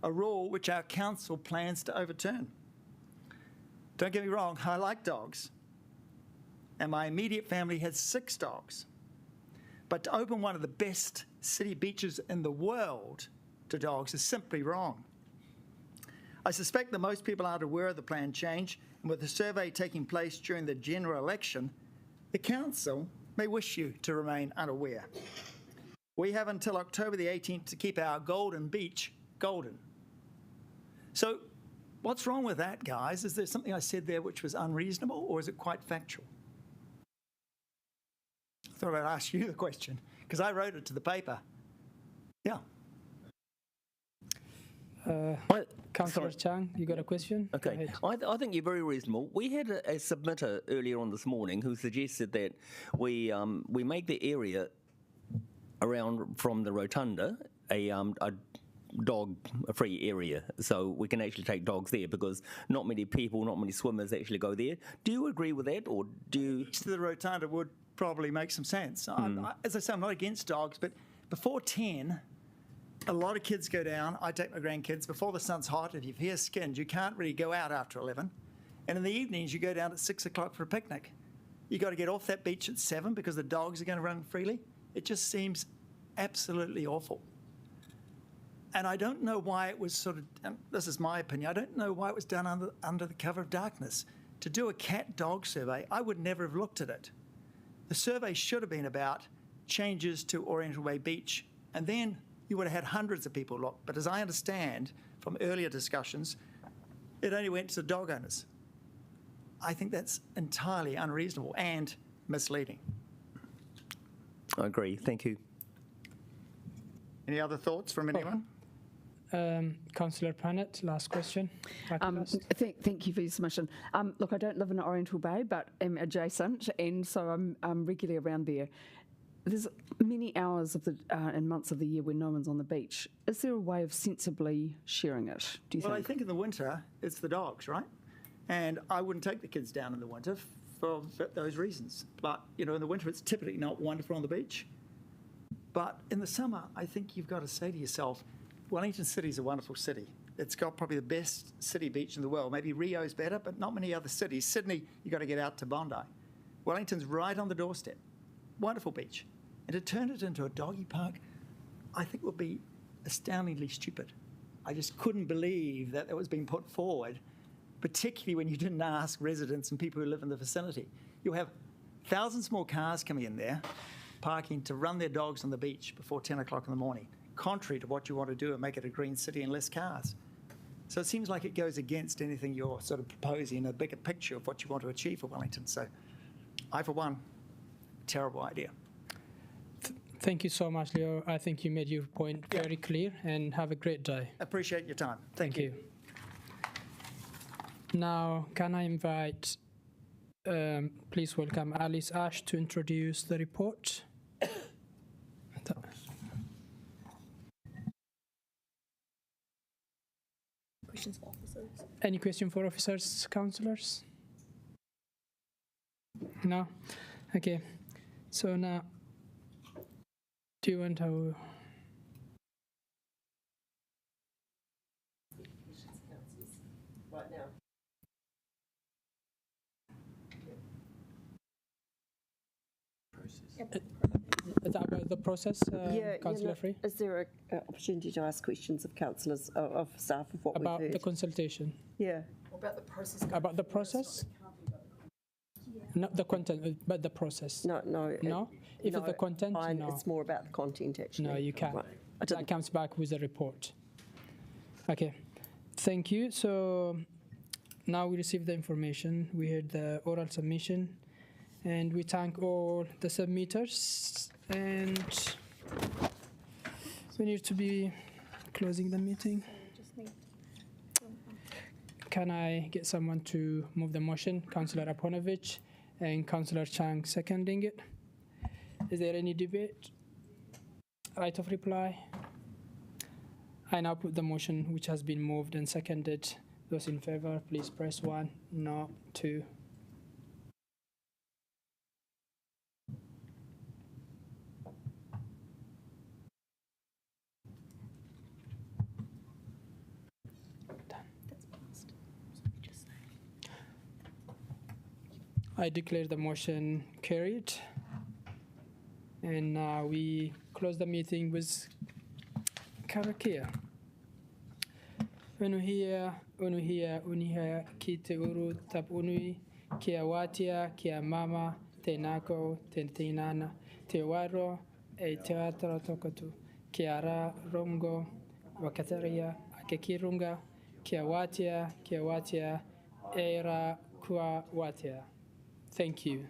a rule which our council plans to overturn. Don't get me wrong, I like dogs, and my immediate family has 6 dogs. But to open one of the best city beaches in the world to dogs is simply wrong. I suspect that most people aren't aware of the planned change, and with the survey taking place during the general election, the council may wish you to remain unaware. We have until October the 18th to keep our Golden Beach golden. So what's wrong with that, guys? Is there something I said there which was unreasonable, or is it quite factual? I thought I'd ask you the question, because I wrote it to the paper. Yeah. Councillor Chang, you got a question? Okay, I think you're very reasonable. We had a submitter earlier on this morning who suggested that we make the area around from the rotunda a dog-free area, so we can actually take dogs there because not many people, not many swimmers actually go there. Do you agree with that, or do you? Each to the rotunda would probably make some sense. As I say, I'm not against dogs, but before 10, a lot of kids go down. I take my grandkids before the sun's hot. If you're fair-skinned, you can't really go out after 11. And in the evenings, you go down at 6 o'clock for a picnic. You got to get off that beach at 7 because the dogs are going to run freely. It just seems absolutely awful. And I don't know why it was sort of, this is my opinion, I don't know why it was done under the cover of darkness. To do a cat-dog survey, I would never have looked at it. The survey should have been about changes to Oriental Bay Beach, and then you would have had hundreds of people look. But as I understand from earlier discussions, it only went to the dog owners. I think that's entirely unreasonable and misleading. I agree. Thank you. Any other thoughts from anyone? Councillor Pannett, last question. Thank you for your submission. Look, I don't live in Oriental Bay, but am adjacent, and so I'm regularly around there. There's many hours of the and months of the year when no one's on the beach. Is there a way of sensibly sharing it, do you think? Well, I think in the winter, it's the dogs, right? And I wouldn't take the kids down in the winter for those reasons. But, you know, in the winter, it's typically not wonderful on the beach. But in the summer, I think you've got to say to yourself, Wellington City is a wonderful city. It's got probably the best city beach in the world. Maybe Rio's better, but not many other cities. Sydney, you've got to get out to Bondi. Wellington's right on the doorstep. Wonderful beach. And to turn it into a doggy park, I think would be astoundingly stupid. I just couldn't believe that was being put forward, particularly when you didn't ask residents and people who live in the vicinity. You'll have thousands more cars coming in there, parking to run their dogs on the beach before 10 o'clock in the morning, contrary to what you want to do and make it a green city and less cars. So it seems like it goes against anything you're sort of proposing, a bigger picture of what you want to achieve for Wellington. So I, for one, terrible idea. Thank you so much, Leo. I think you made your point very clear, and have a great day. Appreciate your time. Thank you. Now, can I invite, please welcome Alice Ash to introduce the report. Questions for officers? Any question for officers, councillors? No? Okay. So now, do you want to... Right now. Is that about the process, Councillor Free? Is there an opportunity to ask questions of councillors, of staff, of what about we've heard? the consultation? Yeah. About the process. About the process? Not the content, but the process. No. No? If it's the content, no. It's more about the content, actually. No, you can't. Right. That comes back with a report. Okay. Thank you. So now we received the information. We heard the oral submission. And we thank all the submitters. And we need to be closing the meeting. Can I get someone to move the motion? Councillor Aponovich and Councillor Chang seconding it. Is there any debate? Right of reply? I now put the motion which has been moved and seconded. Those in favor, please press 1. No, 2. I declare the motion carried. And now we close the meeting with Karakia. Unuhia, ki te uru tap unui, kia watia, kia mama, te nako, te tinana, te waro, e te atara tokatu, kia ra rongo, wakataria, ake kirunga, kia watia, e ra kua watia. Thank you.